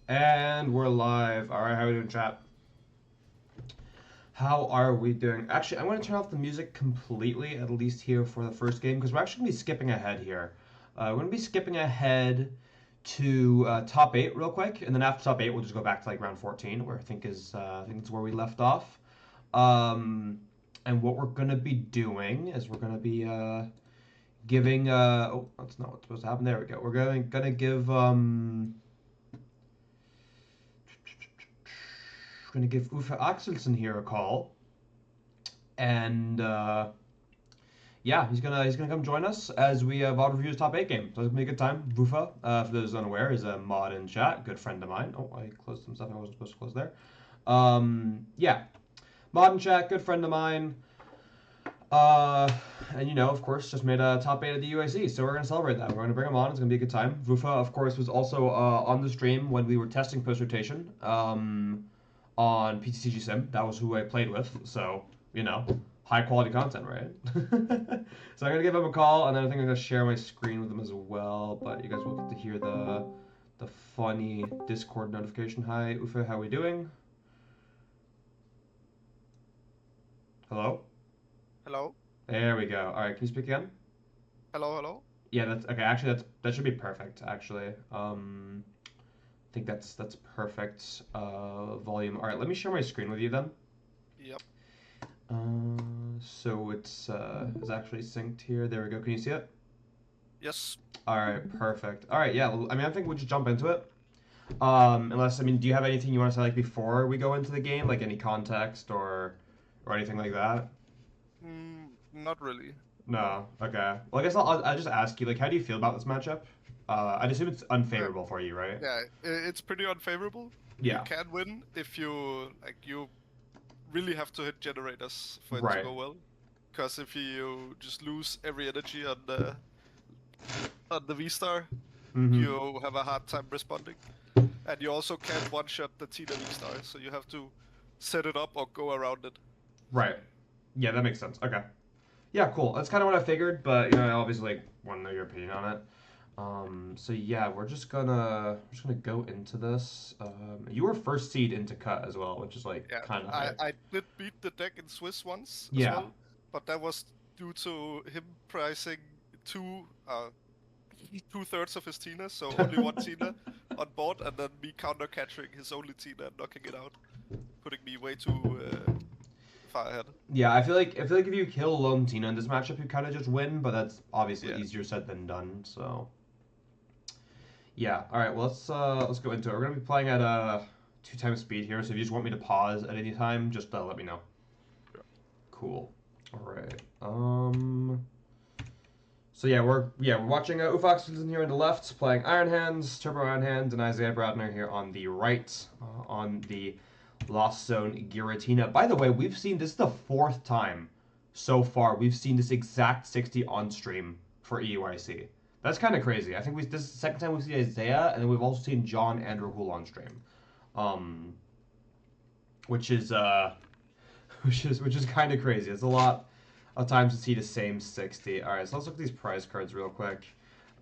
And we're live. All right, how are we doing, chat? How are we doing? Actually, I'm going to turn off the music completely, at least here for the first game, because we're actually going to be skipping ahead here. We're going to be skipping ahead to top 8 real quick, and then after top 8, we'll just go back to like round 14, where I think it's where we left off. And what we're going to be doing is we're going to be giving. Oh, that's not what's supposed to happen. There we go. We're going to give. We're going to give Uffe Axelsen here a call, and yeah, he's gonna come join us as we VOD review his top 8 game. So it's gonna be a good time. Uffe, for those unaware, is a mod in chat, good friend of mine. Oh, I closed some stuff I wasn't supposed to close there. Yeah, mod in chat, good friend of mine. And of course, just made a top 8 of the EUIC, so we're gonna celebrate that. We're gonna bring him on. It's gonna be a good time. Vufa, of course, was also on the stream when we were testing post rotation. On PTCG Sim. That was who I played with, so, high quality content, right? So I'm going to give him a call, and then I think I'm going to share my screen with him as well, but you guys will get to hear the funny Discord notification. Hi, Uffe, how are we doing? Hello? Hello? There we go. All right, can you speak again? Hello, hello? Yeah, that's okay. Actually, that should be perfect. Actually, I think that's perfect volume. All right, let me share my screen with you then. Yep. So it's actually synced here. There we go. Can you see it? Yes. All right, perfect. All right, yeah. I mean, I think we'll just jump into it. Unless, I mean, do you have anything you want to say like before we go into the game, like any context or anything like that? Not really. No. No. Okay. Well, I guess I'll just ask you, like, how do you feel about this matchup? I'd assume it's Uh, unfavorable for you, right? yeah, it's pretty unfavorable. You Yeah. can win if you really have to hit generators for it to Right. go well. Because if you just lose every energy on the V-Star, Mm-hmm. you have a hard time responding. And you also can't one-shot the Tina V-Star, so you have to set it up or go around it. Right. Yeah, that makes sense. Okay. Yeah, cool. That's kind of what I figured, but I obviously want to know your opinion on it. So yeah, we're just gonna go into this. You were first seed into cut as well, which is like Yeah, kind of I, hype. I did beat the deck in Swiss once as Yeah. well, but that was due to him pricing two two-thirds of his Tina, so only one Tina on board, and then me counter-catching his only Tina and knocking it out, putting me way too far ahead. Yeah, I feel like if you kill Lone Tina in this matchup, you kind of just win, but that's obviously Yeah. easier said than done. So yeah. All right. Well, let's go into it. We're gonna be playing at 2 times speed here. So if you just want me to pause at any time, just let me know. Sure. Cool. All right. So yeah we're watching Ufox in here on the left playing Iron Hands, Turbo Iron Hands, and Isaiah Bradner here on the right on the Lost Zone Giratina. By the way, we've seen this is the fourth time so far we've seen this exact 60 on stream for EUIC. That's kind of crazy. I think this is the second time we've seen Isaiah, and then we've also seen John and Rahul on stream, um, which is which is kind of crazy. It's a lot of times to see the same 60. All right, so let's look at these prize cards real quick.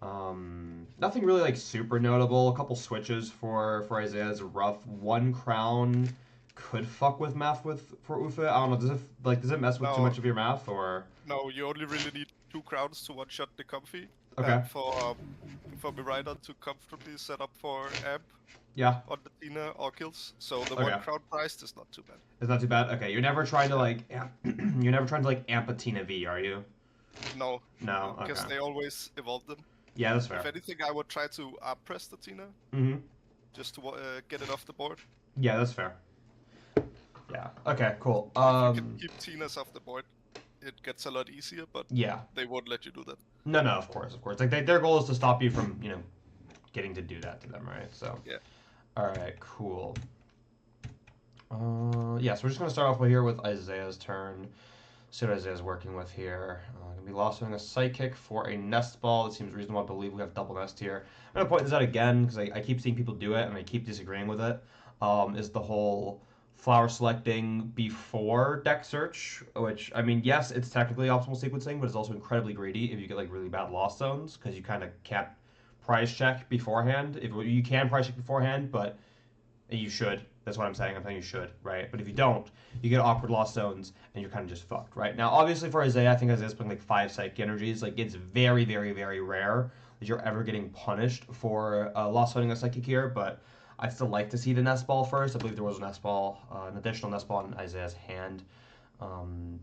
Nothing really like super notable. A couple switches for Isaiah's rough. One crown could fuck with math for Uffe. I don't know. Does it mess with too No, much of your math or? no, you only really need 2 crowns to one-shot the Comfy, Okay. and for Miraidon to comfortably set up for amp Yeah. on the Tina or kills, so the Okay. 1 crown price is not too bad. It's not too bad. Okay. You're never trying to Yeah. you're never trying to like amp a Tina V, are you? No, No. because Okay. they always evolve them. Yeah, that's If fair. anything, I would try to arm press the Tina Mm-hmm. just to get it off the board. Yeah, that's fair. Yeah. Okay. Cool. If you can keep Tinas off the board, it gets a lot easier, but Yeah. they won't let you do that. No, no, of course, of course. Like their goal is to stop you from, getting to do that to them, right? So, Yeah. all right, cool. Yeah, so we're just gonna start off here with Isaiah's turn. See what Isaiah's working with here. Gonna be losing a Psychic for a Nest Ball. It seems reasonable. I believe we have double Nest here. I'm gonna point this out again because I keep seeing people do it and I keep disagreeing with it. Is the whole flower selecting before deck search, which I mean, yes, it's technically optimal sequencing, but it's also incredibly greedy if you get like really bad lost zones because you kind of can't price check beforehand. If you can price check beforehand, but And you should. That's what I'm saying. I'm saying you should, right? But if you don't, you get awkward lost zones, and you're kind of just fucked, right? Now, obviously for Isaiah, I think Isaiah's playing like 5 psychic energies. Like, it's very, very, very rare that you're ever getting punished for lost zoning a psychic here, but I'd still like to see the nest ball first. I believe there was an nest ball, an additional nest ball in Isaiah's hand. Um,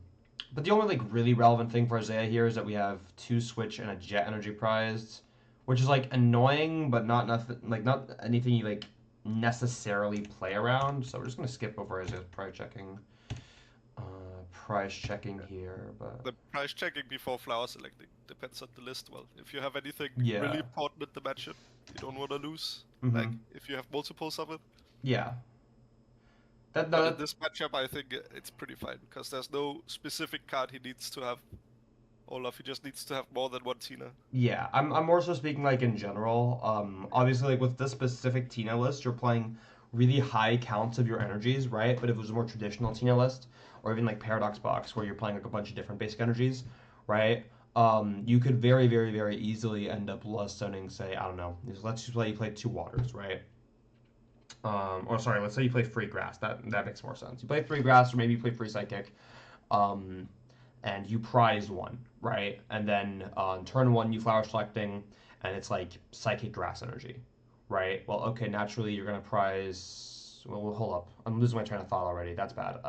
but the only like really relevant thing for Isaiah here is that we have 2 switch and a jet energy prized, which is like annoying, but not nothing like not anything you like necessarily play around. So we're just gonna skip over Isaiah's prize checking here. But The price checking before flower selecting depends on the list. Well, if you have anything yeah, really important in the matchup, you don't want to lose. Like if you have multiples of it. Yeah. But in this matchup, I think it's pretty fine because there's no specific card he needs to have. Olaf, he just needs to have more than 1 Tina. Yeah, I'm more so speaking like in general. Obviously, like with this specific Tina list, you're playing really high counts of your energies, right? But if it was a more traditional Tina list, or even like Paradox Box, where you're playing like a bunch of different basic energies, right? You could very, very, very easily end up lost zoning, say, I don't know, let's just play you play 2 waters, right? Or sorry, let's say you play free grass. That makes more sense. You play free grass, or maybe you play free psychic. And you prize 1, right? And then on turn 1, you flower selecting, and it's like psychic grass energy, right? Well, okay, naturally you're gonna prize. Well, hold up, I'm losing my train of thought already. That's bad.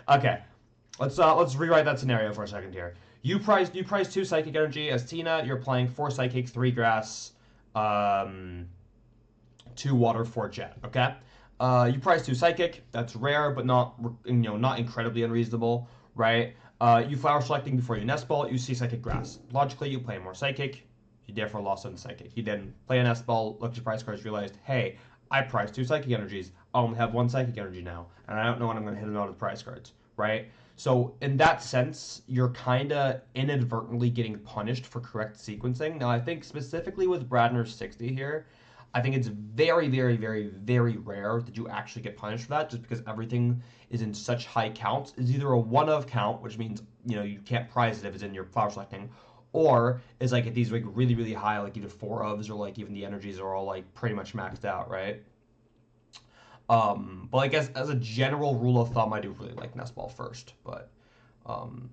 Okay, let's rewrite that scenario for a second here. You prize 2 psychic energy as Tina. You're playing 4 psychic, 3 grass, 2 water, 4 jet. Okay. You prize 2 psychic. That's rare, but not not incredibly unreasonable, right? You flower selecting before you nest ball. You see psychic grass. Logically, you play more psychic. You therefore lost on the psychic. You then play a nest ball, looked at your prize cards, realized, hey, I prized 2 psychic energies. I only have 1 psychic energy now, and I don't know when I'm going to hit another prize cards, right? So in that sense, you're kind of inadvertently getting punished for correct sequencing. Now, I think specifically with Bradner's 60 here, I think it's very, very, very, very rare that you actually get punished for that, just because everything is in such high counts. It's either a 1 of count, which means you can't prize it if it's in your flower selecting, or is like at these like really, really high, like either 4 ofs or like even the energies are all like pretty much maxed out, right? But like as a general rule of thumb, I do really like nest ball first, but um,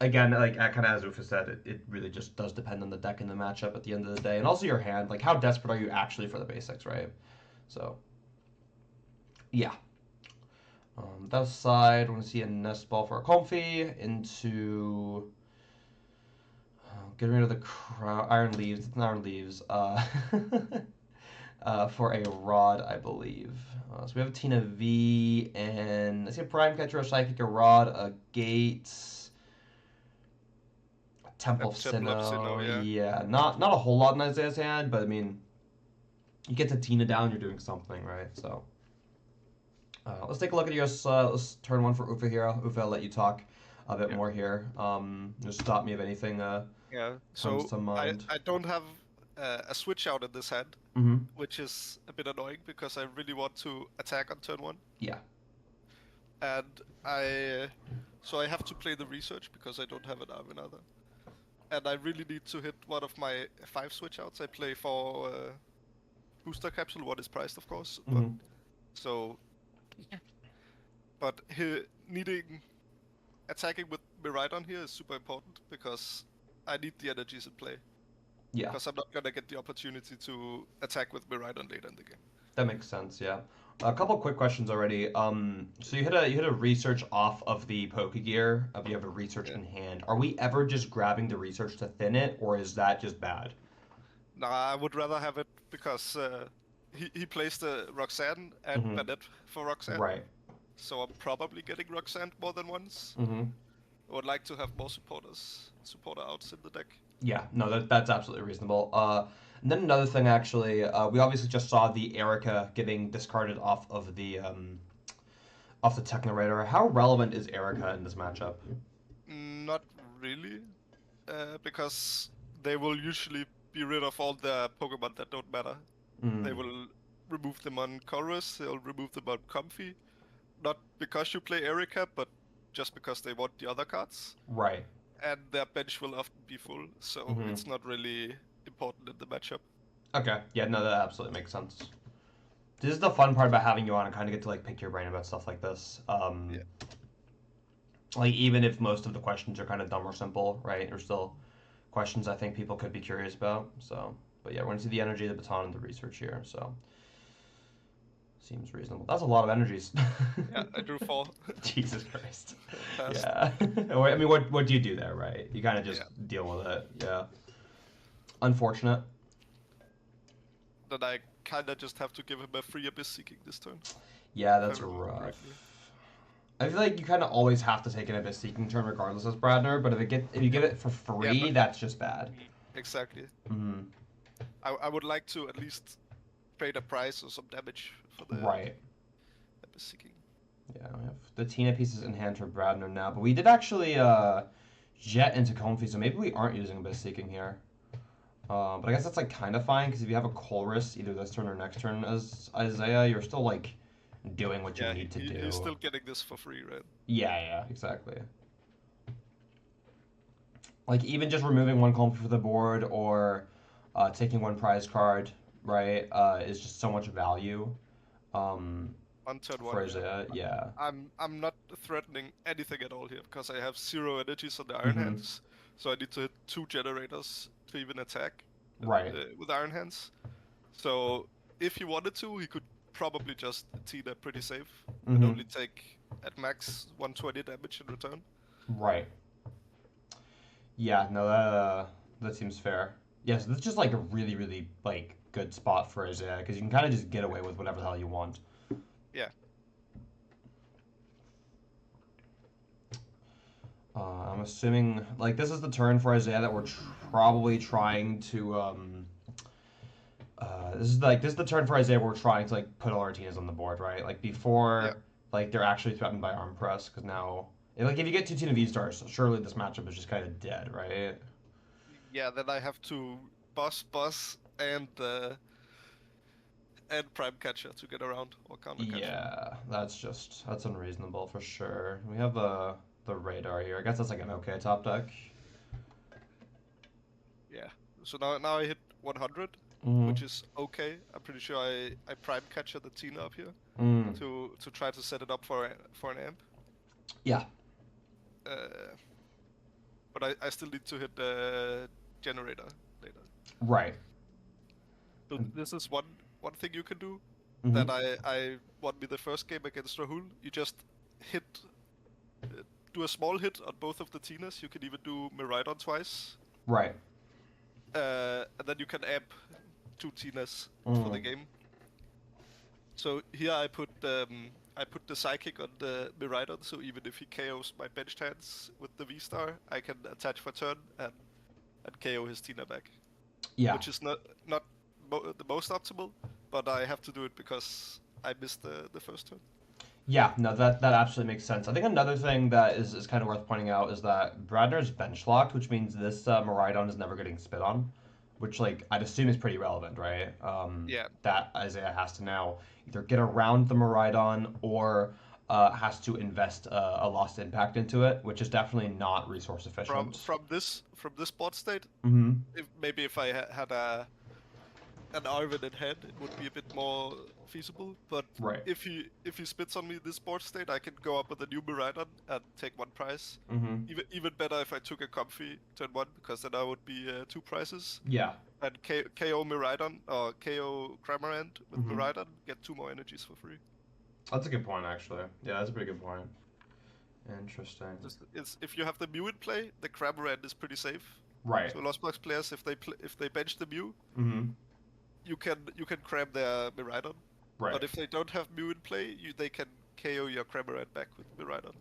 again, like kind of as Uffe said, it really just does depend on the deck and the matchup at the end of the day, and also your hand. Like, how desperate are you actually for the basics, right? So, yeah. That aside, I want to see a nest ball for a comfy into. Get rid of the iron leaves. It's not iron leaves. For a rod, I believe. So we have a Tina V, and I see a Prime Catcher, a Psychic, a Rod, a Gate. Temple of Sinnoh, yeah, not a whole lot in Isaiah's hand, but I mean, you get the Tina down, you're doing something, right? So, let's take a look at yours. Let's turn 1 for Uffe here. Uffe, I'll let you talk a bit more here. Just stop me if anything comes to mind. I don't have a switch out in this hand, which is a bit annoying because I really want to attack on turn 1. Yeah. And so I have to play the research because I don't have an Arvinather. And I really need to hit one of my 5 switch outs. I play for booster capsule. One is priced, of course. But attacking with Miraidon here is super important because I need the energies in play. Yeah. Because I'm not gonna get the opportunity to attack with Miraidon later in the game. That makes sense. Yeah. A couple quick questions already. So you hit a research off of the Pokegear. You have a research in hand. Are we ever just grabbing the research to thin it, or is that just bad? Nah, I would rather have it because he plays the Roxanne and Banette for Roxanne. Right. So I'm probably getting Roxanne more than once. I would like to have more supporter outs in the deck. Yeah, no, that's absolutely reasonable. And then another thing, actually, we obviously just saw the Erica getting discarded off of the Techno Raider. How relevant is Erica in this matchup? Not really, because they will usually be rid of all the Pokemon that don't matter. They will remove them on Chorus, they'll remove them on Comfy. Not because you play Erica, but just because they want the other cards. Right. And their bench will often be full, so it's not really important in the matchup. Okay, yeah, no, that absolutely makes sense. This is the fun part about having you on and kind of get to like pick your brain about stuff like this. Yeah. Like even if most of the questions are kind of dumb or simple, right? There's still questions I think people could be curious about. So, but yeah, we're gonna see the energy, the baton, and the research here. So, seems reasonable. That's a lot of energies. Yeah, I drew 4. Jesus Christ. Fast. Yeah. I mean, what do you do there, right? You kind of just Yeah. deal with it. Yeah. Unfortunate. Then I kinda just have to give him a free Abyss Seeking this turn. Yeah, if I that's remember rough. correctly. I feel like you kind of always have to take an Abyss Seeking turn regardless as Bradner, but if you get it for free, but- that's just bad. Exactly. Mm-hmm. I would like to at least trade a price or some damage for the Right. Abyss Seeking. Yeah, we have the Tina pieces in hand for Bradner now, but we did actually jet into Comfy, so maybe we aren't using Abyss Seeking here. But I guess that's like kind of fine because if you have a Colress either this turn or next turn as Isaiah, you're still like doing what you need to do. He's still getting this for free, right? Yeah, exactly. Like even just removing one Comfy for the board or taking one prize card, right, is just so much value. On turn For 1. Isaiah, yeah. I'm not threatening anything at all here because I have 0 energies on the Iron Hands, so I need to hit 2 generators to even attack Right. with Iron Hands. So if he wanted to, he could probably just Tina pretty safe and only take at max 120 damage in return. Right. Yeah, no, that seems fair. Yeah, so this is just like a really, really like good spot for Isaiah because you can kind of just get away with whatever the hell you want. Yeah. I'm assuming like this is the turn for Isaiah that we're probably trying to. This is the turn for Isaiah where we're trying to like put all our Tinas on the board, right? Like before, like they're actually threatened by arm press because now, like if you get 2 Tina V stars, surely this matchup is just kind of dead, right? Yeah, then I have to boss and Prime Catcher to get around or counter catcher. Yeah, that's unreasonable for sure. We have the radar here. I guess that's like an okay top deck. Yeah. So now I hit 100, which is okay. I'm pretty sure I Prime Catcher the Tina up here to try to set it up for an amp. Yeah. But I still need to hit the generator later. Right. So this is one thing you can do that I won me the first game against Rahul. You just hit, do a small hit on both of the Tinas. You can even do Miraidon twice. Right. And then you can amp 2 Tinas for the game. So here I put the Psychic on the Miraidon, so even if he KOs my benched hands with the V-Star, I can attach for turn and KO his Tina back. Yeah. Which is not the most optimal, but I have to do it because I missed the first turn. Yeah, no, that absolutely makes sense. I think another thing that is kind of worth pointing out is that Bradner's bench locked, which means this Miraidon is never getting spit on, which like I'd assume is pretty relevant, right? Yeah. That Isaiah has to now either get around the Miraidon or has to invest a lost impact into it, which is definitely not resource efficient. From this board state, if I had an Arvin in hand, it would be a bit more feasible. But if he spits on me this board state, I can go up with a new Miraidon and take 1 prize. Even better if I took a Comfy turn 1, because then I would be 2 prizes. Yeah. And KO Miraidon or KO Cramorant with Miraidon, get 2 more energies for free. That's a good point, actually. Yeah, that's a pretty good point. Interesting. If you have the Mew in play, the Cramorant is pretty safe. Right. So Lost Box players, if they bench the Mew, you can cram their Miraidon. Right. But if they don't have Mew in play, they can KO your Cramorant back with Miraidon.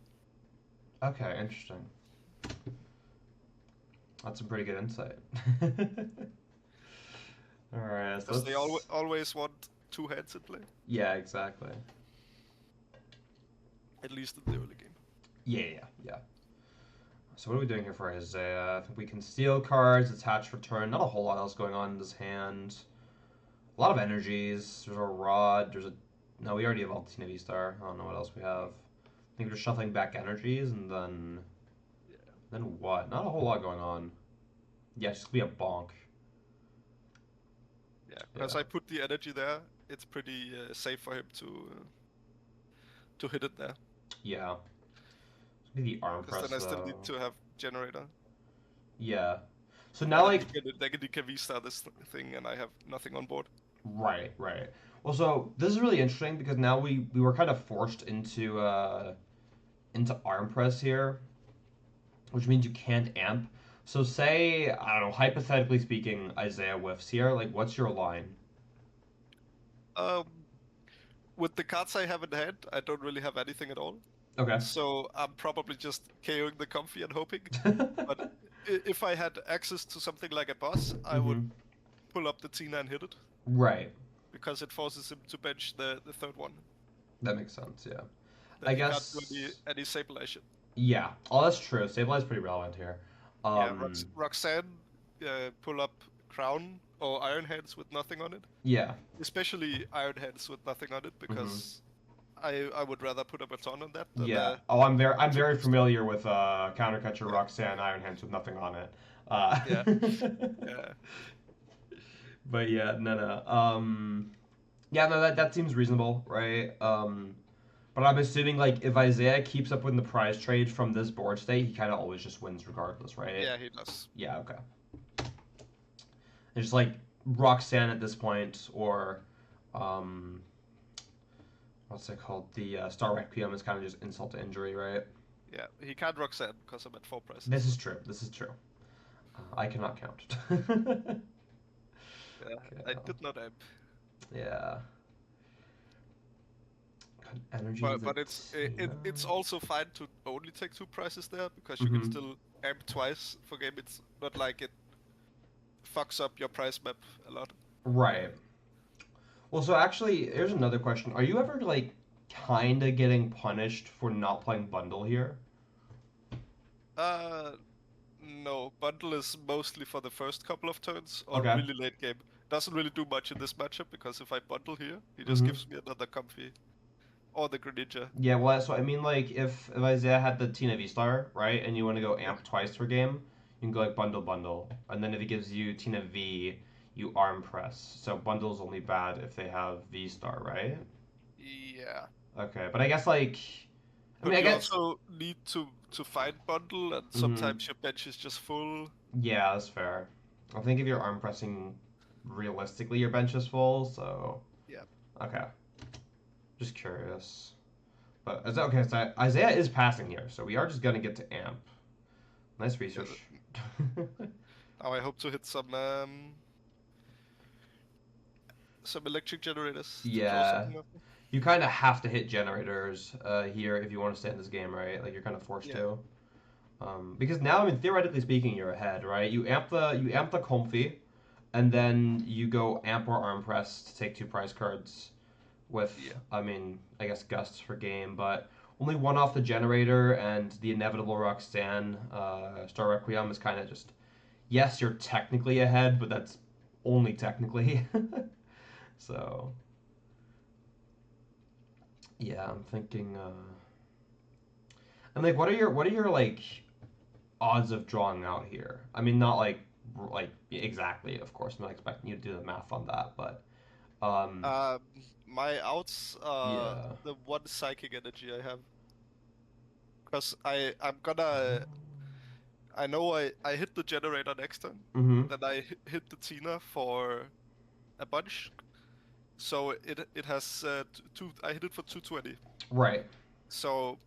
Okay, interesting. That's some pretty good insight. Alright, so because they always want 2 hands in play. Yeah, exactly. At least in the early game. Yeah. So what are we doing here for Isaiah? We can steal cards, attach return. Not a whole lot else going on in this hand. A lot of energies. There's a rod. No, we already have Altina V-Star. I don't know what else we have. I think we're shuffling back energies and then... Yeah. Then what? Not a whole lot going on. Yeah, it's just gonna be a bonk. Yeah, because I put the energy there, it's pretty safe for him to hit it there. Yeah. Maybe the arm Because press then I still though. need to have generator. Yeah. So And now then like he can V-star this thing, and I have nothing on board. right, right. Well, so this is really interesting because now we were kind of forced into arm press here, which means you can't amp. So say, I don't know, hypothetically speaking, Isaiah whiffs here. Like, what's your line? Um, with the cards I have in hand, I don't really have anything at all. Okay. So I'm probably just KOing the comfy and hoping. But if I had access to something like a boss, I would Mm-hmm. pull up the Tina and hit it. Right. Because it forces him to bench the third one. That makes sense, yeah. Then I he can't do guess. any stabilization. Yeah. Oh, that's true. Stabilize is pretty relevant here. Yeah, Roxanne pull up Crown or Iron Hands with nothing on it. Yeah. Especially Iron Hands with nothing on it, because I would rather put a baton on that than Yeah. Oh, I'm very familiar with countercatcher Roxanne Iron Hands with nothing on it. Yeah. Yeah. But yeah, no. Yeah, no, that seems reasonable, right? But I'm assuming like if Isaiah keeps up with the prize trade from this board state, he kind of always just wins regardless, right? Yeah, he does. Yeah. Okay. It's just like Roxanne at this point, or what's it called? The Star Requiem is kind of just insult to injury, right? Yeah, he can't Roxanne because I'm at 4 prices. This is true. This is true. I cannot count. Yeah, I did not amp. Yeah. Energy. But it's also fine to only take 2 prizes there, because you can still amp twice for game. It's not like it fucks up your prize map a lot. Right. Well, so actually, here's another question. Are you ever, like, kind of getting punished for not playing Bundle here? No. Bundle is mostly for the first couple of turns, or Okay. really late game. Doesn't really do much in this matchup, because if I bundle here, he just gives me another comfy. Or the Greninja. Yeah, well, so I mean, like, if Isaiah had the Tina V-Star, right, and you want to go amp twice per game, you can go, like, bundle. And then if he gives you Tina V, you arm press. So bundle's only bad if they have V-Star, right? Yeah. Okay, but I guess, like... But I you guess... also need to find bundle, and sometimes your bench is just full. Yeah, that's fair. I think if you're arm pressing, realistically, your bench is full, so... Yeah. Okay. Just curious. But, okay, so Isaiah is passing here, so we are just going to get to amp. Nice research. Now I hope to hit some electric generators. Yeah. You kind of have to hit generators here if you want to stay in this game, right? Like, you're kind of forced to. Because now, I mean, theoretically speaking, you're ahead, right? You amp the comfy, and then you go amp or arm press to take 2 prize cards with, I mean, I guess gusts for game, but only 1 off the generator, and the inevitable Roxanne Star Requiem is kind of just, yes, you're technically ahead, but that's only technically. So, yeah, I'm thinking, and like, what are your like odds of drawing out here? I mean, not like exactly, of course. I'm not expecting you to do the math on that, but my outs are yeah. the 1 psychic energy I have. Because I'm gonna... I know I hit the generator next turn, then I hit the Tina for a bunch. So it has I hit it for 220. Right. So,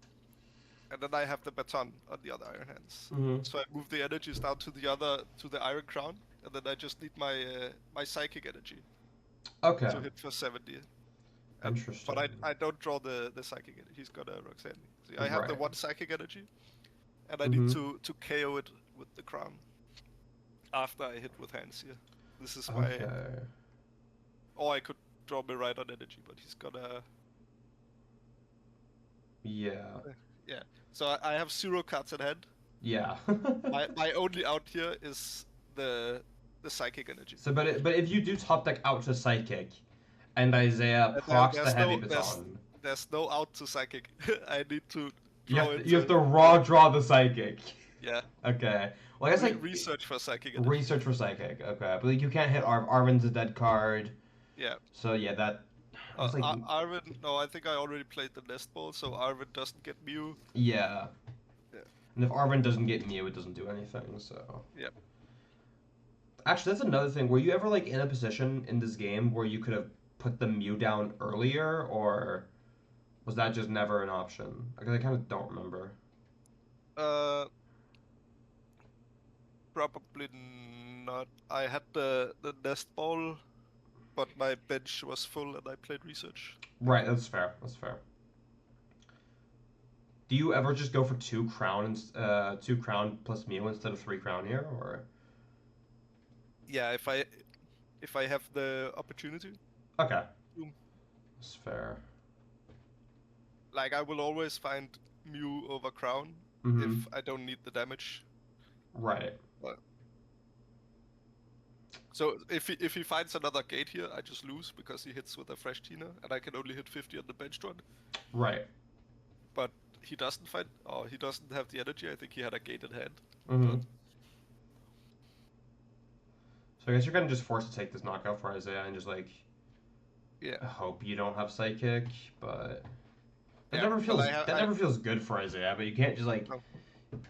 and then I have the baton on the other Iron Hands. So I move the energies down to the Iron Crown, and then I just need my psychic energy. Okay. To hit for 70. Interesting. But I don't draw the psychic energy. He's got a Roxanne. So I have the 1 psychic energy, and I need to KO it with the crown. After I hit with hands here. This is my... Okay. Or I could draw me right on energy, but he's got a... Yeah. Yeah. So I have 0 cards at hand. Yeah. my only out here is the psychic energy. So, but if you do top deck out to psychic, and Isaiah procs the heavy baton, there's no out to psychic. I need to draw you have to raw draw the psychic. Yeah. Okay. Well, I guess like research for psychic energy. Research for psychic. Okay, but like, you can't hit Arvin's a dead card. Yeah. So yeah, It's like, Arvin, no, I think I already played the Nest Ball, so Arvin doesn't get Mew. yeah. Yeah. And if Arvin doesn't get Mew, it doesn't do anything, so. Yep. Actually, that's another thing. Were you ever, like, in a position in this game where you could have put the Mew down earlier, or was that just never an option? Because I kind of don't remember. Probably not. I had the Nest Ball, but my bench was full and I played Research. Right, that's fair. That's fair. Do you ever just go for 2 crown plus Mew instead of 3 crown here, or? Yeah, if I have the opportunity. Okay. Boom. That's fair. Like, I will always find Mew over Crown if I don't need the damage. Right. But... So if he finds another gate here, I just lose because he hits with a fresh Tina, and I can only hit 50 on the bench one. Right. But he doesn't find, or he doesn't have the energy. I think he had a gate in hand. But... So I guess you're kind of just forced to take this knockout for Isaiah and just like, hope you don't have Psychic, but that never feels good for Isaiah. But you can't just like,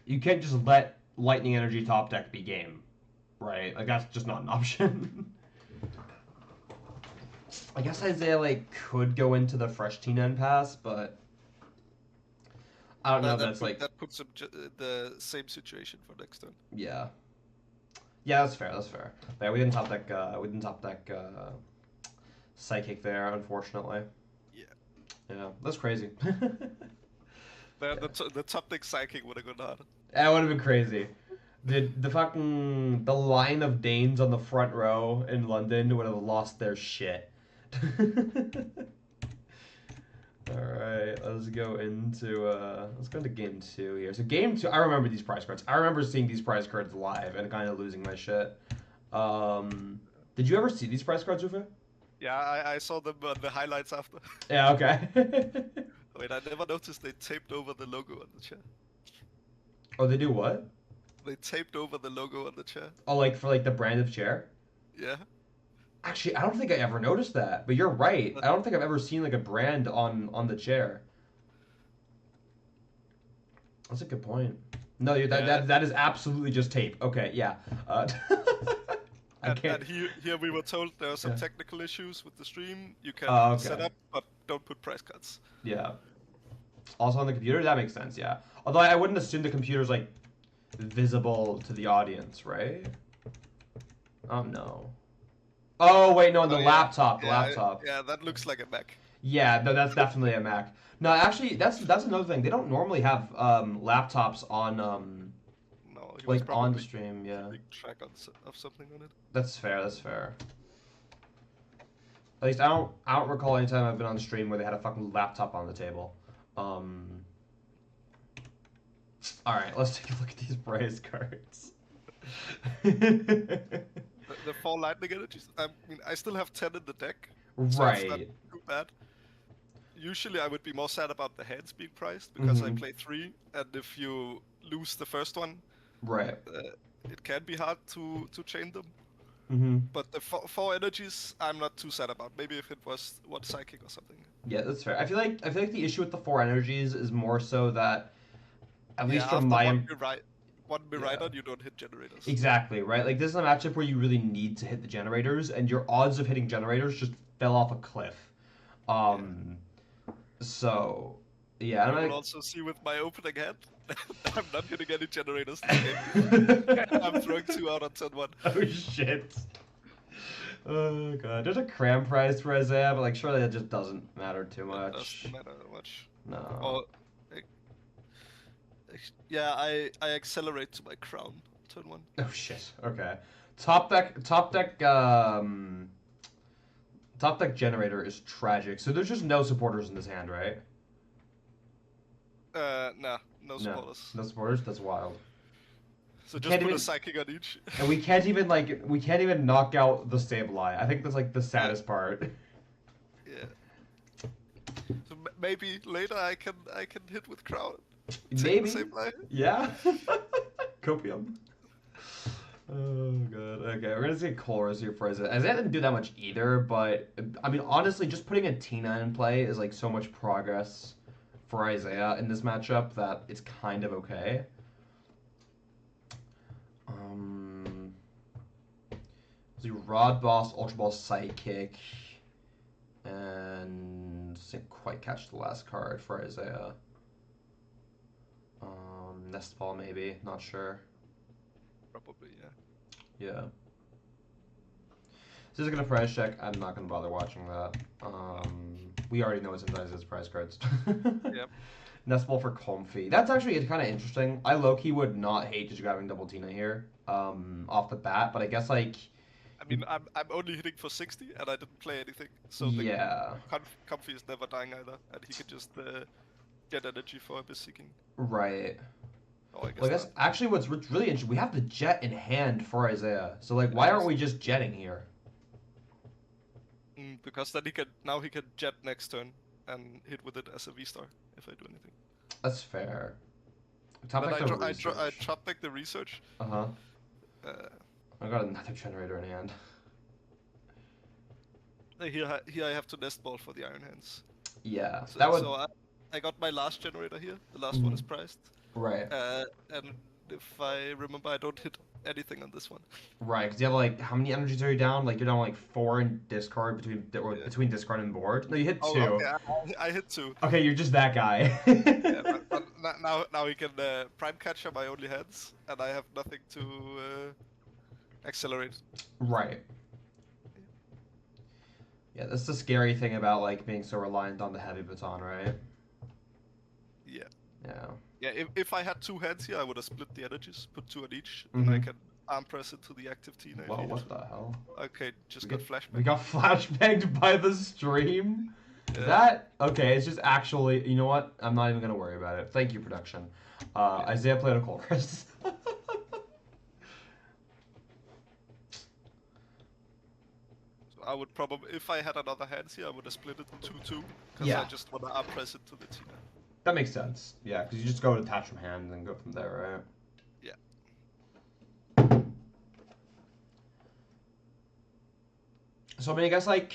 you can't just let Lightning Energy top deck be game, right? Like that's just not an option. I guess Isaiah like could go into the fresh Tina and pass, but I don't know. That puts him the same situation for next turn. Yeah. Yeah, that's fair. That's fair. But yeah, we didn't top deck. Psychic there, unfortunately. Yeah. Yeah, that's crazy. the top deck Psychic would have gone hard. That would have been crazy. The line of Danes on the front row in London would have lost their shit. All right, let's go into game 2 here. So game 2, I remember these prize cards. I remember seeing these prize cards live and kind of losing my shit. Did you ever see these prize cards, Uffe? Yeah, I saw them on the highlights after. Yeah, okay. Wait, I never noticed they taped over the logo on the chair. Oh, they do what? They taped over the logo on the chair. Oh, like for like the brand of chair? Yeah. Actually, I don't think I ever noticed that, but you're right. I don't think I've ever seen like a brand on the chair. That's a good point. No, that is absolutely just tape. Okay, yeah. And here we were told there are some technical issues with the stream. You can set up, but don't put price cuts. Yeah. Also on the computer, that makes sense. Yeah. Although I wouldn't assume the computer's like visible to the audience, right? Oh no. Oh wait, no, on the laptop. The laptop. Yeah, that looks like a Mac. Yeah, no, that's definitely a Mac. No, actually, that's another thing. They don't normally have laptops on no, like on the stream. Yeah. Big track of something on it. That's fair. That's fair. At least I don't recall any time I've been on the stream where they had a fucking laptop on the table. All right, let's take a look at these prize cards. The 4 lightning energies. I mean, I still have 10 in the deck. So right. It's not too bad. Usually, I would be more sad about the hands being priced because I play 3, and if you lose the first one, right, it can be hard to chain them. But the 4 energies, I'm not too sad about. Maybe if it was 1 psychic or something. Yeah, that's fair. I feel like the issue with the 4 energies is more so that, at least from my one Miraidon, you don't hit generators. Exactly, right? Like, this is a matchup where you really need to hit the generators, and your odds of hitting generators just fell off a cliff. So, yeah. You will also see with my opening hand, I'm not hitting any generators this game. I'm throwing 2 out on turn 1. Oh, shit. Oh, God. There's a cram prize for Isaiah, but, like, surely that just doesn't matter too much. It doesn't matter much. No. Yeah, I accelerate to my crown, turn 1. Oh shit. Okay. Top deck generator is tragic. So there's just no supporters in this hand, right? Nah, no supporters. No supporters. That's wild. So just put a psychic on each. And we can't even knock out the Sableye. I think that's like the saddest part. Yeah. So maybe later I can hit with crown. Maybe. Same line. Yeah. Copium. Oh god. Okay, we're gonna say Colress here for Isaiah. Isaiah didn't do that much either, but I mean honestly, just putting a Tina in play is like so much progress for Isaiah in this matchup that it's kind of okay. The Rod Boss, Ultra Ball, Sidekick, and didn't quite catch the last card for Isaiah. Nest Ball maybe, not sure. Probably, yeah. Yeah. So just gonna price check. I'm not gonna bother watching that. We already know what's inside his prize cards. Yep. Nest Ball for Comfy. That's actually kind of interesting. I low-key would not hate just grabbing double Tina here, off the bat, but I guess like. I mean, I'm only hitting for 60, and I didn't play anything, so Yeah. the Comfy is never dying either, and he can just get energy for Abyss Seeking. Right. Oh, I guess. Well, I guess not. actually what's really interesting, we have the jet in hand for Isaiah. So like, why aren't we just jetting here? Because then he can jet next turn and hit with it as a V-star if I do anything. That's fair. But I drop back the research. Uh-huh. I got another generator in hand. Here I have to nest ball for the Iron Hands. Yeah, So, that would. so I got my last generator here. The last one is priced. Right. And if I remember, I don't hit anything on this one. Right, because you have like how many energies are you down? Like you're down like 4 in discard between discard and board. No, you hit 2. Okay, I hit 2. Okay, you're just that guy. Yeah, but now he can prime catcher my only hands, and I have nothing to accelerate. Right. Yeah, that's the scary thing about like being so reliant on the heavy baton, right? Yeah. Yeah. Yeah, if I had 2 hands here, I would have split the energies, put 2 on each, and I can arm press into the active Tina. Whoa, what the hell? Okay, just got flashbanged. We got flashbanged by the stream? Yeah. Okay, it's just actually, you know what? I'm not even going to worry about it. Thank you, production. Isaiah played a Colress. I would probably, if I had another hands here, I would have split it 2-2, because I just want to arm press it to the Tina. That makes sense. Yeah, because you just go attach from hand and then go from there, right? Yeah. So, I mean, I guess, like,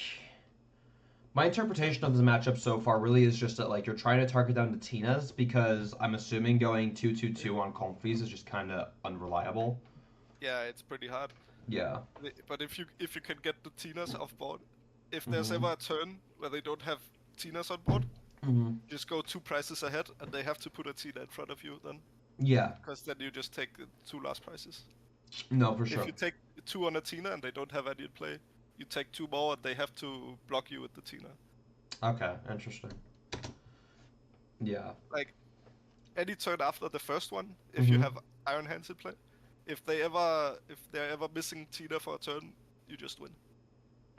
my interpretation of this matchup so far really is just that, like, you're trying to target down the Tinas because I'm assuming going 2-2-2 on Comfies is just kind of unreliable. Yeah, it's pretty hard. Yeah. But if you can get the Tinas off board, if there's ever a turn where they don't have Tinas on board, just go 2 prices ahead, and they have to put a Tina in front of you then. Yeah. Because then you just take the 2 last prices. No, for sure. If you take 2 on a Tina and they don't have any in play, you take 2 more and they have to block you with the Tina. Okay, interesting. Yeah. Like, any turn after the first one, if you have Iron Hands in play, if they're ever missing Tina for a turn, you just win.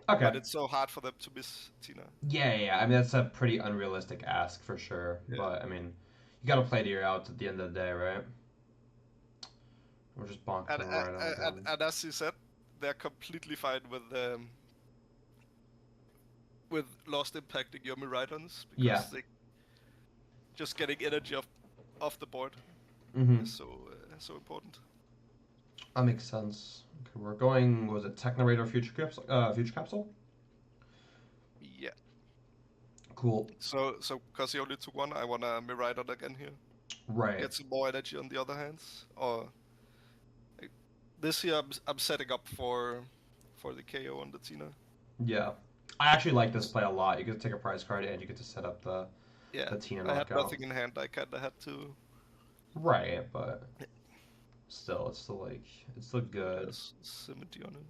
Okay. But it's so hard for them to miss Tina. Yeah. I mean, that's a pretty unrealistic ask for sure. Yeah. But, I mean, you gotta play to your outs at the end of the day, right? We're just bonking and as you said, they're completely fine with Lost impacting your Miraidons, because they just getting energy off the board is so important. That makes sense. Okay, we're going. Was it Technorator Future Capsule? Yeah. Cool. So because he only took 1, I want a Miraidon again here. Right. Get some more energy on the other hands. Or this year I'm setting up for the KO on the Tina. Yeah. I actually like this play a lot. You get to take a prize card and you get to set up the Tina knockout. I had nothing in hand. I kinda had to. Right, but still, it's still good. Symmetry on him.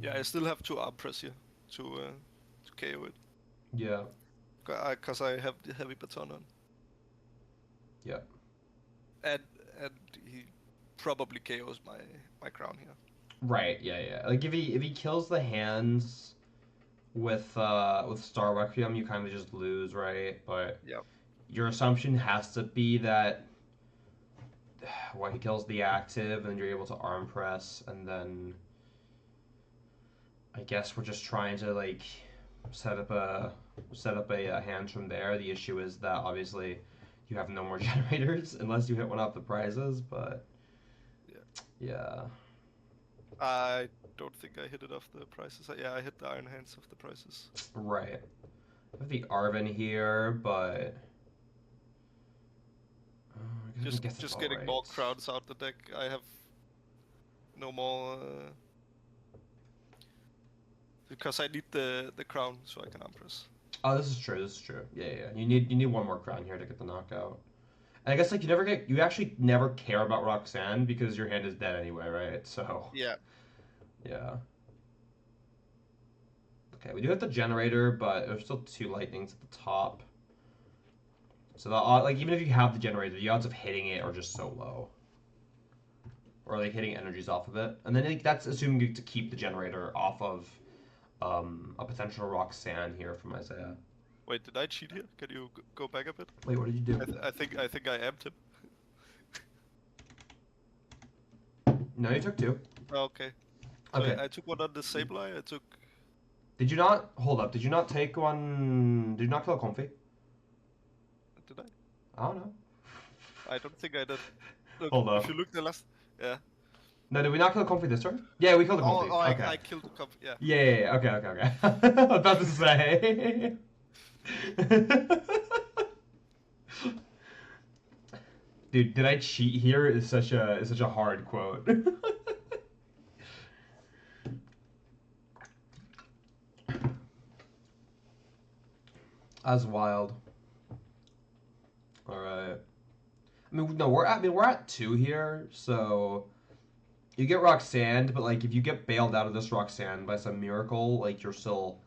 Yeah, I still have to arm press here to KO it. Yeah. Because I have the heavy baton on. Yeah. And he probably KOs my crown here. Right. Yeah. Like if he kills the hands with Star Requiem, you kind of just lose, right? But your assumption has to be that he kills the active, and you're able to arm press, and then I guess we're just trying to like set up a hand from there. The issue is that obviously you have no more generators unless you hit one off the prizes, but yeah. I don't think I hit it off the prices. Yeah, I hit the Iron Hands off the prices. Right. I have the Arven here, but I guess it's Just all getting right. more crowns out the deck. I have no more because I need the crown so I can Empress. Oh, this is true. This is true. Yeah. You need one more crown here to get the knockout. And I guess like you actually never care about Roxanne because your hand is dead anyway, right? So Yeah. yeah. Okay, we do have the generator, but there's still 2 lightnings at the top. So the like even if you have the generator, the odds of hitting it are just so low. Or like hitting energies off of it, and then like, that's assuming you to keep the generator off of a potential Roxanne here from Isaiah. Wait, did I cheat here? Can you go back a bit? Wait, what did you do? I think I amped him. No, you took 2. Oh, okay. So Okay. I took one on the Sableye. I took. Did you not hold up? Did you not take one? Did you not kill a Comfy? Did I? I don't know. I don't think I did. Look, Hold up. if you look the last. Yeah. No, did we not kill a Comfy this turn? Yeah, we killed a Comfy. Okay. I killed the Comfy. Yeah. Yeah. Okay. I was about to say. Dude, did I cheat here? Is such a hard quote. That's wild. All right. I mean, no, we're at 2 here, so you get Roxanne, but like if you get bailed out of this Roxanne by some miracle, like you're still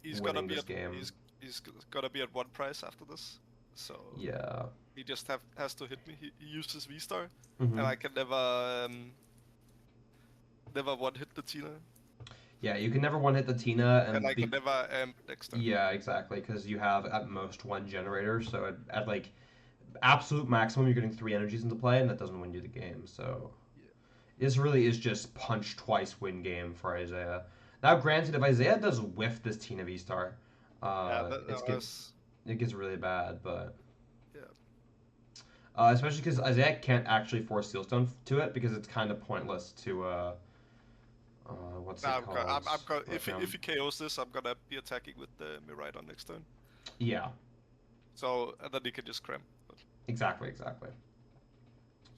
He's winning gonna be this at, game. He's gonna be at 1 price after this. So Yeah. he just has to hit me. He used his V-Star, Mm-hmm. and I can never one hit the Tina. Yeah, you can never one hit the Tina, And I can never amp next turn. Yeah, exactly, because you have at most 1 generator, so at like absolute maximum, you're getting 3 energies into play, and that doesn't win you the game. So this really is just punch twice win game for Isaiah. Now, granted, if Isaiah does whiff this Tina V-Star, it gets really bad, but especially because Isaiah can't actually force Sealstone to it because it's kind of pointless to what's it called? If he KOs this, I'm gonna be attacking with the Miraidon next turn. Yeah. So and then he can just cram. Exactly.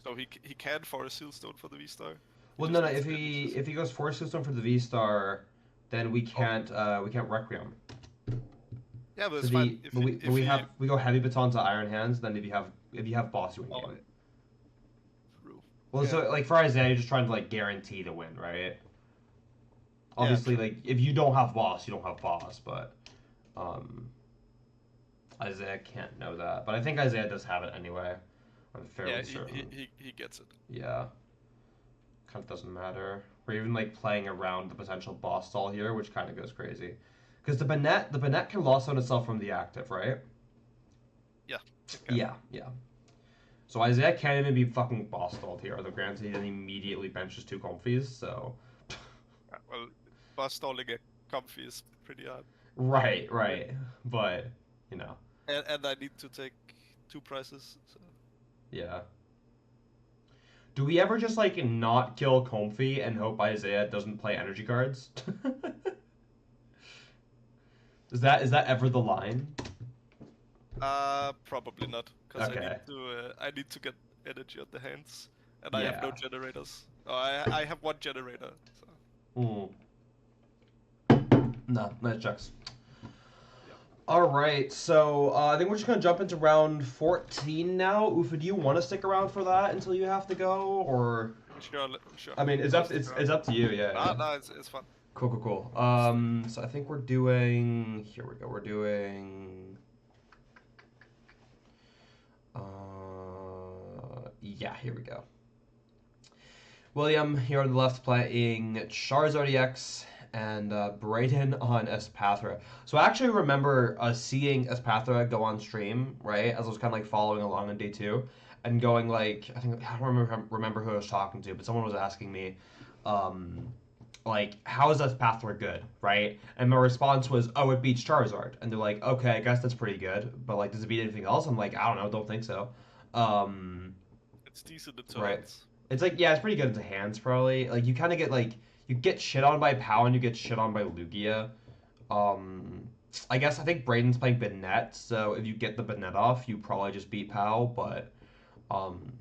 So he can force Sealstone for the V-Star. Well, no. If he goes force Sealstone for the V-Star, then we can't Requiem. Yeah, but it's fine. We go heavy baton to Iron Hands. Then if you have boss, you win game. True. Well, so like for Isaiah, you're just trying to like guarantee the win, right? Obviously, like if you don't have boss, you don't have boss, but Isaiah can't know that. But I think Isaiah does have it anyway. I'm fairly certain. He gets it. Yeah. Kind of doesn't matter. We're even like playing around the potential boss stall here, which kind of goes crazy. Because the Banette can loss on itself from the active, right? Yeah. Yeah. So Isaiah can't even be fucking boss stalled here, although granted he then immediately benches 2 Comfies, so... Well, boss stalling a Comfy is pretty hard. Right. But, you know. And I need to take 2 prices, so... Yeah. Do we ever just, like, not kill Comfy and hope Isaiah doesn't play energy cards? Is that ever the line? Probably not, because Okay. I need to get energy on the hands, and I have no generators. Oh, I have 1 generator. So. No, that checks. All right, so I think we're just gonna jump into round 14 now. Uffe, do you want to stick around for that until you have to go, or? Sure. I mean, it's up to you. Yeah. No, it's fun. Cool. So I think we're doing. Here we go. We're doing. Yeah, here we go. William here on the left playing Charizard EX and Brayden on Espathra. So I actually remember seeing Espathra go on stream, right, as I was kind of like following along on day 2, and going like, I don't remember who I was talking to, but someone was asking me, like, how is Espathra good, right? And my response was, oh, it beats Charizard. And they're like, okay, I guess that's pretty good, but like, does it beat anything else? I'm like, I don't know, don't think so. Um, It's decent in right. turns. It's like, yeah, it's pretty good into hands, probably. Like, you kind of get, like, you get shit on by Pow and you get shit on by Lugia. Um, I think Braden's playing Banette, so if you get the Banette off, you probably just beat Pow, but, um,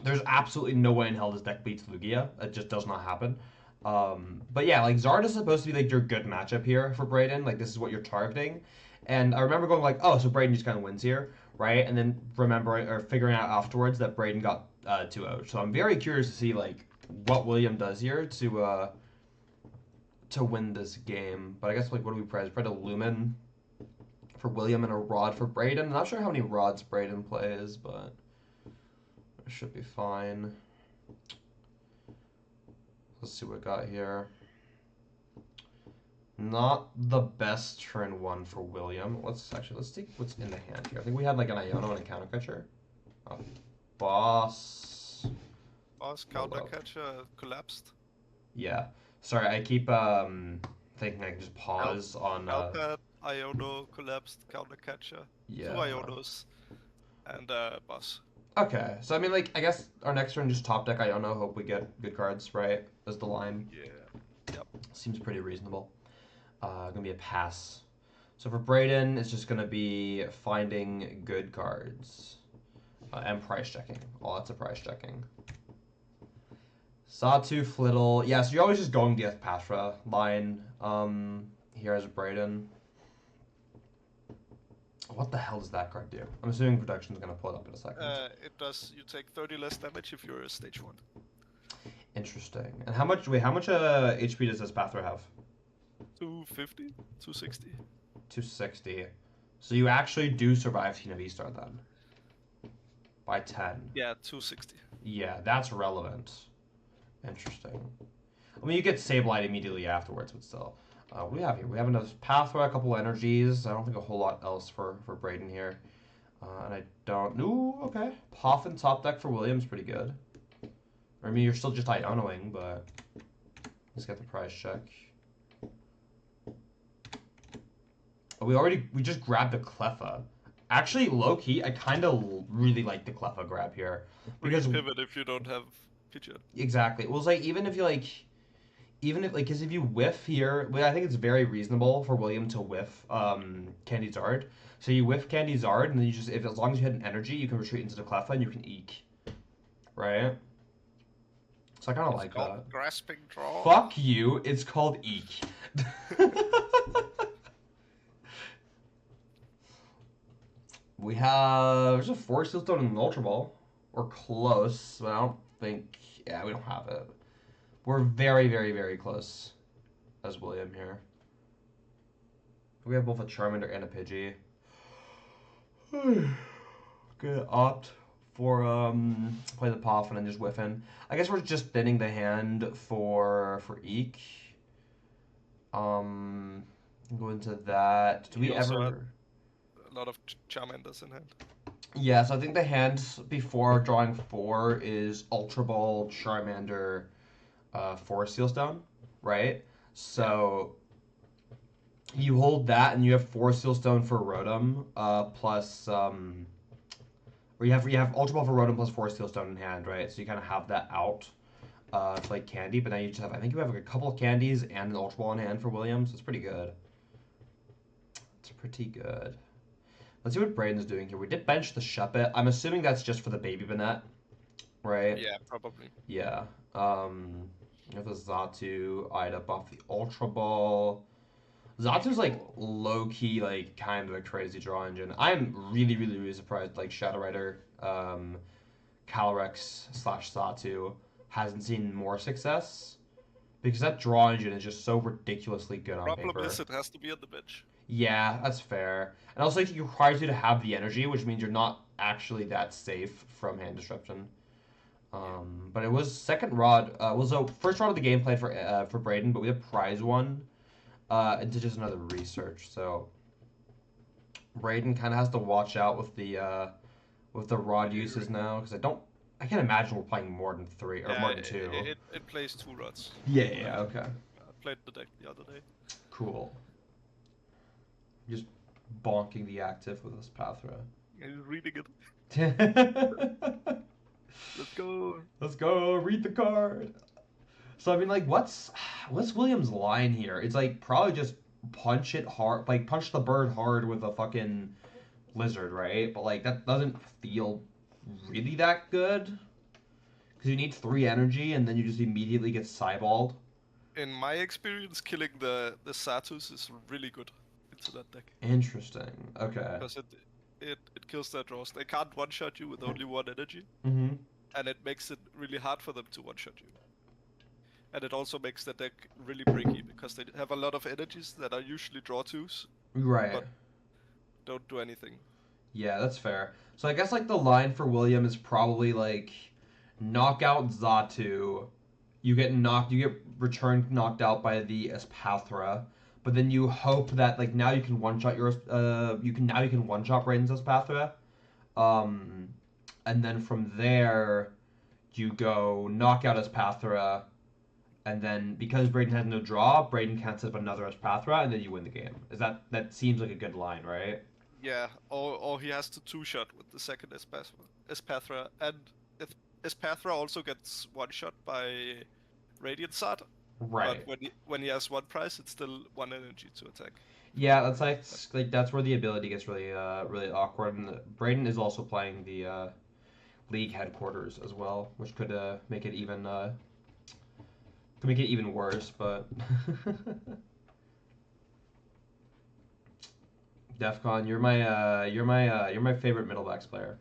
there's absolutely no way in hell this deck beats Lugia. It just does not happen. But yeah, like Zard is supposed to be like your good matchup here for Braden. Like this is what you're targeting. And I remember going like, oh, so Braden just kind of wins here, right? And then remembering or figuring out afterwards that Braden got 2-0. So I'm very curious to see like what William does here to win this game. But I guess like what do we prize? Probably a Lumen for William and a Rod for Braden. I'm not sure how many Rods Braden plays, but it should be fine. Let's see what we got here. Not the best turn one for William. Let's take what's in the hand here. I think we had like an Iono and a counter catcher. Boss. Boss counter catcher collapsed. Yeah. Sorry, I keep thinking I can just pause on Alpad, Iono collapsed, counter catcher. Yeah. 2 Ionos. And boss. Okay, so I mean like I guess our next turn just top deck Iono, hope we get good cards, right? As the line. Yeah. Yep. Seems pretty reasonable. Gonna be a pass. So for Braden, it's just gonna be finding good cards and price checking. Lots of price checking. Satu, Flittle. Yeah, so you're always just going the Espathra line here as Braden. What the hell does that card do? I'm assuming Production's gonna pull it up in a second. It does. You take 30 less damage if you're a stage 1. Interesting. And how much HP does Espathra have? 250? 260. 260. So you actually do survive Tina V-Star then. By 10. Yeah, 260. Yeah, that's relevant. Interesting. I mean, you get Sableye immediately afterwards, but still. What do we have here? We have another Pathway, a couple energies. I don't think a whole lot else for Braden here. And I don't... Ooh, okay. Poffin top deck for Williams, pretty good. I mean, you're still just Ionoing, but... Let's get the prize check. Oh, we just grabbed the Cleffa. Actually, low-key, I kind of really like the Cleffa grab here. Because... Pivot if you don't have Pidgeot. Exactly. Well, it's like, even if, because if you whiff here, I think it's very reasonable for William to whiff Candy Zard. So you whiff Candy Zard, and then you just, as long as you had an energy, you can retreat into the Cleffa and you can eke. Right? So I kind of like that. Grasping Draw. Fuck you, it's called eke. We have, there's a Force Seal Stone and an Ultra Ball. We're close, but I don't think, yeah, we don't have it. We're very, very, very close as William here. We have both a Charmander and a Pidgey. Good opt for play the Poffin and just whiff in. I guess we're just thinning the hand for Eek. Go into that. Do we ever? A lot of Charmanders in hand. Yeah, so I think the hand before drawing 4 is Ultra Ball, Charmander, Forest Seal Stone, right? So you hold that, and you have Forest Seal Stone for Rotom, plus or you have Ultra Ball for Rotom plus Forest Seal Stone in hand, right? So you kind of have that out to like candy, but now you just have, I think you have like a couple of candies and an Ultra Ball in hand for Williams. So it's pretty good. It's pretty good. Let's see what Braden's doing here. We did bench the Shuppet. I'm assuming that's just for the baby Banette, right? Yeah, probably. Yeah. You have the Xatu, Ida buff the Ultra Ball. Zatu's like low-key, like kind of a crazy draw engine. I'm really, really, really surprised like Shadow Rider, Calyrex / Xatu hasn't seen more success. Because that draw engine is just so ridiculously good on paper. Problem is it has to be on the bench. Yeah, that's fair. And also it requires you to have the energy, which means you're not actually that safe from hand disruption. But it was second rod. So first rod of the game played for Braden, but we have prize one into just another research. So Braden kind of has to watch out with the rod uses now, because I don't I can't imagine we're playing more than 3 or Yeah, more than 2. it plays 2 rods. Yeah, Like, yeah, okay. I played the deck the other day. Cool. Just bonking the active with this Espathra. Are you reading it? Let's go. Let's go, read the card. So I mean, like, what's William's line here? It's like probably just punch it hard, like punch the bird hard with a fucking lizard, right? But like that doesn't feel really that good because you need 3 energy and then you just immediately get cyballed. In my experience, killing the Satus is really good into that deck. Interesting. Okay. Because it kills their draws. They can't one-shot you with only 1 energy. Mm-hmm. And it makes it really hard for them to one-shot you. And it also makes the deck really bricky because they have a lot of energies that are usually draw 2s. Right. But don't do anything. Yeah, that's fair. So I guess like the line for William is probably like knock out Xatu. You get returned knocked out by the Espathra, but then you hope that like now you can one shot your you can one shot Brayden's Espathra. And then from there you go knock out Espathra, and then because Brayden has no draw, Brayden can't set up another Espathra, and then you win the game. That seems like a good line, right? Yeah, or he has to 2-shot with the second Espathra. And Espathra also gets one-shot by Radiant Sard. Right. But when he has 1 price, it's still 1 energy to attack. Yeah, that's like that's where the ability gets really really awkward. And Brayden is also playing the league headquarters as well, which could make it even worse. But Defcon, you're my favorite middlebacks player.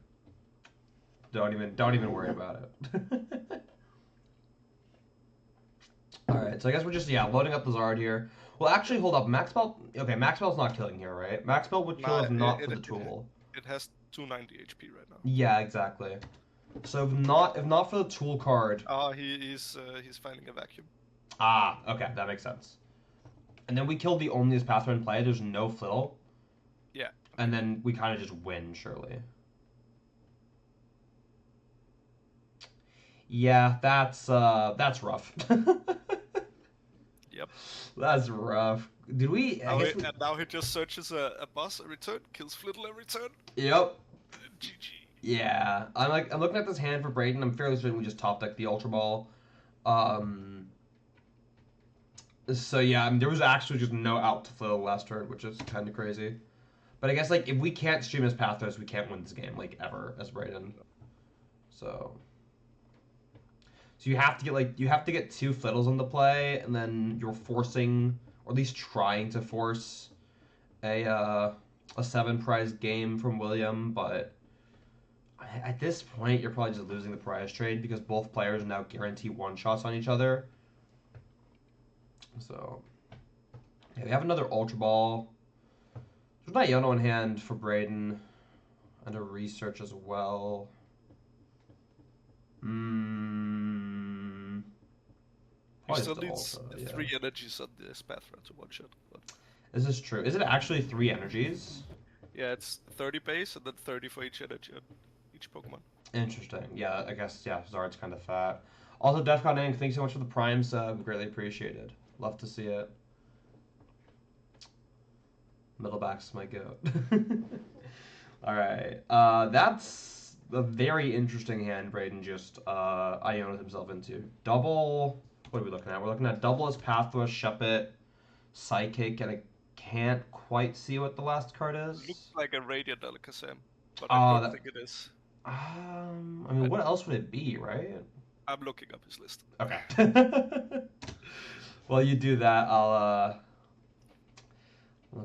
Don't even worry about it. All right, so I guess we're just loading up the Zard here. Well, actually, hold up. Maxbelt. Okay, Maxbelt's not killing here, right? Maxbelt would kill if not for the tool. It has 290 HP right now. Yeah, exactly. So if not for the tool card. Oh, he's finding a vacuum. Ah, okay, that makes sense. And then we killed the only Espathra in play. There's no fiddle. Yeah. And then we kind of just win, surely. Yeah, that's rough. Yep. That's rough. Did we? And now he just searches a boss a return, kills Flittle a return. Yep. GG. Yeah, I'm looking at this hand for Brayden. I'm fairly certain we just top decked the Ultra Ball. So yeah, I mean, there was actually just no out to fill last turn, which is kind of crazy. But I guess like if we can't stream as Pathos, we can't win this game like ever as Brayden. So you have to get 2 fiddles into play, and then you're forcing, or at least trying to force, a 7 prize game from William. But at this point, you're probably just losing the prize trade because both players now guarantee 1-shots on each other. So yeah, we have another Ultra Ball. There's not Yono in hand for Brayden, and a research as well. He still needs 3 energies on the Espathra to one-shot. Is this true? Is it actually 3 energies? Yeah, it's 30 base and then 30 for each energy on each Pokemon. Interesting. Yeah, I guess, Zard's kind of fat. Also, Defcon Inc., thanks so much for the Prime sub. Greatly appreciated. Love to see it. Middleback's my goat. Alright. That's a very interesting hand Brayden just Ionaed himself into. Double... What are we looking at? We're looking at double Espathra, Shuppet, Psychic, and I can't quite see what the last card is. It looks like a Radiant Alakazam, but I don't think it is. I mean, what else would it be, right? I'm looking up his list. Okay. While you do that, I'll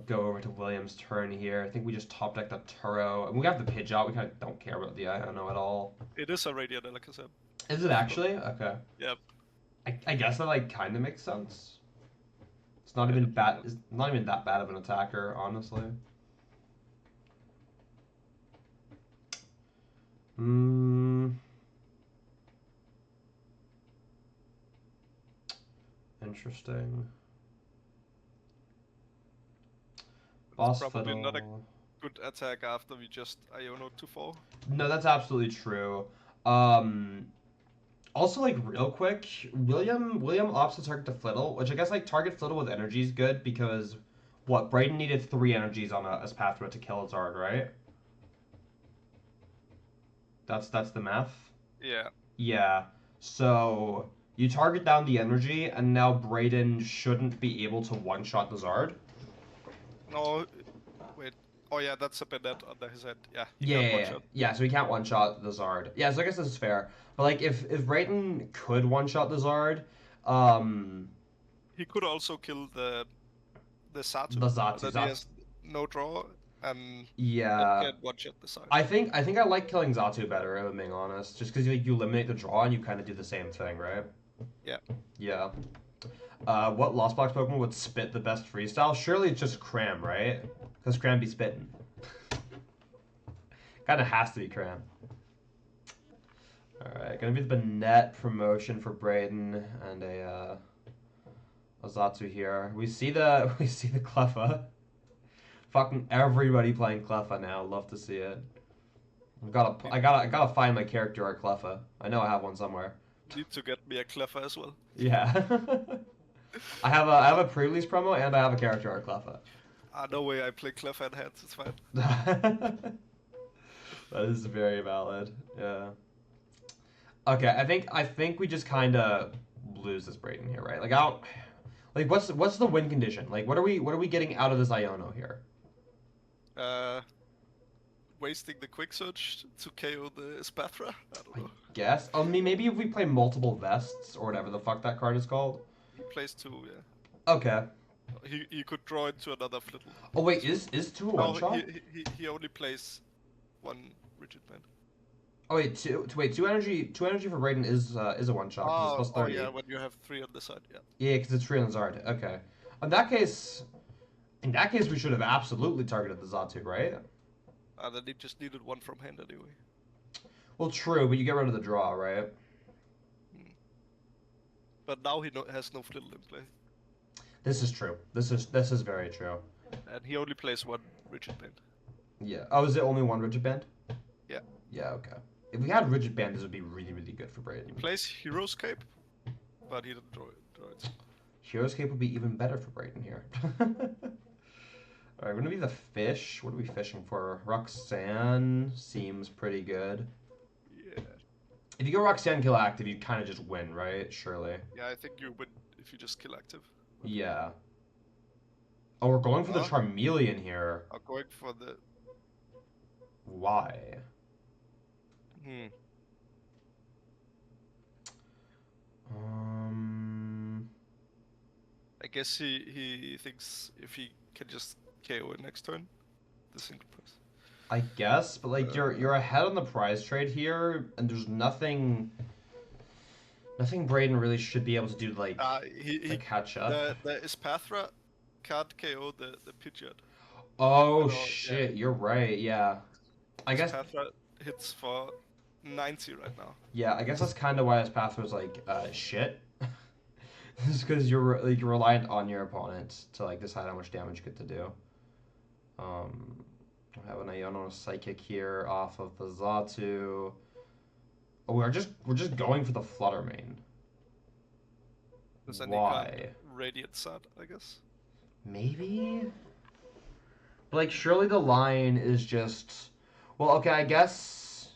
go over to William's turn here. I think we just top decked the Turo. And we have the Pidgeot. We kind of don't care about the Iono at all. It is a Radiant Alakazam. Is it actually? Okay. Yep. I guess that like kind of makes sense. It's not even bad. It's not even that bad of an attacker, honestly. Interesting. Boss probably Fiddle. not a good attack after we just Iono to 4. No, that's absolutely true. Also, like, real quick, William opts to target the Flittle, which I guess, like, target Flittle with energy is good because, what, Brayden needed 3 energies on a Espathra to kill Zard, right? That's the math? Yeah. Yeah. So, you target down the energy, and now Brayden shouldn't be able to one-shot the Zard. No, wait. Oh yeah, that's a Bennett under his head. Yeah, he Yeah, can't yeah, one yeah. shot. Yeah, so he can't one-shot the Zard. Yeah, so I guess this is fair. But, like, if Brayden could one-shot the Zard, He could also kill the Satu, the and Zatu. then he has no draw, and then Yeah. can one shot the side. I think I like killing Zatu better, if I'm being honest. Just because you eliminate the draw and you kind of do the same thing, right? Yeah. Yeah. What Lost Box Pokemon would spit the best freestyle? Surely it's just Cram, right? Because Cram be spitting. Kind of has to be Cram. Alright, gonna be the Banette promotion for Brayden and a Zatu here. We see the Cleffa. Fucking everybody playing Cleffa now. Love to see it. I gotta find my character art Cleffa. I know I have one somewhere. Need to get me a Cleffa as well. Yeah. I have a pre-release promo and I have a character art Cleffa. No way, I play Cleffa in hands, it's fine. That is very valid. Yeah. Okay, I think we just kind of lose this Brayden here, right? Like I don't like what's the win condition? Like what are we getting out of this Iono here? Wasting the quick search to KO the Espathra? I don't know. Guess. I mean, maybe if we play multiple vests or whatever the fuck that card is called. He plays 2, yeah. Okay. He could draw into another Flittle. Oh wait, is 2 a one shot? He only plays 1 rigid band. Oh wait, two energy for Brayden is a one shot because it's plus 30. Oh yeah, when you have 3 on the side, yeah. Yeah, because it's free on Zard. Okay. In that case, we should have absolutely targeted the Zatu, right? Then he just needed 1 from hand anyway. Well, true, but you get rid of the draw, right? But now he has no Flittle in play. This is true. This is very true. And he only plays 1 rigid band. Yeah. Oh, is it only 1 rigid band? Yeah. Yeah. Okay. If we had rigid band, this would be really, really good for Brayden. He plays Hero's Cape, but he didn't draw it. Hero's Cape would be even better for Brayden here. Alright, we're gonna be the fish. What are we fishing for? Roxanne seems pretty good. Yeah. If you go Roxanne kill active, you kind of just win, right? Surely. Yeah, I think you win if you just kill active. Yeah. Oh, we're going for the Charmeleon here. I'm going for the... Why? I guess he thinks if he can just KO it next turn, the single press. I guess, but like you're ahead on the prize trade here, and there's nothing Brayden really should be able to do to like catch up. The Espathra can't KO the Pidgeot. Oh shit, you're right. Yeah, I guess Espathra hits for 90 right now. Yeah, I guess that's kind of why Espathra's like shit. Just because you're reliant on your opponent to like decide how much damage you get to do. I have an Iono Psychic here off of the Zatu. Oh, we're just going for the Flutter Mane. Why? Radiant Sad, I guess. Maybe. But like, surely the line is just. Well, okay, I guess.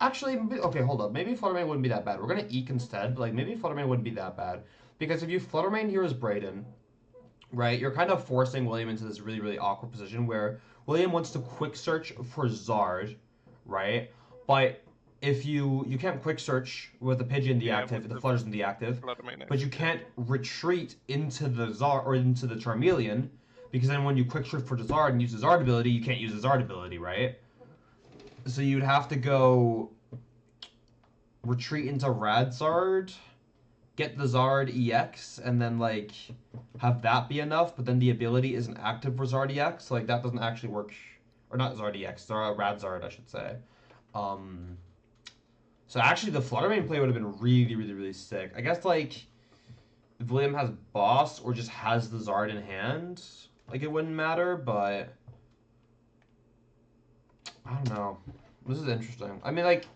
Actually, okay, hold up. Maybe Flutter Mane wouldn't be that bad. We're gonna Eek instead, but like maybe Flutter Mane wouldn't be that bad. Because if you Flutter Mane here as Brayden, right, you're kind of forcing William into this really, really awkward position where William wants to quick search for Zard, right? But if you can't quick search with the Pidgeot in the active, the Flutter's in the active, but you can't retreat into the Zard or into the Charmeleon, because then when you quick search for the Zard and use the Zard ability, you can't use the Zard ability, right? So you'd have to go retreat into Radzard, get the Zard EX, and then like have that be enough, but then the ability isn't active for Zard EX, so like that doesn't actually work, or not Zard EX, Radzard I should say. So actually the Flutter Mane play would have been really, really, really sick. I guess like if William has Boss or just has the Zard in hand, like it wouldn't matter, but I don't know. This is interesting. I mean like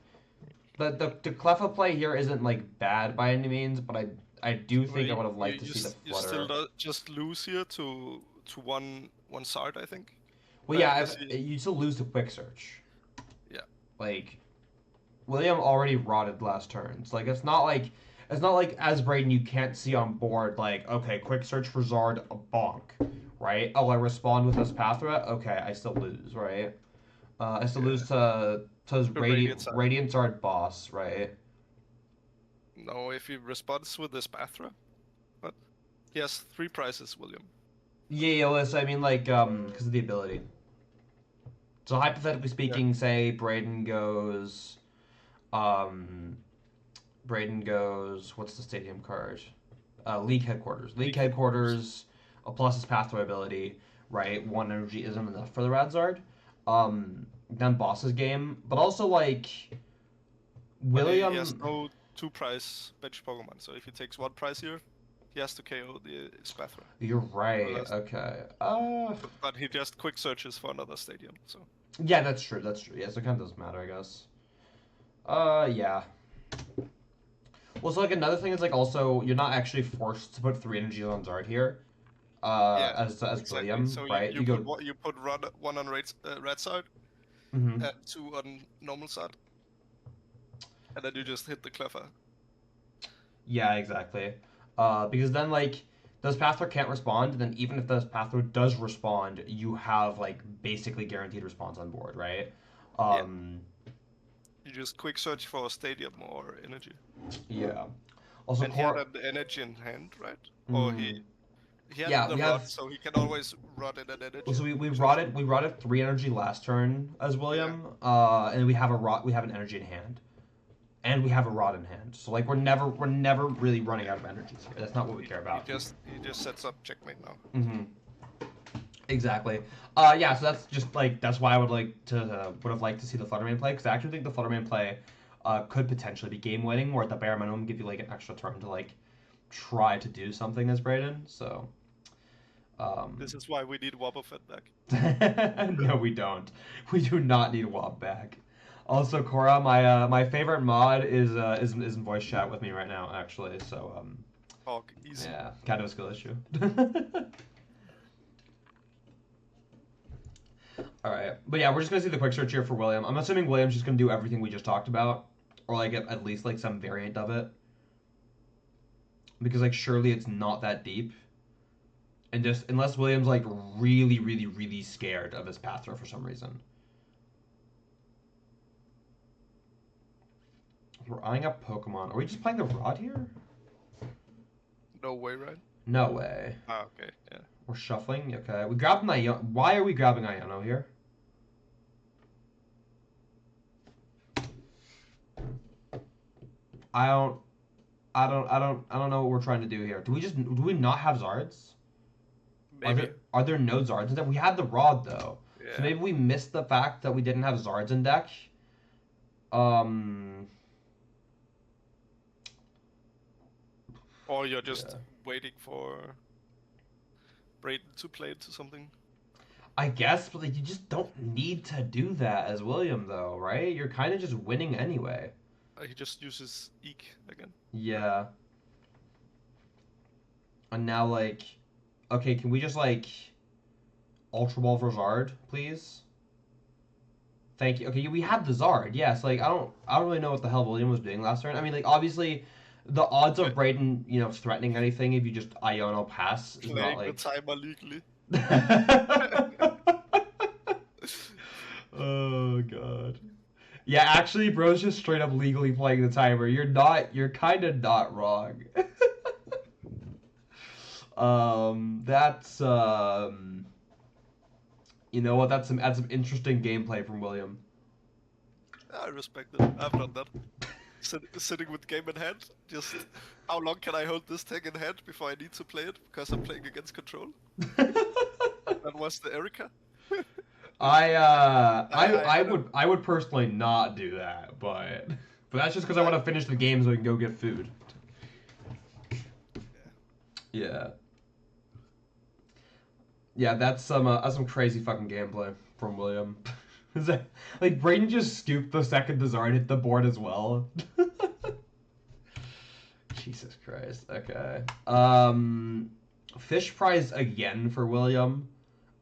The Cleffa play here isn't like bad by any means, but I do Well, think I would have liked to see the you still Flutter. just lose here to one side, I think. Well, yeah, As he, you still lose to Quick Search. yeah, Like William already rotted last turn. So like it's not like as Braden you can't see on board like okay, Quick Search for Zard a bonk, right? Oh, I respond with Espathra. Okay, I still lose, right? I still yeah. lose to The Radiant side. Radiant Zard boss, right? No, if he responds with this Espathra, but he has 3 prizes, William. Yeah, yeah, listen, I mean like because of the ability. So hypothetically Yeah. speaking, say um Braden goes what's the stadium card? League headquarters. League League headquarters. headquarters, a plus his pathway ability, right? One energy isn't enough for the Radzard. Then boss's game, but also like But he has William. no 2 prize bench Pokemon, so if he takes 1 prize here, he has to KO the Espathra. You're right. Unless, Okay. but he just quick searches for another stadium, so. Yeah, that's true. That's true. Yeah, so it kind of doesn't matter, I guess. Yeah. Well, so like another thing is like also you're not actually forced to put 3 energies on Zard here. Yeah, As exactly. William, So right? you put you put one on red side Mhm. and 2 on normal side, and then you just hit the Cleffa. Yeah, exactly. Because then like those Pathway can't respond, and then even if those Pathway does respond, you have like basically guaranteed response on board, right? Yeah. Um, You just quick search for a stadium or energy. yeah. Also, And he had an energy in hand, right? Or he had yeah, the we rod, have. so he can always rod in an energy. So we which rotted 3 energy last turn as William, and we have we have an energy in hand, and we have a rod in hand. So like we're never really running out of energies here. That's not what we care about. He just sets up checkmate now. Mm-hmm. Exactly. Yeah. So that's just like that's why I would like to would have liked to see the Flutterman play because I actually think the Flutterman play could potentially be game winning, or at the bare minimum give you like an extra turn to like try to do something as Brayden. So. This is why we need Wobbuffet back. No, we don't. We do not need Wob back. Also, Cora, my favorite mod is in voice chat with me right now, actually. So Talk easy. yeah, kind of a skill issue. All right, but yeah, we're just gonna see the quick search here for William. I'm assuming William's just gonna do everything we just talked about, or like at least like some variant of it, because like surely it's not that deep. And just unless William's like really scared of his Pathra for some reason. We're eyeing up Pokemon. Are we just playing the Rod here? No way, right? No way. Ah, okay, yeah. We're shuffling. Okay, we grabbed an Iono. Why are we grabbing Iono here? I don't. I don't know what we're trying to do here. Do we not have Zards? Maybe. Are there no Zards in deck? We had the Rod though. Yeah. So maybe we missed the fact that we didn't have Zards in deck. Or you're just waiting for Brayden to play into something. I guess, but like you just don't need to do that as William though, right? You're kind of just winning anyway. He just uses EEC again. Yeah. And now like, okay, can we just like Ultra Ball for Zard, please? Thank you. Okay, we had the Zard. Yes, like I don't really know what the hell William was doing last turn. I mean, like obviously, the odds of Brayden, threatening anything if you just Iono pass is not like. Playing the timer legally. Oh god. Yeah, actually, bro's just straight up legally playing the timer. You're kind of not wrong. That's you know what? That's some interesting gameplay from William. I respect it. I've done that. Sitting with game in hand, just how long can I hold this thing in hand before I need to play it because I'm playing against control? That was the Erica. I would personally not do that, but that's just because I want to finish the game so we can go get food. Yeah. Yeah, that's some crazy fucking gameplay from William. Like Brayden just scooped the second Dazard hit the board as well. Jesus Christ. Okay. Fish prize again for William.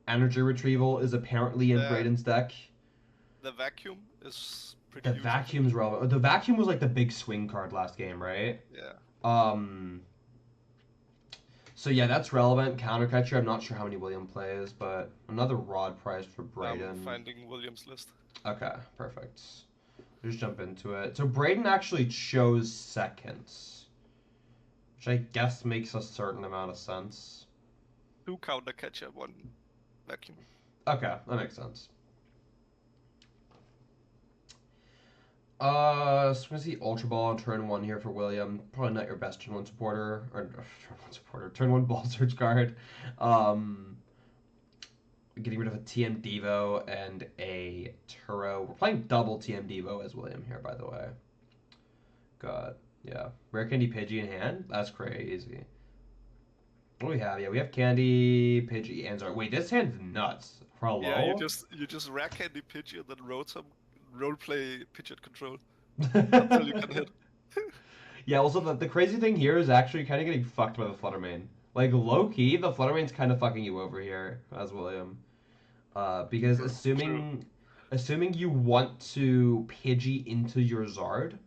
Energy retrieval is apparently in Brayden's deck. The vacuum is pretty The huge. vacuum's relevant. The vacuum was like the big swing card last game, right? Yeah. So yeah, that's relevant. Counter catcher. I'm not sure how many William plays, but another rod prize for Brayden. I'm finding William's list. Okay, perfect. Just jump into it. So Brayden actually chose seconds, which I guess makes a certain amount of sense. 2 counter catcher, 1 vacuum. Okay, that makes sense. So I'm gonna see Ultra Ball on turn 1 here for William. Probably not your best turn 1 supporter, or turn 1 supporter, turn 1 ball search card. Getting rid of a TM Devo and a Turo. We're playing double TM Devo as William here, by the way. God, yeah. Rare Candy Pidgey in hand? That's crazy. What do we have? Yeah, we have Candy, Pidgey, and Zard. Wait, this hand's nuts. Hello? Yeah, you just rare candy Pidgey and then roleplay Pidgeot control until you can hit. Yeah, also the crazy thing here is actually kind of getting fucked by the Fluttermane. Like, low-key, the Fluttermane's kind of fucking you over here as William. Because assuming you want to Pidgey into your Zard,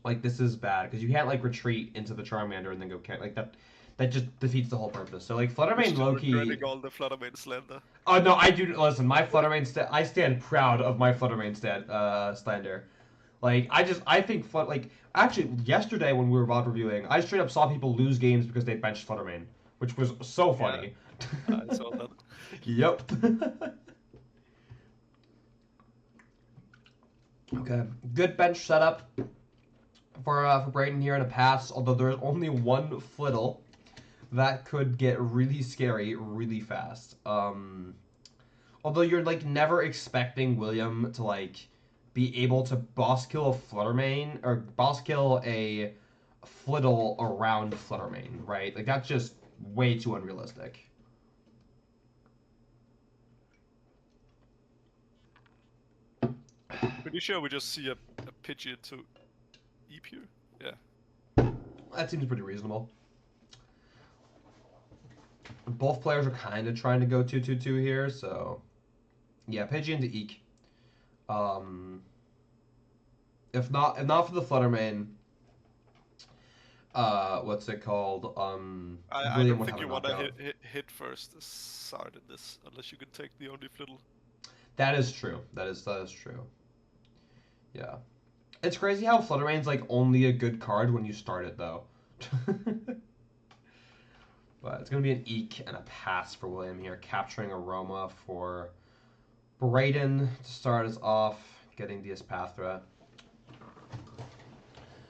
like, this is bad. Because you can't, like, retreat into the Charmander and then go... Like, that just defeats the whole purpose. So, like, Fluttermane low-key... Regretting all the Fluttermane slander. Oh, no, I do... Listen, my Fluttermane... I stand proud of my Fluttermane slander. Like, I think... Actually, yesterday when we were VOD reviewing, I straight up saw people lose games because they benched Fluttermane, which was so funny. Yeah, I saw that. Yep. Okay, good bench setup for Brayden here in a pass, although there's only one Flittle that could get really scary really fast. Although you're, like, never expecting William to, like, be able to boss kill a Fluttermane, or boss kill a Flittle around Fluttermane, right? Like, that's just way too unrealistic. Pretty sure we just see a Pidgeot to Eep here. Yeah. That seems pretty reasonable. Both players are kind of trying to go 2-2-2 here, so... Yeah, Pidgey into Eek. If not for the Fluttermane, what's it called? I don't think you want to hit first side in this, unless you can take the only Flittle. That is true. That is true. Yeah. It's crazy how Fluttermane's, like, only a good card when you start it, though. But it's going to be an Eek and a pass for William here, capturing Aroma for Brayden to start us off, getting the Espathra.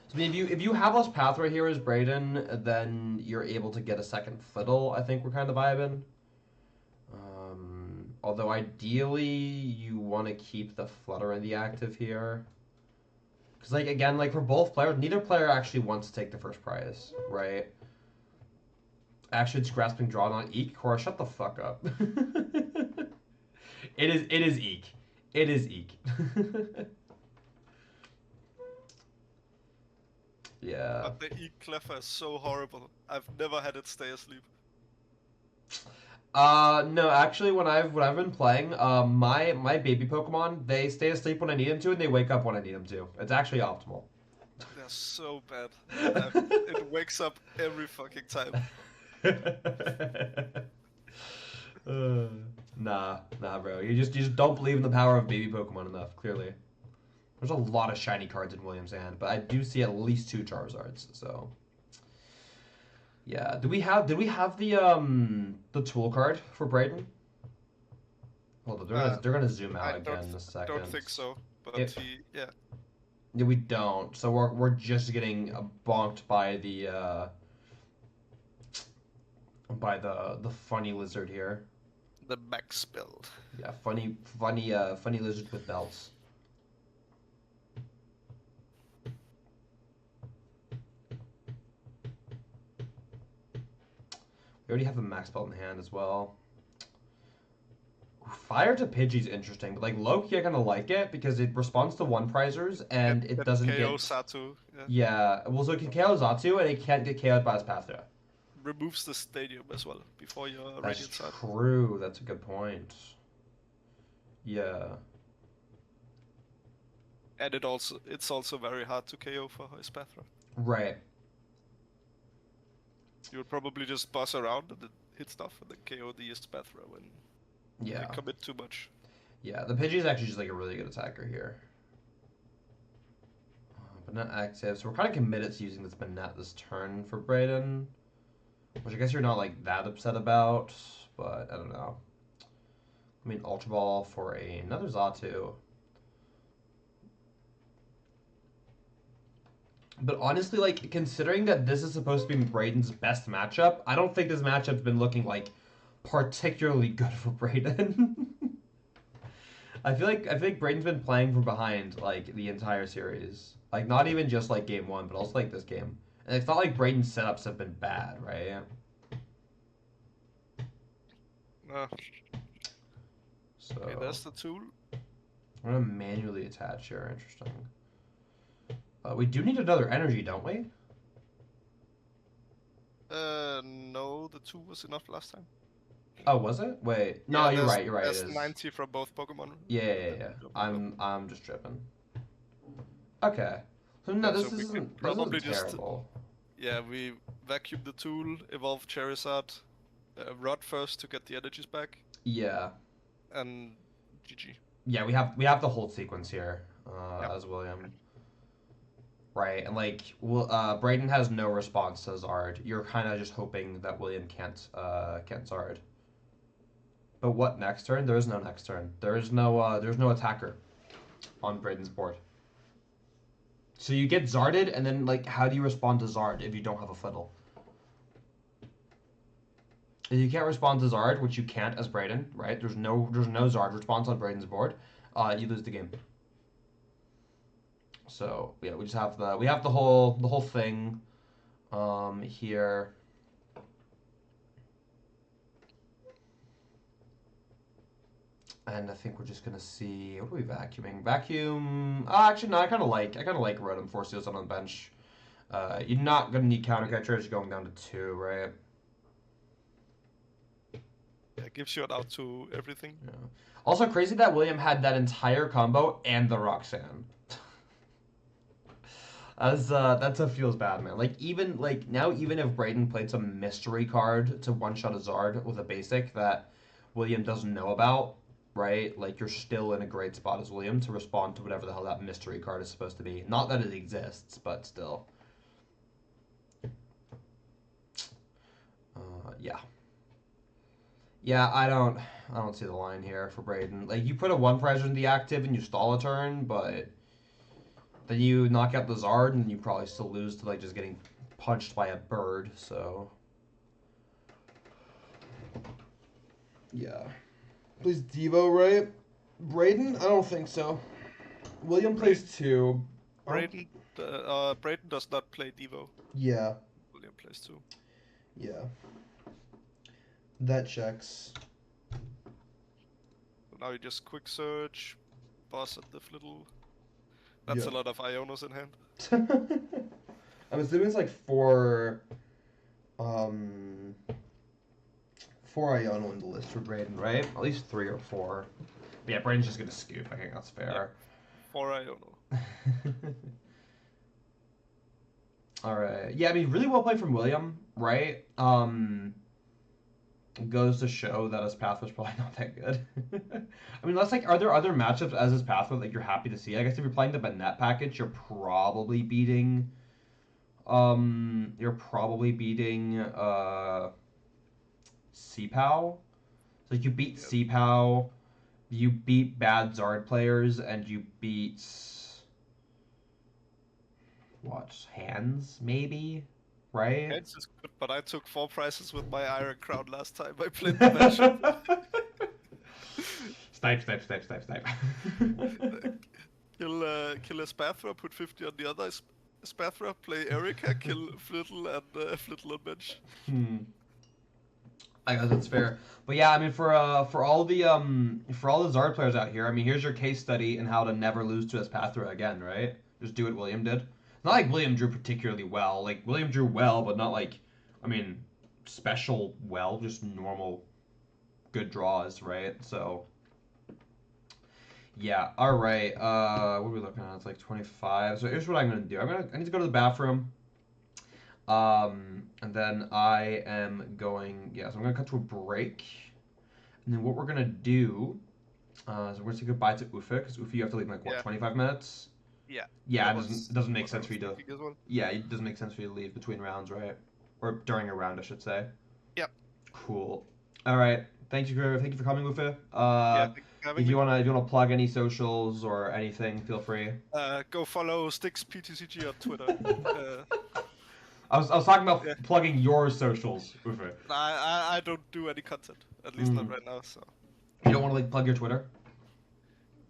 So, I mean, if you have Espathra here as Brayden, then you're able to get a second Flittle, I think we're kind of vibing. Although ideally, you want to keep the Flutter in the active here. Because, like, again, like, for both players, neither player actually wants to take the first prize, right? Actually, it's Grasping Draw, not Eek. Cora, shut the fuck up. It is Eek. It is Eek. Yeah. But the Eek Cleffer is so horrible. I've never had it stay asleep. No, actually, when I've been playing, my baby Pokemon, they stay asleep when I need them to, and they wake up when I need them to. It's actually optimal. They're so bad. It wakes up every fucking time. Nah, bro. You just don't believe in the power of baby Pokemon enough. Clearly, there's a lot of shiny cards in William's hand, but I do see at least 2 Charizards. So. Yeah. Did we have the tool card for Brayden? Hold on, they're gonna zoom out again in a second. I don't think so, but yeah. Yeah, we don't. So we're just getting bonked by the funny lizard here. The max build. Yeah, funny lizard with belts. We already have the max belt in hand as well. Ooh, Fire to Pidgey's interesting, but like low-key I kind of like it because it responds to one prizers and it doesn't KO get... Satu. Yeah. Yeah, well, so it can KO Zatu and it can't get KO'd by Espathra. Removes the stadium as well before your That's Radiant side. true. That's a good point. Yeah. And it's also very hard to KO for Espathra. Right. You would probably just boss around and then hit stuff and then KO the Espathra when Yeah. they commit too much. Yeah, the Pidgey is actually just like a really good attacker here. But not active, so we're kind of committed to using this Banette this turn for Brayden. Which I guess you're not like that upset about, but I don't know. I mean, Ultra Ball for another Zatu. But honestly, like, considering that this is supposed to be Brayden's best matchup, I don't think this matchup's been looking, like, particularly good for Brayden. I feel like Brayden's been playing from behind, like, the entire series. Like, not even just, like, game one, but also, like, this game. And it's not like Brayden's setups have been bad, right? So... Okay, that's the tool. I'm gonna manually attach here, interesting. We do need another energy, don't we? No, the 2 was enough last time. Oh, was it? Wait, no, Yeah, you're right. It There's is. 90 from both Pokemon. Yeah. I'm just tripping. Okay. So no, Yeah, this so we isn't could probably just- terrible. Yeah, we vacuum the tool, evolve Charizard, Rod first to get the energies back, Yeah. and GG. Yeah, we have the whole sequence here Yep. as William. Right, and like, Brayden has no response to Zard. You're kind of just hoping that William can't Zard. But what next turn? There is no next turn. There's no attacker on Brayden's board. So you get Zarded, and then like, how do you respond to Zard if you don't have a Fiddle? If you can't respond to Zard, which you can't as Brayden, right? There's no Zard response on Brayden's board. You lose the game. So yeah, we just have the whole thing here. And I think we're just gonna see, what are we vacuuming? Vacuum. Actually, no. I kind of like Rotom Force on the bench. You're not gonna need counter catchers going down to 2, right? Yeah, it gives you an out to everything. Yeah. Also crazy that William had that entire combo and the Roxanne. That feels bad, man. Like even now, even if Brayden played some mystery card to one-shot a Zard with a basic that William doesn't know about, right? Like you're still in a great spot as William to respond to whatever the hell that mystery card is supposed to be. Not that it exists, but still. Yeah. Yeah, I don't see the line here for Brayden. Like you put a 1-prizer in the active and you stall a turn, but then you knock out the Zard and you probably still lose to like just getting punched by a bird, so yeah. Plays Devo, right? Brayden? I don't think so. William plays 2. Brayden does not play Devo. Yeah. William plays 2. Yeah. That checks. So now you just quick search, boss at the Flittle. That's a lot of Ionos in hand. I'm assuming it's like 4 Iono in the list for Brayden, right? At least 3 or 4. But yeah, Brayden's just gonna scoop. I think that's fair. Yeah, 4 Iono. All right. Yeah, I mean, really well played from William, right? Goes to show that his path was probably not that good. I mean, that's like, are there other matchups as his path that you're happy to see? I guess if you're playing the Banette package, you're probably beating C-Pow. So you beat C-Pow, you beat bad Zard players, and you beat what? Hands, maybe? Right? Hands is good, but I took 4 prizes with my Iron Crown last time I played the matchup. Snipe. Kill Espathra, put 50 on the other Espathra, play Erica, kill Flittle and Flittle on bench. I guess that's fair. But yeah, I mean, for all the Zard players out here, I mean, here's your case study in how to never lose to Espathra again, right? Just do what William did. Not like William drew particularly well. Like William drew well, but not like, I mean, special well. Just normal, good draws, right? So yeah. All right. What are we looking at? It's like 25. So here's what I'm gonna do. I need to go to the bathroom. And then I am going, yeah, so I'm going to cut to a break. And then what we're going to do is we're going to say goodbye to Uffe, because Uffe, you have to leave in like, what, 25 minutes? Yeah. Yeah, it doesn't make sense for you to, well. yeah, it doesn't make sense for you to leave between rounds, right? Or during a round, I should say. Yep. Cool. All right. Thank you for coming, Uffe. If you wanna plug any socials or anything, feel free. Go follow Styx PTCG on Twitter. I was talking about plugging your socials, Uffe. I don't do any content, at least not right now. So you don't want to like plug your Twitter?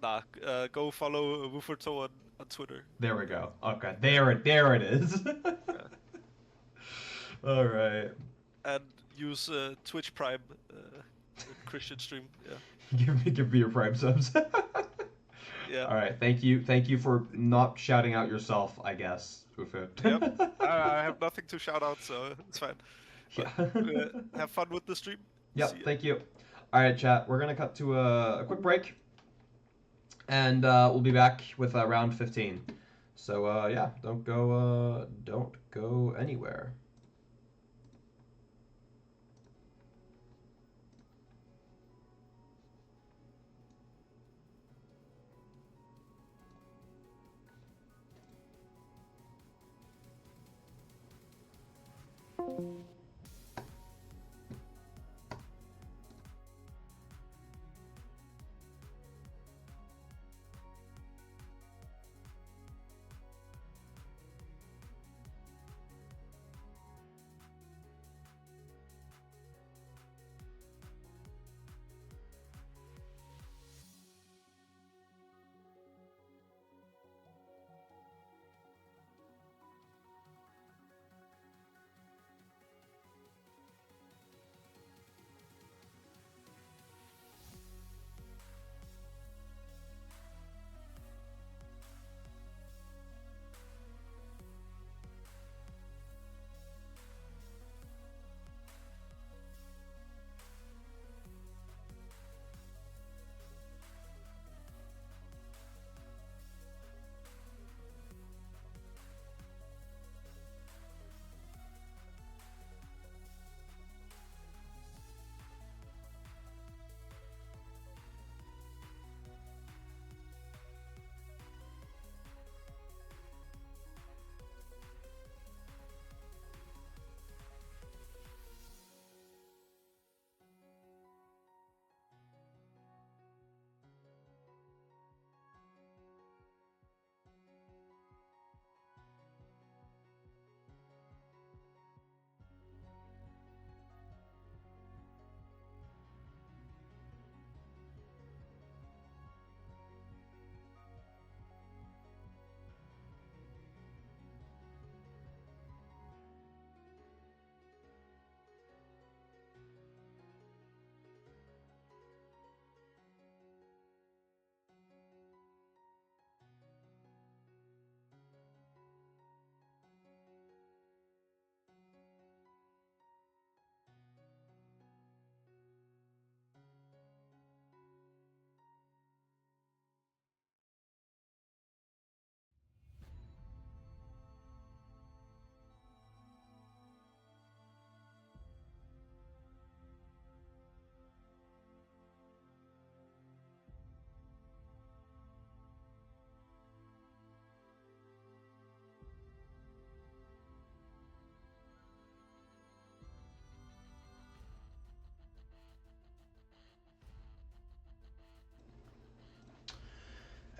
Nah, go follow Wooferto on Twitter. There we go. Okay, there it is. All right. And use Twitch Prime Christian stream. Yeah. give me your Prime subs. Yeah. All right. Thank you for not shouting out yourself, I guess, Uffe. Yep. I have nothing to shout out, so it's fine. But, Yeah. have fun with the stream. Yep. Thank you. All right, chat. We're gonna cut to a quick break, and we'll be back with round 15. So yeah, don't go anywhere.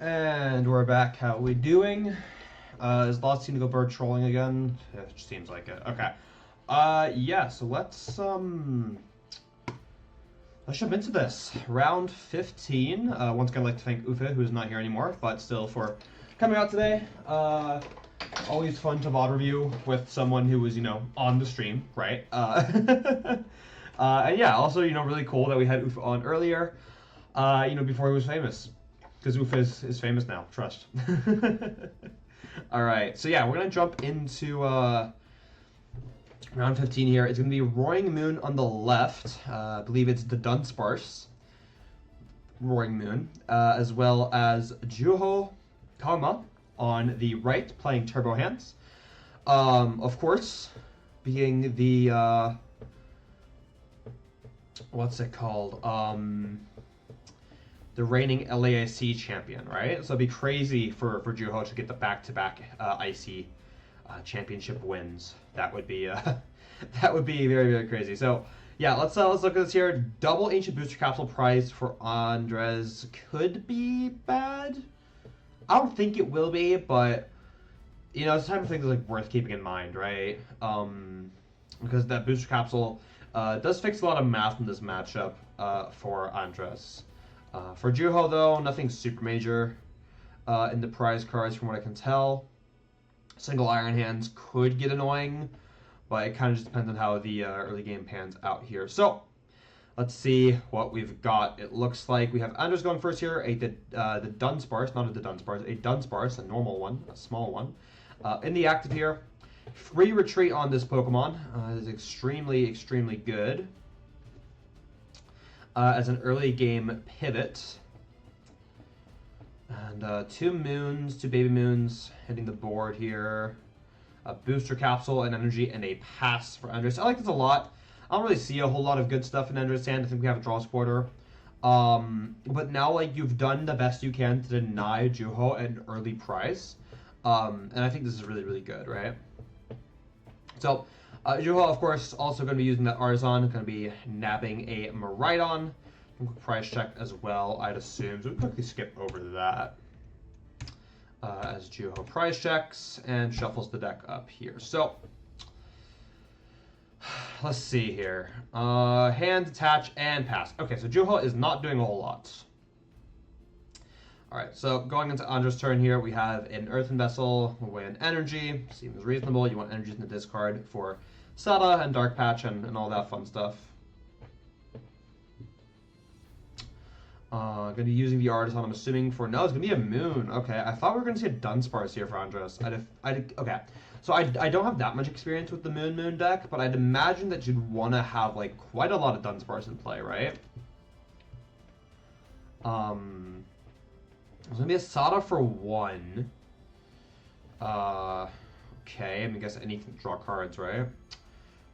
And we're back. How are we doing? Is Lost Team to go bird trolling again? It seems like it. Okay. Yeah, so let's jump into this. Round 15. Once again, I'd like to thank Uffe, who's not here anymore, but still for coming out today. Always fun to VOD review with someone who was, on the stream, right? And yeah, also, really cool that we had Uffe on earlier, before he was famous. Because Uffe is famous now, trust. Alright, so yeah, we're going to jump into round 15 here. It's going to be Roaring Moon on the left. I believe it's the Dunsparce Roaring Moon, as well as Juho Kama on the right, playing Turbo Hands. Of course, being the what's it called? The reigning LAIC champion, right? So it'd be crazy for Juho to get the back-to-back IC championship wins. That would be that would be very, very crazy. So yeah, let's look at this here. Double Ancient Booster Capsule prize for Andres could be bad. I don't think it will be, but it's the type of thing that's like worth keeping in mind, right? Because that Booster Capsule does fix a lot of math in this matchup for Andres. For Juho, though, nothing super major in the prize cards from what I can tell. Single Iron Hands could get annoying, but it kind of just depends on how the early game pans out here. So, let's see what we've got. It looks like we have Andres going first here, the Dunsparce, not a Dunsparce, a Dunsparce, a normal one, a small one. In the active here, free retreat on this Pokemon is extremely, extremely good. As an early game pivot. And 2 moons, 2 baby moons hitting the board here. A booster capsule, an energy, and a pass for Andres. I like this a lot. I don't really see a whole lot of good stuff in Andres' hand. I think we have a draw supporter. But now, you've done the best you can to deny Juho an early prize. And I think this is really, really good, right? So, Juho, of course, also going to be using that Artisan. Going to be nabbing a Miraidon. Price check as well, I'd assume. So we'll quickly skip over that. As Juho price checks and shuffles the deck up here. So, let's see here. Hand, attach, and pass. Okay, so Juho is not doing a whole lot. Alright, so going into Andres' turn here, we have an Earthen Vessel, away an energy. Seems reasonable. You want energies in the discard for Sada and Dark Patch and all that fun stuff. Going to be using the Artisan, I'm assuming, for... No, it's going to be a Moon. Okay, I thought we were going to see a Dunsparce here for Andres. Okay, so I don't have that much experience with the Moon deck, but I'd imagine that you'd want to have, quite a lot of Dunsparce in play, right? There's going to be a Sada for 1. Okay, I guess anything to draw cards, right?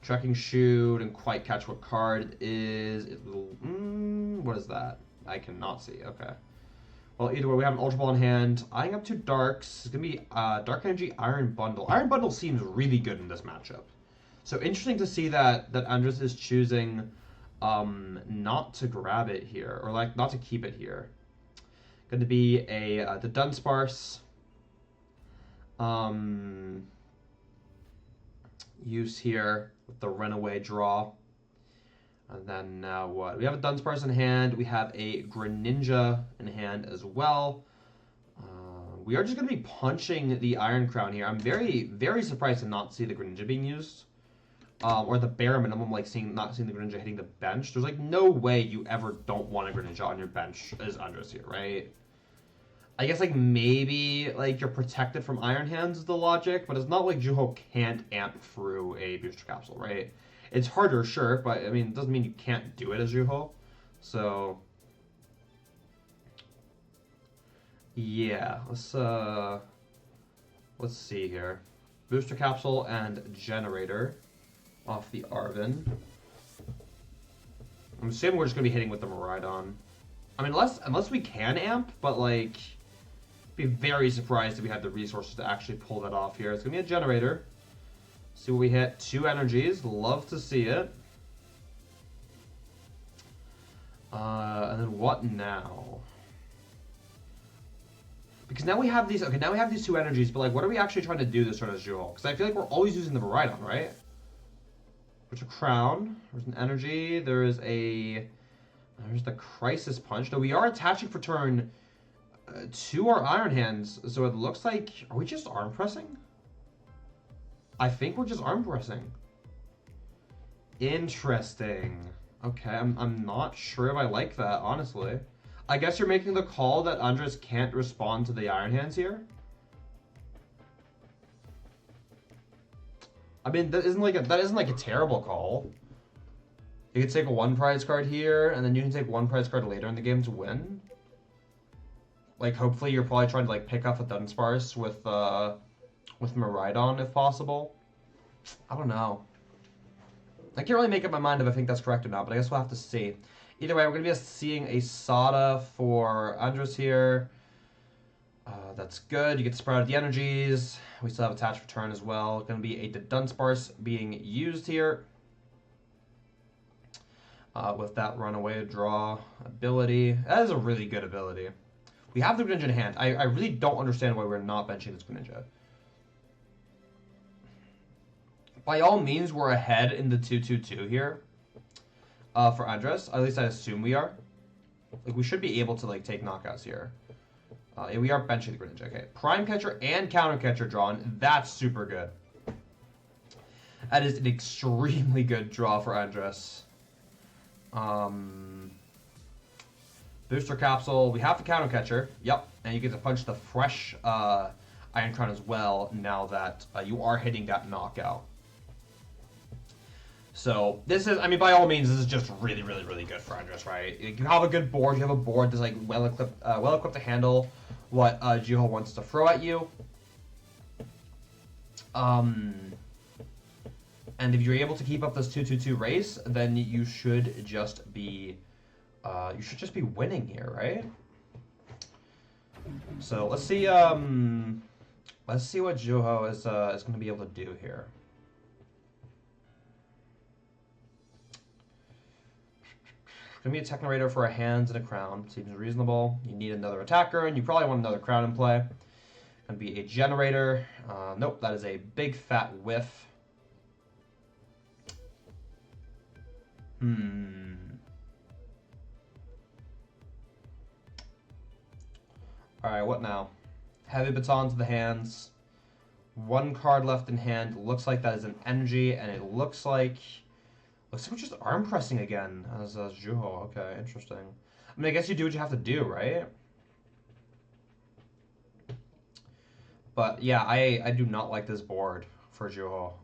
Trekking Shoe, didn't quite catch what card it is. What is that? I cannot see. Okay. Well, either way, we have an Ultra Ball in hand. Eyeing up 2 Darks. It's going to be Dark Energy Iron Bundle. Iron Bundle seems really good in this matchup. So interesting to see that Andres is choosing not to grab it here. Or, not to keep it here. Going to be the Dunsparce. Use here with the Runaway draw. And then now what? We have a Dunsparce in hand. We have a Greninja in hand as well. We are just going to be punching the Iron Crown here. I'm very, very surprised to not see the Greninja being used. Or the bare minimum, not seeing the Greninja hitting the bench. There's no way you ever don't want a Greninja on your bench as Andres here, right? I guess maybe you're protected from Iron Hands is the logic, but it's not like Juho can't amp through a booster capsule, right? It's harder, sure, but it doesn't mean you can't do it as Juho. So yeah, let's see here. Booster capsule and generator off the Arven. I'm assuming we're just gonna be hitting with the Miraidon. Unless we can amp, but be very surprised if we had the resources to actually pull that off here. It's gonna be a generator. See what we hit. 2 energies. Love to see it. And then what now? Because now we have these. Okay, now we have these 2 energies, but what are we actually trying to do this turn as Jewel? Because I feel like we're always using the Miraidon, right? There's a Crown. There's an energy. There's the Crisis Punch. No, we are attaching for turn to our Iron Hands, so it looks like... Are we just arm pressing? I think we're just arm pressing. Interesting. Okay, I'm not sure if I like that, honestly. I guess you're making the call that Andres can't respond to the Iron Hands here? I mean, that isn't like a terrible call. You could take a 1 prize card here, and then you can take 1 prize card later in the game to win. Like, hopefully you're probably trying to, like, pick up a Dunsparce with Miraidon, if possible. I don't know. I can't really make up my mind if I think that's correct or not, but I guess we'll have to see. Either way, we're going to be seeing a Sada for Andres here. That's good. You get to spread out the energies. We still have attached return as well. Going to be a Dunsparce being used here. With that runaway draw ability. That is a really good ability. We have the Greninja in hand. I really don't understand why we're not benching this Greninja. By all means, we're ahead in the 2-2-2 here. For Andres. At least I assume we are. Like, we should be able to, like, take knockouts here. Yeah, we are benching the Greninja. Okay. Prime Catcher and Counter Catcher drawn. That's super good. That is an extremely good draw for Andres. Booster Capsule. We have the Counter Catcher. Yep. And you get to punch the fresh Iron Crown as well now that you are hitting that knockout. So this is, I mean, by all means, this is just really, really, really good for Andres, right? You have a good board. You have a board that's like well equipped to handle what Jiho wants to throw at you. And if you're able to keep up this 2-2-2 race, then you should just be winning here, right? So let's see what Jiho is going to be able to do here. Gonna be a Technorator for a Hands and a Crown. Seems reasonable. You need another attacker, and you probably want another Crown in play. Gonna be a Generator. Nope, that is a big fat whiff. Alright, what now? Heavy Baton to the hands. 1 card left in hand. Looks like that is an energy, and it looks like we're just arm pressing again as Juho. Okay, interesting. I mean, I guess you do what you have to do, right? But yeah, I do not like this board for Juho.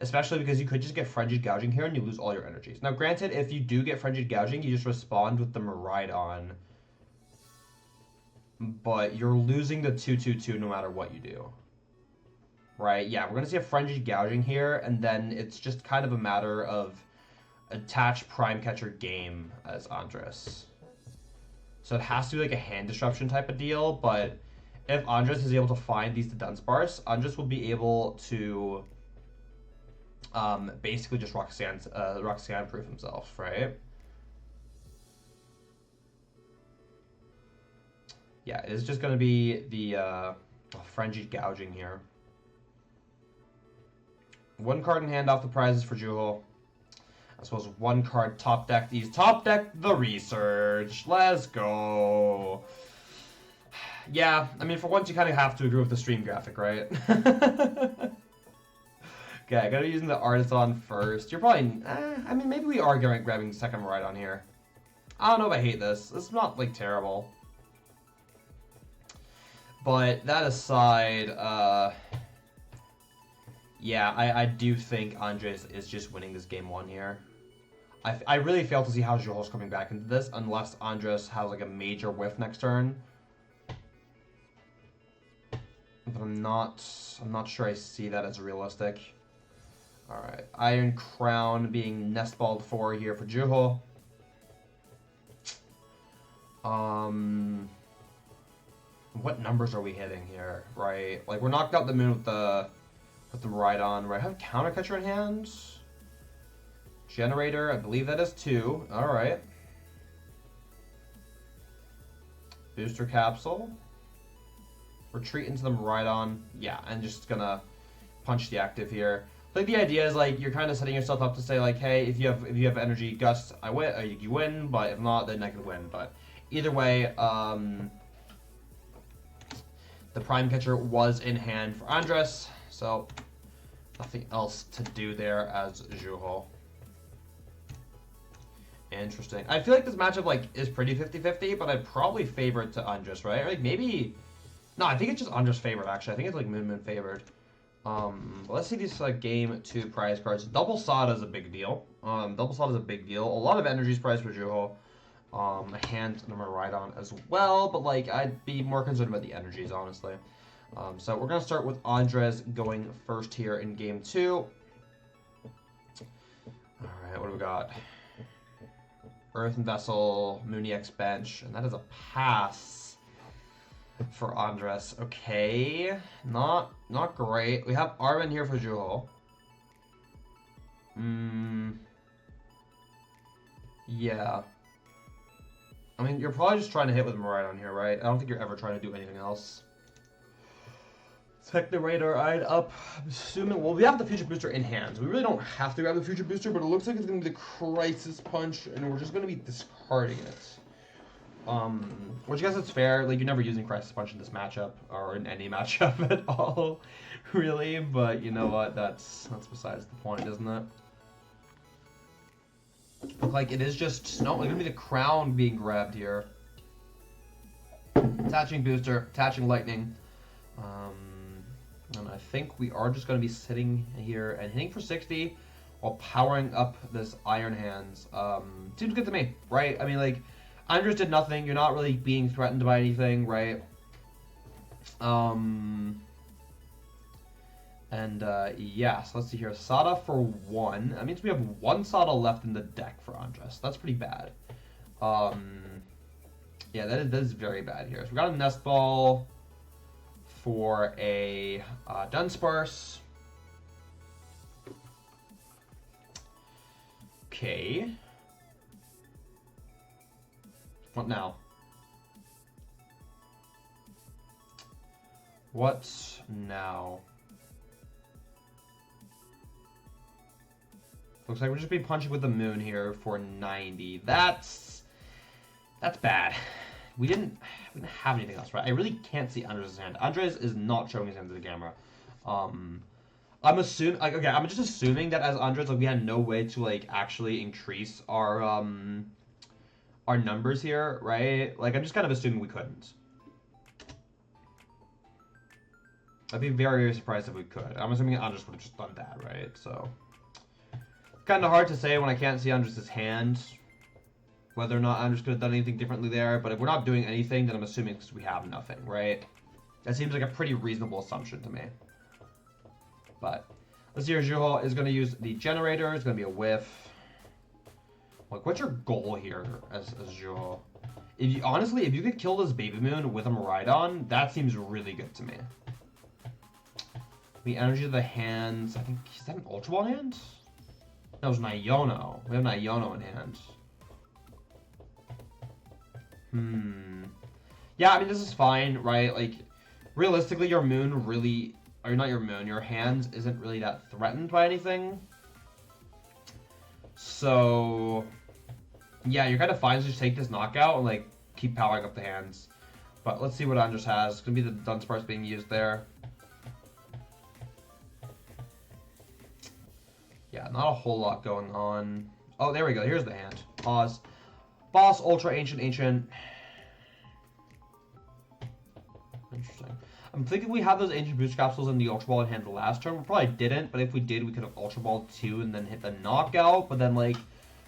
Especially because you could just get Frenzied Gouging here and you lose all your energies. Now, granted, if you do get Frenzied Gouging, you just respond with the Miraidon. But you're losing the 2-2-2 no matter what you do. Right, yeah, we're going to see a Frenzied Gouging here, and then it's just kind of a matter of attach Prime Catcher game as Andres. So it has to be like a hand disruption type of deal, but if Andres is able to find these to Dunsparce, Andres will be able to basically just Roxanne proof himself, right? Yeah, it's just going to be the Frenzied Gouging here. 1 card in hand off the prizes for Juho. I suppose 1 card top deck these. Top deck the research. Let's go. Yeah, I mean, for once you kind of have to agree with the stream graphic, right? Okay, I gotta be using the Artisan first. You're probably, I mean, maybe we are grabbing the second Miraidon here. I don't know if I hate this. This is not, like, terrible. But that aside, yeah, I do think Andres is just winning this game 1 here. I really fail to see how Juho's coming back into this unless Andres has like a major whiff next turn. But I'm not sure I see that as realistic. Alright, Iron Crown being nestballed for here for Juho. What numbers are we hitting here, right? Like, we're knocked out the moon with the Miraidon, right? I have Counter Catcher in hand. Generator, I believe that is 2. Alright. Booster Capsule. Retreat into the Miraidon. Yeah, and just gonna punch the active here. Like, the idea is, like, you're kind of setting yourself up to say, like, hey, if you have Energy Gust, I win, you win, but if not, then I can win. But either way, the Prime Catcher was in hand for Andres, so nothing else to do there as Juho. Interesting. I feel like this matchup like is pretty 50-50, but I'd probably favor it to Andres, right? Or, like maybe. No, I think it's just Andres favored actually. I think it's like Moon favored. Let's see these game 2 prize cards. Double Sada is a big deal. Double Sada is a big deal. A lot of energies prize for Juho. A hand number right on as well, but like I'd be more concerned about the energies honestly. So we're gonna start with Andres going first here in game 2. All right, what do we got? Earthen Vessel, Mooney X Bench, and that is a pass for Andres. Okay, not great. We have Armin here for Juho. Yeah. I mean, you're probably just trying to hit with Miraidon here, right? I don't think you're ever trying to do anything else. Technoradar eyed up. I'm assuming. Well, we have the Future Booster in hand. We really don't have to grab the Future Booster, but it looks like it's going to be the Crisis Punch, and we're just going to be discarding it. Which I guess it's fair. Like, you're never using Crisis Punch in this matchup, or in any matchup at all, really. But you know what? That's besides the point, isn't it? Look like it is just no. It's going to be the Crown being grabbed here. Attaching Booster, attaching Lightning. And I think we are just going to be sitting here and hitting for 60 while powering up this Iron Hands. Seems good to me, right? I mean, like, Andres did nothing. You're not really being threatened by anything, right? Yeah, so let's see here. Sada for 1. That means we have 1 Sada left in the deck for Andres. That's pretty bad. Yeah, that is very bad here. So we got a Nest Ball for a Dunsparce. Okay. What now? What now? Looks like we're just being punching with the Moon here for 90. That's bad. We didn't have anything else, right? I really can't see Andres' hand. Andres is not showing his hand to the camera. I'm assuming, like, okay, I'm just assuming that as Andres, like, we had no way to, like, actually increase our numbers here, right? Like, I'm just kind of assuming we couldn't. I'd be very, very surprised if we could. I'm assuming Andres would have just done that, right? So, kind of hard to say when I can't see Andres' hand. Whether or not Andres could have done anything differently there, but if we're not doing anything, then I'm assuming because we have nothing, right? That seems like a pretty reasonable assumption to me. But let's see here, Juho is going to use the generator. It's going to be a whiff. Like, what's your goal here as Juho? Honestly, if you could kill this Baby Moon with a Miraidon, that seems really good to me. The energy of the hands. I think, is that an Ultra Ball hand? That was Niono. We have Niono in hand. Yeah, I mean, this is fine, right? Like, realistically, your Moon really... Or not your Moon, your hand isn't really that threatened by anything. So... Yeah, you're kind of fine to just take this knockout and, like, keep powering up the hands. But let's see what Andres has. It's going to be the Dunsparce being used there. Yeah, not a whole lot going on. Oh, there we go. Here's the hand. Pause. Boss, Ultra, Ancient. Interesting. I'm thinking we had those Ancient Boost Capsules in the Ultra Ball in hand the last turn. We probably didn't, but if we did, we could have Ultra Ball 2 and then hit the knockout. But then, like,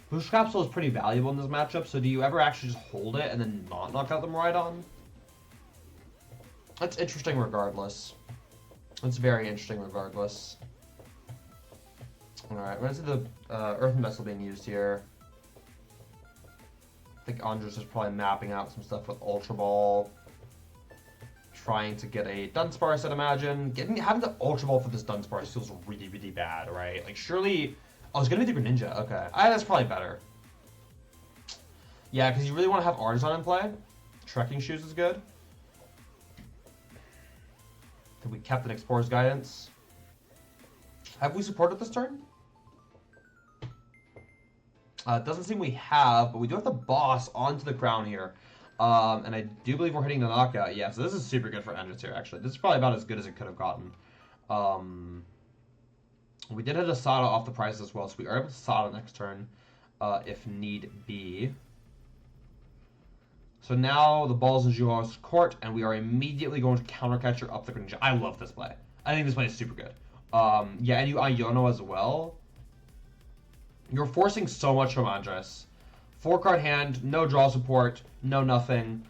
Boost Capsule is pretty valuable in this matchup, so do you ever actually just hold it and then not knock out the Miraidon? That's interesting regardless. That's very interesting regardless. Alright, we're going to see the Earthen Vessel being used here. I think Andres is probably mapping out some stuff with Ultra Ball. Trying to get a Dunsparce, I'd imagine. Having the Ultra Ball for this Dunsparce feels really, really bad, right? Like, surely... Oh, it's going to be the Greninja. Okay. That's probably better. Yeah, because you really want to have Artisan in play. Trekking Shoes is good. Then we kept an Explorer's Guidance. Have we supported this turn? It doesn't seem we have, but we do have the boss onto the crown here. And I do believe we're hitting the knockout. Yeah, so this is super good for Andres here, actually. This is probably about as good as it could have gotten. We did hit a Sada off the price as well, so we are able to Sada next turn. if need be. So now the ball's in Juho's court, and we are immediately going to counter catcher up the Greninja. I love this play. I think this play is super good. Yeah, and you Iono as well. You're forcing so much from Andres. 4-card hand, no draw support, no nothing.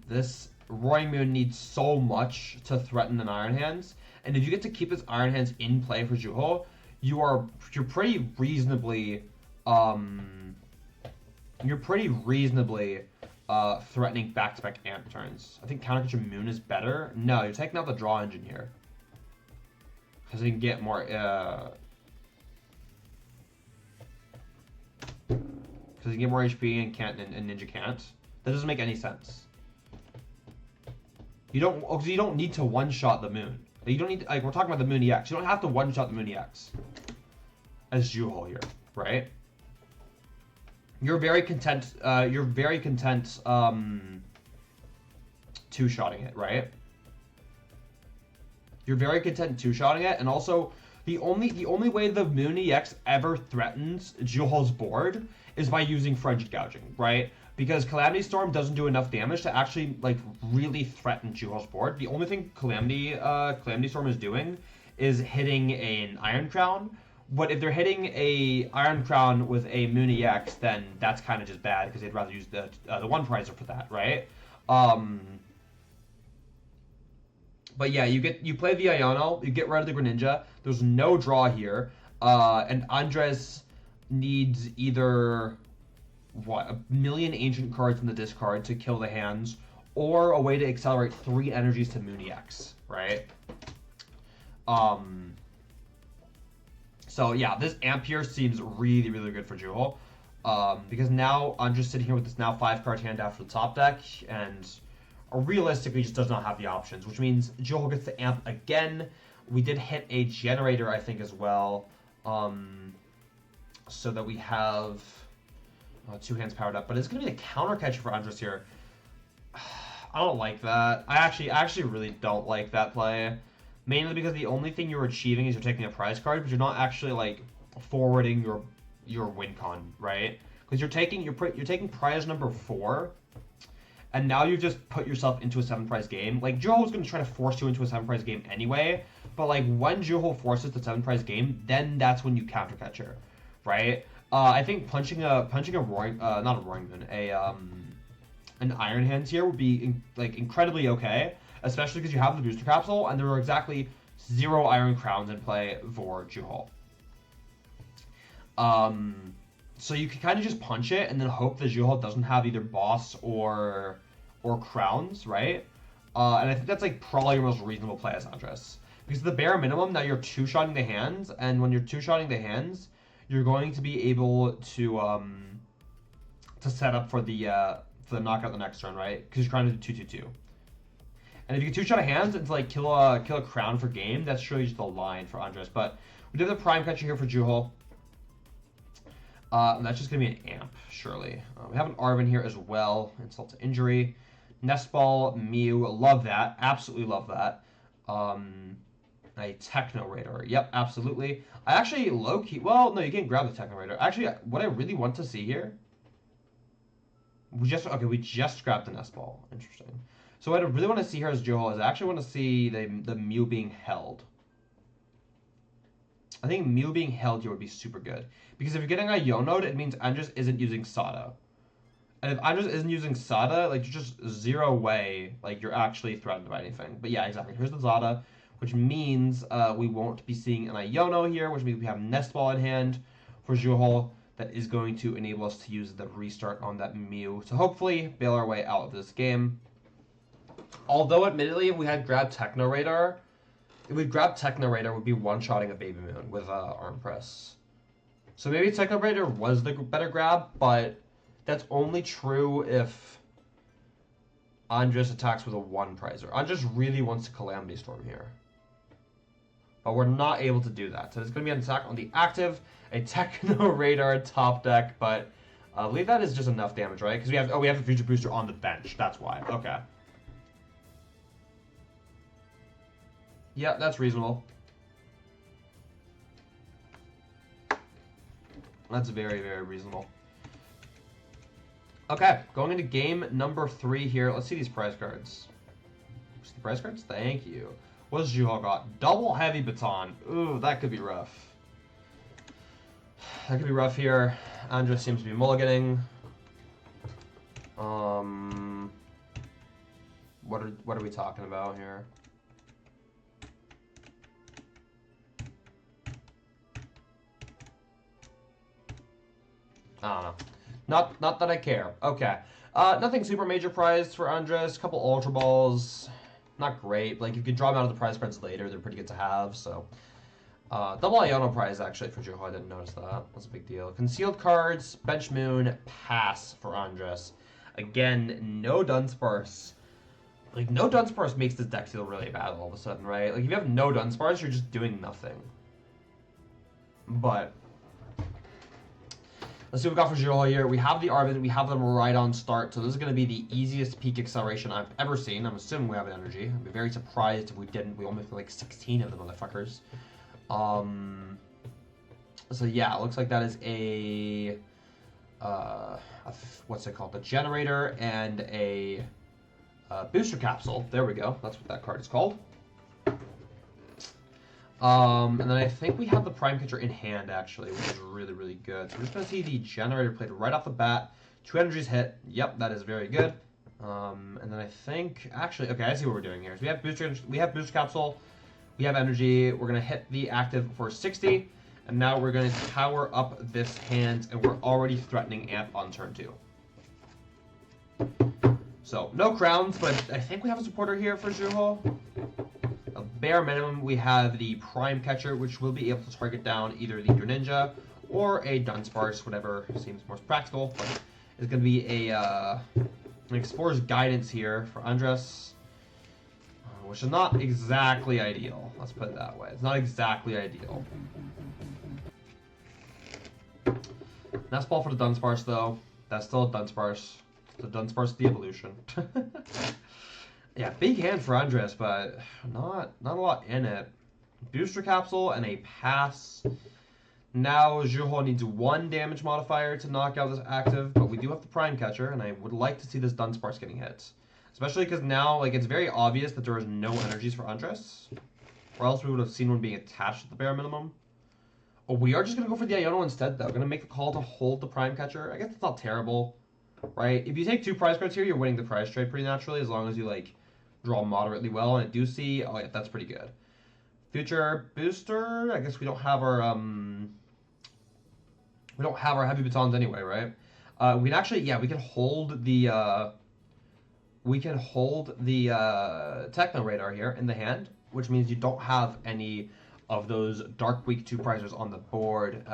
This Roaring Moon needs so much to threaten an Iron Hands, and if you get to keep his Iron Hands in play for Juho, you're pretty reasonably threatening back-to-back amp turns. I think Counter Catcher Moon is better. No, you're taking out the draw engine here because you can get more. Because you get more HP and Ninja can't. That doesn't make any sense. You don't need to one-shot the Moon. You don't need we're talking about the Moon EX. You don't have to one-shot the Moon EX as Juho here, right? You're very content. Two-shotting it, right? You're very content two-shotting it, and also the only way the Moon EX ever threatens Juho's board is by using Frenzied Gouging, right? Because Calamity Storm doesn't do enough damage to actually really threaten Juho's board. The only thing Calamity Storm is doing is hitting an Iron Crown. But if they're hitting a Iron Crown with a Moon EX, then that's kind of just bad because they'd rather use the one prizer for that, right? But yeah, you play the Iono, you get rid of the Greninja. There's no draw here, and Andres needs either a million ancient cards in the discard to kill the hands, or a way to accelerate 3 energies to Moon EX, right? So yeah, this amp here seems really, really good for Juho, because now I'm just sitting here with this now 5-card hand after the top deck, and realistically just does not have the options, which means Juho gets the amp again. We did hit a generator, I think, as well, so that we have 2 hands powered up, but it's going to be the counter catcher for Andres here. I don't like that. I actually really don't like that play. Mainly because the only thing you're achieving is you're taking a prize card, but you're not actually forwarding your win con, right? Because you're taking prize number 4, and now you've just put yourself into a 7-prize game. Juho's going to try to force you into a 7-prize game anyway, but when Juho forces the 7-prize game, then that's when you counter catcher, right? I think punching a roaring not a Roaring Moon, an Iron Hands here would be incredibly okay. Especially because you have the booster capsule, and there are exactly 0 Iron Crowns in play for Juho. So you can kind of just punch it, and then hope that Juho doesn't have either boss or crowns, right? And I think that's probably your most reasonable play as Andres. Because the bare minimum, now you're two-shotting the hands, and when you're two-shotting the hands, you're going to be able to set up for the knockout the next turn, right? Because you're trying to do 2-2-2. And if you can two-shot a hand and kill a crown for game, that's surely just a line for Andres. But we do have the Prime Catcher here for Juho. And that's just going to be an amp, surely. We have an Arven here as well. Insult to injury. Nestball, Mew, love that. Absolutely love that. A Techno Raider. Yep, absolutely. I actually low-key... Well, no, you can't grab the Techno Raider. Actually, what I really want to see here... we just grabbed the Nestball. Interesting. So what I really want to see here as Juho is I actually want to see the Mew being held. I think Mew being held here would be super good. Because if you're getting a Iono'd, it means Andres isn't using Sada. And if Andres isn't using Sada, you're just 0 way, you're actually threatened by anything. But yeah, exactly. Here's the Zada, which means we won't be seeing an Iono here, which means we have Nestball in hand for Juho. That is going to enable us to use the restart on that Mew to hopefully bail our way out of this game. Although, admittedly, if we had grabbed Techno Radar, we'd be one-shotting a Baby Moon with Arm Press. So maybe Techno Radar was the better grab, but that's only true if Andres attacks with a 1-prizer. Andres really wants to Calamity Storm here. But we're not able to do that. So it's going to be an attack on the active, a Techno Radar top deck, but I believe that is just enough damage, right? Because we have a Future Booster on the bench. That's why. Okay. Yeah, that's reasonable. That's very, very reasonable. Okay, going into game number 3 here. Let's see these prize cards. See the prize cards? Thank you. What does Juho got? Double heavy baton. Ooh, that could be rough. That could be rough here. Andres seems to be mulliganing. What are we talking about here? I don't know. Not that I care. Okay. Nothing super major prized for Andres. Couple Ultra Balls. Not great. Like, you can draw them out of the prize spreads later. They're pretty good to have, so. Double Iono prize, actually, for Juho. I didn't notice that. That's a big deal. Concealed cards. Bench Moon. Pass for Andres. Again, no Dunsparce. Like, no Dunsparce makes this deck feel really bad all of a sudden, right? Like, if you have no Dunsparce, you're just doing nothing. But let's see what we got for Juho here. We have the Arvin, we have them right on start, so this is going to be the easiest peak acceleration I've ever seen. I'm assuming we have an energy. I'd be very surprised if we didn't. We almost feel like 16 of the motherfuckers. So yeah, it looks like that is a what's it called? A generator and a booster capsule. There we go. That's what that card is called. And then I think we have the Prime Catcher in hand, actually, which is really, really good. So we're just going to see the generator played right off the bat. 2 energies hit. Yep, that is very good. And then I think, actually, okay, I see what we're doing here. So we have booster capsule, we have energy. We're going to hit the active for 60, and now we're going to power up this hand, and we're already threatening Amp on turn 2. So, no crowns, but I think we have a supporter here for Juho. A bare minimum, we have the Prime Catcher, which will be able to target down either the Greninja or a Dunsparce, whatever seems most practical. But it's going to be an Explorer's Guidance here for Andres, which is not exactly ideal. Let's put it that way. It's not exactly ideal. Nice ball for the Dunsparce, though. That's still a Dunsparce. The Dunsparce the evolution. Yeah, big hand for Andres, but not a lot in it. Booster capsule and a pass. Now Juho needs 1 damage modifier to knock out this active, but we do have the Prime Catcher, and I would like to see this Dunsparce getting hit. Especially because now, like, it's very obvious that there is no energies for Andres. Or else we would have seen one being attached at the bare minimum. Oh, we are just going to go for the Iono instead, though. Going to make the call to hold the Prime Catcher. I guess it's not terrible. Right? If you take 2 prize cards here, you're winning the prize trade pretty naturally, as long as you, like, draw moderately well. And I do see, oh yeah, that's pretty good. Future booster, I guess we don't have our heavy batons anyway, right? We can actually, yeah, we can hold the Techno Radar here in the hand, which means you don't have any of those Dark Week 2 prizers on the board.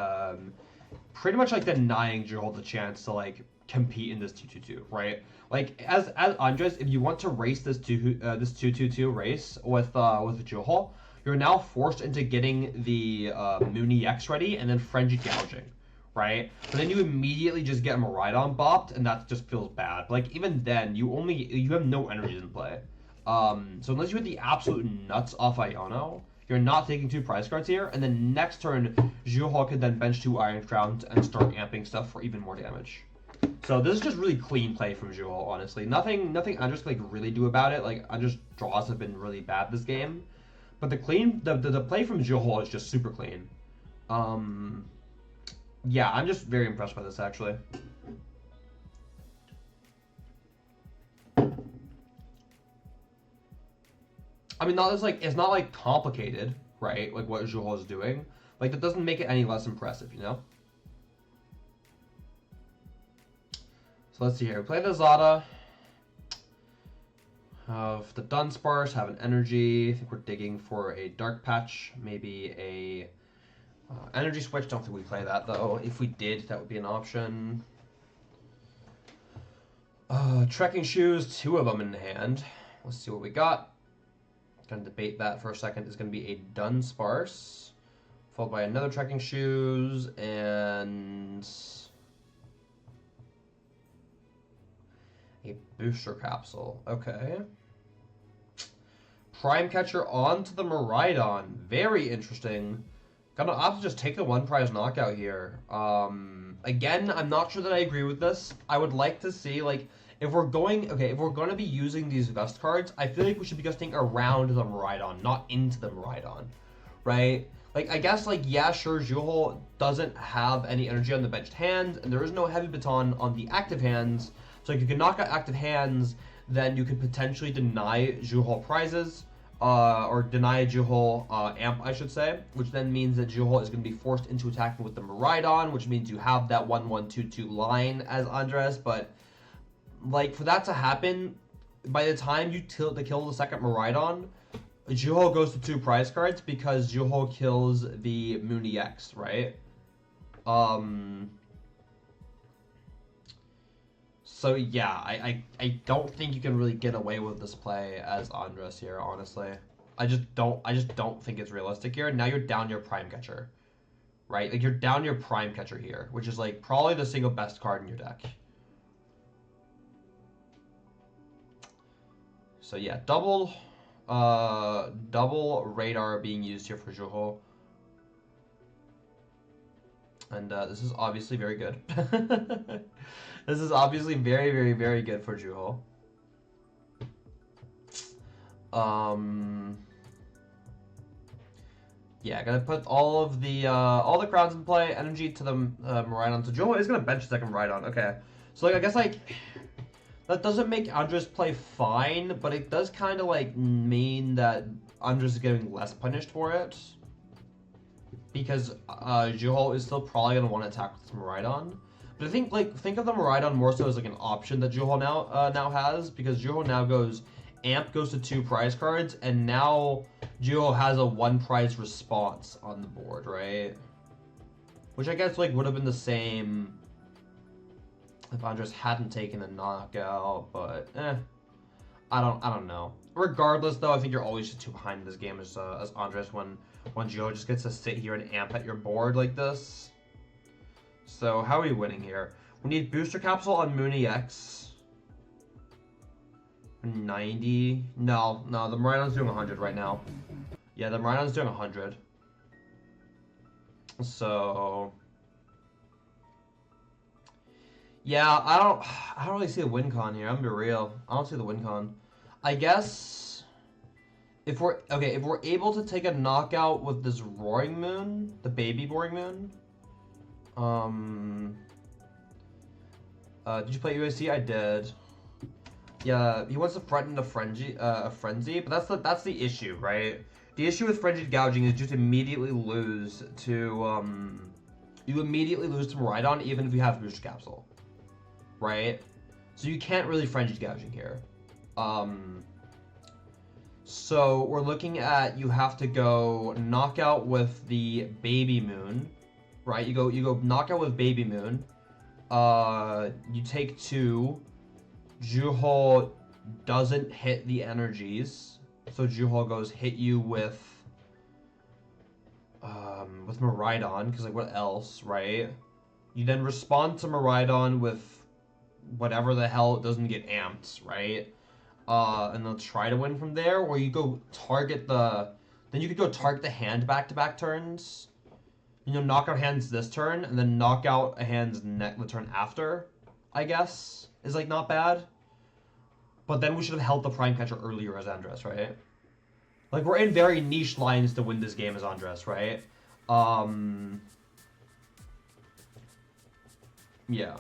Pretty much like denying Juho the chance to, like, compete in this 2-2-2, right? Like, as Andres, if you want to race this 2-2-2 race with Juho, you're now forced into getting the Moon EX ready and then Frenzy Gouging, right? But then you immediately just get Miraidon bopped, and that just feels bad. Like, even then, you have no energies in play. So unless you hit the absolute nuts off Iono, you're not taking 2 prize cards here, and then next turn, Juho could then bench 2 Iron Crowns and start amping stuff for even more damage. So this is just really clean play from Juho, honestly. Nothing Andres can, like, really do about it. Like, Andres' draws have been really bad this game. But the play from Juho is just super clean. Yeah, I'm just very impressed by this, actually. I mean, it's not like complicated, right? Like what Juho is doing. Like, that doesn't make it any less impressive, you know? So let's see here. We play the Zada. Of the Dunsparce, have an energy. I think we're digging for a Dark Patch, maybe a energy switch. Don't think we play that though. If we did, that would be an option. Trekking Shoes, 2 of them in hand. Let's see what we got. Gonna debate that for a second. Is gonna be a Dunsparce, followed by another Trekking Shoes and a Booster Capsule. Okay. Prime Catcher onto the Miraidon. Very interesting. Gonna opt to just take the one prize knockout here. Again, I'm not sure that I agree with this. I would like to see, like, if we're going to be using these vest cards, I feel like we should be gusting around the Miraidon, not into the Miraidon, right? Like, I guess, like, yeah, sure, Juhol doesn't have any energy on the benched hands, and there is no heavy baton on the active hands. So if you can knock out active hands, then you could potentially deny Juhol prizes, or deny Juhol amp, I should say, which then means that Juhol is going to be forced into attacking with the Miraidon, which means you have that 1-1-2-2 line as Andres, but, like, for that to happen, by the time you kill the second Miraidon, Juhol goes to 2 prize cards because Juhol kills the Moon EX, right? So yeah, I don't think you can really get away with this play as Andres here, honestly. I just don't think it's realistic here. Now you're down your Prime Catcher, right? Like, you're down your Prime Catcher here, which is, like, probably the single best card in your deck. So yeah, double radar being used here for Juhol. And this is obviously very good. This is obviously very, very, very good for Juhol. Yeah, gonna put all the crowns in play. Energy to the Miraidon. So Juhol is gonna bench the second Miraidon. Okay, so, like, I guess, like, that doesn't make Andres play fine, but it does kind of, like, mean that Andres is getting less punished for it. Because Juhol is still probably going to want to attack with Miraidon. But I think, like, think of the Miraidon more so as, like, an option that Juhol now has, because Juhol now goes, Amp goes to 2 prize cards, and now Juhol has a 1 prize response on the board, right? Which I guess, like, would have been the same if Andres hadn't taken a knockout, but I don't know. Regardless, though, I think you're always just too behind in this game as Andres when Juhol just gets to sit here and amp at your board like this. So how are we winning here? We need booster capsule on Moon EX. 90. No, the Miraidon's doing 100 right now. Yeah, the Miraidon's doing 100. So yeah, I don't really see a win con here. I'm gonna be real. I don't see the win con. I guess if we're able to take a knockout with this Roaring Moon, the baby Roaring Moon. Did you play EUIC? I did. Yeah, he wants to threaten a frenzy, but that's the issue, right? The issue with frenzied gouging is just immediately lose to you immediately lose to Miraidon even if you have booster capsule, right? So you can't really frenzied gouging here. So we're looking at you have to go knockout with the baby moon, right? You go knockout with baby moon. You take 2. Juhol doesn't hit the energies, so Juhol goes hit you with Miraidon, because, like, what else, right? You then respond to Miraidon with whatever the hell it doesn't get amped, right? And they'll try to win from there, or you go target then you could go target the hand back-to-back turns. You know, knock out hands this turn, and then knock out a hand's the turn after, I guess, is, like, not bad. But then we should have held the Prime Catcher earlier as Andres, right? Like, we're in very niche lines to win this game as Andres, right? Yeah.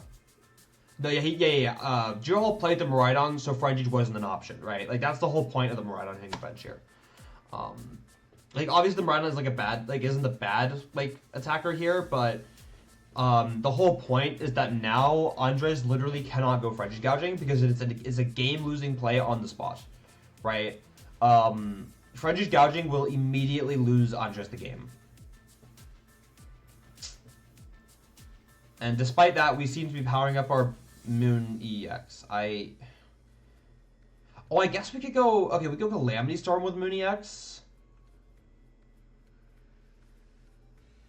No, yeah. Juhol played the Miraidon, so Frenzy wasn't an option, right? Like, that's the whole point of the Miraidon hitting the bench here. Like, obviously the Miraidon is, like, isn't the bad, like, attacker here, but the whole point is that now Andres literally cannot go Frenzy gouging because it's a game-losing play on the spot, right? Frenzy gouging will immediately lose Andres the game. And despite that, we seem to be powering up our Moon EX. I guess we could go... Okay, we could go Calamity Storm with Moon EX.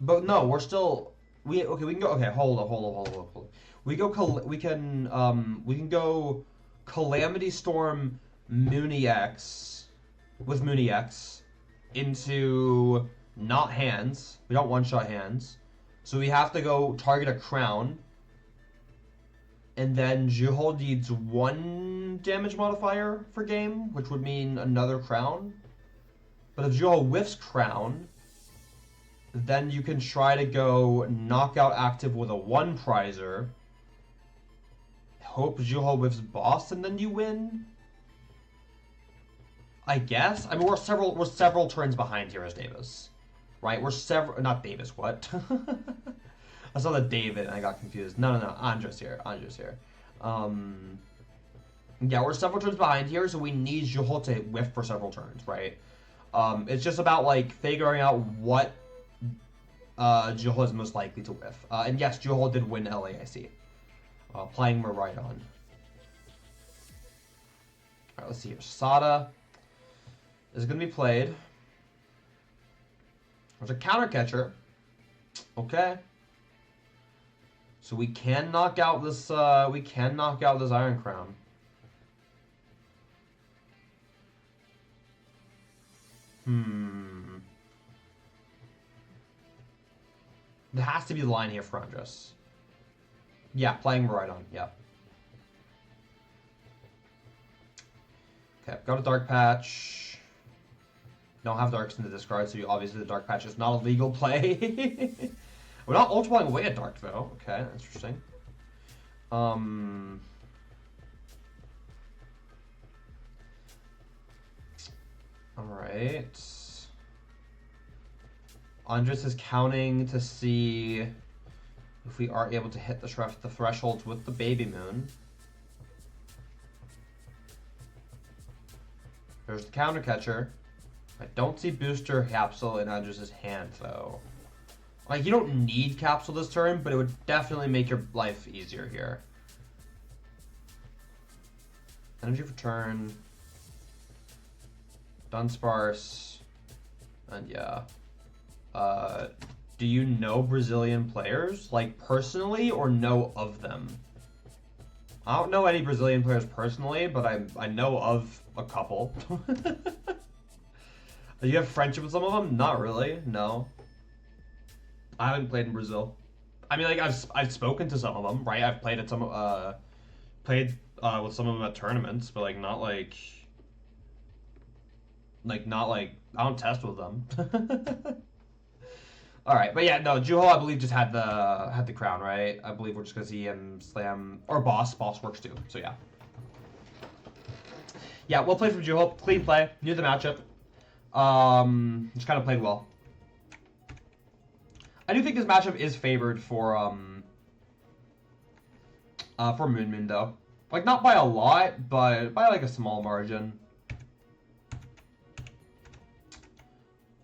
But no, we're still... we can go... Okay, hold on. We can go Calamity Storm Moon EX with Moon EX into not hands. We don't one-shot hands. So we have to go target a crown. And then Juhol needs 1 damage modifier for game, which would mean another crown. But if Juhol whiffs crown, then you can try to go knockout active with a 1 prizer. Hope Juhol whiffs boss and then you win. I guess. I mean, we're several turns behind here as Davis, right? We're several, not Davis. What? I saw the David and I got confused. No, Andres here. Yeah, we're several turns behind here, so we need Juhol to whiff for several turns, right? It's just about like figuring out what Juhol is most likely to whiff. And yes, Juhol did win LAIC. Playing Maridon. Alright, let's see here. Sada is going to be played. There's a counter catcher. Okay. So we can knock out this. We can knock out this Iron Crown. There has to be the line here for Andres. Yeah, playing Maridon. Yeah. Okay, got a Dark Patch. Don't have Darks in the discard, so obviously the Dark Patch is not a legal play. We're not ultra away at Dark though. Okay, that's interesting. Alright. Andres is counting to see if we are able to hit the thresholds with the Baby Moon. There's the counter catcher. I don't see Booster Capsule in Andres' hand though. Like, you don't need Capsule this turn, but it would definitely make your life easier here. Energy for turn. Dunsparce. And yeah. Do you know Brazilian players? Like, personally, or know of them? I don't know any Brazilian players personally, but I know of a couple. Do you have friendship with some of them? Not really, no. I haven't played in Brazil. I mean, like, I've spoken to some of them, right? I've played at some with some of them at tournaments, but like not like I don't test with them. All right, but yeah, no, Juhol I believe just had the crown, right? I believe we're just gonna see him slam or boss. Boss works too, so yeah. Yeah, well played from Juhol. Clean play. Knew the matchup. Just kind of played well. I do think this matchup is favored for Moon Moon though. Like, not by a lot, but by like a small margin.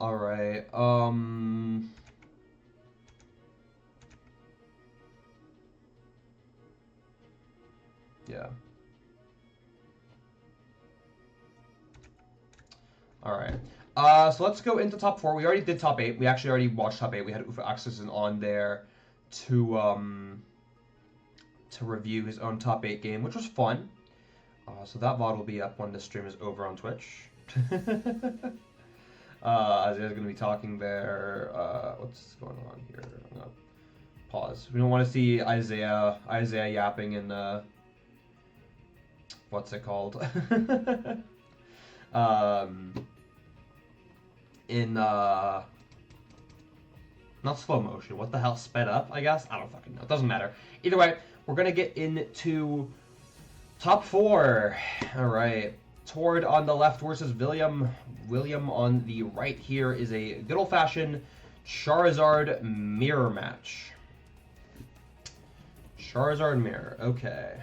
Alright, yeah. Alright. So let's go into top 4. We already did top 8. We actually already watched top 8. We had Uffe Axelsen on there to review his own top 8 game, which was fun. So that VOD will be up when the stream is over on Twitch. Isaiah's going to be talking there. What's going on here? I'm gonna pause. We don't want to see Isaiah yapping in what's it called? In not slow motion. What the hell? Sped up, I guess? I don't fucking know. It doesn't matter. Either way, we're gonna get into top 4. Alright. Tord on the left versus William. William on the right here is a good old-fashioned Charizard mirror match. Charizard mirror. Okay.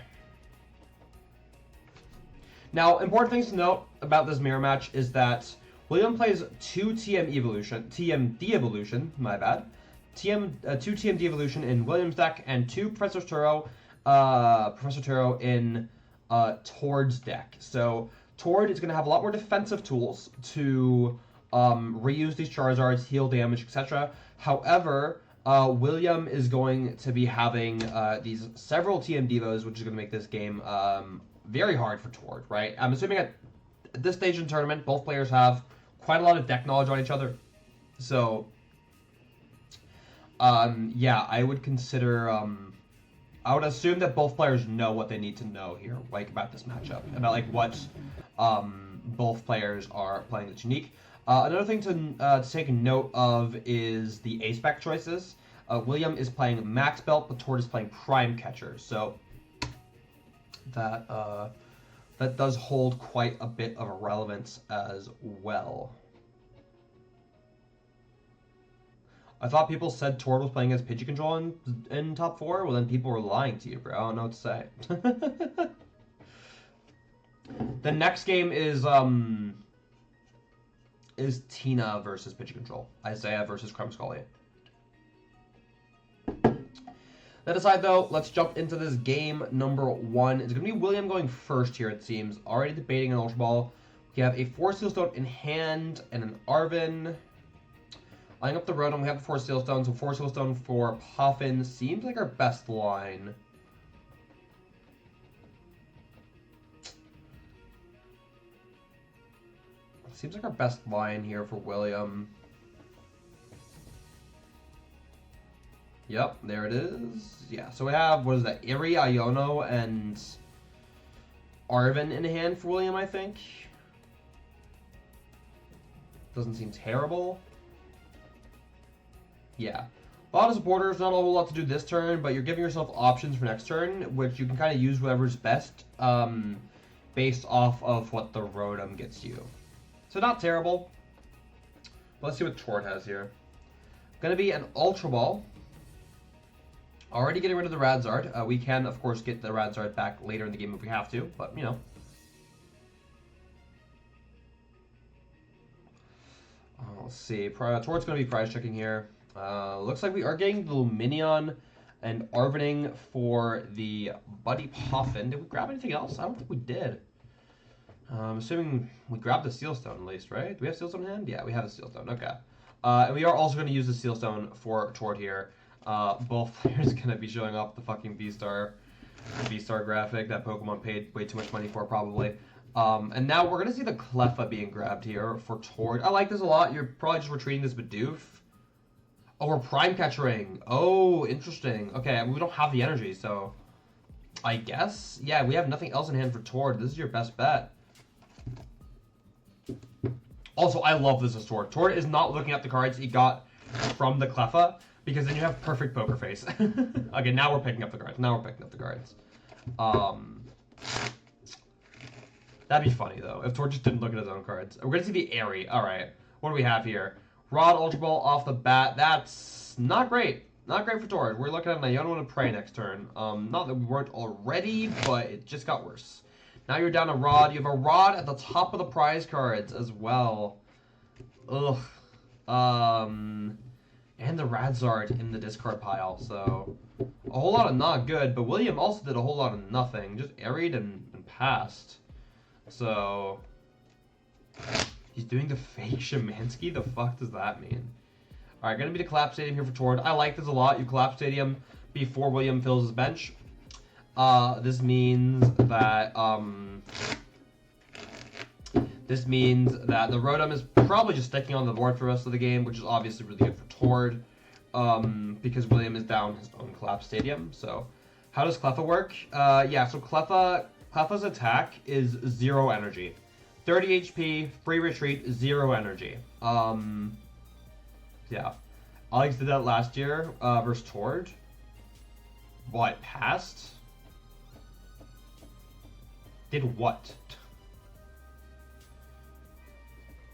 Now, important things to note about this mirror match is that William plays 2 TMD evolution, my bad. 2 TMD evolution in William's deck and 2 Professor Turo in Tord's deck. So Tord is going to have a lot more defensive tools to reuse these Charizards, heal damage, etc. However, William is going to be having these several TM Devos, which is going to make this game very hard for Tord, right? I'm assuming at this stage in the tournament, both players have quite a lot of deck knowledge on each other. So, yeah, I would consider, I would assume that both players know what they need to know here, like, about this matchup, about, like, what, both players are playing that's unique. Another thing to take note of is the A-spec choices. William is playing Max Belt, but Tord is playing Prime Catcher, so that, that does hold quite a bit of relevance as well. I thought people said Tord was playing as Pidgeot Control in top 4. Well, then people were lying to you, bro. I don't know what to say. The next game is Tina versus Pidgeot Control. Isaiah versus Kremskully. That aside, though, let's jump into this game number 1. It's going to be William going first here, it seems. Already debating an Ultra Ball. We have a Force Seal Stone in hand and an Arven. Lining up the Rotom, we have the 4 Seal Stones. So 4 Seal Stone for Puffin seems like our best line. Seems like our best line here for William. Yep, there it is. Yeah, so we have, what is that, Iri, Iono, and Arven in hand for William, I think. Doesn't seem terrible. Yeah. A lot of supporters, not a whole lot to do this turn, but you're giving yourself options for next turn, which you can kind of use whatever's best, based off of what the Rotom gets you. So not terrible. But let's see what Tord has here. Gonna be an Ultra Ball. Already getting rid of the Radzard. We can, of course, get the Radzard back later in the game if we have to, but, you know. Let's see. Tord's going to be prize checking here. Looks like we are getting the Lumineon and Arvening for the Buddy Puffin. Did we grab anything else? I don't think we did. I'm assuming we grabbed the Seal Stone at least, right? Do we have Seal Stone in hand? Yeah, we have a Seal Stone. Okay. And we are also going to use the Seal Stone for Tord here. Both players are going to be showing off the fucking V-Star graphic that Pokemon paid way too much money for, probably. And now we're going to see the Cleffa being grabbed here for Tord. I like this a lot. You're probably just retreating this Bidoof. Oh, we're Prime Catchering. Oh, interesting. Okay, we don't have the energy, so I guess. Yeah, we have nothing else in hand for Tord. This is your best bet. Also, I love this as Tord. Tord is not looking at the cards he got from the Cleffa, because then you have perfect poker face. Okay, now we're picking up the cards. That'd be funny, though, if Tord just didn't look at his own cards. We're going to see the Airy. All right. What do we have here? Rod Ultra Ball off the bat. That's not great. Not great for Tord. We're looking at an Iono and a Prey next turn. Not that we weren't already, but it just got worse. Now you're down to Rod. You have a Rod at the top of the prize cards as well. Ugh. And the Radzard in the discard pile, so a whole lot of not good, but William also did a whole lot of nothing, just airied and passed. So he's doing the fake Shemansky? The fuck does that mean? Alright, gonna be the Collapse Stadium here for Tord. I like this a lot. You Collapse Stadium before William fills his bench. This means that the Rotom is probably just sticking on the board for the rest of the game, which is obviously really good for Tord, because William is down his own Collapse Stadium. So, how does Cleffa work? Yeah, so Cleffa's attack is 0 energy. 30 HP, free retreat, 0 energy. Yeah. Alex did that last year, versus Tord. What, passed? Did what?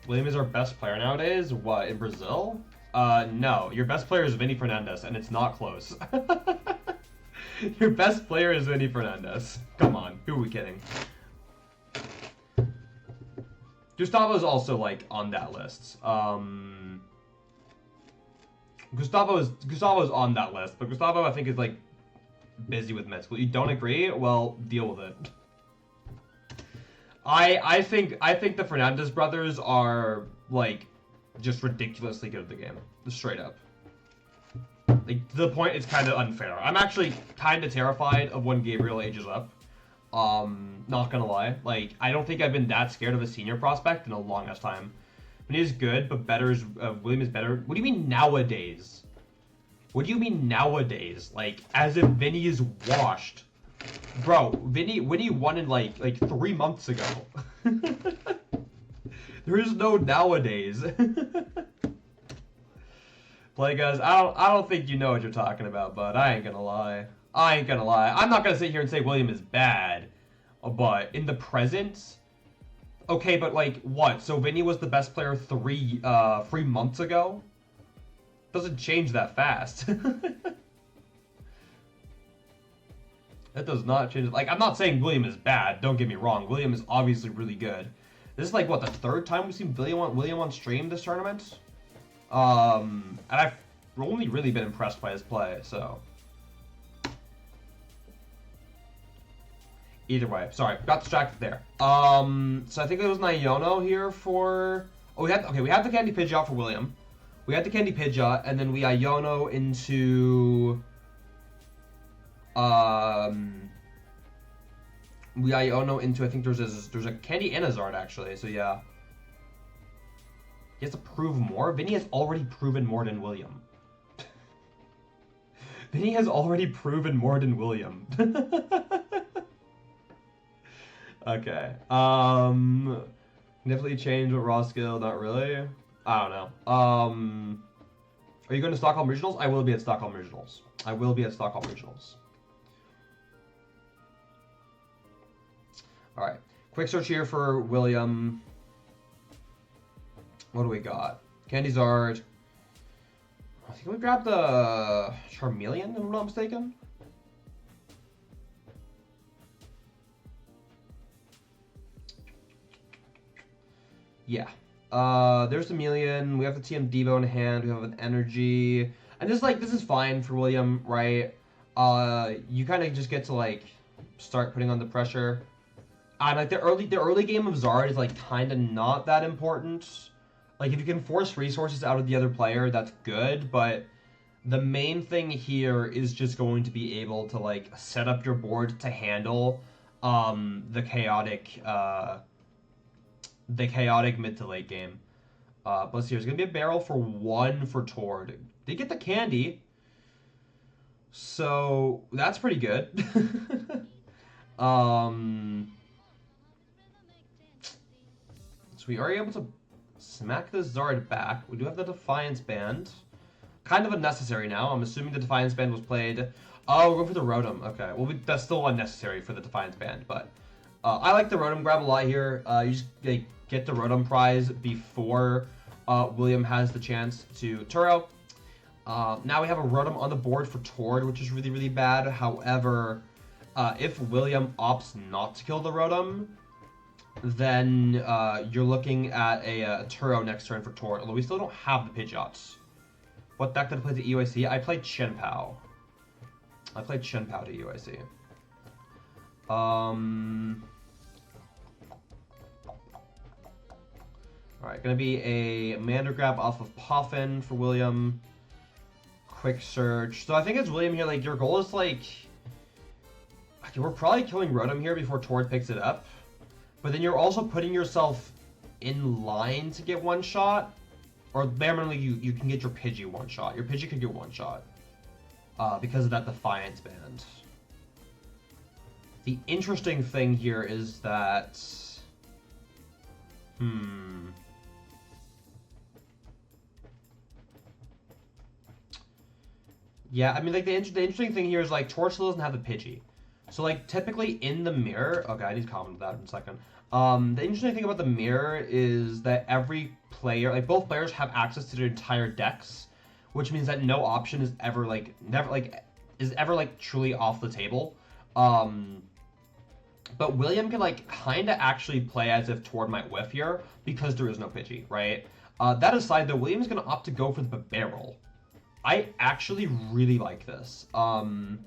William is our best player nowadays? What, in Brazil? No. Your best player is Vinny Fernandez, and it's not close. Your best player is Vinny Fernandez. Come on, who are we kidding? Gustavo's also, like, on that list. Gustavo's on that list, but Gustavo, I think, is, like, busy with med school. You don't agree? Well, deal with it. I think the Fernandez brothers are, like, just ridiculously good at the game. Straight up. Like, to the point it's kind of unfair. I'm actually kind of terrified of when Gabriel ages up. Not gonna lie. Like, I don't think I've been that scared of a senior prospect in a long-ass time. Vinny is good, but better is William is better. What do you mean nowadays? What do you mean nowadays? Like as if Vinny is washed, bro. Vinny won in like 3 months ago. There is no nowadays. Play guys, I don't think you know what you're talking about, but I ain't gonna lie. I'm not gonna sit here and say William is bad, but in the present, okay, but like what? So Vinny was the best player 3 months ago? Doesn't change that fast. That does not change. Like, I'm not saying William is bad. Don't get me wrong. William is obviously really good. This is like what, the 3rd time we've seen William on stream this tournament. And I've only really been impressed by his play. So either way, sorry, got distracted there. So I think it was an Iono here for. Oh, we had the Candy Pidgeot for William. We had the Candy Pidgeot, and then we Iono into. We Iono into, I think there's a Candy and a Zard actually, so yeah. He has to prove more? Vinny has already proven more than William. Vinny has already proven more than William. Okay. Definitely change with raw skill, not really. I don't know. Are you going to Stockholm Regionals? I will be at Stockholm Regionals. Alright. Quick search here for William. What do we got? Candy Zard. I think we grabbed the Charmeleon, if I'm not mistaken. Yeah. There's the Chameleon. We have the TM Devo in hand. We have an Energy. And this is fine for William, right? You kind of just get to like start putting on the pressure. And like the early game of Zard is like kind of not that important. Like if you can force resources out of the other player, that's good. But the main thing here is just going to be able to like set up your board to handle the chaotic mid to late game. But let's see, there's gonna be a barrel for 1 for Tord. Did get the candy, so that's pretty good. So we are able to smack the Zard back. We do have the Defiance Band. Kind of unnecessary now. I'm assuming the Defiance Band was played. Oh, we're going for the Rotom. Okay, well, that's still unnecessary for the Defiance Band, but I like the Rotom grab a lot here. You just get the Rotom prize before William has the chance to Turo. Now we have a Rotom on the board for Tord, which is really, really bad. However, if William opts not to kill the Rotom, then you're looking at a Turo next turn for Tord, although we still don't have the Pidgeots. What deck did I play to EUIC? I played Shenpao. To EUIC. Alright, gonna be a Mander Grab off of Poffin for William. Quick search. So I think it's William here, like, your goal is like... Okay, we're probably killing Rotom here before Tord picks it up. But then you're also putting yourself in line to get one shot. Or minimally you can get your Pidgey one shot. Your Pidgey could get one shot. Because of that Defiance Band. The interesting thing here is that... Yeah, I mean, like, the interesting thing here is, like, Tord still doesn't have the Pidgey. So, like, typically in the mirror... Okay, I need to comment on that in a second. The interesting thing about the mirror is that every player... Like, both players have access to their entire decks, which means that no option is ever, like... truly off the table. But William can, like, kind of actually play as if Tord might whiff here, because there is no Pidgey, right? That aside, though, William's going to opt to go for the barrel. I actually really like this. Because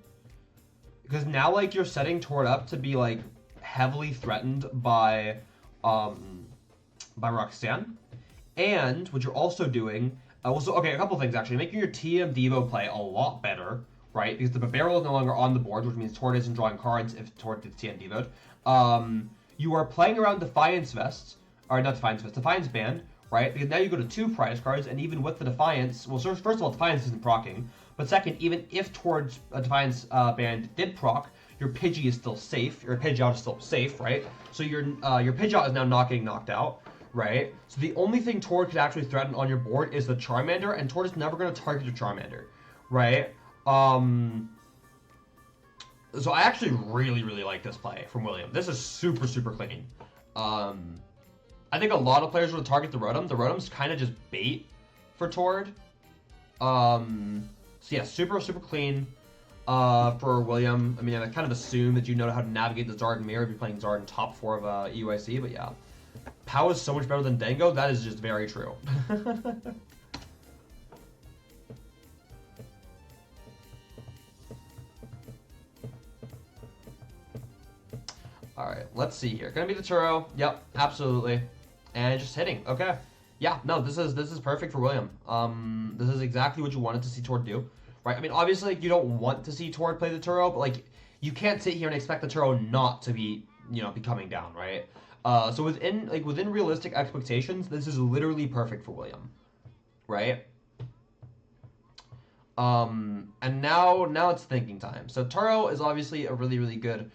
now, like, you're setting Tord up to be, like, heavily threatened by Roxanne. And what you're also doing... okay, a couple things, actually. Making your TM Devo play a lot better, right? Because the barrel is no longer on the board, which means Tord isn't drawing cards if Tord gets TM Devo'd. You are playing around Defiance Vest, or not Defiance Vest, Defiance Band, right? Because now you go to 2 prize cards, and even with the Defiance, well, first of all, Defiance isn't proccing, but second, even if towards a Defiance band did proc, your Pidgey is still safe, your Pidgeot is still safe, right? So your Pidgeot is now not getting knocked out, right? So the only thing Tord could actually threaten on your board is the Charmander, and Tord is never going to target your Charmander, right? So I actually really, really like this play from William. This is super, super clean. I think a lot of players would target the Rotom. The Rotom's kind of just bait for Tord. So yeah, super, super clean for William. I mean, I kind of assume that you know how to navigate the Zard and Mirror if you're playing Zard in top 4 of EUIC, but yeah. Pow is so much better than Dango. That is just very true. Alright, let's see here. Gonna be the Turo. Yep, absolutely. And just hitting. Okay. Yeah, no, this is perfect for William. This is exactly what you wanted to see Tord do. Right? I mean, obviously, like, you don't want to see Tord play the Turo, but, like, you can't sit here and expect the Turo not to be, you know, be coming down, right? So within realistic expectations, this is literally perfect for William. Right? And now it's thinking time. So Turo is obviously a really, really good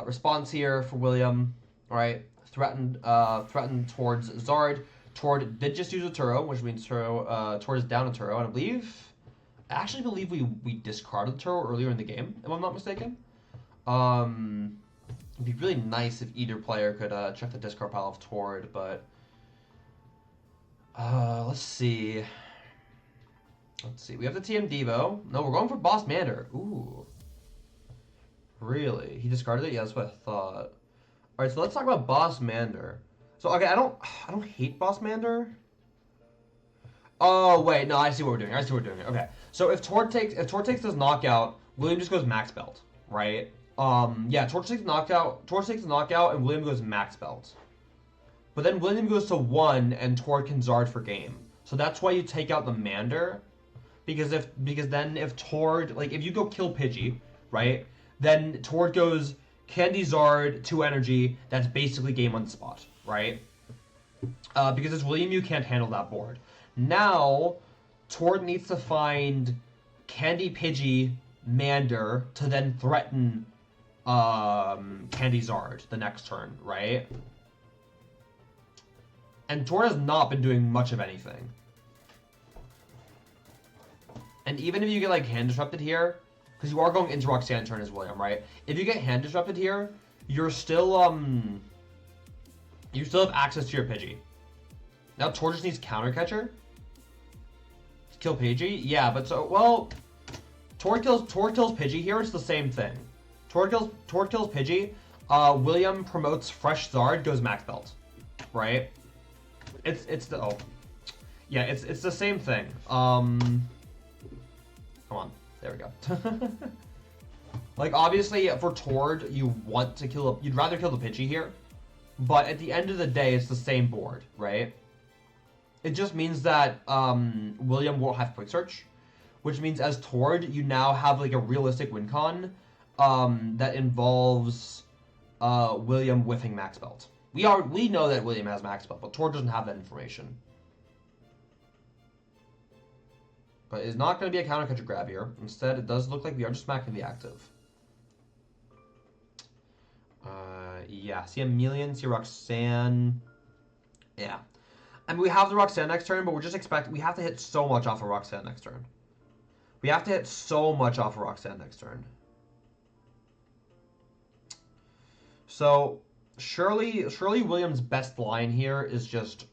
response here for William, right? Threatened towards Zard. Tord did just use a Turo, which means Tord is down a Turo, and I actually believe we discarded the Turo earlier in the game, if I'm not mistaken. It'd be really nice if either player could check the discard pile of Tord, but let's see. We have the TM Devo. No, we're going for Boss Mander. Ooh. Really? He discarded it? Yeah, that's what I thought. Alright, so let's talk about Boss Mander. So, okay, I don't hate Boss Mander. Oh, wait, no, I see what we're doing. Okay. So if Tord takes this knockout, William just goes max belt, right? Yeah, Tord takes the knockout, and William goes max belt. But then William goes to 1 and Tord can Zard for game. So that's why you take out the Mander. Because then if Tord, like, if you go kill Pidgey, right? Then Tord goes Candy Zard, 2 energy, that's basically game on the spot, right? Because as William, you can't handle that board. Now, Tord needs to find Candy Pidgey Mander to then threaten Candy Zard the next turn, right? And Tord has not been doing much of anything. And even if you get, like, hand disrupted here, because you are going into Roxanne turn as William, right? If you get hand disrupted here, you're still, you still have access to your Pidgey. Now Tord just needs Counter Catcher to kill Pidgey? Yeah, but so, well, Tord kills Pidgey here, it's the same thing. Tord kills Pidgey, William promotes Fresh Zard, goes max belt, right? It's the same thing. Come on. There we go. Like, obviously, for Tord, you'd rather kill the Pidgey here. But at the end of the day, it's the same board, right? It just means that William won't have Quick Search. Which means as Tord, you now have, like, a realistic win con that involves William whiffing max belt. We know that William has max belt, but Tord doesn't have that information. But it's not going to be a counter catcher grab here. Instead, it does look like we are just smacking the active. Yeah, see Emilian, see Roxanne. Yeah. I mean, we have the Roxanne next turn, but we're just we have to hit so much off of Roxanne next turn. So, surely Williams' best line here is just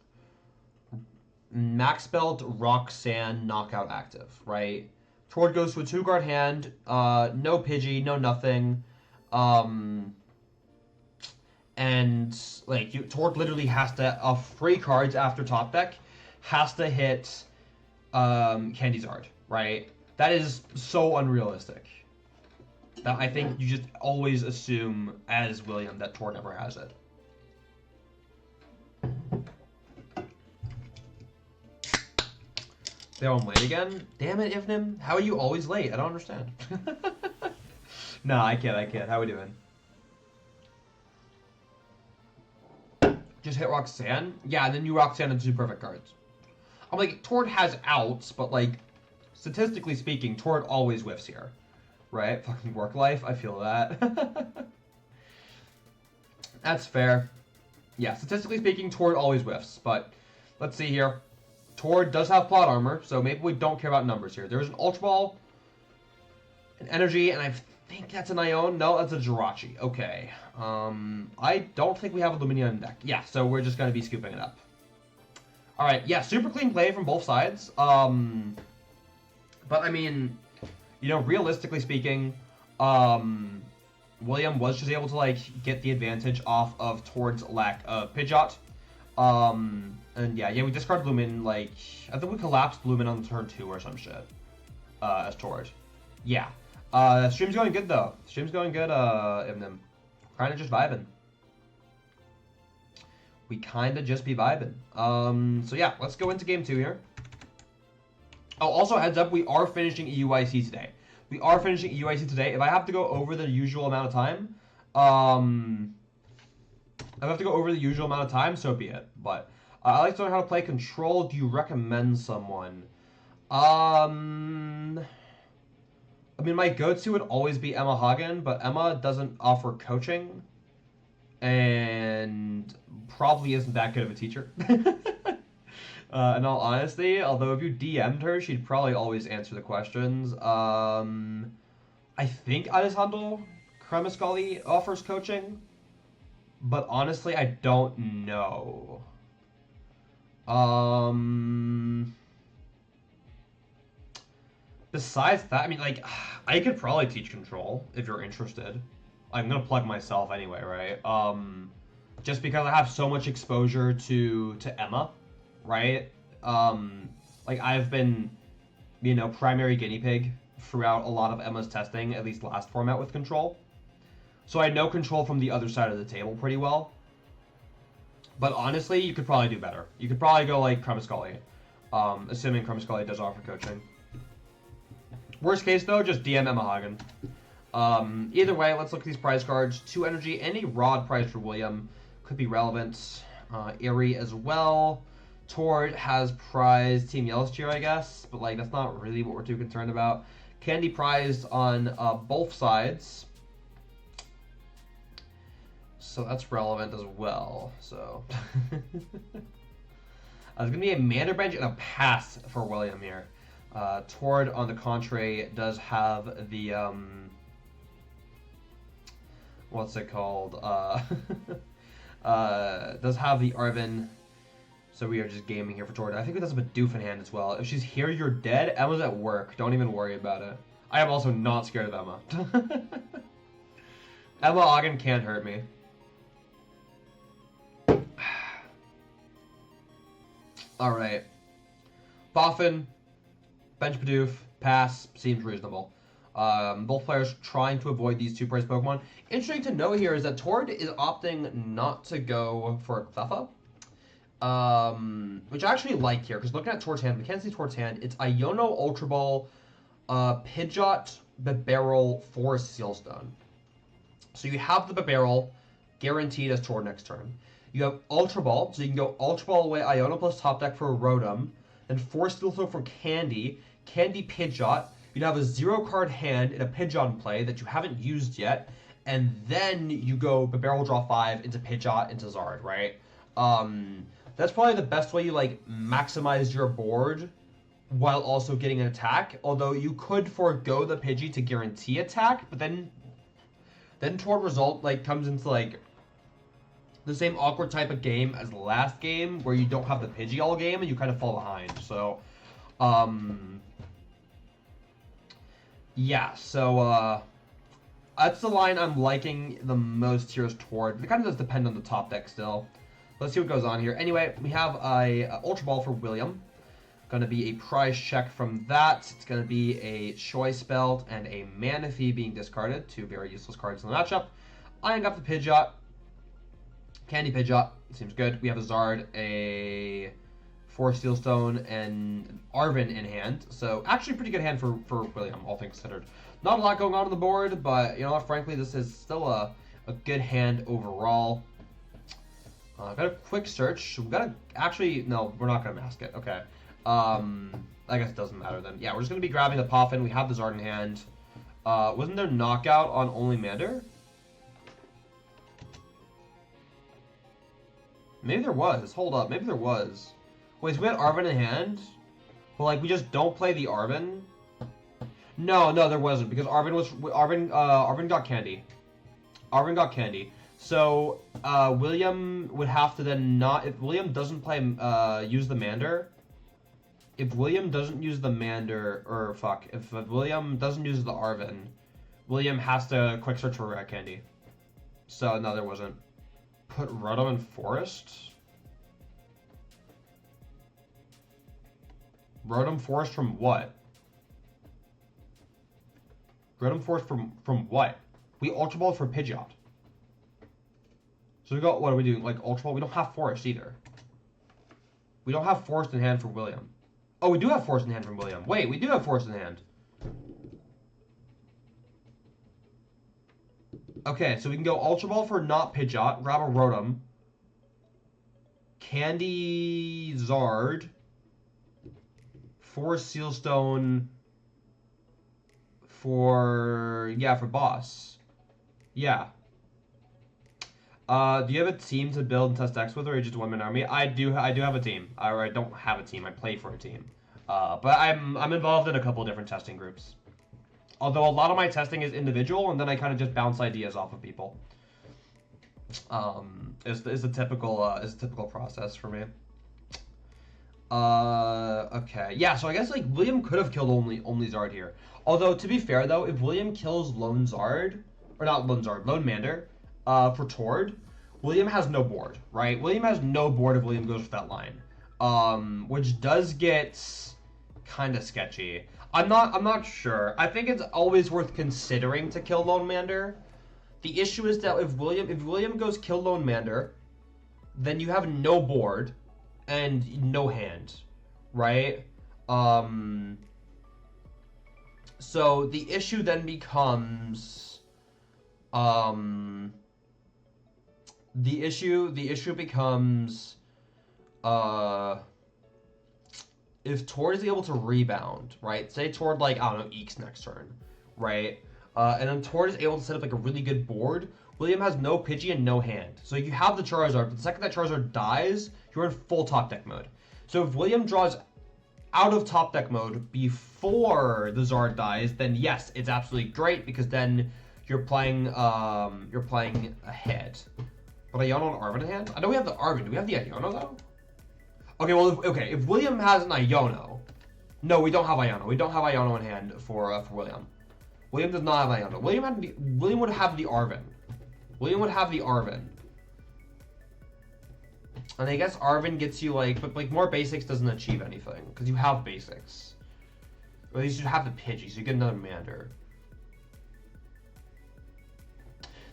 max belt, Roxanne, knockout active, right? Tord goes to a 2-guard hand, no Pidgey, no nothing, and like Tord literally has to free cards after top deck has to hit Candy Zard, right? That is so unrealistic. That I think you just always assume as William that Tord never has it. They're home late again? Damn it, Ifnim. How are you always late? I don't understand. No, I kid. How we doing? Just hit Roxanne? Yeah, and then you Roxanne into 2 perfect cards. I'm like, Tord has outs, but like, statistically speaking, Tord always whiffs here. Right? Fucking work life, I feel that. That's fair. Yeah, statistically speaking, Tord always whiffs, but let's see here. Tord does have plot armor, so maybe we don't care about numbers here. There's an Ultra Ball, an Energy, and I think that's an Ione. No, that's a Jirachi. Okay. I don't think we have a Luminia in deck. Yeah, so we're just going to be scooping it up. Alright, yeah, super clean play from both sides. But, I mean, you know, realistically speaking, William was just able to, like, get the advantage off of Tord's lack of Pidgeot. And yeah, we discarded Lumen, like, I think we collapsed Lumen on turn 2 or some shit. As Tord. Yeah. Stream's going good, though. Stream's going good, Ibnim. Kinda just vibing. We kinda just be vibing. So yeah, let's go into game 2 here. Oh, also heads up, we are finishing EUIC today. We are finishing EUIC today. If I have to go over the usual amount of time, so be it. But I like to learn how to play Control. Do you recommend someone? I mean, my go-to would always be Emma Hagen, but Emma doesn't offer coaching, and probably isn't that good of a teacher. In all honesty, although if you DM'd her, she'd probably always answer the questions. I think Alessandro Cremascoli offers coaching, but honestly, I don't know. Besides that, I mean, like, I could probably teach Control if you're interested. I'm gonna plug myself anyway, right? Just because I have so much exposure to Emma, right? Like, I've been, you know, primary guinea pig throughout a lot of Emma's testing, at least last format with Control. So I know Control from the other side of the table pretty well. But honestly, you could probably do better. You could probably go like Cremascoli, assuming Cremascoli does offer coaching. Worst case, though, just DM Emma Hagen. Either way, let's look at these prize cards. 2 energy, any Rod prize for William could be relevant. Erie as well. Tord has prize Team Yellow's Cheer, I guess, but like that's not really what we're too concerned about. Candy prized on both sides, so that's relevant as well. So it's gonna be a Mander Bench and a pass for William here. Tord, on the contrary, does have the what's it called? Does have the Arvin. So we are just gaming here for Tord. I think it does have a Doof in hand as well. If she's here, you're dead. Emma's at work. Don't even worry about it. I am also not scared of Emma. Emma Ogden can't hurt me. Alright. Boffin, Bench Bidoof, pass, seems reasonable. Both players trying to avoid these 2 prize Pokemon. Interesting to note here is that Tord is opting not to go for Cleffa. Which I actually like here, because looking at Tord's hand, we can't see Tord's hand. It's Iono, Ultra Ball, Pidgeot, Bibarel, Forest Sealstone. So you have the Bibarel guaranteed as Tord next turn. You have Ultra Ball, so you can go Ultra Ball away, Iono plus top deck for Rotom, then Forest Sealstone for Candy, Candy Pidgeot. You'd have a 0-card hand in a Pidgeot in play that you haven't used yet, and then you go Bibarel draw 5 into Pidgeot into Zard, right? That's probably the best way you, like, maximize your board while also getting an attack. Although you could forego the Pidgey to guarantee attack, but then Tord result, like, comes into, like, the same awkward type of game as the last game where you don't have the Pidgey all game and you kind of fall behind. So, yeah, so, that's the line I'm liking the most here is Tord. It kind of does depend on the top deck still. Let's see what goes on here. Anyway, we have a Ultra Ball for William. Going to be a prize check from that. It's going to be a Choice Belt and a Manaphy being discarded. 2 very useless cards in the matchup. I got the Pidgeot. Candy Pidgeot. Seems good. We have a Zard, a Forest Sealstone, and an Arvin in hand. So actually pretty good hand for William, all things considered. Not a lot going on the board, but you know what, frankly, this is still a good hand overall. Got a quick search. We gotta actually no, we're not gonna mask it. Okay. I guess it doesn't matter then. Yeah, we're just gonna be grabbing the Poffin. We have the Zard in hand. Wasn't there knockout on only Mander? Maybe there was. Hold up. Maybe there was. Wait, so we had Arven in hand? But, like, we just don't play the Arven? No, there wasn't. Because Arven got candy. Arven got candy. So, William would have to then not... If William doesn't play, use the Mander... If William doesn't use the Mander... Or, fuck. If William doesn't use the Arven, William has to quick search for Rat Candy. So, no, there wasn't. Put Rotom in Forest? Rotom Forest from what? Rotom Forest from what? We Ultra Ball for Pidgeot. So we got, what are we doing? Like Ultra Ball? We don't have Forest either. We don't have Forest in hand for William. Oh, we do have Forest in hand from William. Wait, we do have Forest in hand. Okay, so we can go Ultra Ball for not Pidgeot, grab a Rotom, Candy Zard, Forest Sealstone for boss. Yeah. Do you have a team to build and test decks with, or are you just a one-man army? I do have a team. Or I don't have a team. I play for a team. But I'm involved in a couple of different testing groups. Although a lot of my testing is individual, and then I kind of just bounce ideas off of people. Is a typical process for me. Okay. Yeah, so I guess, like, William could have killed only Zard here. Although, to be fair, though, if William kills Lone Zard, or not Lone Zard, Lone Mander, for Tord, William has no board, right? William has no board if William goes for that line. Which does get kind of sketchy. I'm not sure. I think it's always worth considering to kill Lone Mander. The issue is that if William goes kill Lone Mander, then you have no board and no hand, right? So the issue then becomes the issue becomes if Tord is able to rebound, right? Say Tord, like, I don't know, Eeks next turn, right? And then Tord is able to set up, like, a really good board. William has no Pidgey and no hand. So you have the Charizard, but the second that Charizard dies, you're in full top deck mode. So if William draws out of top deck mode before the Zard dies, then yes, it's absolutely great, because then you're playing ahead. But Iono and Arven in hand? I know we have the Arven. Do we have the Iono, though? Okay, well, if William has an Iono... No, we don't have Iono. We don't have Iono in hand for William. William does not have Iono. William would have the Arven. William would have the Arven. And I guess Arven gets you, like... But, like, more basics doesn't achieve anything. Because you have basics. Or at least you have the Pidgey, so you get another Mander.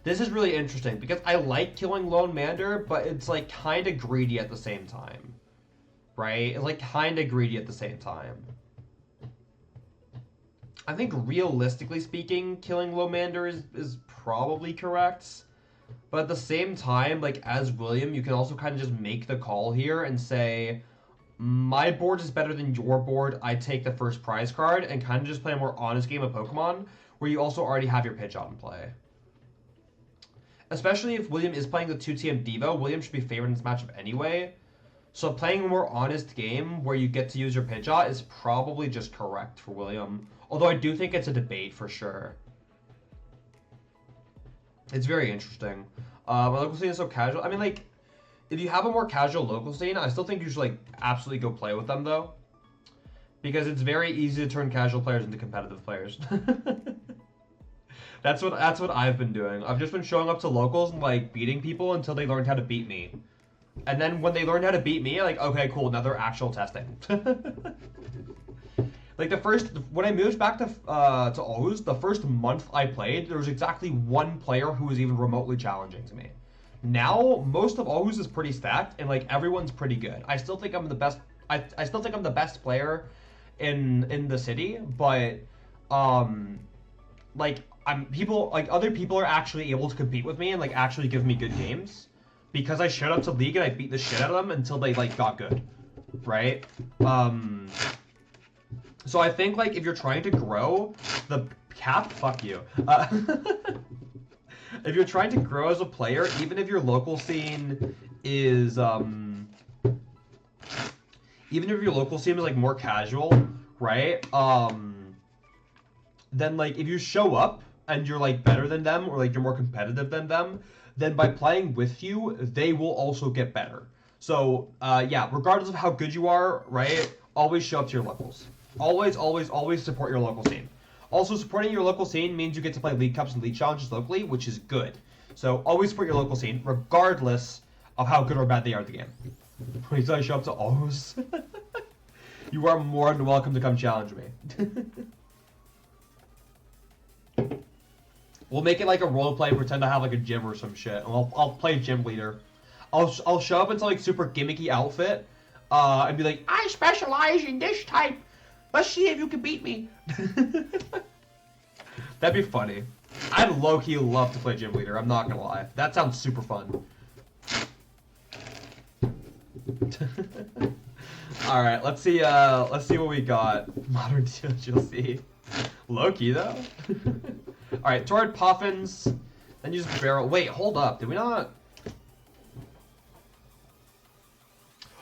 This is really interesting, because I like killing Lone Mander, but it's, like, kind of greedy at the same time. Right? It's, like, kind of greedy at the same time. I think, realistically speaking, killing Lone Mander is probably correct. But at the same time, like, as William, you can also kind of just make the call here and say, my board is better than your board, I take the first prize card, and kind of just play a more honest game of Pokemon, where you also already have your Pidgeot in play. Especially if William is playing the 2TM Devo, William should be favored in this matchup anyway. So playing a more honest game where you get to use your Pidgeot is probably just correct for William. Although I do think it's a debate for sure. It's very interesting. My local scene is so casual. I mean, like, if you have a more casual local scene, I still think you should, like, absolutely go play with them, though. Because it's very easy to turn casual players into competitive players. That's what I've been doing. I've just been showing up to locals and, like, beating people until they learned how to beat me. And then when they learned how to beat me, like, okay, cool, now they're actual testing. Like, when I moved back to Aarhus, the first month I played, there was exactly one player who was even remotely challenging to me. Now, most of Aarhus is pretty stacked, and, like, everyone's pretty good. I still think I'm the best, I still think I'm the best player in the city, but, like, other people are actually able to compete with me and, like, actually give me good games. because I showed up to League and I beat the shit out of them until they, like, got good. Right? So I think, like, if you're trying to grow the cap, fuck you. If you're trying to grow as a player, even if your local scene is, even if your local scene is, like, more casual, right? Then, like, if you show up and you're, like, better than them or, like, you're more competitive than them, then by playing with you, they will also get better. So, yeah, regardless of how good you are, right, always show up to your locals. Always, always, always support your local scene. Also, supporting your local scene means you get to play League Cups and League Challenges locally, which is good. So, always support your local scene, regardless of how good or bad they are at the game. Please I show up to O's. You are more than welcome to come challenge me. We'll make it like a roleplay, pretend I have like a gym or some shit. And I'll play gym leader. I'll show up in some like super gimmicky outfit, and be like, I specialize in this type. Let's see if you can beat me. That'd be funny. I'd low-key love to play gym leader. I'm not gonna lie. That sounds super fun. All right, let's see what we got. Modern DLC. Low-key though. All right, Torrid Poffins. Then use barrel. Wait, hold up. Did we not?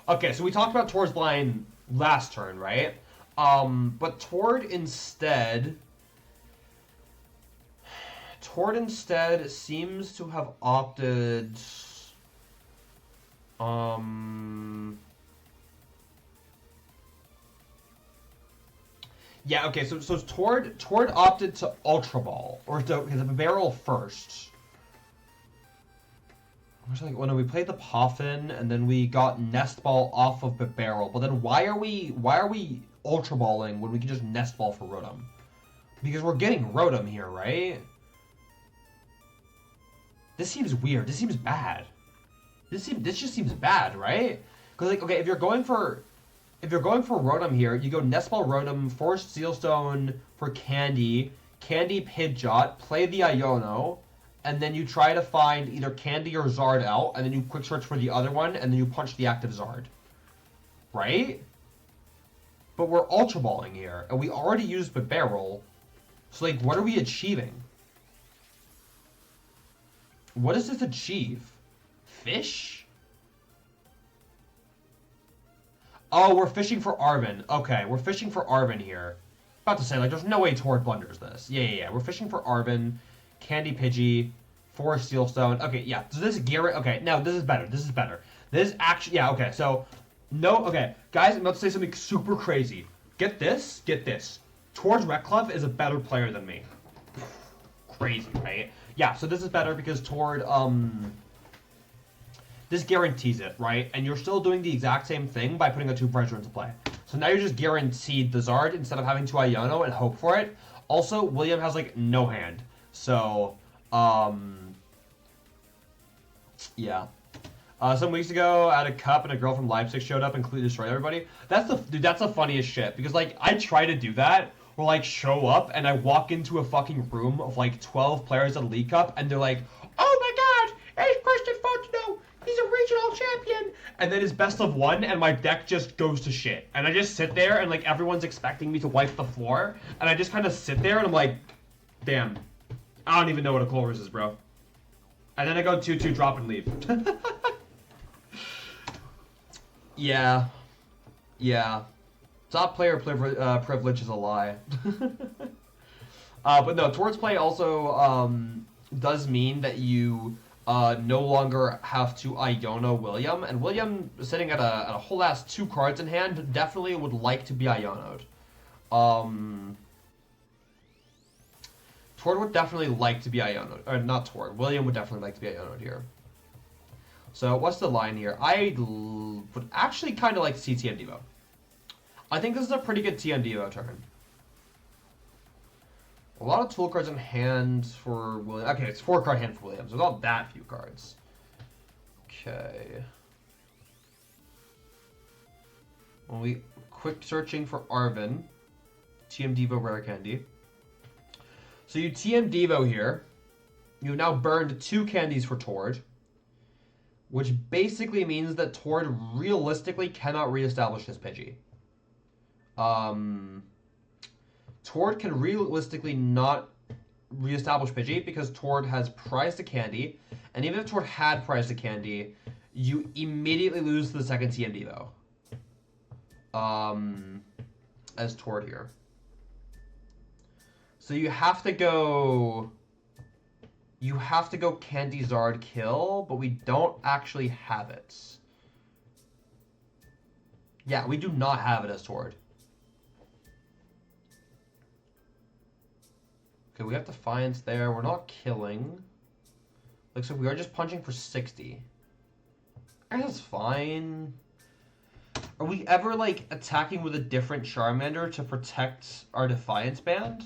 Okay, so we talked about Torrid's line last turn, right? But Torrid instead seems to have opted. Yeah, okay, so Torrid opted to Ultra Ball, or to barrel first. Like, when we played the Poffin, and then we got Nest Ball off of the barrel. But then why are we Ultra Balling when we can just Nest Ball for Rotom? Because we're getting Rotom here, right? This seems weird. This seems bad. This just seems bad, right? Because like, okay, if you're going for Rotom here, you go Nest Ball Rotom, Force Sealstone for Candy Pidgeot, play the Iono. And then you try to find either Candy or Zard out, and then you quick search for the other one, and then you punch the active Zard. Right? But we're Ultra Balling here, and we already used the barrel. So, like, what are we achieving? What does this achieve? Fish? Oh, we're fishing for Arven. Okay, we're fishing for Arven here. About to say, like, there's no way Torrid blunders this. Yeah. We're fishing for Arven. Candy Pidgey, Forest Sealstone. Okay, yeah. So this is Garrett. Okay, now this is better. This is actually, yeah. Okay, so no. Okay, guys, I'm about to say something super crazy. Get this. Torrid's Reclove is a better player than me. Crazy, right? Yeah. So this is better because Torrid. This guarantees it, right? And you're still doing the exact same thing by putting a 2 pressure into play. So now you're just guaranteed the Zard instead of having to Iono and hope for it. Also, William has like no hand. So, yeah. Some weeks ago, at a cup, and a girl from Leipzig showed up and completely destroyed everybody. That's the funniest shit. Because, like, I try to do that, or, like, show up, and I walk into a fucking room of, like, 12 players at a League Cup, and they're like, oh my god, it's Christian Fontenot, he's a regional champion! And then it's best of 1, and my deck just goes to shit. And I just sit there, and, like, everyone's expecting me to wipe the floor, and I just kind of sit there, and I'm like, damn. I don't even know what a Culver's is, bro. And then I go 2-2, drop and leave. Yeah. Top player privilege is a lie. But no, Torrid's play also does mean that you no longer have to Iono William. And William, sitting at a whole ass 2 cards in hand, definitely would like to be Iono'd. Torrid would definitely like to be Iono'd. Or not Torrid. William would definitely like to be Iono'd here. So what's the line here? I would actually kind of like to see TM Devo. I think this is a pretty good TM Devo turn. A lot of tool cards in hand for William. Okay, it's 4 card hand for Williams. There's not that few cards. Okay. Well, we quick searching for Arven. TM Devo Rare Candy. So you TM Devo here. You've now burned 2 candies for Torrid. which basically means that Tord realistically cannot reestablish his Pidgey. Tord can realistically not reestablish Pidgey because Tord has prized a candy, and even if Tord had prized a candy, you immediately lose to the second TMD though. As Tord here. So you have to go Charizard kill, but we don't actually have it. Yeah, we do not have it as Tord. Okay, we have Defiance there. We're not killing. Like, so we are just punching for 60. I guess that's fine. Are we ever, like, attacking with a different Charmander to protect our Defiance Band?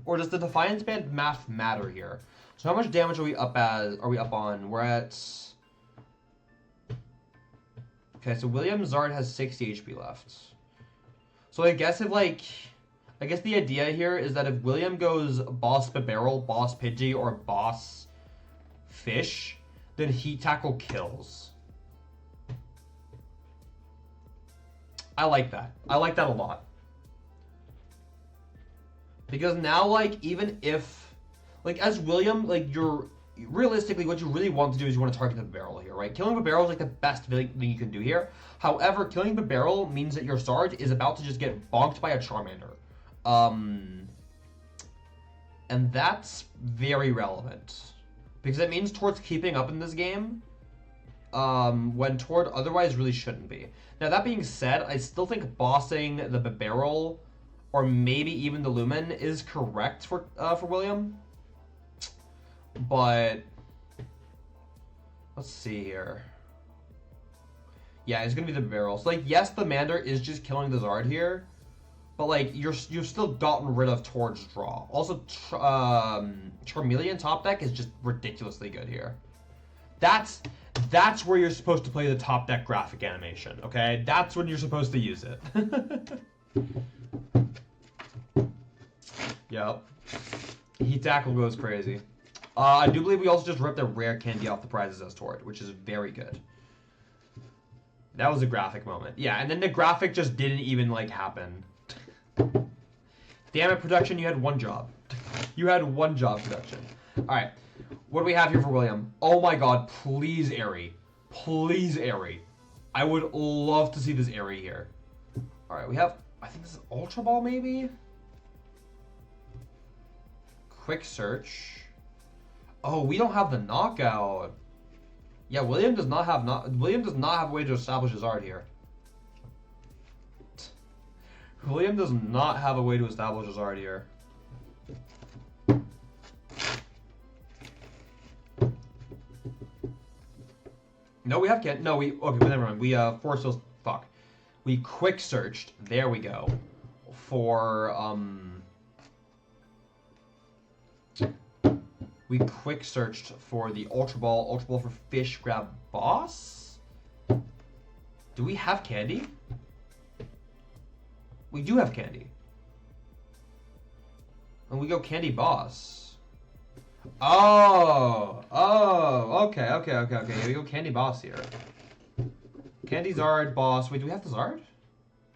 Or does the Defiance Band math matter here? So how much damage are we up on? We're at... Okay, so William Zard has 60 HP left. So I guess if, like... I guess the idea here is that if William goes Boss Bibarel, Boss Pidgey, or Boss Fish, then Heat Tackle kills. I like that. I like that a lot. Because now, like, even if... Like, as William, like, you're... Realistically, what you really want to do is you want to target the barrel here, right? Killing the barrel is, like, the best thing you can do here. However, killing the barrel means that your Zard is about to just get bonked by a Charmander. And that's very relevant. Because it means Tord's keeping up in this game, when Tord otherwise really shouldn't be. Now, that being said, I still think bossing the Bibarel, or maybe even the Lumen, is correct for William. But let's see here. Yeah, it's gonna be the Bibarel. So, like, yes, the Mander is just killing the Zard here, but, like, you've still gotten rid of Tord's draw. Also, Charmeleon top deck is just ridiculously good here. That's where you're supposed to play the top deck graphic animation, okay? That's when you're supposed to use it. Yep. Heat Tackle goes crazy. I do believe we also just ripped a rare candy off the prizes as Tord, which is very good. That was a graphic moment. Yeah, and then the graphic just didn't even, like, happen. Damn it, production, you had one job. You had one job, production. Alright, what do we have here for William? Oh my god, please Airy. Please Airy. I would love to see this Airy here. Alright, we have, I think this is Ultra Ball, maybe? Quick Search. Oh, we don't have the knockout. Yeah, William does not have a way to establish his art here. William does not have a way to establish his art here. No, we have no, okay, never mind. We forced those, fuck. We quick searched, there we go, for we quick searched for the Ultra Ball for Fish grab boss? Do we have candy? We do have candy. And we go candy boss. Oh, okay. Yeah, we go candy boss here. Candy Zard boss. Wait, do we have the Zard?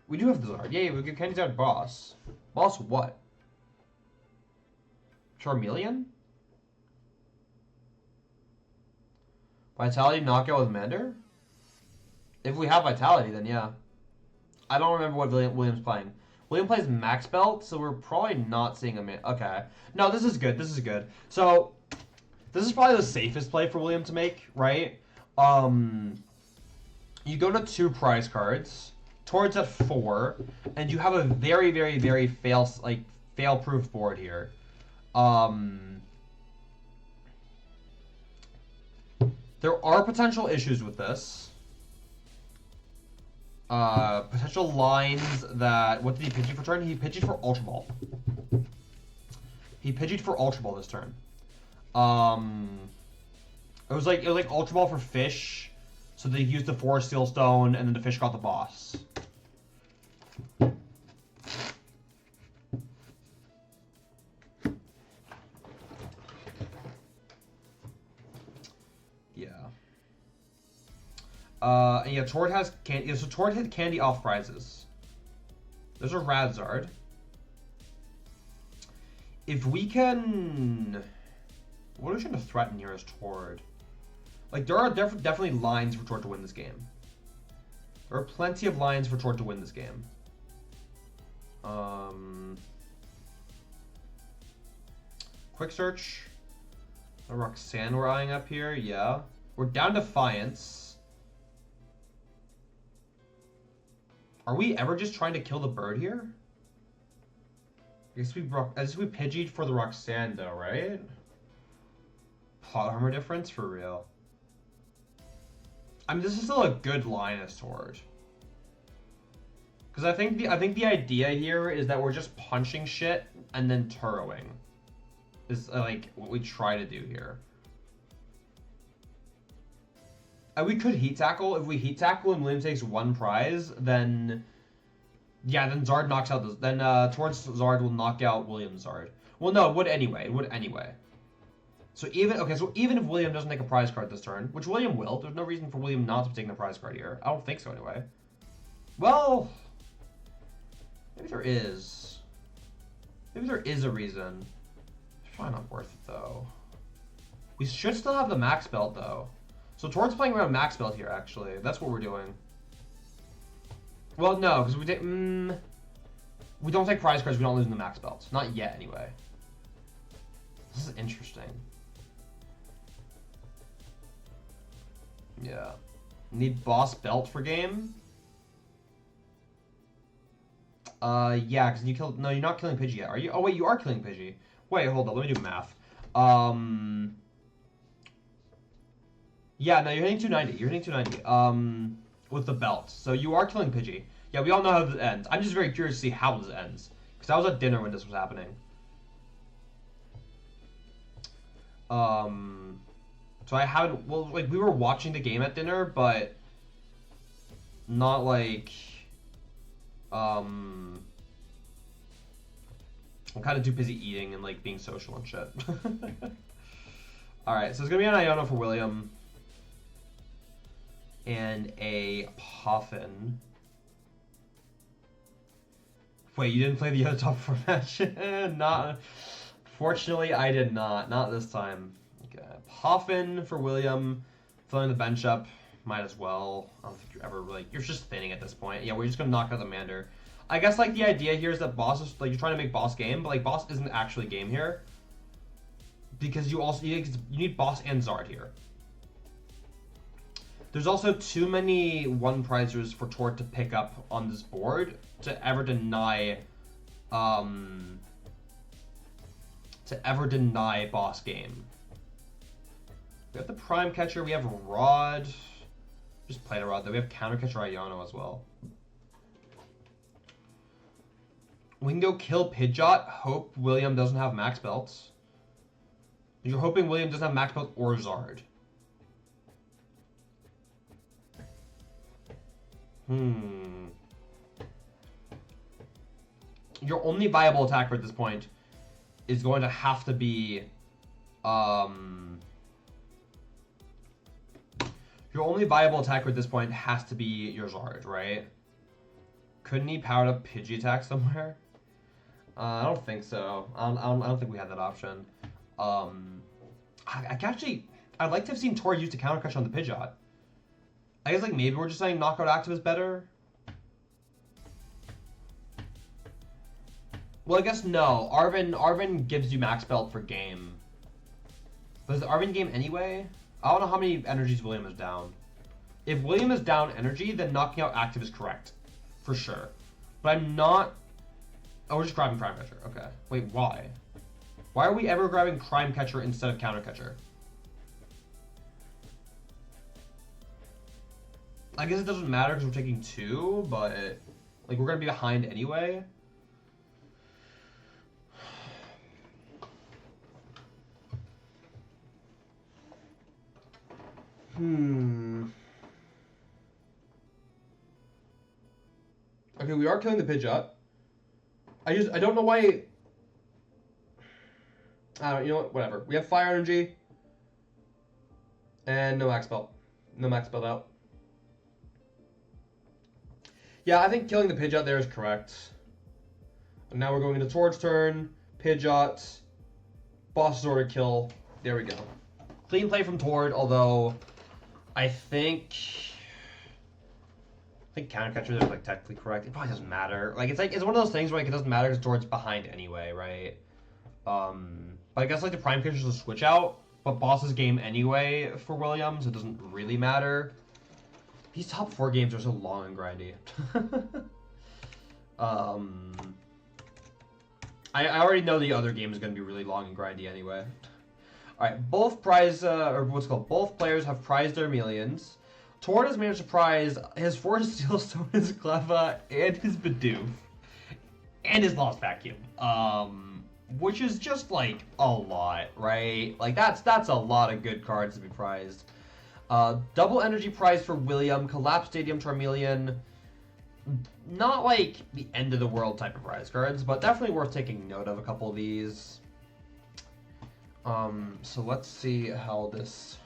We do have the Zard. Yeah, we go candy Zard boss. Boss what? Charmeleon? Vitality knockout with Mander? If we have Vitality, then yeah. I don't remember what William's playing. William plays Max Belt, so we're probably not seeing him. Okay. No, this is good. This is good. So, this is probably the safest play for William to make, right? You go to 2 prize cards, Tord's at 4, and you have a very, very, very fail-proof board here. There are potential issues with this. Potential lines that... What did he Pidgey for turn? He Pidgey'd for Ultra Ball. He Pidgey'd for Ultra Ball this turn. It was like Ultra Ball for Fish, so they used the Forest Seal Stone, and then the fish got the boss. Yeah. And yeah, Tord has candy. So Tord hit candy off prizes. There's a Radzard. If we can... What are we trying to threaten here as Tord? Like, there are definitely lines for Tord to win this game. There are plenty of lines for Tord to win this game. Quick search. A Roxanne we're eyeing up here, yeah. We're down Defiance. Are we ever just trying to kill the bird here? I guess we Pidgeot for the Roxanne though, right? Plot armor difference for real. I mean, this is still a good line as Tord. Because I think the idea here is that we're just punching shit and then turrowing. Is like what we try to do here. And we could heat tackle. If we heat tackle and William takes one prize, then yeah, then Zard knocks out the. Then towards Zard will knock out William's Zard. Well, no, it would anyway. It would anyway. So even if William doesn't take a prize card this turn, which William will, there's no reason for William not to be taking a prize card here. I don't think so anyway. Well, maybe there is. Maybe there is a reason. It's probably not worth it though. We should still have the max belt though. So Tord's playing around max belt here actually. That's what we're doing. Well, no, because we don't take prize cards. We don't lose in the max belts. Not yet anyway. This is interesting. Yeah. Need boss belt for game? Yeah, because you killed... No, you're not killing Pidgey yet, are you? Oh, wait, you are killing Pidgey. Wait, hold on. Let me do math. Yeah, no, you're hitting 290. You're hitting 290. With the belt. So you are killing Pidgey. Yeah, we all know how this ends. I'm just very curious to see how this ends. Because I was at dinner when this was happening. So I haven't... Well, like, we were watching the game at dinner, but... Not, like... I'm kind of too busy eating and, like, being social and shit. Alright, so it's gonna be an Iono for William. And a Puffin. Wait, you didn't play the other top 4 match? Not... Fortunately, I did not. Not this time. Okay. Puffin for William. Filling the bench up. Might as well. I don't think you're ever really... You're just thinning at this point. Yeah, we're just going to knock out the Mander. I guess, like, the idea here is that boss is... Like, you're trying to make boss game, but, like, boss isn't actually game here. Because you also... You need boss and Zard here. There's also too many one prizers for Tord to pick up on this board to ever deny... boss game. We have the Prime Catcher, we have Rod. Just play the Rod though. We have Counter Catcher Iono as well. We can go kill Pidgeot, hope William doesn't have max belts. You're hoping William doesn't have max belt or Zard. Your only viable attacker at this point is going to have to be, your only viable attacker at this point has to be your Zard, right? Couldn't he power up Pidgey attack somewhere? I don't think so. I don't think we had that option. I'd like to have seen Tord use the counter crush on the Pidgeot. I guess like maybe we're just saying knockout active is better. Well, I guess no. Arvin gives you max belt for game. But is Arvin game anyway? I don't know how many energies William is down. If William is down energy, then knocking out active is correct. For sure. But I'm not... Oh, we're just grabbing Prime Catcher. Okay. Wait, why? Why are we ever grabbing Prime Catcher instead of Counter Catcher? I guess it doesn't matter because we're taking 2, but... Like, we're going to be behind anyway. Okay, we are killing the Pidgeot. I don't know why... you know what? Whatever. We have Fire Energy. And no max belt. No max belt out. Yeah, I think killing the Pidgeot there is correct. And now we're going into Tord's turn. Pidgeot. Boss's order kill. There we go. Clean play from Tord, although I think counter catchers are like technically correct. It probably doesn't matter. Like it's one of those things where like it doesn't matter because Tord's behind anyway, right? But I guess like the prime catchers will switch out, but boss's game anyway for Williams, it doesn't really matter. These top 4 games are so long and grindy. I already know the other game is going to be really long and grindy anyway. Alright, both players have prized their millions. Tord has managed to prize his Force Steel Stone, his Cleffa, and his Bidoof. And his Lost Vacuum. Which is just like a lot, right? Like that's a lot of good cards to be prized. Double energy prize for William, Collapse Stadium Charmeleon. Not like the end of the world type of prize cards, but definitely worth taking note of a couple of these. So let's see how this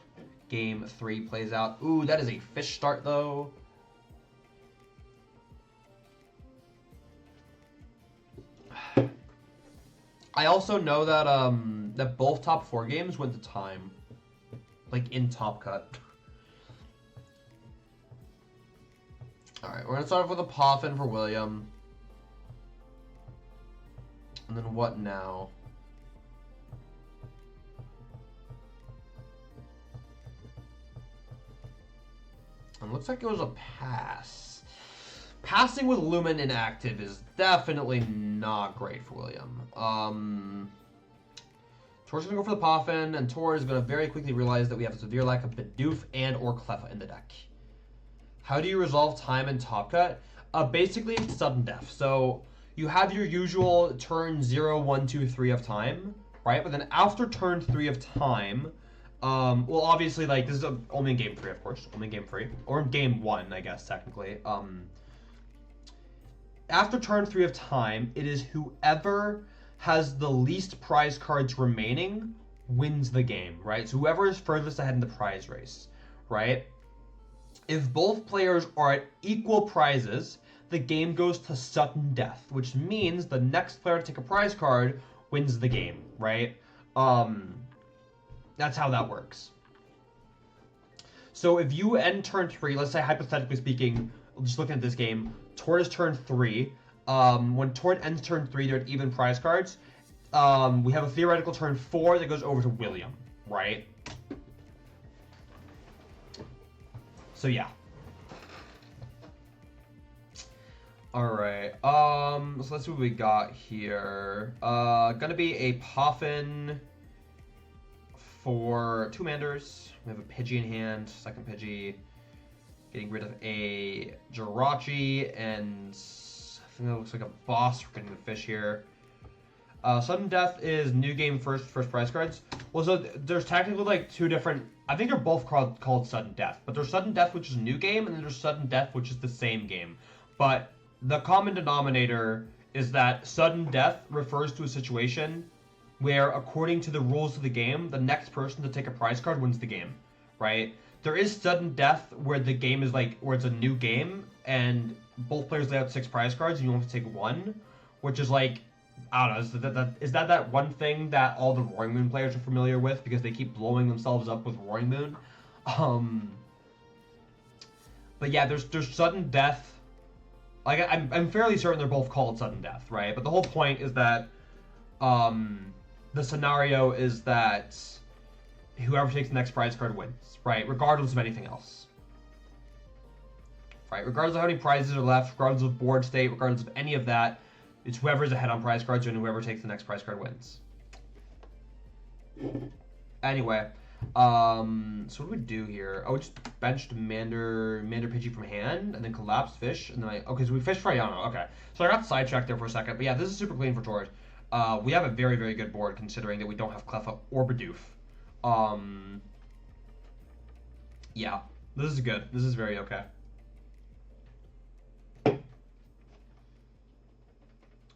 game 3 plays out. Ooh, that is a fish start though. I also know that that both top 4 games went to time, like in Top Cut. All right, we're gonna start off with a Poffin for William, and then what now? It looks like it was a pass. Passing with Lumen inactive is definitely not great for William. Tord's gonna go for the Poffin, and Tord is gonna very quickly realize that we have a severe lack of Bidoof and or Cleffa in the deck. How do you resolve time and Top Cut? Basically, it's sudden death. So you have your usual turn 0, 1, 2, 3 of time, right? But then after turn 3 of time, well, obviously, like this is only in game 3, of course, only in game 3, or in game 1, I guess technically. After turn 3 of time, it is whoever has the least prize cards remaining wins the game, right? So whoever is furthest ahead in the prize race, right? If both players are at equal prizes, the game goes to sudden death, which means the next player to take a prize card wins the game, right? That's how that works. So if you end turn 3, let's say hypothetically speaking, just looking at this game, Tord is turn 3. When Tord ends turn 3, they're at even prize cards. We have a theoretical turn 4 that goes over to William, right? So yeah. Alright, so let's see what we got here. Gonna be a Poffin for 2 Manders. We have a Pidgey in hand, second Pidgey. Getting rid of a Jirachi, and I think that looks like a boss. We're getting the fish here. Sudden Death is new game first prize cards. Well, so there's technically like 2 different. I think they're both called Sudden Death, but there's Sudden Death, which is a new game, and then there's Sudden Death, which is the same game. But the common denominator is that Sudden Death refers to a situation where, according to the rules of the game, the next person to take a prize card wins the game, right? There is Sudden Death where the game is like, where it's a new game, and both players lay out 6 prize cards, and you only have to take 1, which is like, I don't know, is that one thing that all the Roaring Moon players are familiar with because they keep blowing themselves up with Roaring Moon? But yeah, there's Sudden Death. Like I'm fairly certain they're both called Sudden Death, right? But the whole point is that the scenario is that whoever takes the next prize card wins, right? Regardless of anything else. Right? Regardless of how many prizes are left, regardless of board state, regardless of any of that, it's whoever's ahead on prize cards and whoever takes the next prize card wins. Anyway, so what do we do here? Oh, we just benched Mander Pidgey from hand, and then collapsed fish, and then okay, so we fished Frayano. Okay, so I got sidetracked there for a second, but yeah, this is super clean for Tord. We have a very, very good board considering that we don't have Cleffa or Bidoof. Yeah, this is good. This is very okay.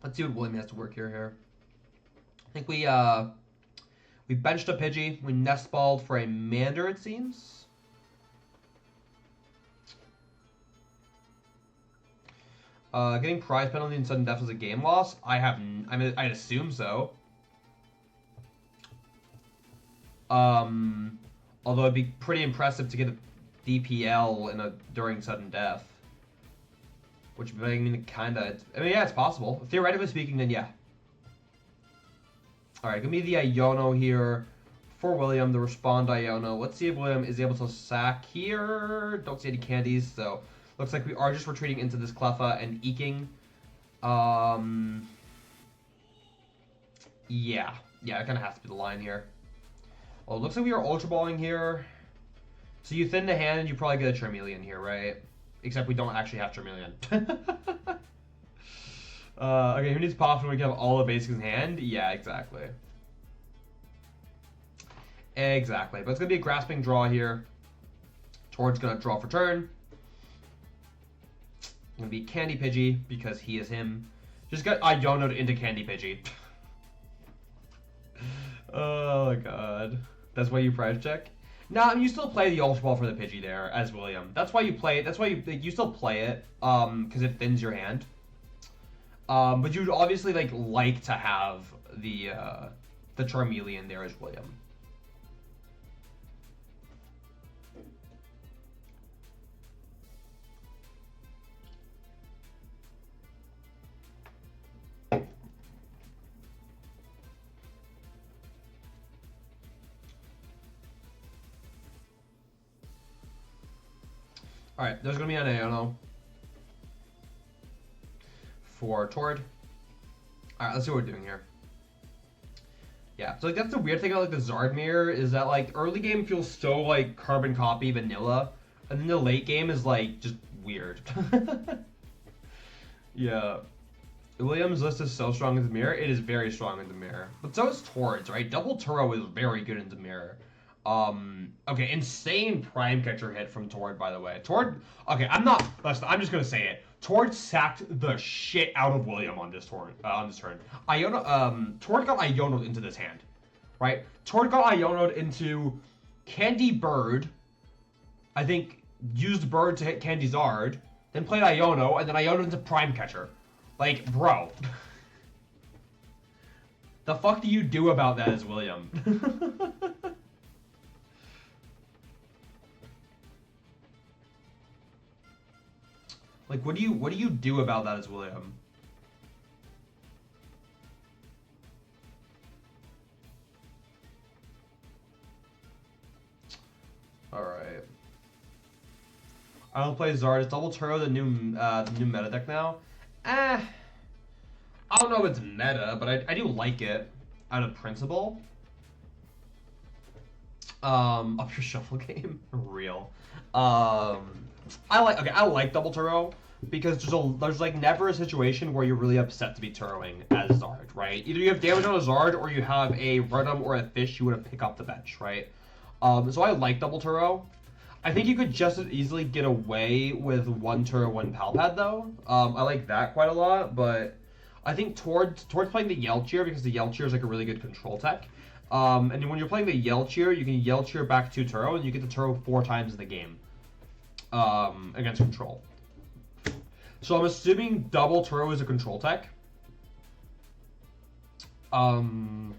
Let's see what William has to work here. I think we benched a Pidgey. We nest balled for a Mander, it seems. Getting prize penalty and sudden death is a game loss. I mean, I'd assume so. Although it'd be pretty impressive to get a DPL during sudden death. Which, I mean, kinda... I mean, yeah, it's possible. Theoretically speaking, then yeah. Alright, give me the Iono here for William, the Respond Iono. Let's see if William is able to sack here. Don't see any candies, so... Looks like we are just retreating into this Cleffa and eking. Yeah. Yeah, it kind of has to be the line here. Well, it looks like we are Ultra Balling here. So you thin the hand and you probably get a Charmeleon here, right? Except we don't actually have Charmeleon. Okay, who needs Pop when we can have all the basics in hand? Yeah, exactly. Exactly. But it's going to be a Grasping Draw here. Tord's going to draw for turn. Going to be Candy Pidgey because he is him. Just got Iono'd into Candy Pidgey. Oh my god. That's why you prize check? Nah, I mean, you still play the Ultra Ball for the Pidgey there as William. That's why you play it. That's why you still play it, because it thins your hand. But you'd obviously like to have the Charmeleon there as William. Alright, there's going to be an Iono for Tord. Alright, let's see what we're doing here. Yeah, so that's the weird thing about the Zardmere is that early game feels so carbon copy vanilla, and then the late game is just weird. Yeah. William's list is so strong in the mirror. It is very strong in the mirror. But so is Tord's, right? Double Turo is very good in the mirror. Okay, insane Prime Catcher hit from Tord, by the way. Tord, okay, I'm just gonna say it. Tord sacked the shit out of William on this turn. Tord got Iono'd into this hand, right? Tord got Iono'd into Candy Bird, I think used Bird to hit Candy Zard, then played Iono, and then Iono into Prime Catcher. Bro. The fuck do you do about that as William? What do you do about that as William? Alright. I don't play Zard. Is Double Turo the new meta deck now? I don't know if it's meta, but I do like it out of principle. Up your shuffle game. Real. I like Double Turo because there's never a situation where you're really upset to be Turoing as Zard, right? Either you have damage on a Zard or you have a Rotom or a Fish you want to pick up the bench, right? So I like Double Turo. I think you could just as easily get away with one Turo, one Palpad though. I like that quite a lot, but I think towards playing the Yell Cheer because the Yell Cheer is a really good control tech. And then when you're playing the Yell Cheer, you can Yell Cheer back to Turo and you get the Turo 4 times in the game. Against control. So I'm assuming Double Turo is a control tech. While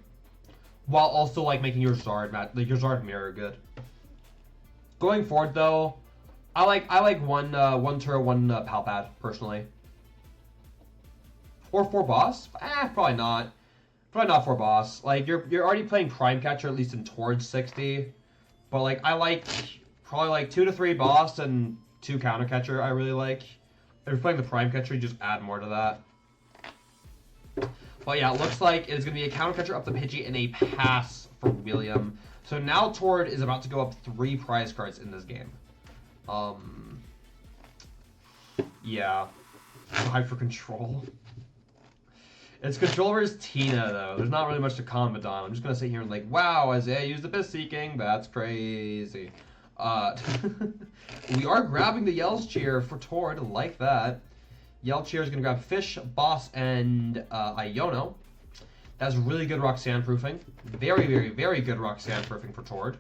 also making your Zard your Zard mirror good. Going forward though, I like one Turo, one Palpad personally. Or 4 boss? Probably not. Probably not 4 boss. You're already playing Prime Catcher at least in towards 60. But I like probably 2 to 3 boss and 2 counter catcher I really like. If you're playing the Prime Catcher, you just add more to that. But yeah, it looks like it's going to be a counter catcher up the Pidgey and a pass for William. So now Tord is about to go up 3 prize cards in this game. Yeah. Hype for control. Its controller is Tina, though. There's not really much to comment on. I'm just going to sit here and wow, Isaiah used the Abyss Seeking. That's crazy. We are grabbing the Yell Cheer for Tord, like that. Yell Cheer is going to grab Fish, Boss, and Iono. That's really good Roxanne proofing. Very, very, very good Roxanne proofing for Tord.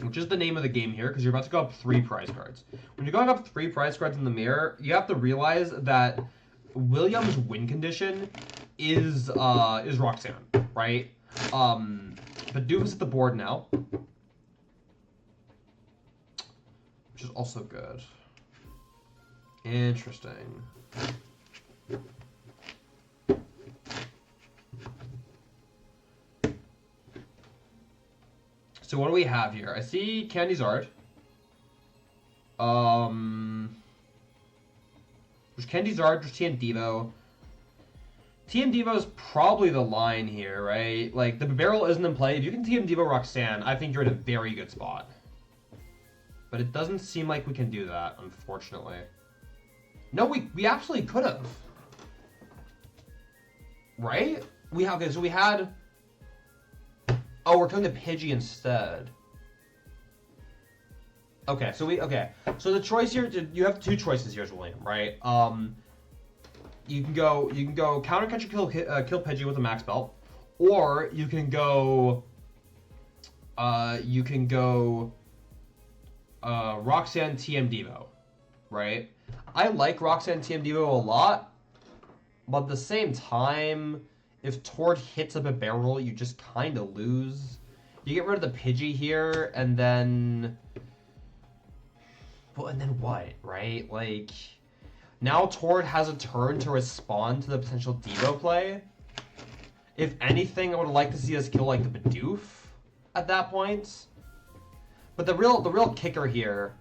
which is the name of the game here, because you're about to go up 3 prize cards. When you're going up 3 prize cards in the mirror, you have to realize that William's win condition is Roxanne, right? But Doof is at the board now, which is also good. Interesting. So what do we have here? I see Charizard. There's Charizard, there's TM Devo. TM Devo is probably the line here, right? Like, the barrel isn't in play. If you can TM Devo Roxanne, I think you're in a very good spot. But it doesn't seem like we can do that, unfortunately. No, we absolutely could have. Right? Okay, so we had... Oh, we're going to Pidgey instead. Okay, so So the choice here, you have 2 choices here, William, right? You can go counter catcher kill Pidgey with a max belt, or you can go Roxanne TM Devo, right? I like Roxanne TM Devo a lot, but at the same time, if Tord hits up a barrel, you just kind of lose. You get rid of the Pidgey here, and then... Well, and then what, right? Like, now Tord has a turn to respond to the potential Devo play. If anything, I would like to see us kill, like, the Bidoof at that point. But the real kicker here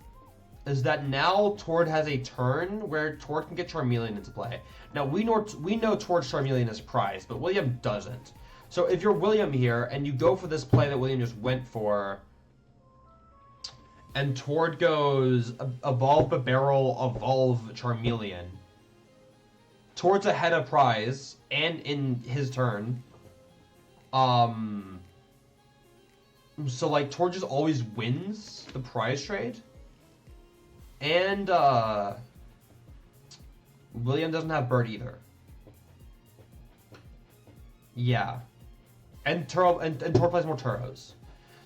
is that now Tord has a turn where Tord can get Charmeleon into play. Now, we know Tord's Charmeleon is prized, but William doesn't. So if you're William here, and you go for this play that William just went for, and Tord goes Evolve the Barrel, Evolve Charmeleon, Tord's ahead of prize, and in his turn, so, like, Tord just always wins the prize trade. And, William doesn't have Bird either. Yeah. And Tord plays more Turos.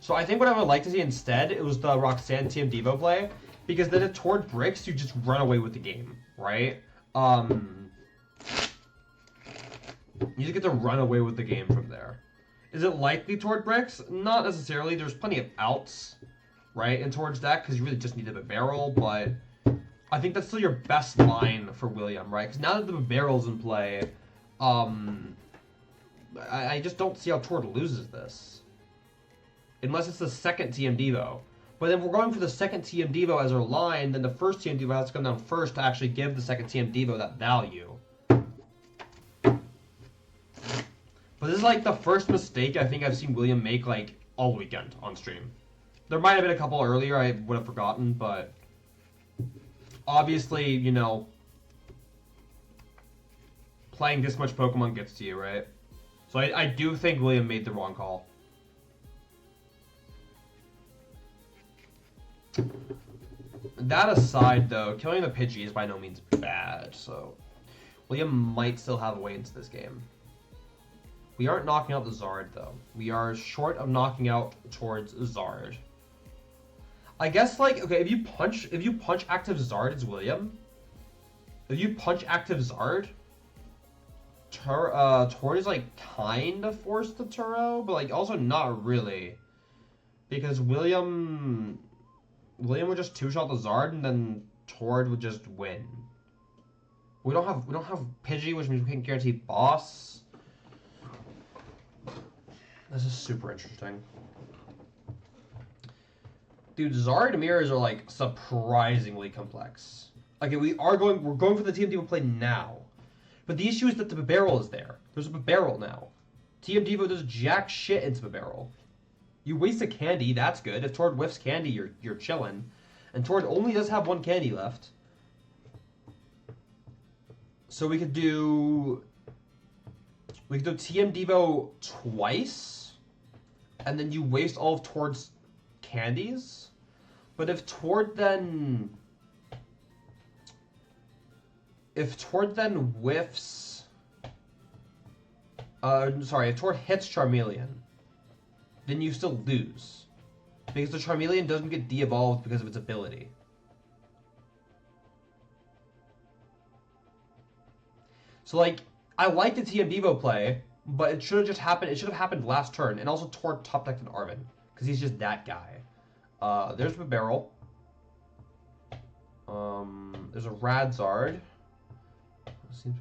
So I think what I would like to see instead, it was the Roxanne TM Devo play, because then if Tord bricks, you just run away with the game, right? You just get to run away with the game from there. Is it likely Tord bricks? Not necessarily. There's plenty of outs, right, in Tord's deck, because you really just need a barrel, but I think that's still your best line for William, right? Because now that the barrel's in play, I just don't see how Tord loses this. Unless it's the second TM Devo. But then if we're going for the second TM Devo as our line, then the first TM Devo has to come down first to actually give the second TM Devo that value. But this is like the first mistake I think I've seen William make like all weekend on stream. There might have been a couple earlier I would have forgotten, but obviously, you know, playing this much Pokemon gets to you, right? So I do think William made the wrong call. That aside, though, killing the Pidgey is by no means bad, so William might still have a way into this game. We aren't knocking out the Zard, though. We are short of knocking out towards Zard. I guess, like, okay, if you punch active Zard, it's William. If you punch active Zard, Tord is, like, kind of forced to Turo, but, like, also not really. Because William would just two-shot the Zard, and then Tord would just win. We don't have Pidgey, which means we can guarantee boss. This is super interesting. Dude, Zard mirrors are like surprisingly complex. Okay, we're going for the TM Devo play now. But the issue is that the barrel is there. There's a barrel now. TM Devo does jack shit into the barrel. You waste a candy, that's good. If Tord whiffs candy, you're chilling. And Tord only does have 1 candy left. So we could do TM Devo twice. And then you waste all of Tord's candies. But if Tord then whiffs... if Tord hits Charmeleon, then you still lose. Because the Charmeleon doesn't get de-evolved because of its ability. So, like, I like the TM Devo play, but it should have just happened. It should have happened last turn. And also Tord top decked an Arvin. Because he's just that guy. There's a barrel. There's a Radzard.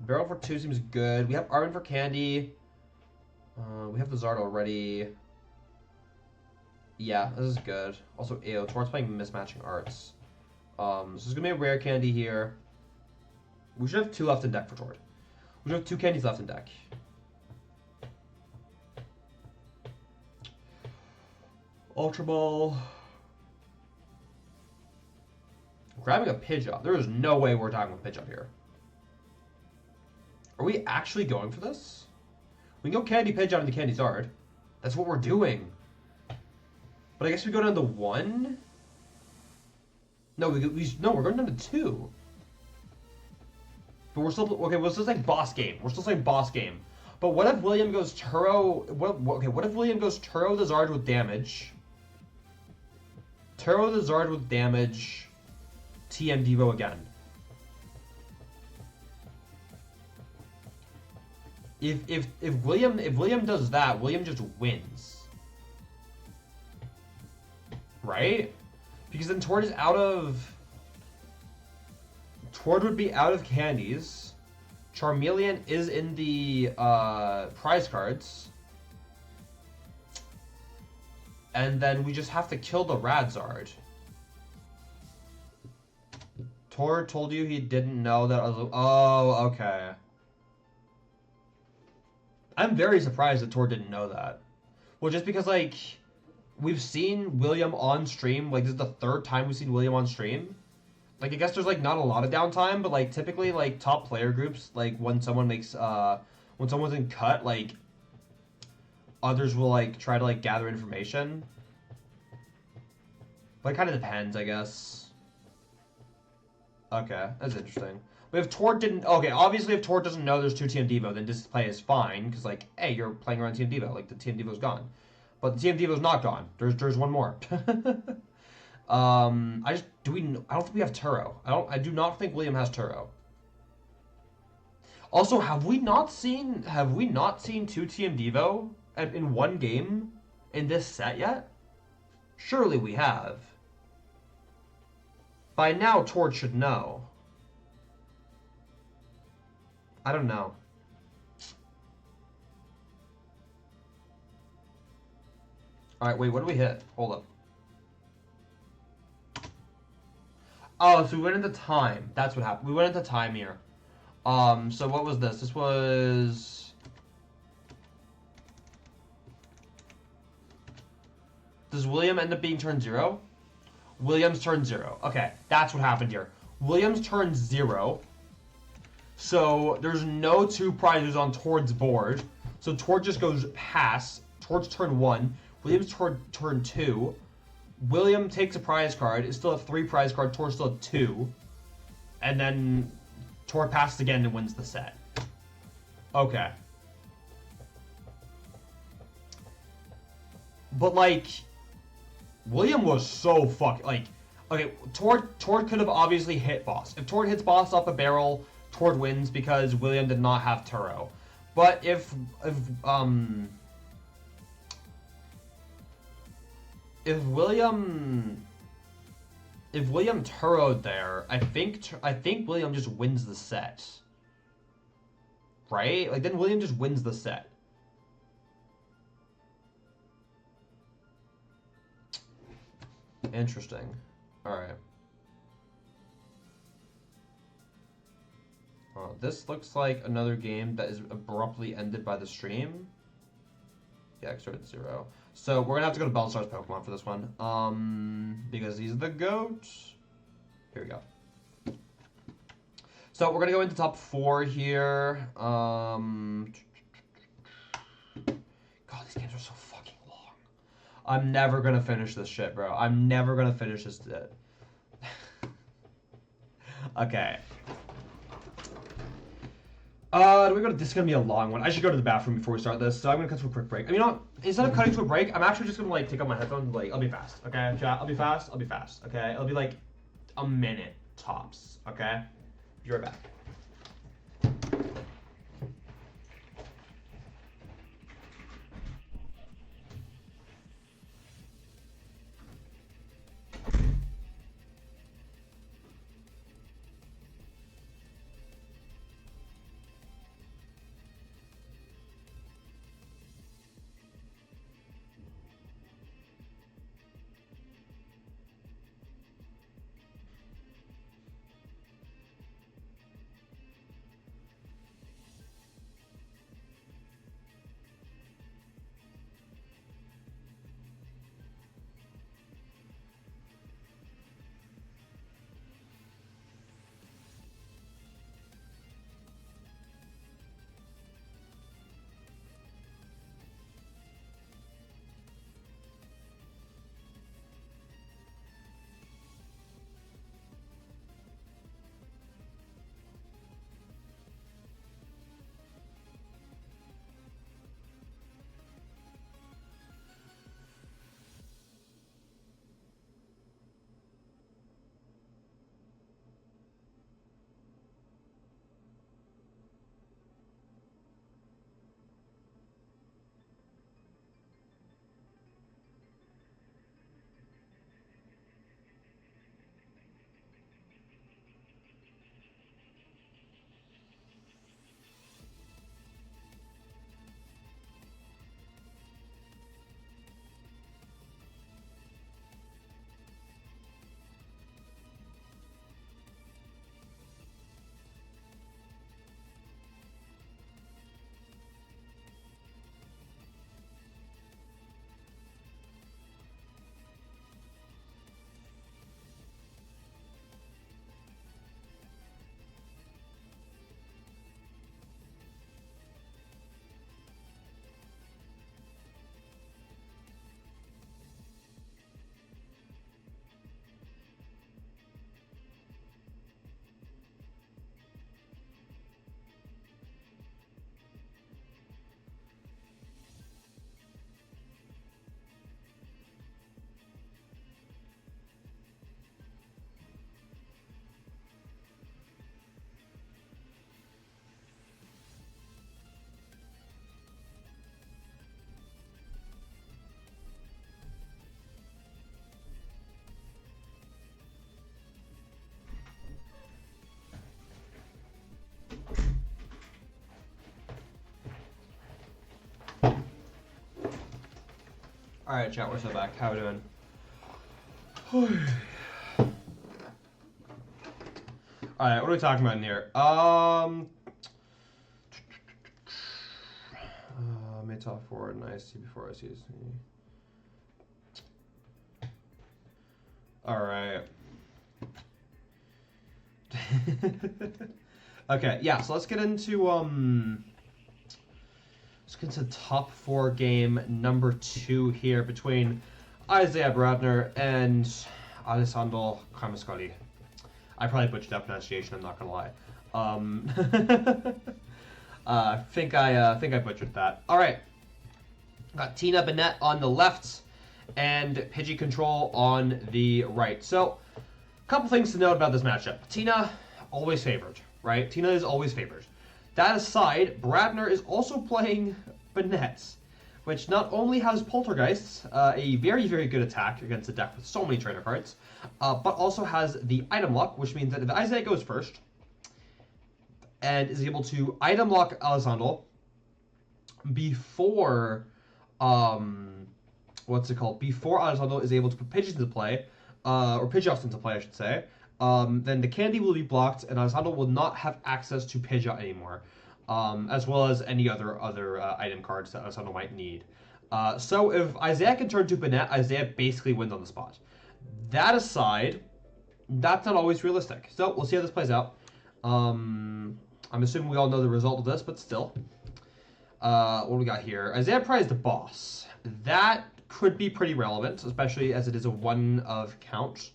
Barrel for 2 seems good. We have Arvin for Candy. We have the Zard already. Yeah, this is good. Also, ew, Tord's playing mismatching arts. So there's gonna be a rare candy here. We should have 2 left in deck for Tord. We should have 2 candies left in deck. Ultra Ball. Grabbing a Pidgeot. There is no way we're talking with Pidgeot here. Are we actually going for this? We can go Candy Pidgeot into Candy Zard. That's what we're doing. But I guess we go down to 1? No, we're going down to 2. But we're still okay. Well, still saying boss game. We're still saying boss game. But what if William goes Turo? What if William goes Turo the Zard with damage? Turo the Zard with damage. TM Devo again. If William does that, William just wins. Right? Because then Tord is out of... Tord would be out of candies. Charmeleon is in the prize cards. And then we just have to kill the Radzard. Tord told you he didn't know that... Oh, okay. I'm very surprised that Tord didn't know that. Well, just because, like... We've seen William on stream. Like, this is the 3rd time we've seen William on stream. Like, I guess there's, like, not a lot of downtime, but, like, typically, like, top player groups, like, when someone makes, when someone's in cut, like, others will, like, try to, like, gather information. But it kind of depends, I guess. Okay, that's interesting. But if Tord didn't... Okay, obviously if Tord doesn't know there's 2 TM Devo, then display is fine, because, like, hey, you're playing around TM Devo. Like, the TM Devo's gone. But the TM Devo's not gone. There's one more. I don't think we have Turo. I do not think William has Turo. Also, have we not seen 2 TM Devo in one game in this set yet? Surely we have. By now, Tord should know. I don't know. Alright, wait, what do we hit? Hold up. Oh, so we went into time. That's what happened. We went into time here. So what was this? This was... Does William end up being turn 0? William's turn 0. Okay, that's what happened here. William's turn 0. So there's no 2 prizes on Tord's board. So Tord just goes pass. Tord's turn 1. William's turn 2. William takes a prize card. It's still a 3 prize card. Tord still at 2. And then Tord passes again and wins the set. Okay. But, like, William was so fucking... Like, okay, Tord could have obviously hit boss. If Tord hits boss off a barrel, Tord wins because William did not have Turo. But if William Turo'd there, I think William just wins the set. Right? Like, then William just wins the set. Interesting. Alright. Oh, this looks like another game that is abruptly ended by the stream. Yeah, started 0. So we're gonna have to go to Bellstar's Pokemon for this one. Because he's the GOAT. Here we go. So we're gonna go into top 4 here. God, these games are so fucking long. I'm never gonna finish this shit, bro. I'm never gonna finish this shit. Okay. This is gonna be a long one. I should go to the bathroom before we start this, so I'm gonna cut to a quick break. I mean, you know what? Instead of cutting to a break, I'm actually just gonna like take out my headphones and like I'll be fast, okay? Chat, I'll be fast. I'll be fast, okay? It'll be like a minute tops, okay? Be right back. All right, chat. We're still back. How we doing? All right. What are we talking about in here? Mid top forward. Nice. Before I see this. All right. Okay. Yeah. So let's get into Let's get to top 4 game number 2 here between Isaiah Bradner and Alessandro Carmascoli. I probably butchered that pronunciation, I'm not gonna lie. I think I butchered that. Alright. Got Tina Bennett on the left and Pidgey Control on the right. So, a couple things to note about this matchup. Tina, always favored, right? Tina is always favored. That aside, Bradner is also playing Bennett, which not only has Poltergeists, a very, very good attack against a deck with so many trainer cards, but also has the item lock, which means that if Isaiah goes first and is able to item lock Alessandro before, before Alessandro is able to put Pidgeot into play, or Pidgeot into play, I should say, then the candy will be blocked, and Alessandro will not have access to Pidgeot anymore, as well as any other item cards that Alessandro might need. So if Isaiah can turn to Bennett, Isaiah basically wins on the spot. That aside, that's not always realistic. So we'll see how this plays out. I'm assuming we all know the result of this, but still. What do we got here? Isaiah prized the boss. That could be pretty relevant, especially as it is a 1 of count.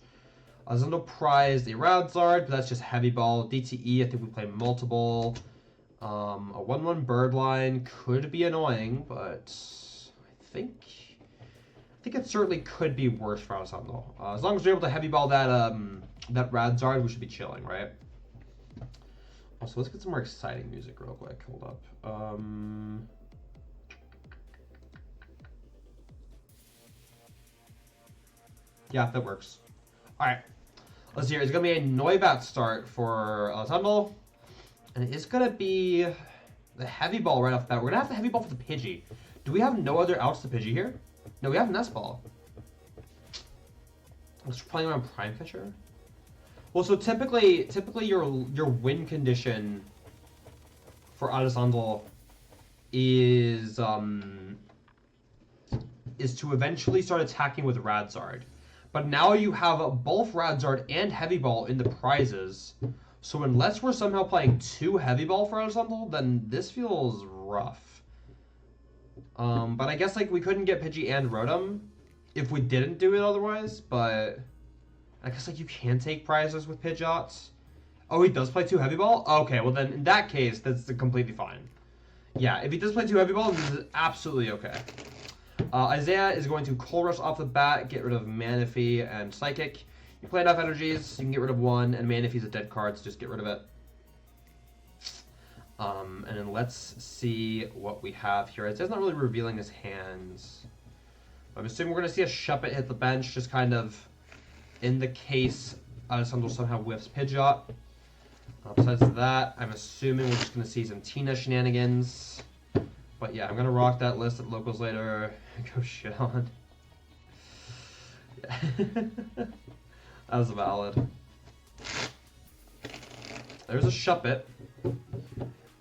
Alessandro prized a Charizard, but that's just heavy ball. DTE, I think we play multiple. A 1/1 bird line could be annoying, but I think it certainly could be worse for Alessandro. As long as we're able to heavy ball that Radzard, we should be chilling, right? Also, let's get some more exciting music real quick. Hold up. Yeah, that works. All right. Let's hear. It's gonna be a Noibat start for Alessandro, and it is gonna be the heavy ball right off the bat. We're gonna have the heavy ball for the Pidgey. Do we have no other outs to Pidgey here? No, we have Nest Ball. Let's playing around Prime Fisher. Well, so typically your win condition for Alessandro is to eventually start attacking with Radzard. But now you have both Radzard and Heavy Ball in the prizes. So unless we're somehow playing 2 Heavy Ball for Alessandro, then this feels rough. But I guess like we couldn't get Pidgey and Rotom if we didn't do it otherwise, but I guess like you can take prizes with Pidgeots. Oh, he does play 2 Heavy Ball? Okay, well then in that case, that's completely fine. Yeah, if he does play 2 Heavy Ball, this is absolutely okay. Isaiah is going to Cold Rush off the bat, get rid of Manaphy and Psychic. You play enough energies, you can get rid of 1, and Manaphy's a dead card, so just get rid of it. And then let's see what we have here. Isaiah's not really revealing his hands. I'm assuming we're going to see a Shuppet hit the bench, just kind of in the case Alessandro somehow whiffs Pidgeot. Besides that, I'm assuming we're just going to see some Tina shenanigans. But yeah, I'm going to rock that list at locals later. Go shit on. Yeah. That was valid. There's a Shuppet.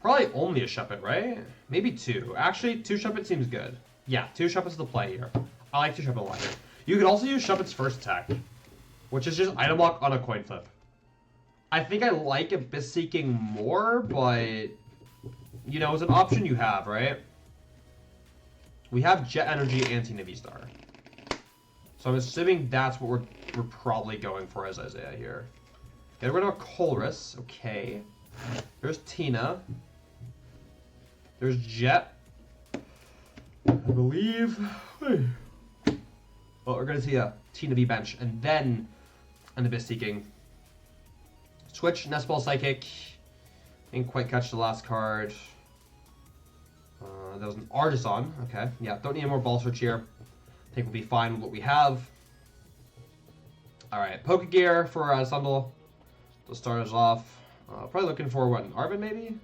Probably only a Shuppet, right? Maybe 2. Actually, 2 Shuppet seems good. Yeah, 2 Shuppets to play here. I like 2 Shuppet a lot here. You could also use Shuppet's first attack, which is just item block on a coin flip. I think I like Abyss Seeking more, but you know, it's an option you have, right? We have Jet Energy and Tina V-Star. So I'm assuming that's what we're probably going for as Isaiah here. Get rid of a Colress, okay. There's Tina. There's Jet. I believe. Well, we're gonna see a Tina V bench and then an Abyss Seeking. Switch, Nest Ball Psychic. Didn't quite catch the last card. That was an Artisan. Okay, yeah, don't need any more Ball Switch here. I think we'll be fine with what we have. Alright, Pokegear for Sundle to start us off. Probably looking for, what, an Arvin maybe?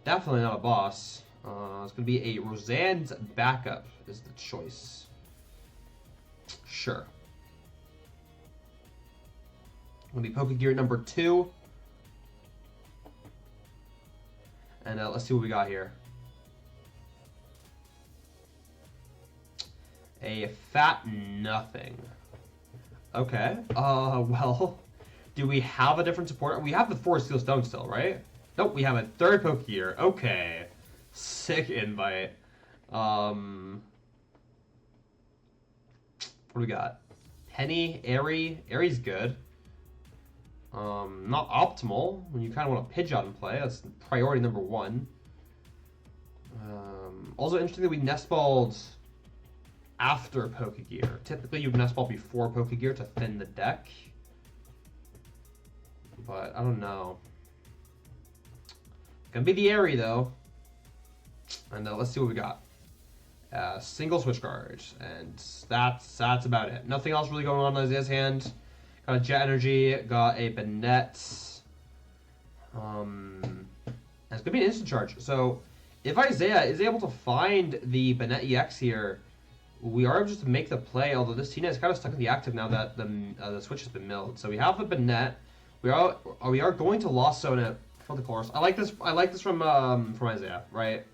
Definitely not a boss. It's going to be a Roseanne's backup is the choice. Sure. Going to be Pokegear number 2. And let's see what we got here. A fat nothing. Okay. Well, do we have a different supporter? We have the 4 Steel Stone still, right? Nope, we have a 3rd Pokegear. Okay. Sick invite. What do we got? Penny, Airy. Airy's good. Not optimal when you kind of want a Pidgeot in play. That's priority number 1. Also interesting that we nest balled after Pokegear. Typically you nest ball before Pokegear to thin the deck. But I don't know. Gonna be the Airy though. And let's see what we got. Single switch card, and that's about it. Nothing else really going on in Isaiah's hand. Got a Jet Energy, got a Banette. And it's gonna be an instant charge. So if Isaiah is able to find the Banette EX here, we are able just to make the play. Although this Tina is kind of stuck in the active now that the switch has been milled. So we have the Banette. We are going to Lost Zone it for the course. I like this from Isaiah, right?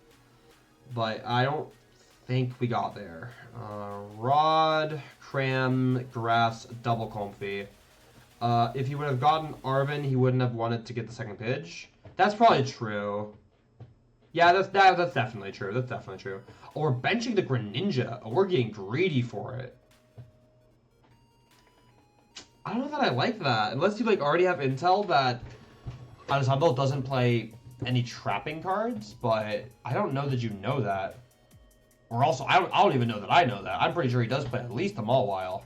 But I don't think we got there. Rod, Cram, Grass, Double Comfy. If he would have gotten Arvin, he wouldn't have wanted to get the second Pidge. That's probably true. Yeah, that's definitely true. That's definitely true. Oh, we're benching the Greninja. Oh, we're getting greedy for it. I don't know that I like that. Unless you like already have intel that Alessandro doesn't play any trapping cards, but I don't know that you know that. Or also, I don't even know that I know that. I'm pretty sure he does play at least a Mawile.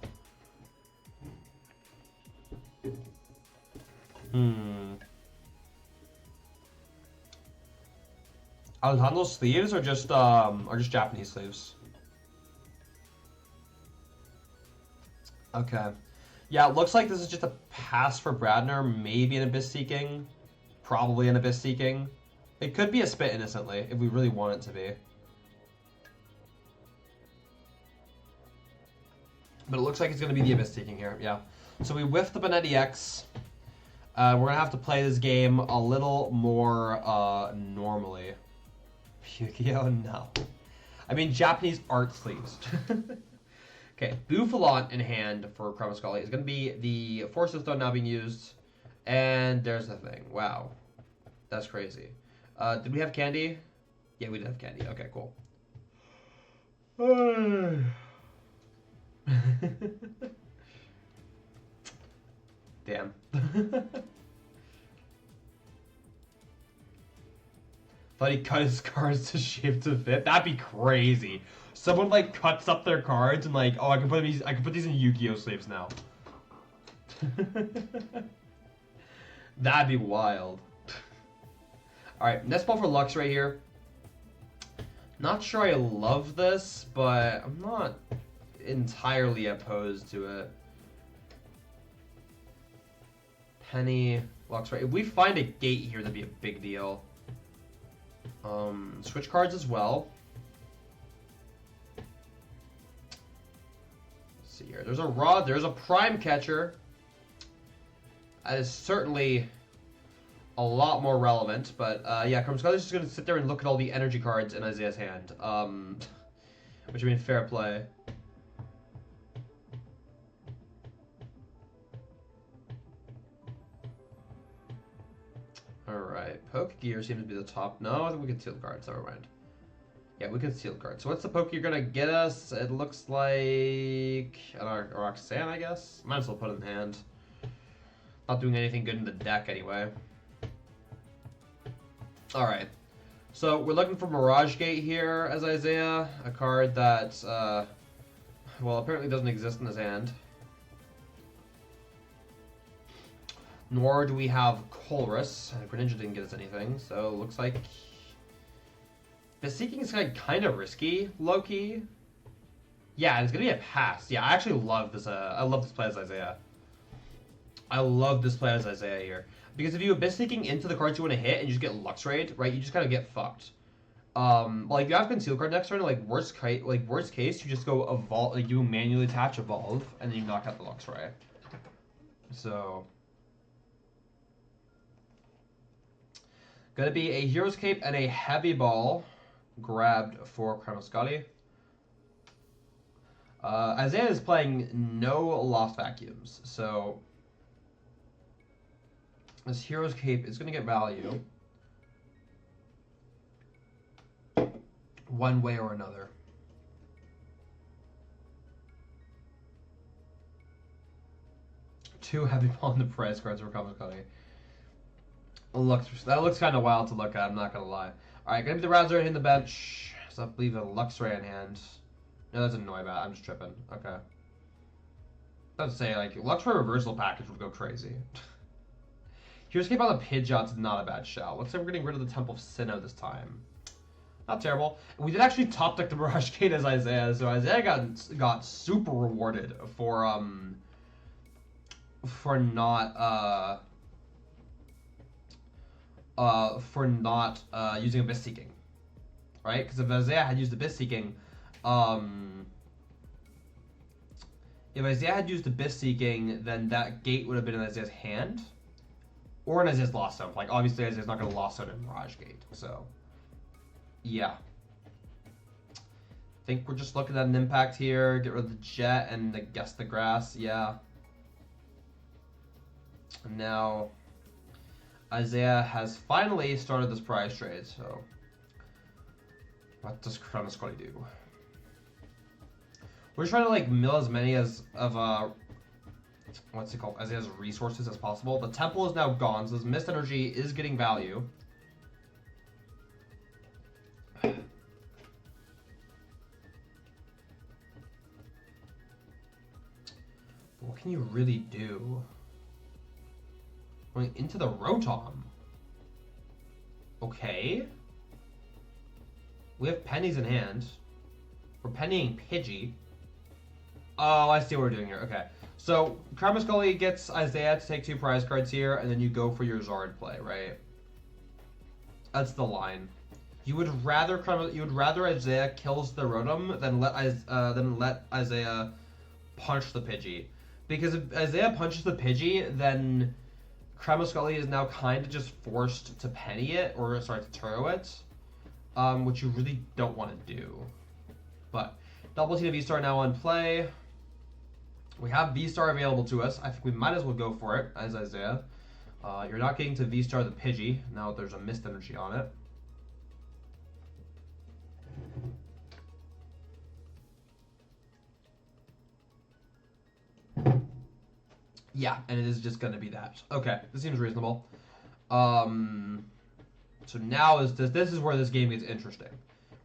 Alejandro sleeves or just Japanese sleeves? Okay. Yeah, it looks like this is just a pass for Bradner, maybe an Abyss Seeking. Probably an Abyss Seeking. It could be a Spit Innocently, if we really want it to be. But it looks like it's going to be the Abyss Seeking here, yeah. So we whiffed the Benetti X. We're going to have to play this game a little more normally. Yu-Gi-Oh! No. I mean, Japanese art sleeves. Okay, Buffalant in hand for Kremascali is going to be the Force of Stone now being used. And there's the thing. Wow. That's crazy. Did we have candy? Yeah, we did have candy. Okay, cool. Damn. Thought he cut his cards to shape to fit. That'd be crazy. Someone like cuts up their cards and like, oh, I can put these in Yu-Gi-Oh sleeves now. That'd be wild. All right, next ball for Lux right here. Not sure I love this, but I'm not entirely opposed to it. Penny, Lux right. If we find a gate here, that'd be a big deal. Switch cards as well. Let's see here. There's a Rod. There's a Prime Catcher. That is certainly a lot more relevant. But yeah, Kremascali's just gonna sit there and look at all the energy cards in Isaiah's hand. Which I mean, fair play. Alright, Poke Gear seems to be the top. No, I think we can steal cards. Never mind. Yeah, we can steal cards. So what's the Poke Gear gonna get us? It looks like an Roxanne, I guess. Might as well put it in hand. Not doing anything good in the deck anyway. Alright. So we're looking for Mirage Gate here as Isaiah. A card that, well, apparently doesn't exist in his hand. Nor do we have Colress. Greninja didn't get us anything, so it looks like the Seeking is kind of risky, low-key. Yeah, it's gonna be a pass. Yeah, I actually love this. I love this play as Isaiah. I love this play as Isaiah here because if you Abyss Seeking into the cards you want to hit and you just get Luxray, right? You just kind of get fucked. Like if you have Conceal card next turn, like worst case, you just go evolve, like you manually attach Evolve, and then you knock out the Luxray. So. Gonna be a Hero's Cape and a Heavy Ball grabbed for Kremascali. Isaiah is playing no Lost Vacuums, so this Hero's Cape is gonna get value one way or another. Two Heavy Ball in the prize cards for Kremascali. That looks kind of wild to look at, I'm not going to lie. Alright, gonna be the Razor hitting the bench. So I believe a Luxray in hand. No, that's a Noibat. I'm just tripping. Okay. Let's say, like, Luxray reversal package would go crazy. Here's Cape on the Pidgeot's not a bad shout. Looks like we're getting rid of the Temple of Sinnoh this time. Not terrible. We did actually top deck the Mirage Gate as Isaiah, so Isaiah got super rewarded for not using Abyss Seeking, right? Because if Isaiah had used Abyss Seeking, then that gate would have been in Isaiah's hand, or in Isaiah's Lost Zone. Like obviously Isaiah's not going to Lost Zone in Mirage Gate, so yeah. I think we're just looking at an impact here. Get rid of the Jet and guess the Grass, yeah. And now Isaiah has finally started this prize trade, so what does Kremascali do? We're trying to like mill as many of what's it called, Isaiah's resources as possible. The Temple is now gone, so this Mist Energy is getting value. What can you really do? Going into the Rotom. Okay. We have pennies in hand. We're pennying Pidgey. Oh, I see what we're doing here. Okay. So, Kramuscully gets Isaiah to take 2 prize cards here, and then you go for your Zard play, right? That's the line. You would rather Isaiah kills the Rotom than let Isaiah punch the Pidgey. Because if Isaiah punches the Pidgey, then Kramuscully is now kind of just forced to penny it, or sorry, to Turo it, which you really don't want to do. But Double Tina V-Star now on play. We have V-Star available to us. I think we might as well go for it as Isaiah. You're not getting to V-Star the Pidgey. Now there's a Mist Energy on it. Yeah, and it is just going to be that. Okay, this seems reasonable. So now this is where this game gets interesting,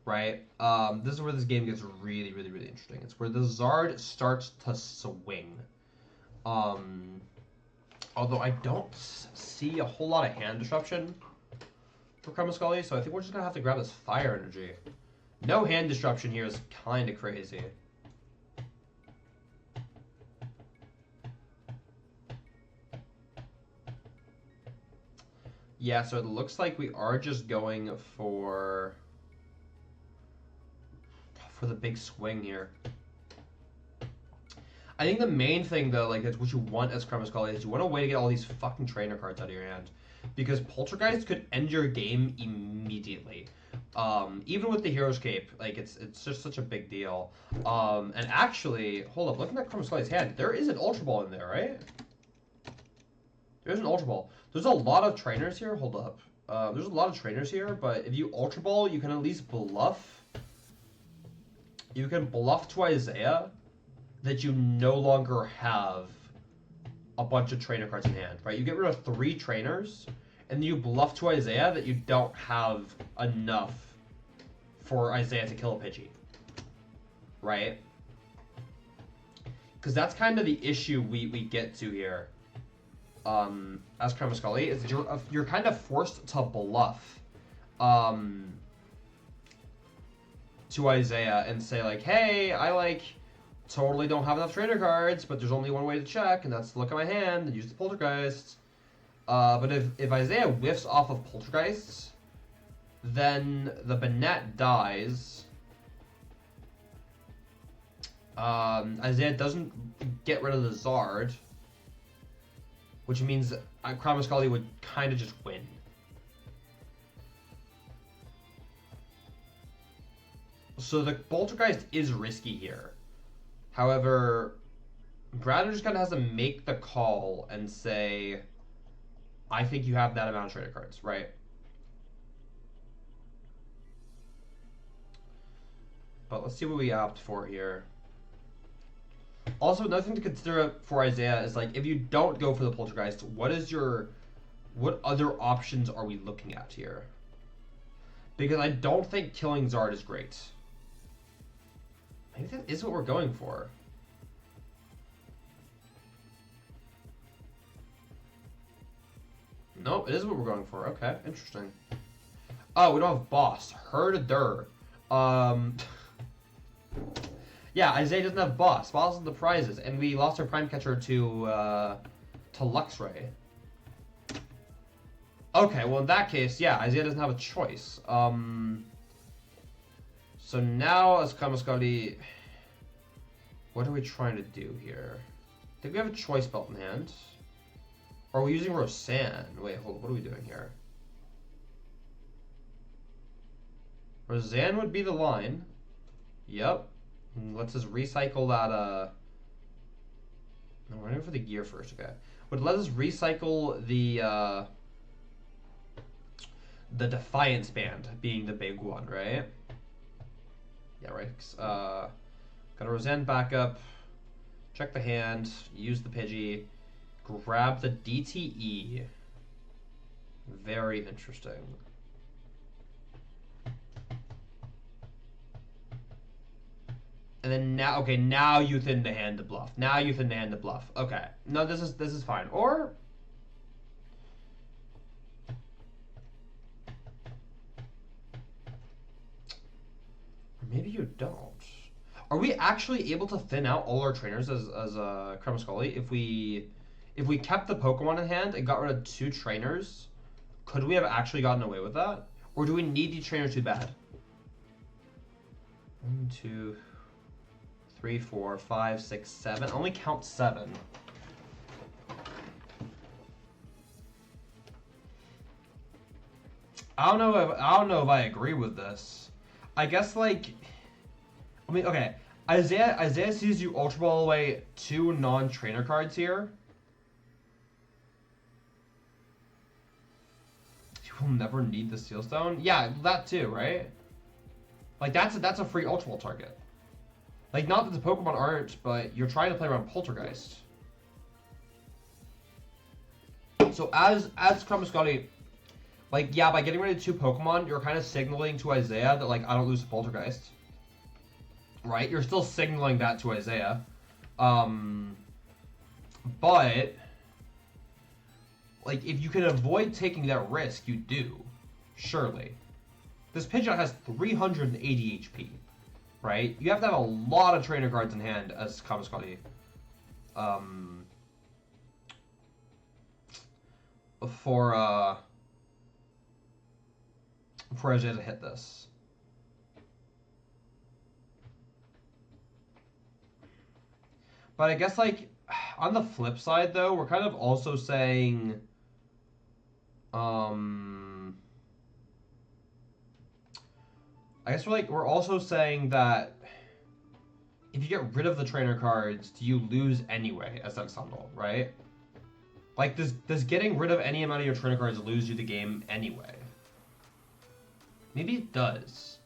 right? This is where this game gets really, really, really interesting. It's where the Zard starts to swing. Although I don't see a whole lot of hand disruption for Kramuscully, so I think we're just going to have to grab this Fire Energy. No hand disruption here is kind of crazy. Yeah, so it looks like we are just going for the big swing here. I think the main thing, though, like, that's what you want as Kramuscully is you want a way to get all these fucking trainer cards out of your hand. Because Poltergeist could end your game immediately. Even with the Hero's Cape, like, it's just such a big deal. And actually, hold up, looking at Kramuscully's hand, there is an Ultra Ball in there, right? There's an Ultra Ball. There's a lot of trainers here. Hold up. There's a lot of trainers here, but if you Ultra Ball, you can at least bluff. You can bluff to Isaiah that you no longer have a bunch of trainer cards in hand, right? You get rid of 3 trainers, and you bluff to Isaiah that you don't have enough for Isaiah to kill a Pidgey, right? Because that's kind of the issue we get to here. As Kramuscully, is you're kind of forced to bluff to Isaiah and say like, hey, I totally don't have enough trainer cards, but there's only one way to check, and that's to look at my hand and use the Poltergeist. But if Isaiah whiffs off of Poltergeists, then the Banette dies. Isaiah doesn't get rid of the Zard, which means Kramuscully would kind of just win. So the Poltergeist is risky here. However, Brandon just kind of has to make the call and say, I think you have that amount of trainer cards, right? But let's see what we opt for here. Also, another thing to consider for Isaiah is, like, if you don't go for the Poltergeist, what other options are we looking at here? Because I don't think killing Zard is great. Maybe that is what we're going for. Nope, it is what we're going for. Okay, interesting. Oh, we don't have Boss. Herder. Yeah, Isaiah doesn't have Boss. Boss is the prizes, and we lost our Prime Catcher to Luxray. Okay, well in that case, yeah, Isaiah doesn't have a choice. So now as Kramuscully, what are we trying to do here? I think we have a choice belt in hand. Or are we using Roseanne? Wait, hold on, what are we doing here? Roseanne would be the line. Yep. Let's just recycle that, No, we're going for the gear first, okay. But let us recycle the Defiance Band being the big one, right? Yeah, right. Got a Roseanne backup. Check the hand. Use the Pidgey. Grab the DTE. Very interesting. And And then now, okay, now you thin the hand to bluff. Now you thin the hand to bluff. Okay, no, this is fine. Or maybe you don't. Are we actually able to thin out all our trainers as Kremascoli if we kept the Pokemon in hand and got rid of 2 trainers? Could we have actually gotten away with that, or do we need these trainers too bad? 1, 2, 3, 4, 5, 6, 7. Only count 7. I don't know if I agree with this. I guess like, I mean, okay. Isaiah sees you Ultra Ball away 2 non-trainer cards here. You will never need the Seal Stone. Yeah, that too, right? Like that's a free Ultra Ball target. Like, not that the Pokemon aren't, but you're trying to play around Poltergeist. So as Kremascoli, like, yeah, by getting rid of 2 Pokemon, you're kind of signaling to Isaiah that, like, I don't lose to Poltergeist. Right? You're still signaling that to Isaiah. But, like, if you can avoid taking that risk, you do. Surely. This Pidgeot has 380 HP. Right? You have to have a lot of trainer cards in hand as Kremascoli. For Isaiah to hit this. But I guess, like, on the flip side, though, we're kind of also saying, I guess we're also saying that if you get rid of the trainer cards, do you lose anyway as Alexandre, right? Like, does getting rid of any amount of your trainer cards lose you the game anyway? Maybe it does.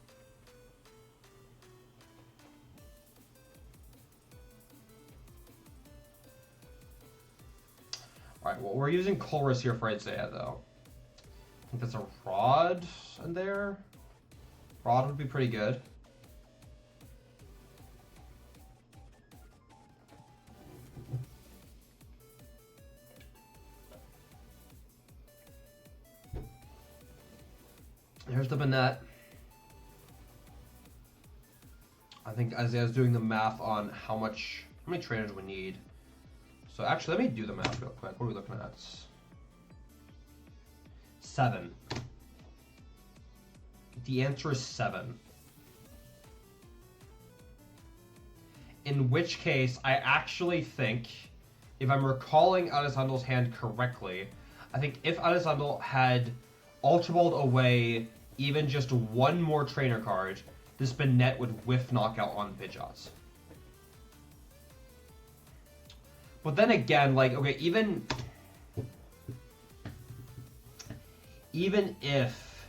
Alright, well, we're using Colress here for Isaiah, though. I think that's a Rod in there. Rod would be pretty good. Here's the Banette. I think Isaiah's doing the math on how many trainers we need. So actually, let me do the math real quick. What are we looking at? 7. The answer is 7. In which case, I actually think, if I'm recalling Alessandro's hand correctly, I think if Alessandro had Ultra Balled away even just 1 more trainer card, this Banette would whiff knockout on Pidgeot. But then again, like, okay, even if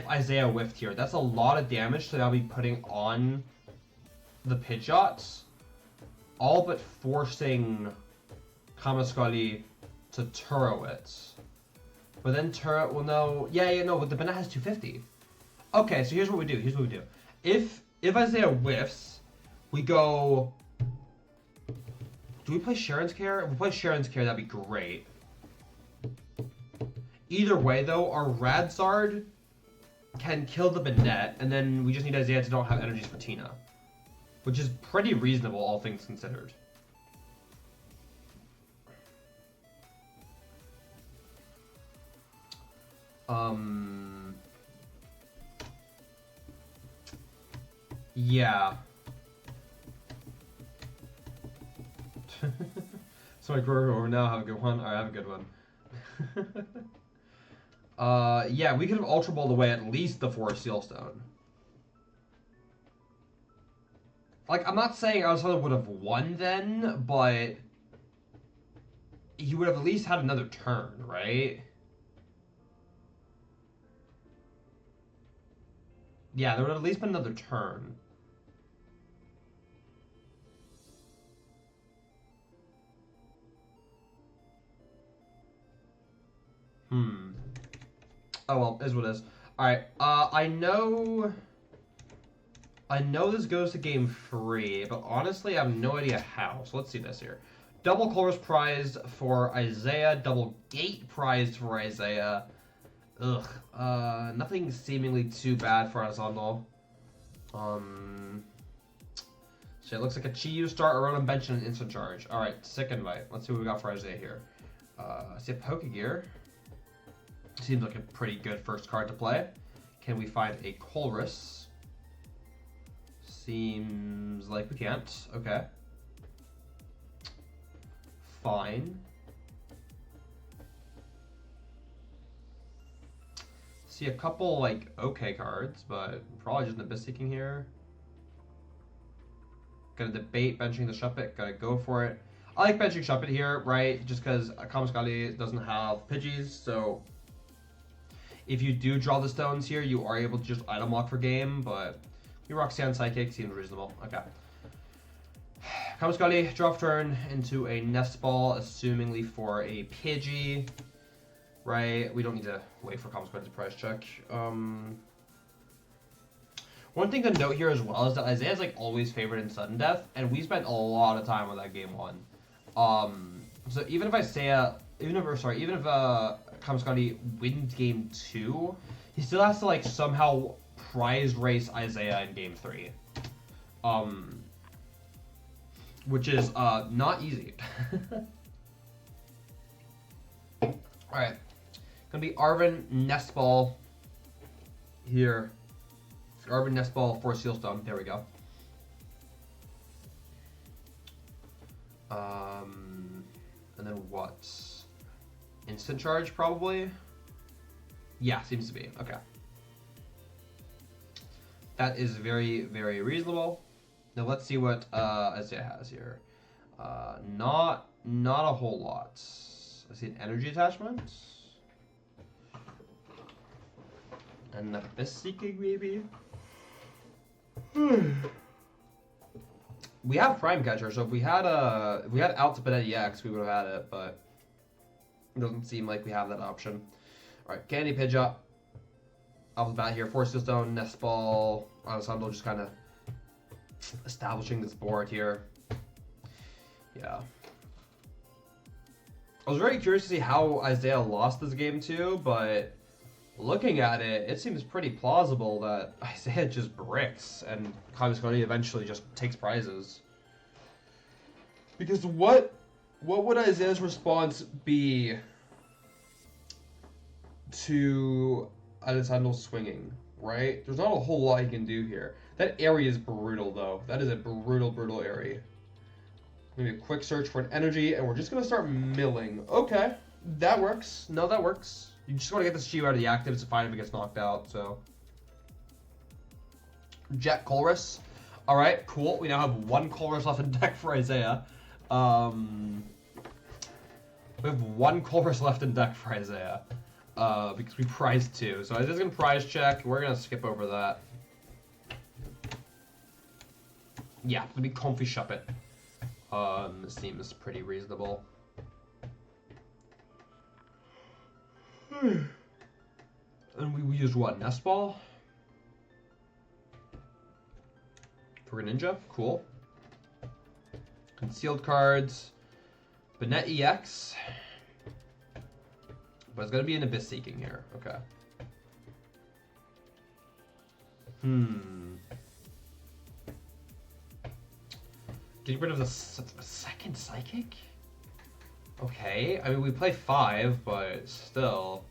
Isaiah whiffed here, that's a lot of damage to now be putting on the Pidgeot, all but forcing Kremascoli to Turo it. But then Turo will know, no, but the Banette has 250. Okay, so here's what we do. If Isaiah whiffs, we go. Do we play Sharon's Care? If we play Sharon's Care, that'd be great. Either way, though, our Radzard can kill the Banette, and then we just need Isaiah to not have energies for Tina. Which is pretty reasonable, all things considered. Yeah. So I grow over now, have a good one. Alright, have a good one. Yeah, we could have Ultra Balled away at least the Forest Seal Stone. Like, I'm not saying Alessandro would have won then, but he would have at least had another turn, right? Yeah, there would have at least been another turn. Oh well, is what it is. Alright, I know I know this goes to game 3, but honestly, I have no idea how. So let's see this here. Double Colress prized for Isaiah. Double Gate prized for Isaiah. Ugh. Nothing seemingly too bad for Alessandro. So it looks like a Chi-Yu start, a random bench, and an instant charge. Alright, sick invite. Let's see what we got for Isaiah here. I see a Pokegear. Seems like a pretty good first card to play. Can we find a Colress? Seems like we can't. Okay. Fine. See a couple, like, okay cards, but probably just an Abyss Seeking here. Gonna debate benching the Shuppet. Gotta go for it. I like benching Shuppet here, right? Just because Kamascali doesn't have Pidgeys, so if you do draw the stones here, you are able to just item lock for game, but you Roxanne Psychic seems reasonable. Okay. Kamascali, draw turn into a Nest Ball, assumingly for a Pidgey. Right? We don't need to wait for Kamascali to price check. One thing to note here as well is that Isaiah's like always favored in sudden death, and we spent a lot of time on that game 1. So even if Kamascali wins game 2, he still has to like somehow prize race Isaiah in game 3. Which is not easy. Alright. Gonna be Arvin Nestball here. Arvin Nestball for Sealstone. There we go. And then what? Instant charge, probably? Yeah, seems to be. Okay. That is very, very reasonable. Now let's see what Isaiah has here. Not a whole lot. I see an energy attachment. And a Abyss Seeking, maybe? We have Prime Catcher, so if we had Altiped EX, we would have had it, but it doesn't seem like we have that option. Alright, Candy Pidgeot. Off the bat here, Force Stone, Nest Ball, Alessandro just kind of establishing this board here. Yeah. I was very curious to see how Isaiah lost this game too, but looking at it, it seems pretty plausible that Isaiah just bricks and Kamascali eventually just takes prizes. Because what would Isaiah's response be to Alessandro swinging, right? There's not a whole lot he can do here. That area is brutal though. That is a brutal area. Maybe a quick search for an energy, and we're just gonna start milling. Okay, that works. No, that works. You just want to get this Chi-Yu out of the active. It's fine if it gets knocked out, so. Jet Colress. Alright, cool. We now have 1 Colress left in deck for Isaiah. We have 1 Colress left in deck for Isaiah. Because we prized 2. So Isaiah's going to prize check. We're going to skip over that. Yeah, it's going to be Comfy Shuppet. This seems pretty reasonable. And we used what? Nest Ball? For Greninja? Cool. Concealed cards. Banette EX. But it's gonna be an Abyss Seeking here. Okay. Getting rid of the second Psychic? Okay, I mean we play 5, but still,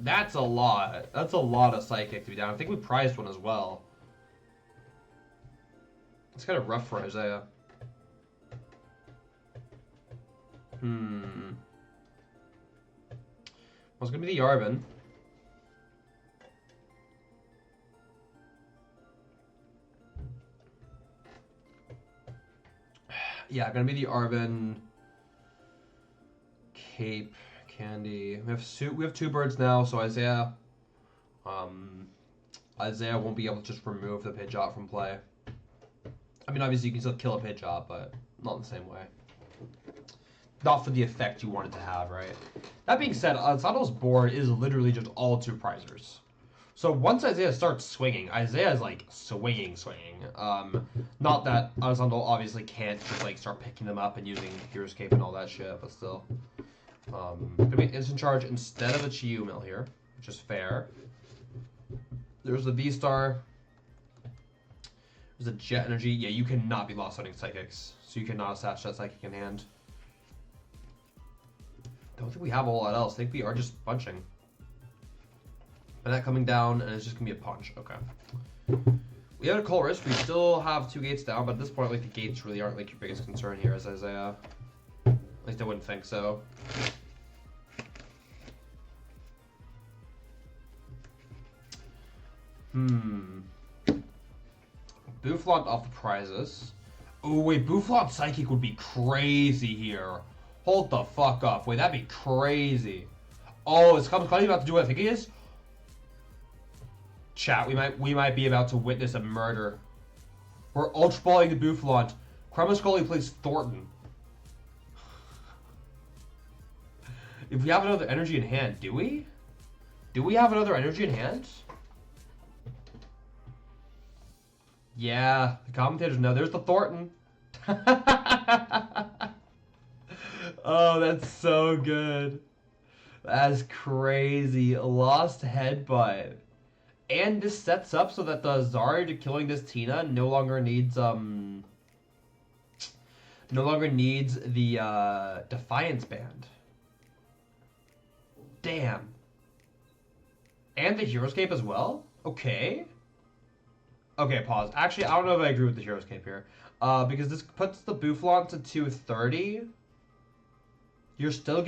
that's a lot. That's a lot of Psychic to be down. I think we prized 1 as well. It's kind of rough for Isaiah. Well, it's gonna be the Yarbin. Yeah, gonna be the Arvin, Cape, Candy. We have 2 birds now, so Isaiah won't be able to just remove the Pidgeot from play. I mean, obviously you can still kill a Pidgeot, but not in the same way. Not for the effect you want it to have, right? That being said, Alessandro's board is literally just all 2 prizers. So once Isaiah starts swinging, Isaiah is like swinging. Not that Alessandro obviously can't just like start picking them up and using Hero's Cape and all that shit, but still. Gonna be instant charge instead of a Chiyu Mill here, which is fair. There's the V-Star. There's a Jet Energy. Yeah, you cannot be lost hunting Psychics, so you cannot attach that Psychic in hand. Don't think we have a whole lot else. I think we are just punching. And that coming down, and it's just gonna be a punch. Okay. We have a Colress. We still have 2 gates down, but at this point, like, the gates really aren't like your biggest concern here as Isaiah. At least I wouldn't think so. Boufflant off the prizes. Oh wait, Boufflant Psychic would be crazy here. Hold the fuck up. Wait, that'd be crazy. Oh, is Kamikali about to do what I think he is? Chat, we might be about to witness a murder. We're Ultra Balling the Boufflant. Kremascully plays Thornton. If we have another energy in hand, do we? Do we have another energy in hand? Yeah, the commentators know. There's the Thornton. Oh, that's so good. That's crazy. Lost Headbutt. And this sets up so that the Zard killing this Tina no longer needs the Defiance Band. Damn. And the Hero's Cape as well? Okay. Okay, pause. Actually, I don't know if I agree with the Hero's Cape here. Because this puts the Boufflant to 230. You still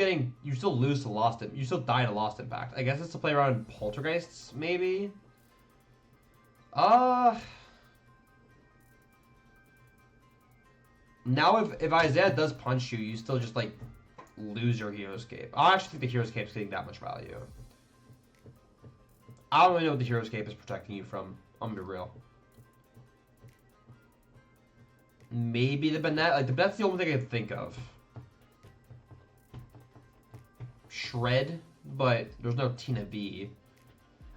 lose to Lost Impact. You still die to Lost Impact. I guess it's to play around Poltergeists, maybe? Now if Isaiah does punch you, you still just, like, lose your Hero's Cape. I actually think the Hero's Cape's getting that much value. I don't really know what the Hero's Cape is protecting you from. I'm gonna be real. Maybe the Banette. Like, that's the only thing I can think of. Shred, but there's no Tina B.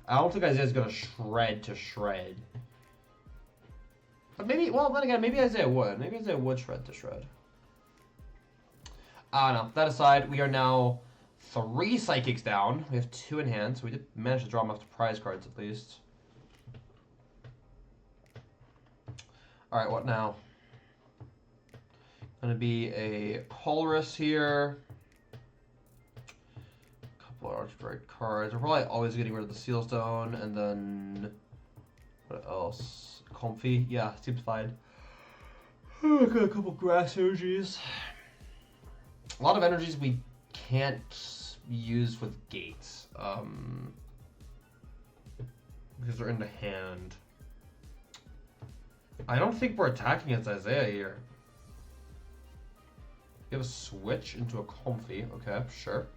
I don't think Isaiah's gonna shred to shred. But maybe, well, then again, maybe Isaiah would. Maybe Isaiah would shred to shred. I don't know. That aside, we are now 3 Psychics down. We have 2 in hand, so we did manage to draw them off to prize cards at least. Alright, what now? Gonna be a Colress here. Couple of Archdrake cards. We're probably always getting rid of the Sealstone, and then what else? Comfy, yeah, seems fine. Got a couple grass energies. A lot of energies we can't use with gates, because they're in the hand. I don't think we're attacking against Isaiah here. We have a switch into a Comfy. Okay, sure.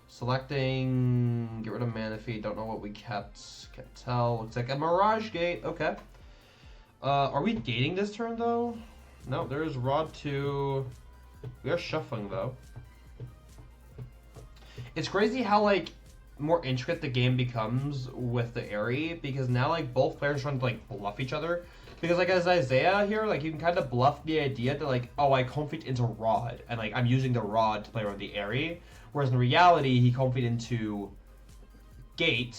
Selecting, get rid of Manaphy. Don't know what we kept. Can't tell. Looks like a Mirage Gate. Okay. Are we gating this turn though? No, there's Rod 2. We are shuffling though. It's crazy how like more intricate the game becomes with the Airy, because now like both players are trying to like bluff each other. Because like as Isaiah here, like you can kind of bluff the idea that like, oh, I Comfied into Rod, and like I'm using the Rod to play around the Airy. Whereas in reality, he Comfied into Gate,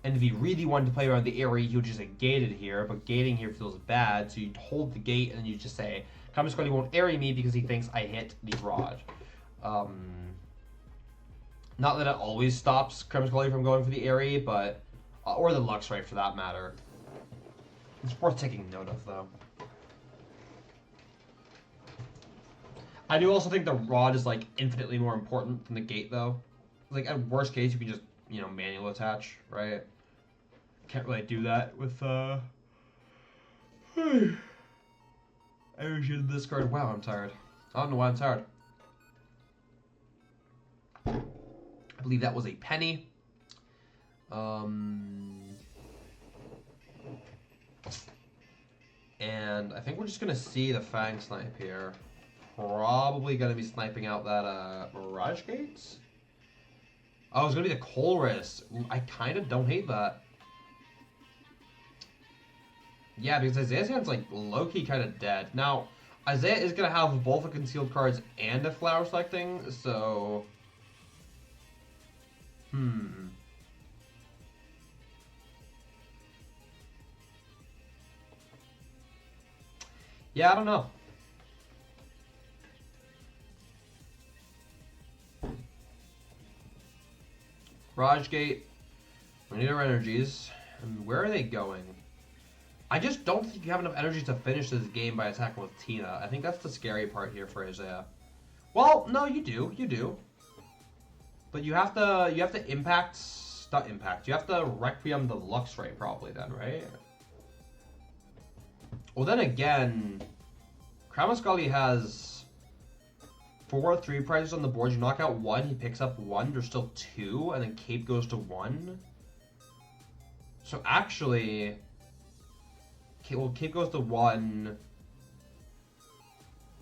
and if he really wanted to play around the Airy, he would just get gated here, but gating here feels bad, so you'd hold the gate and then you just say, Kamikali won't Airy me because he thinks I hit the Rod. Not that it always stops Kamikali from going for the Airy, but, or the Luxray for that matter. It's worth taking note of, though. I do also think the Rod is, like, infinitely more important than the Gate, though. Like, at worst case, you can just, you know, manual attach, right? Can't really do that with, energy in this card. Wow, I'm tired. I don't know why I'm tired. I believe that was a penny. And I think we're just gonna see the Fang Snipe here. Probably gonna be sniping out that Mirage Gates. Oh, it's gonna be the Colress. I kind of don't hate that. Yeah, because Isaiah's hand's like low-key kind of dead. Now, Isaiah is going to have both a concealed cards and a flower selecting, so... Yeah, I don't know. Garage Gate. We need our energies. And where are they going? I just don't think you have enough energy to finish this game by attacking with Tina. I think that's the scary part here for Isaiah. Well, no, you do. But you have to impact, not impact. You have to Requiem the Luxray probably then, right? Well, then again, Kramascali has 4 3 prizes on the board. You knock out 1, he picks up 1. There's still 2, and then Cape goes to 1. So actually, Cape goes to 1.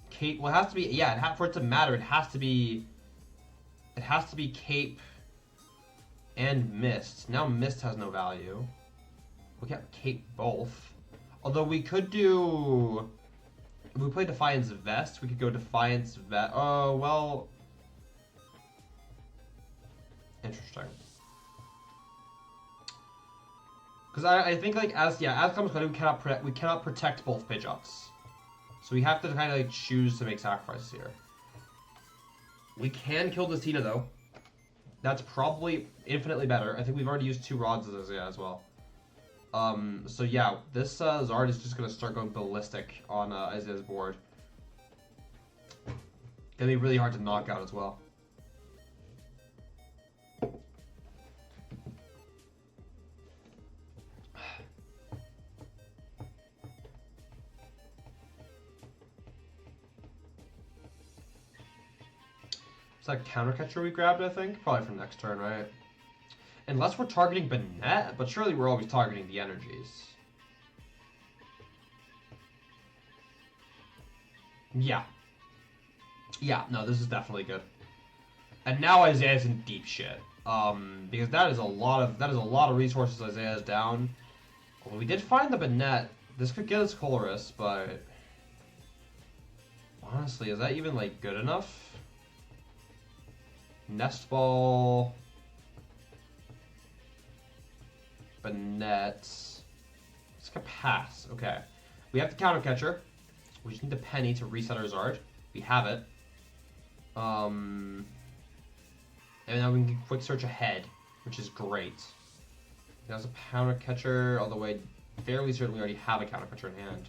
Cape, well, it has to be, yeah, for it to matter, it has to be Cape and Mist. Now Mist has no value. We can't Cape both. Although we could do... If we play Defiance Vest, we could go Defiance Vest. Oh, well... Interesting. Because I think, like, as comes we cannot protect both Pidgeots. So we have to kind of, like, choose to make sacrifices here. We can kill this Tina, though. That's probably infinitely better. I think we've already used 2 rods as Isaiah as well. So yeah, this Zard is just going to start going ballistic on Isaiah's board. Gonna be really hard to knock out as well. Is that counter catcher we grabbed, I think? Probably for next turn, right? Unless we're targeting Banette, but surely we're always targeting the energies. Yeah. Yeah, no, this is definitely good. And now Isaiah's in deep shit. Because that is a lot of resources Isaiah is down. Well, we did find the Banette. This could get us Colorus, but honestly, is that even like good enough? Nest Ball, Banette. It's like a pass. Okay. We have the counter catcher. We just need the penny to reset our Zard. We have it. And now we can quick search ahead, which is great. There's a counter catcher, although I fairly certainly already have a counter catcher in hand.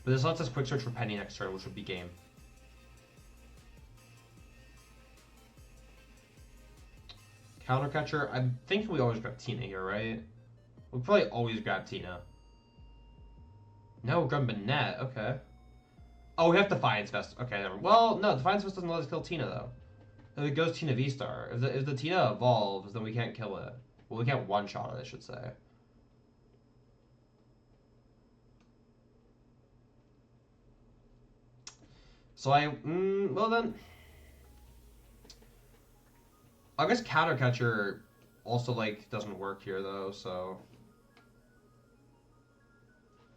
But this lets us quick search for penny next turn, which would be game. Counter catcher. I'm thinking we always grab Tina here, right? We probably always grab Tina. No, we grab Banette. Okay. Oh, we have Defiance Vest. Okay, never. Well, no, Defiance Vest doesn't let us kill Tina though. If it goes Tina V-Star. If the Tina evolves, then we can't kill it. Well, we can't one-shot it, I should say. So well then. I guess counter catcher also like doesn't work here though, so.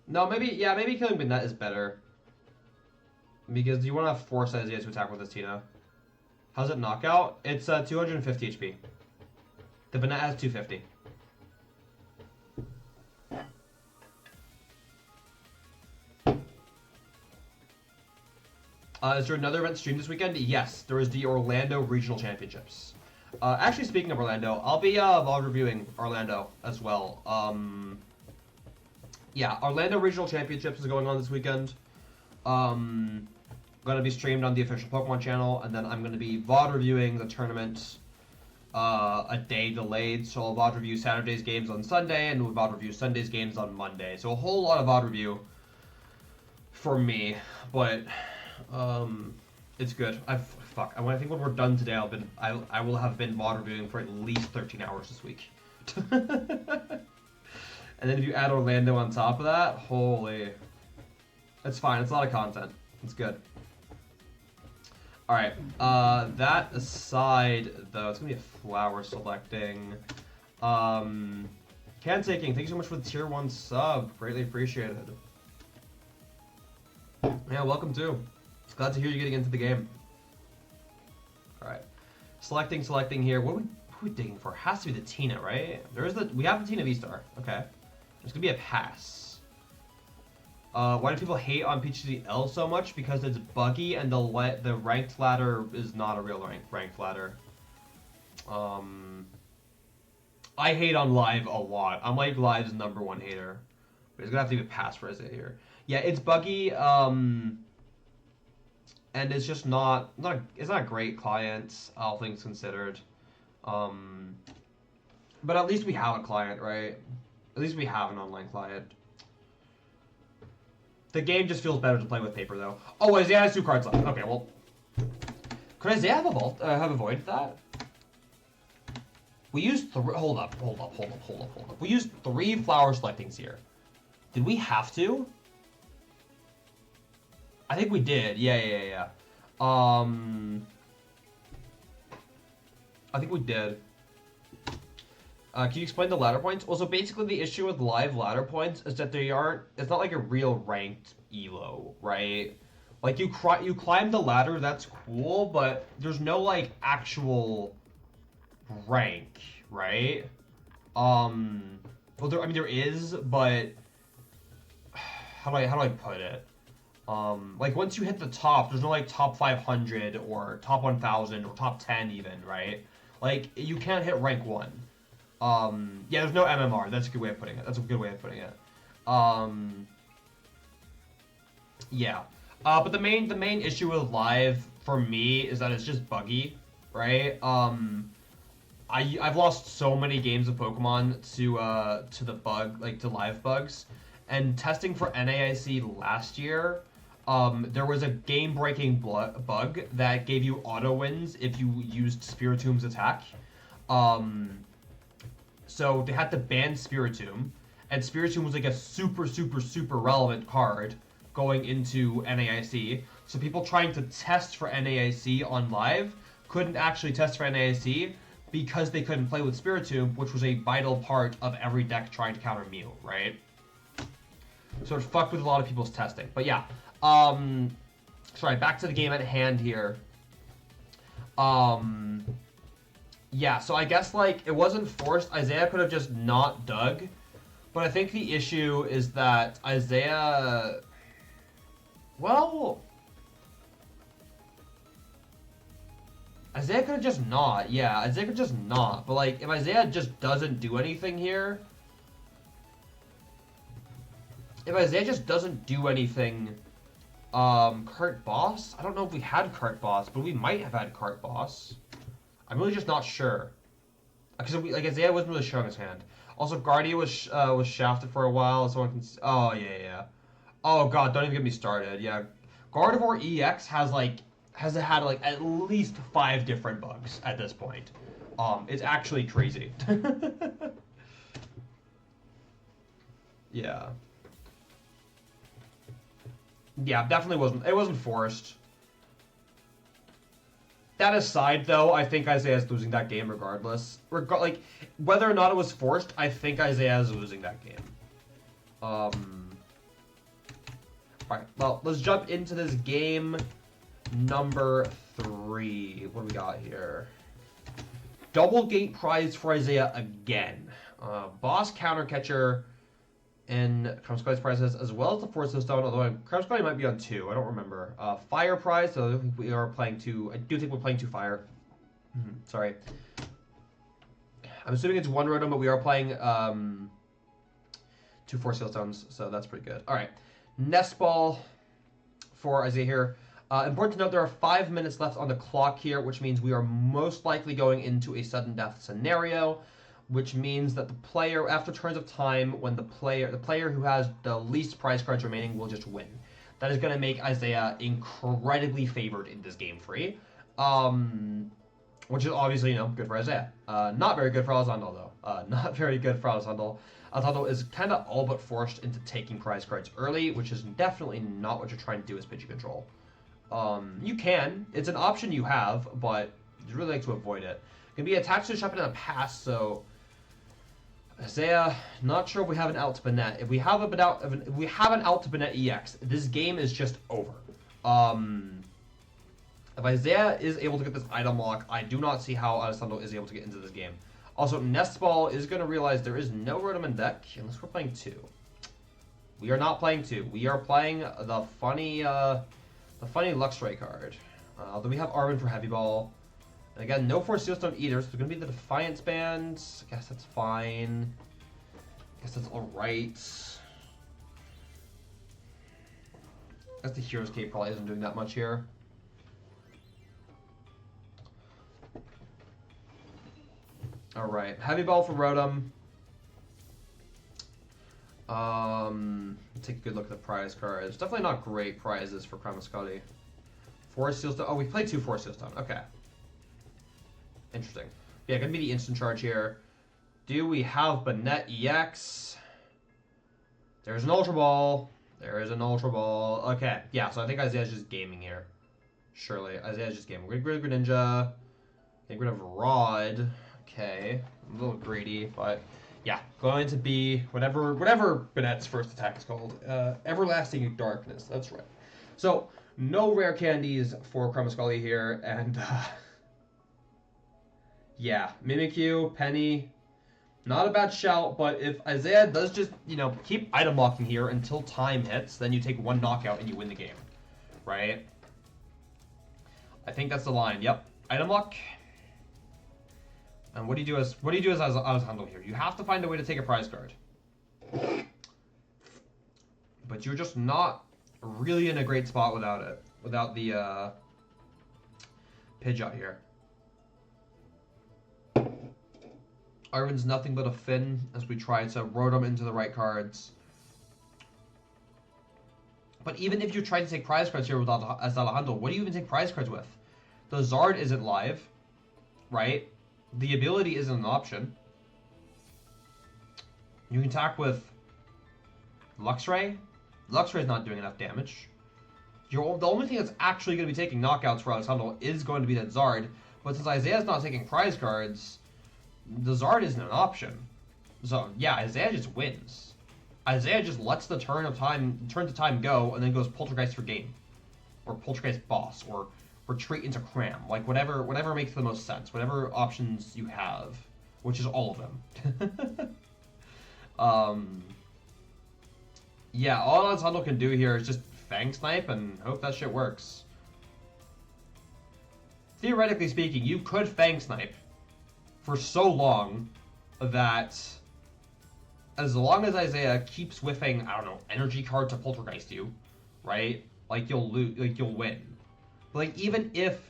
No, maybe killing Banette is better. Because you want to force Isaiah to attack with this Tina. How's it knockout? It's 250 HP. The Banette has 250. Is there another event streamed this weekend? Yes, there is the Orlando Regional Championships. Actually, speaking of Orlando, I'll be VOD reviewing Orlando as well. Yeah, Orlando Regional Championships is going on this weekend. Going to be streamed on the official Pokemon channel, and then I'm going to be VOD reviewing the tournament a day delayed. So I'll VOD review Saturday's games on Sunday, and we'll VOD review Sunday's games on Monday. So a whole lot of VOD review for me, but it's good. I think when we're done today, I will have been VOD reviewing for at least 13 hours this week. And then if you add Orlando on top of that, holy, it's fine. It's a lot of content. It's good. All right. That aside, though, it's gonna be a flower selecting. Can taking. Thank you so much for the tier 1 sub. Greatly appreciated. Yeah, welcome too. Glad to hear you getting into the game. All right, selecting here. What are we digging for? Has to be the Tina, right? We have the Tina V-Star. Okay, it's gonna be a pass. Why do people hate on PGL so much? Because it's buggy and the ranked ladder is not a real ranked ladder. I hate on live a lot. I'm like live's #1 hater. But it's gonna have to be a pass for Isaiah here. Yeah, it's buggy. And it's just it's not a great client, all things considered. But at least we have a client, right? At least we have an online client. The game just feels better to play with paper, though. Oh, Isaiah has 2 cards left. Okay, well, could Isaiah have avoided that? We used hold up. We used 3 flower selectings here. Did we have to? I think we did. Yeah. I think we did. Can you explain the ladder points? Well, so basically the issue with live ladder points is that it's not like a real ranked elo, right? Like you climb the ladder, that's cool, but there's no like actual rank, right? Well, there is, but how do I put it? Like once you hit the top, there's no like top 500 or top 1000 or top 10 even, right? Like you can't hit rank 1. Yeah, there's no MMR. That's a good way of putting it. Yeah. But the main issue with live for me is that it's just buggy, right? I've lost so many games of Pokemon to the bug, like to live bugs, and testing for NAIC last year, there was a game-breaking bug that gave you auto wins if you used Spiritom's attack. So they had to ban Spiritomb, and Spiritomb was like a super relevant card going into NAIC. So people trying to test for NAIC on live couldn't actually test for NAIC because they couldn't play with Spiritomb, which was a vital part of every deck trying to counter Mew, right? So it fucked with a lot of people's testing. But yeah, sorry, back to the game at hand here. Yeah, so I guess, like, it wasn't forced. Isaiah could have just not dug. But I think the issue is that Isaiah... Well... Isaiah could have just not. Yeah, Isaiah could just not. But, like, if Isaiah just doesn't do anything here... If Isaiah just doesn't do anything... Cart Boss? I don't know if we had Cart Boss, but we might have had Cart Boss. I'm really just not sure. Because Isaiah wasn't really showing his hand. Also, Guardia was shafted for a while. Someone can. Oh yeah. Oh god, don't even get me started. Yeah, Gardevoir EX has had like at least 5 different bugs at this point. It's actually crazy. Yeah. Yeah, definitely wasn't. It wasn't forced. That aside, though, I think Isaiah's losing that game regardless. Like, whether or not it was forced, I think Isaiah's losing that game. Alright, well, let's jump into this game number 3. What do we got here? Double gate prize for Isaiah again. Boss counter catcher and Krumsky's prizes, as well as the Force Stone, although Krumsky might be on 2, I don't remember. Fire prize, so I don't think we are playing 2. I do think we're playing 2 fire. Sorry. I'm assuming it's 1 Rotom, but we are playing 2 Force Stones, so that's pretty good. Alright, Nest Ball for Isaiah here. Important to note, there are 5 minutes left on the clock here, which means we are most likely going into a sudden death scenario, which means that the player, after turns of time, when the player who has the least prize cards remaining will just win. That is going to make Isaiah incredibly favored in this game 3, which is obviously, good for Isaiah. Not very good for Alessandro, though. Not very good for Alessandro. Alessandro is kind of all but forced into taking prize cards early, which is definitely not what you're trying to do as Pidgey control. You can. It's an option you have, but you really like to avoid it. It can be attached to the shop in a pass, so... Isaiah, not sure if we have an out to Bennett. If we have an out to Bennett EX, this game is just over. If Isaiah is able to get this item lock, I do not see how Alessandro is able to get into this game. Also, Nestball is going to realize there is no Rotom in deck unless we're playing 2. We are not playing 2. We are playing the funny Luxray card. Although we have Armin for Heavy Ball. And again, no Force Sealstone either, so it's going to be the Defiance Band. I guess that's fine. I guess that's alright. I guess the Hero's Cape probably isn't doing that much here. Alright, Heavy Ball for Rotom. Take a good look at the prize cards. Definitely not great prizes for Kramascotty. Force Sealstone. Oh, we played 2 Force Sealstone. Okay. Interesting. Yeah, gonna be the instant charge here. Do we have Bennett EX? There's an Ultra Ball. There is an Ultra Ball. Okay, yeah, so I think Isaiah's just gaming here. Surely. Isaiah's just gaming. We're gonna get rid of Greninja. Get rid of Rod. Okay. I'm a little greedy, but yeah. Going to be whatever Bennett's first attack is called. Everlasting Darkness. That's right. So, no rare candies for Kramascotty here, and yeah, Mimikyu, Penny, not a bad shout, but if Isaiah does just, keep item locking here until time hits, then you take 1 knockout and you win the game, right? I think that's the line. Yep, item lock. And what do you do as Alessandro here? You have to find a way to take a prize card, but you're just not really in a great spot without it, without the Pidgeot here. Arvin's nothing but a Finn as we try to Rotom into the right cards. But even if you try to take prize cards here as Alejandro, what do you even take prize cards with? The Zard isn't live, right? The ability isn't an option. You can attack with Luxray. Luxray's not doing enough damage. The only thing that's actually going to be taking knockouts for Alessandro is going to be that Zard. But since Isaiah's not taking prize cards, the Zard isn't an option. So yeah, Isaiah just wins. Isaiah just lets the turn of time go and then goes Poltergeist for game. Or Poltergeist Boss, or Retreat into Cram. Like whatever makes the most sense. Whatever options you have. Which is all of them. Yeah, all Alessandro can do here is just Fang Snipe and hope that shit works. Theoretically speaking, you could Fang Snipe for so long that as long as Isaiah keeps whiffing, I don't know, energy card to Poltergeist you, right? Like you'll win. But like even if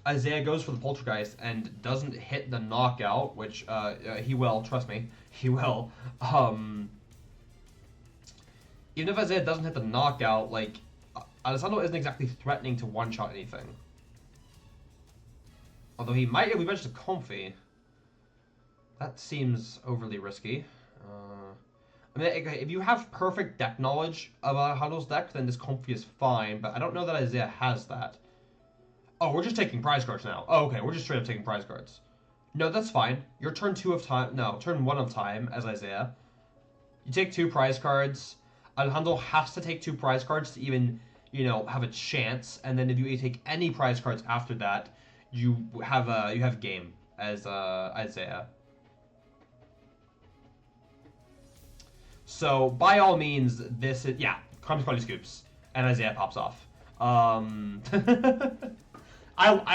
Isaiah goes for the Poltergeist and doesn't hit the knockout, which he will, trust me, he will. Even if Isaiah doesn't hit the knockout, like Alessandro isn't exactly threatening to one-shot anything. Although he might if we bench to Comfy. That seems overly risky. I mean, if you have perfect deck knowledge about Alejandro's deck, then this Comfy is fine, but I don't know that Isaiah has that. Oh, we're just taking prize cards now. Oh, okay, we're just straight up taking prize cards. No, that's fine. You're turn 2 of time. No, turn 1 of time as Isaiah. You take 2 prize cards. Alejandro has to take 2 prize cards to even, have a chance. And then if you take any prize cards after that, you have game as Isaiah. So by all means, this is Kramascotty scoops and Isaiah pops off. I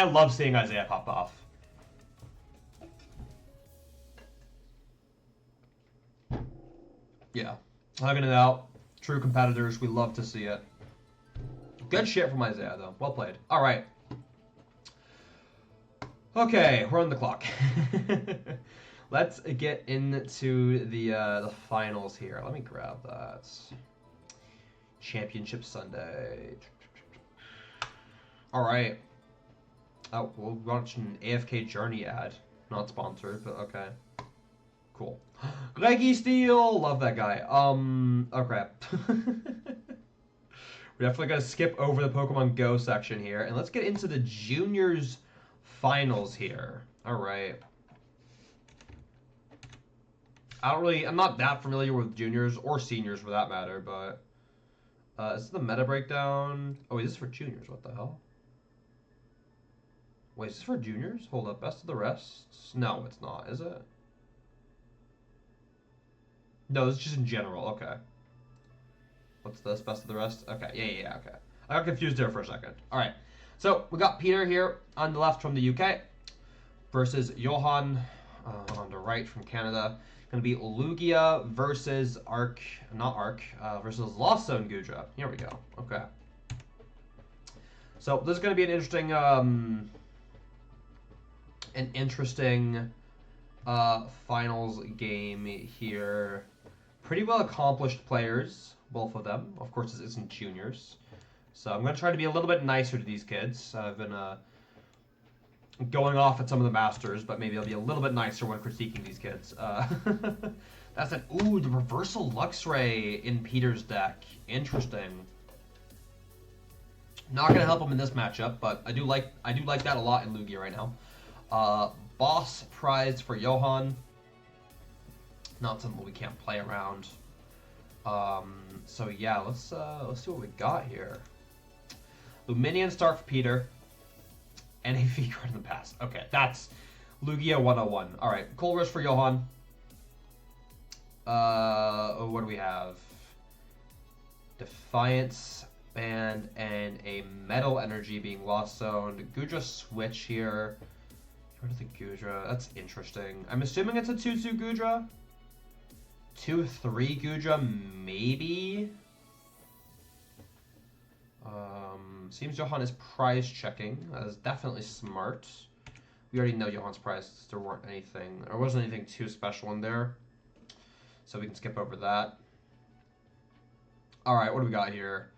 love seeing Isaiah pop off. Yeah, hugging it out. True competitors, we love to see it. Good shit from Isaiah though. Well played. All right. Okay, we're on the clock. Let's get into the finals here. Let me grab that. Championship Sunday. All right. Oh, we'll watch an AFK Journey ad. Not sponsored, but okay. Cool. Greggy Steel! Love that guy. Oh crap. We're definitely gonna skip over the Pokemon Go section here, and let's get into the Juniors finals here. Alright. I'm not that familiar with juniors or seniors for that matter, but is this the meta breakdown? Oh, wait, this is for juniors. What the hell? Wait, is this for juniors? Hold up, best of the rest? No, it's not, is it? No, this is just in general. Okay. What's this? Best of the rest? Okay, yeah, okay. I got confused there for a second. All right. So we got Peter here on the left from the UK versus Johan on the right from Canada. Going to be Lugia versus versus Lost Zone Goodra. Here we go. Okay. So this is going to be an interesting finals game here. Pretty well accomplished players, both of them. Of course, this isn't juniors. So I'm going to try to be a little bit nicer to these kids. I've been going off at some of the masters, but maybe I'll be a little bit nicer when critiquing these kids. That's an the reversal Luxray in Peter's deck. Interesting. Not going to help him in this matchup, but I do like that a lot in Lugia right now. Boss prize for Johan. Not something we can't play around. So yeah, let's see what we got here. Luminion Star for Peter. NAV card in the past. Okay, that's Lugia 101. Alright, Cold Rush for Johan. What do we have? Defiance Band and a Metal Energy being Lost Zoned. Goodra switch here. Get rid of the Goodra. That's interesting. I'm assuming it's a 2-2 Goodra. 2-3 Goodra, maybe? Seems Johan is prize checking. That is definitely smart. We already know Johan's prize. There wasn't anything too special in there. So we can skip over that. Alright, what do we got here?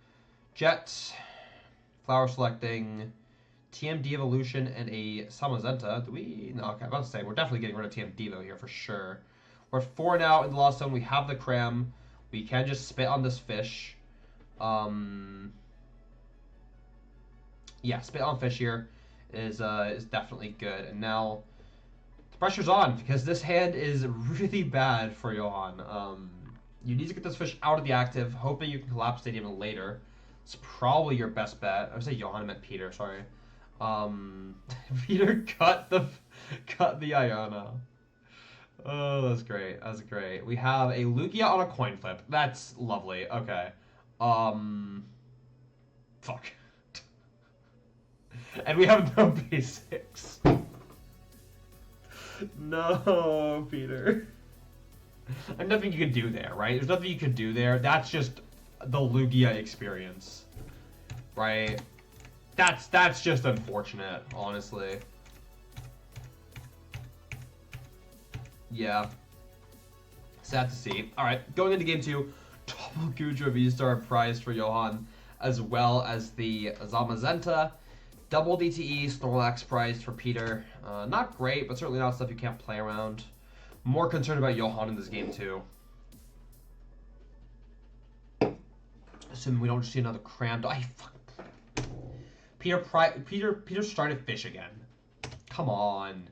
Jet, Flower Selecting, TM De-Evolution, and a Samazenta. Do we? No, okay, I'm about to say, we're definitely getting rid of TM Devo here for sure. We're at 4 now in the Lost Zone. We have the Cram. We can just spit on this fish. Yeah, spit on fish here is definitely good. And now the pressure's on because this hand is really bad for Johan. You need to get this fish out of the active, hoping you can collapse Stadium later. It's probably your best bet. I would say Johan, I meant Peter, sorry. Peter cut the Iona. Oh, that's great. That's great. We have a Lugia on a coin flip. That's lovely. Okay. Fuck. And we have no basics. No, Peter. There's nothing you can do there, right? There's nothing you can do there. That's just the Lugia experience, right? That's just unfortunate, honestly. Yeah. Sad to see. Alright, going into game 2, double Goodra V-Star prize for Johan, as well as the Zamazenta. Double DTE Snorlax prize for Peter. Not great, but certainly not stuff you can't play around. More concerned about Johan in this game too. Assuming we don't just see another crammed. Peter's starting to fish again. Come on.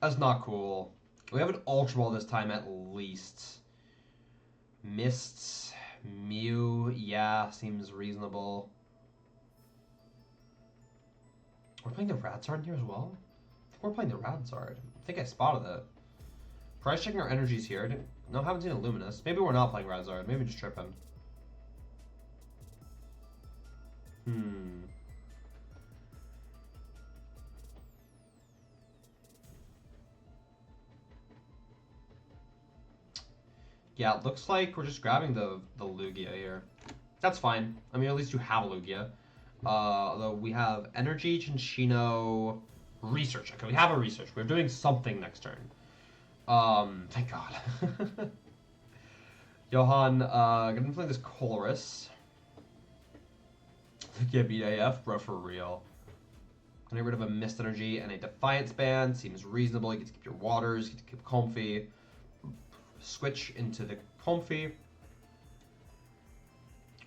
That's not cool. We have an Ultra Ball this time at least. Mists. Mew. Yeah, seems reasonable. We're playing the Radzard here as well? I think we're playing the Radzard. I think I spotted it. Price checking our energies here. I haven't seen a Luminous. Maybe we're not playing Radzard. Maybe just tripping. Yeah, it looks like we're just grabbing the Lugia here. That's fine. I mean, at least you have a Lugia. Although we have Energy, Chinchino, Research. Okay, we have a Research. We're doing something next turn. Thank God. Johan, gonna play this Chorus. Yeah, beat AF, bro, for real. Gonna get rid of a Mist Energy and a Defiance Band. Seems reasonable. You get to keep your Waters, you get to keep Comfy. Switch into the Comfy.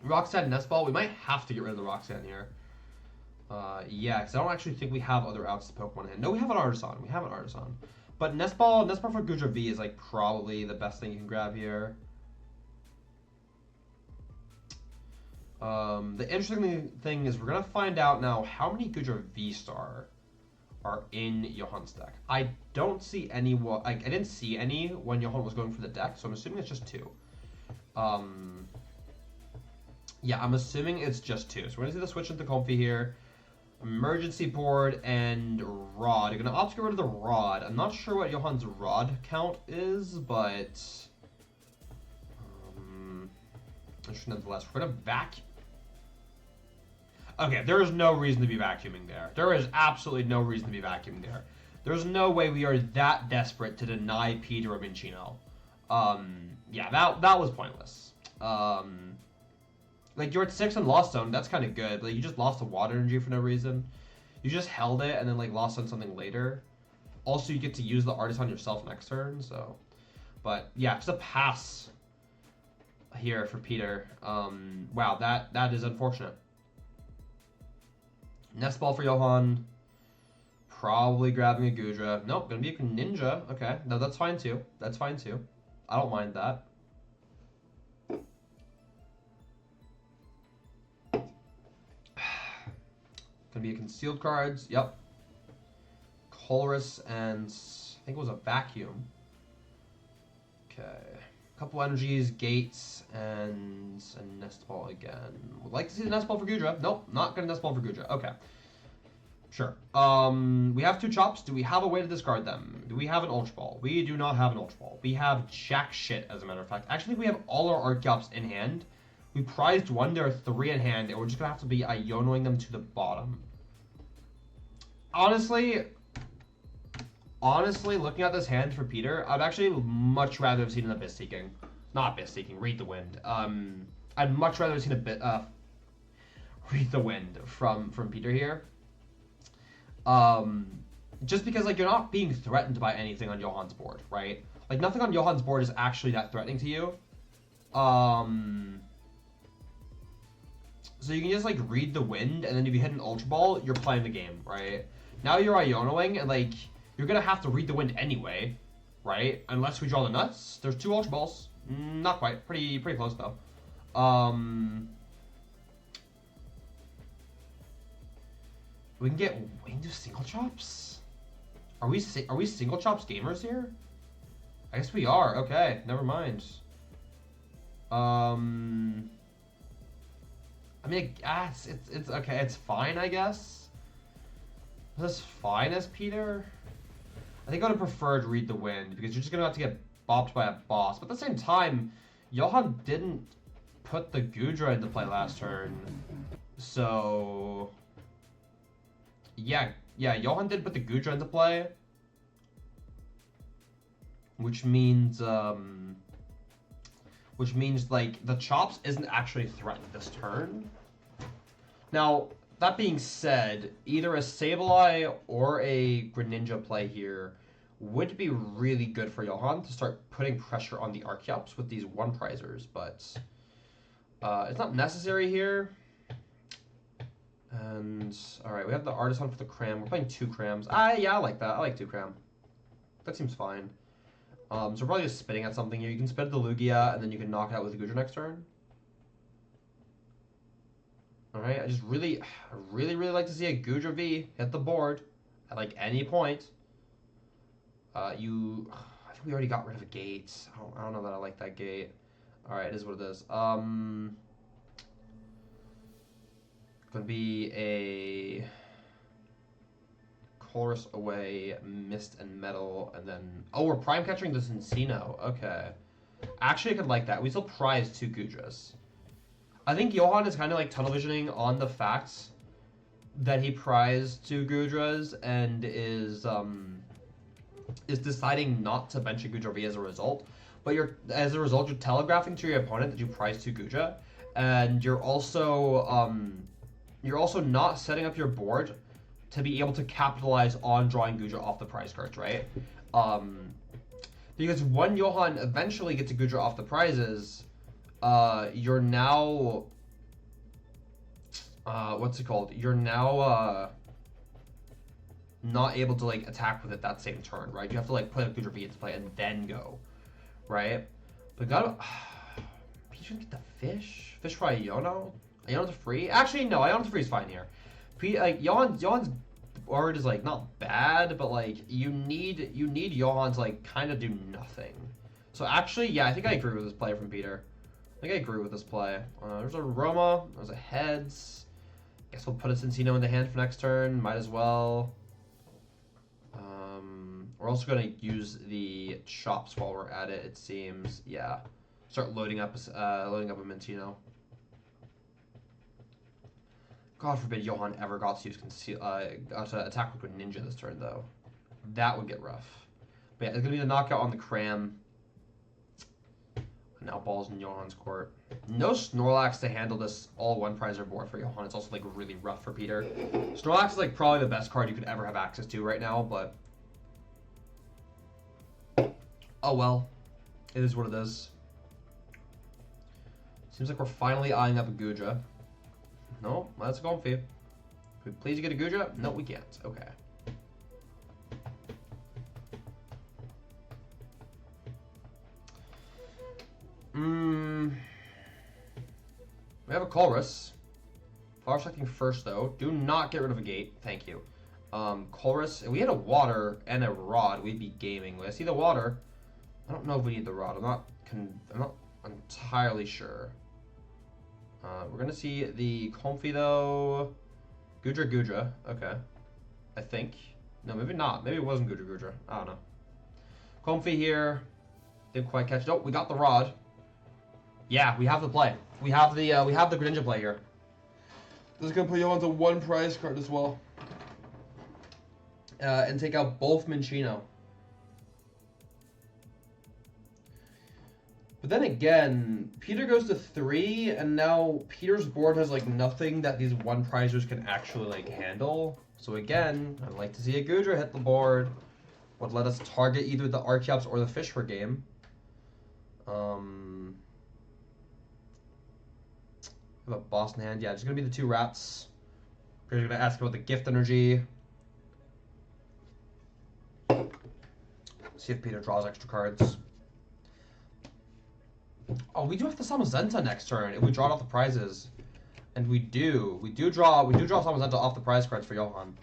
Roxanne Nest Ball. We might have to get rid of the Roxanne here. Yeah, because I don't actually think we have other outs to Pokemon in. No, we have an Artisan. But Nestball for Goodra V is like probably the best thing you can grab here. The interesting thing is we're gonna find out now how many Goodra V-Star are in Johan's deck. I don't see any. I didn't see any when Johan was going for the deck, so I'm assuming it's just 2. Yeah, I'm assuming it's just 2. So we're gonna see the switch into Comfy here. Emergency board and rod. You're gonna opt to get rid of the rod. I'm not sure what Johan's rod count is, but interesting nonetheless. We're gonna vacuum. Okay, there is no reason to be vacuuming there. There is absolutely no reason to be vacuuming there. There's no way we are that desperate to deny Peter or Minchino. Yeah, that was pointless. Like, you're at 6 on Lost Zone, that's kind of good. Like, you just lost the water energy for no reason. You just held it and then, like, lost on something later. Also, you get to use the artist on yourself next turn, so. But, yeah, just a pass here for Peter. Wow, that is unfortunate. Nest Ball for Johan. Probably grabbing a Goodra. Nope, gonna be a Ninja. Okay, no, that's fine too. That's fine too. I don't mind that. Gonna be a Concealed Cards. Yep. Colress and I think it was a Vacuum. Okay. Couple energies, Gates, and a Nest Ball again. Would like to see the Nest Ball for Goodra. Nope, not gonna Nest Ball for Goodra. Okay. Sure. We have 2 Chops. Do we have a way to discard them? Do we have an Ultra Ball? We do not have an Ultra Ball. We have jack shit, as a matter of fact. Actually, we have all our Archeops in hand. We prized 1, there are 3 in hand, and we're just gonna have to be Ionoing them to the bottom. Honestly, looking at this hand for Peter, I'd actually much rather have seen an Abyss Seeking. Not Abyss Seeking, Read the Wind. I'd much rather have seen a bit Read the Wind from Peter here. Just because, like, you're not being threatened by anything on Johan's board, right? Like, nothing on Johan's board is actually that threatening to you. So you can just, like, Read the Wind, and then if you hit an Ultra Ball, you're playing the game, right? Now you're Ionoing, and, like, you're gonna have to Read the Wind anyway, right? Unless we draw the nuts. There's 2 Ultra Balls. Not quite. Pretty close, though. We can do single chops? Are we single chops gamers here? I guess we are. Okay, never mind. I mean, it's okay. It's fine, I guess. Is this fine as Peter? I think I would have preferred Read the Wind because you're just gonna have to get bopped by a boss. But at the same time, Johan didn't put the Goodra into play last turn, so. Yeah, Johan did put the Goodra into play. Which means, like, the Chops isn't actually threatened this turn. Now, that being said, either a Sableye or a Greninja play here would be really good for Johan to start putting pressure on the Archeops with these 1-prizers, but it's not necessary here. And, alright, we have the Artisan for the Cram. We're playing 2 Crams. Yeah, I like that. I like 2 Cram. That seems fine. So we're probably just spitting at something here. You can spit at the Lugia, and then you can knock it out with the Goodra next turn. Alright, I really like to see a Goodra V hit the board at, like, any point. I think we already got rid of a gate. I don't know that I like that gate. Alright, it is what it is. Gonna be a Chorus away, Mist and Metal, and then we're prime catching this Encino. Okay, actually I could like that. We still prize 2 Goodras. I think Johan is kind of like tunnel visioning on the fact that he prized 2 Goodras and is deciding not to bench a Goodra V as a result. But you're telegraphing to your opponent that you prize 2 Goodra, and you're also not setting up your board to be able to capitalize on drawing Goodra off the prize cards, right? Because when Johan eventually gets a Goodra off the prizes, you're now... what's it called? You're now... not able to like attack with it that same turn, right? You have to like put a Goodra into play and then go, right? But gotta. He's gonna get the fish. Fish for Iono. Iono's free. Actually, no. Iono's free is fine here. Like Johan's board is like not bad, but like you need Johan to like kind of do nothing. So actually, yeah, I think I agree with this play from Peter. I think I agree with this play. There's a Roma. There's a Heads. Guess we'll put a Cincino in the hand for next turn. Might as well. We're also going to use the chops while we're at it. It seems, yeah. Start loading up a Mintino. God forbid Johan ever got to use got to attack with Ninja this turn though. That would get rough. But yeah, it's gonna be the knockout on the Cram. Now ball's in Johan's court. No Snorlax to handle this all one prizer board for Johan. It's also like really rough for Peter. Snorlax is like probably the best card you could ever have access to right now, but oh well. It is what it is. Seems like we're finally eyeing up a Goodra. No, that's a Comfy. Can we please get a Goodra? No, we can't. Okay. We have a Colress. Power selecting first though. Do not get rid of a gate. Thank you. Colress. If we had a water and a rod, we'd be gaming. When I see the water, I don't know if we need the rod. I'm not entirely sure. We're gonna see the Comfy though. Goodra. Okay. I think. No, maybe not. Maybe it wasn't Goodra. I don't know. Comfy here. Didn't quite catch it. Oh, we got the rod. Yeah, we have the play. We have the Greninja play here. This is gonna put you onto one prize card as well. And take out both Minccino. But then again, Peter goes to 3, and now Peter's board has like nothing that these one prizers can actually like handle. So again, I'd like to see a Goodra hit the board. Would let us target either the Archeops or the fish for game. Have a boss in hand. Yeah, it's gonna be the 2 rats. Peter's gonna ask about the gift energy. See if Peter draws extra cards. Oh, we do have to summon Zenta next turn if we draw it off the prizes. And we do. We do draw summon Zenta off the prize cards for Johan.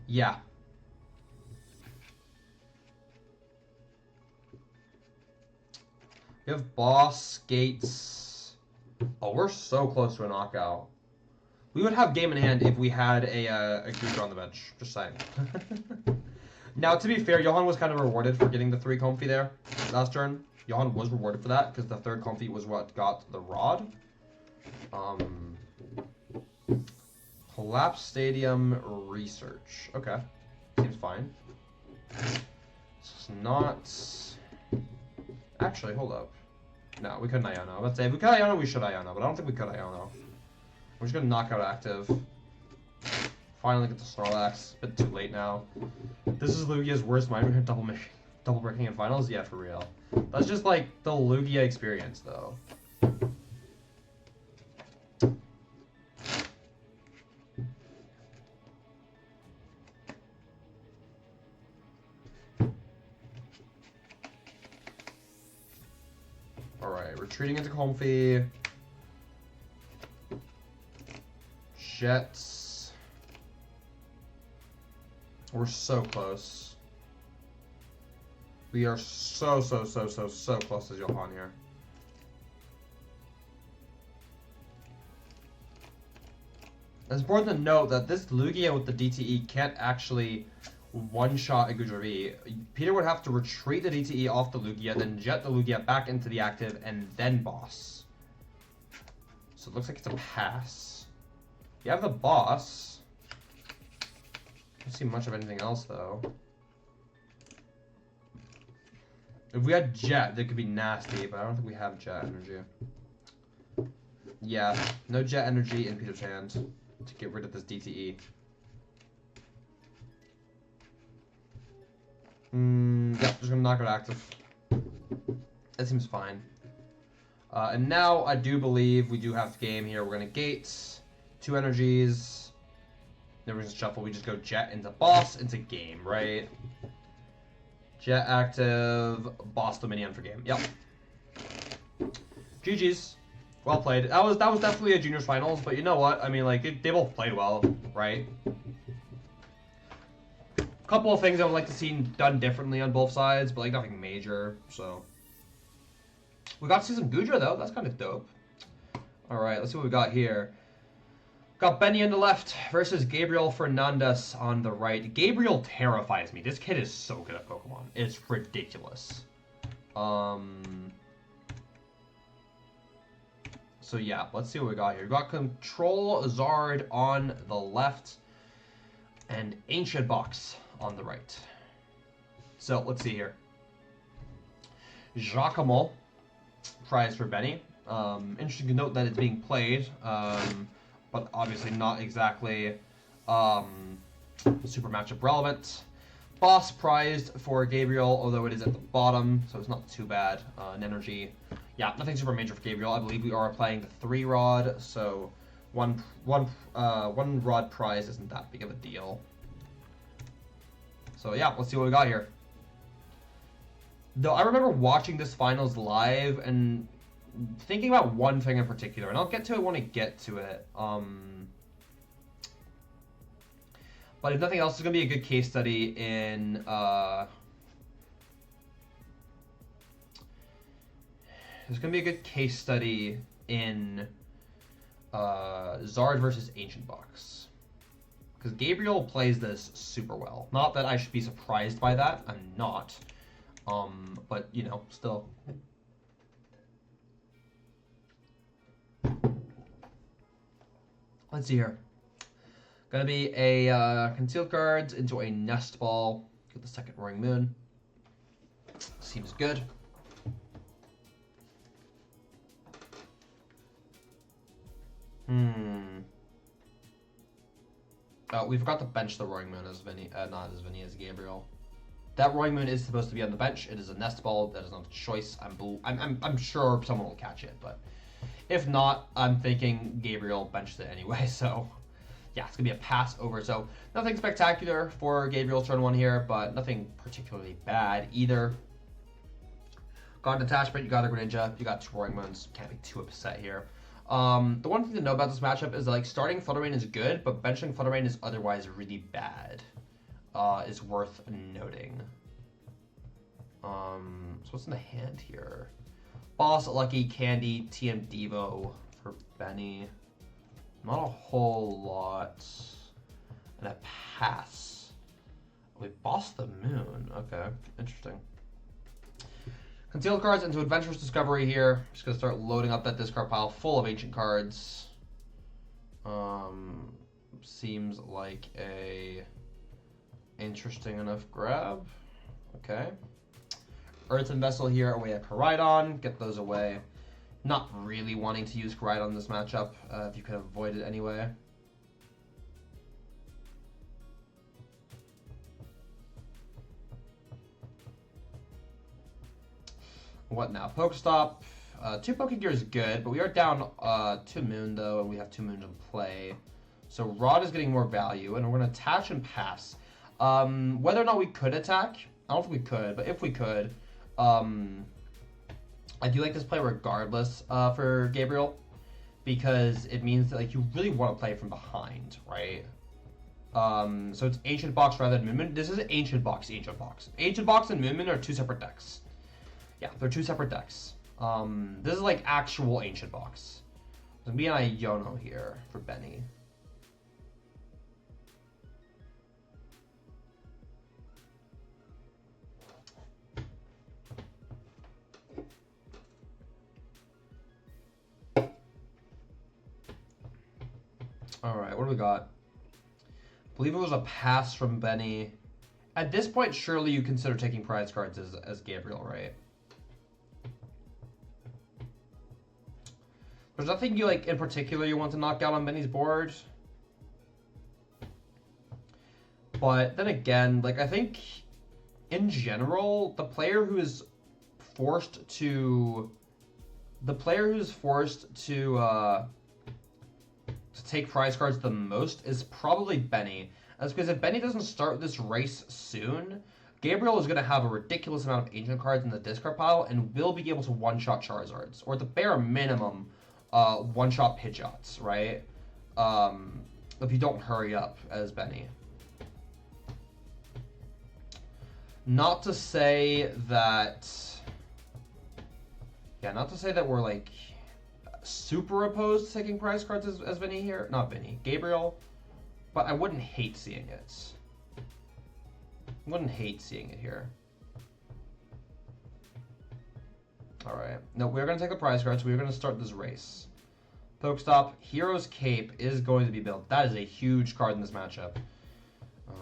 Yeah. We have boss, gates. Oh, we're so close to a knockout. We would have game in hand if we had a Goodra on the bench. Just saying. Now, to be fair, Johan was kind of rewarded for getting the 3 Comfy there last turn. Johan was rewarded for that because the 3rd Comfy was what got the rod. Collapse Stadium Research. Okay. Seems fine. It's not... Actually, hold up. No, we couldn't Iono. Let's say if we could Iono, we should Iono, but I don't think we could Iono. We're just gonna knock out active. Finally get the Snorlax. A bit too late now. This is Lugia's worst mind double breaking in finals? Yeah, for real. That's just like the Lugia experience though. Alright, retreating into Comfy. Jets. We're so close. We are so close to Johan here. It's important to note that this Lugia with the DTE can't actually one-shot a Goodra V. Peter would have to retreat the DTE off the Lugia, then jet the Lugia back into the active, and then boss. So it looks like it's a pass. You have the boss. I don't see much of anything else, though. If we had Jet, that could be nasty, but I don't think we have Jet energy. Yeah, no Jet energy in Peter's hand to get rid of this DTE. Yeah, just gonna knock it active. That seems fine. And now I do believe we do have game here. We're gonna gate, 2 energies. Never gonna shuffle. We just go Jet into boss into game, right? Jet active, boss Dominion for game. Yep. GG's. Well played. That was definitely a juniors finals, but you know what? I mean, like they both played well, right? A couple of things I would like to see done differently on both sides, but like nothing major. So we got to see some Goodra though. That's kind of dope. All right, let's see what we got here. Got Benny on the left versus Gabriel Fernandez on the right. Gabriel terrifies me. This kid is so good at Pokemon. It's ridiculous. So yeah, let's see what we got here. We got Control Zard on the left and Ancient Box on the right. So let's see here. Giacomo, prize for Benny. Interesting to note that it's being played, but obviously not exactly super matchup relevant. Boss prized for Gabriel, although it is at the bottom, so it's not too bad. An energy. Yeah, nothing super major for Gabriel. I believe we are playing the 3-rod, so one rod prize isn't that big of a deal. So yeah, let's see what we got here. Though I remember watching this finals live and thinking about one thing in particular, and I'll get to it when I get to it. But if nothing else, it's gonna be a good case study in There's going to be a good case study in Zard versus Ancient Box. Because Gabriel plays this super well. Not that I should be surprised by that. I'm not. But, you know, still. Let's see here. Going to be a Concealed Cards into a Nest Ball. Get the second Roaring Moon. Seems good. Oh, we forgot to bench the Roaring Moon as Vinny, not as Vinny, as Gabriel. That Roaring Moon is supposed to be on the bench. It is a Nest Ball. That is not a choice. I'm sure someone will catch it, but if not, I'm thinking Gabriel benched it anyway. So yeah, it's gonna be a pass over. So nothing spectacular for Gabriel's turn 1 here, but nothing particularly bad either. Got an attachment. You got a Greninja. You got 2 Roaring Moons. Can't be too upset here. The one thing to know about this matchup is like starting Fluttermane is good, but benching Fluttermane is otherwise really bad. Is worth noting. So what's in the hand here? Boss, Lucky, Candy, TM Devo for Benny. Not a whole lot. And a pass. We bossed the Moon. Okay, interesting. Concealed cards into Adventurous Discovery here. Just gonna start loading up that discard pile full of ancient cards. Seems like a interesting enough grab. Okay. Earthen Vessel here, away at Koraidon. Get those away. Not really wanting to use Koraidon in this matchup, if you could avoid it anyway. What now? Pokestop. 2 Pokegear is good, but we are down 2 Moon though, and we have 2 Moon in play. So Rod is getting more value, and we're going to attach and pass. Whether or not we could attack, I don't think we could, but if we could, I do like this play regardless for Gabriel, because it means that like you really want to play from behind, right? So it's Ancient Box rather than Moonman. This is Ancient Box, Ancient Box. Ancient Box and Moonman are 2 separate decks. Yeah, they're 2 separate decks. This is like actual Ancient Box. There's gonna be an Iono here for Benny. Alright, what do we got? I believe it was a pass from Benny. At this point, surely you consider taking prize cards as Gabriel, right? There's nothing you like in particular you want to knock out on Benny's board. But then again, like I think in general, the player who's forced to take prize cards the most is probably Benny. That's because if Benny doesn't start this race soon, Gabriel is going to have a ridiculous amount of ancient cards in the discard pile and will be able to one-shot Charizards, or at the bare minimum, one-shot Pidgeots, right? If you don't hurry up as Benny. Not to say that... Yeah, not to say that we're, like, super opposed to taking prize cards as Benny here. Not Benny, Gabriel. But I wouldn't hate seeing it. Wouldn't hate seeing it here. Alright. No, we're going to take the prize cards. We're going to start this race. Pokestop, Hero's Cape is going to be built. That is a huge card in this matchup.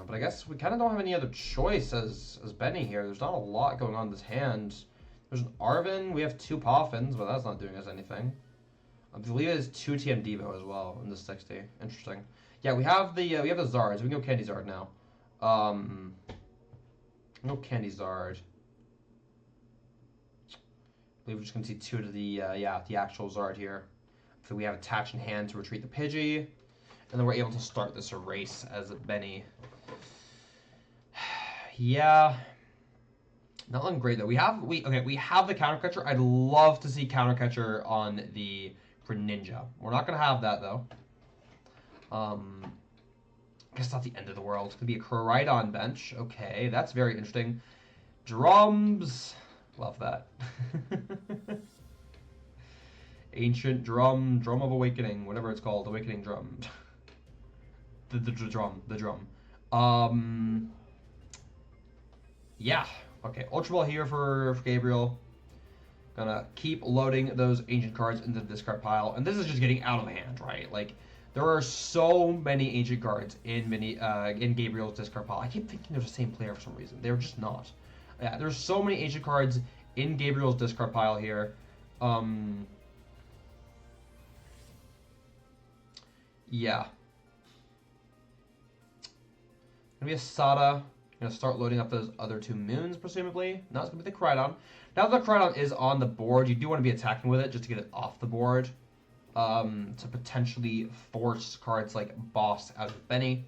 But I guess we kind of don't have any other choice as Benny here. There's not a lot going on in this hand. There's an Arven. We have 2 Poffins, but that's not doing us anything. I believe it is 2 TM Devo as well in this 60. Interesting. Yeah, we have the Zards. We can go Candy Zard now. No Candy Zard. I believe we're just gonna see 2 to the the actual Zard here. So we have Attach in hand to retreat the Pidgey, and then we're able to start this race as Benny. Yeah, not looking great though. We have the Counter Catcher. I'd love to see Counter Catcher on the Greninja. We're not gonna have that though. I guess not the end of the world. It's gonna be a Koraidon bench. Okay, that's very interesting. Drums, love that. Ancient drum of awakening, whatever it's called, awakening drum. the drum. Yeah. Okay, Ultra Ball here for Gabriel. Gonna keep loading those ancient cards into the discard pile, and this is just getting out of hand, right? Like, there are so many ancient cards in Gabriel's discard pile. I keep thinking they're the same player for some reason. They're just not. Yeah, there's so many ancient cards in Gabriel's discard pile here. Yeah. Gonna be a Sada. Gonna start loading up those other 2 moons, presumably. Now it's gonna be the Koraidon. Now that the Koraidon is on the board, you do want to be attacking with it just to get it off the board. To potentially force cards like Boss out of Benny.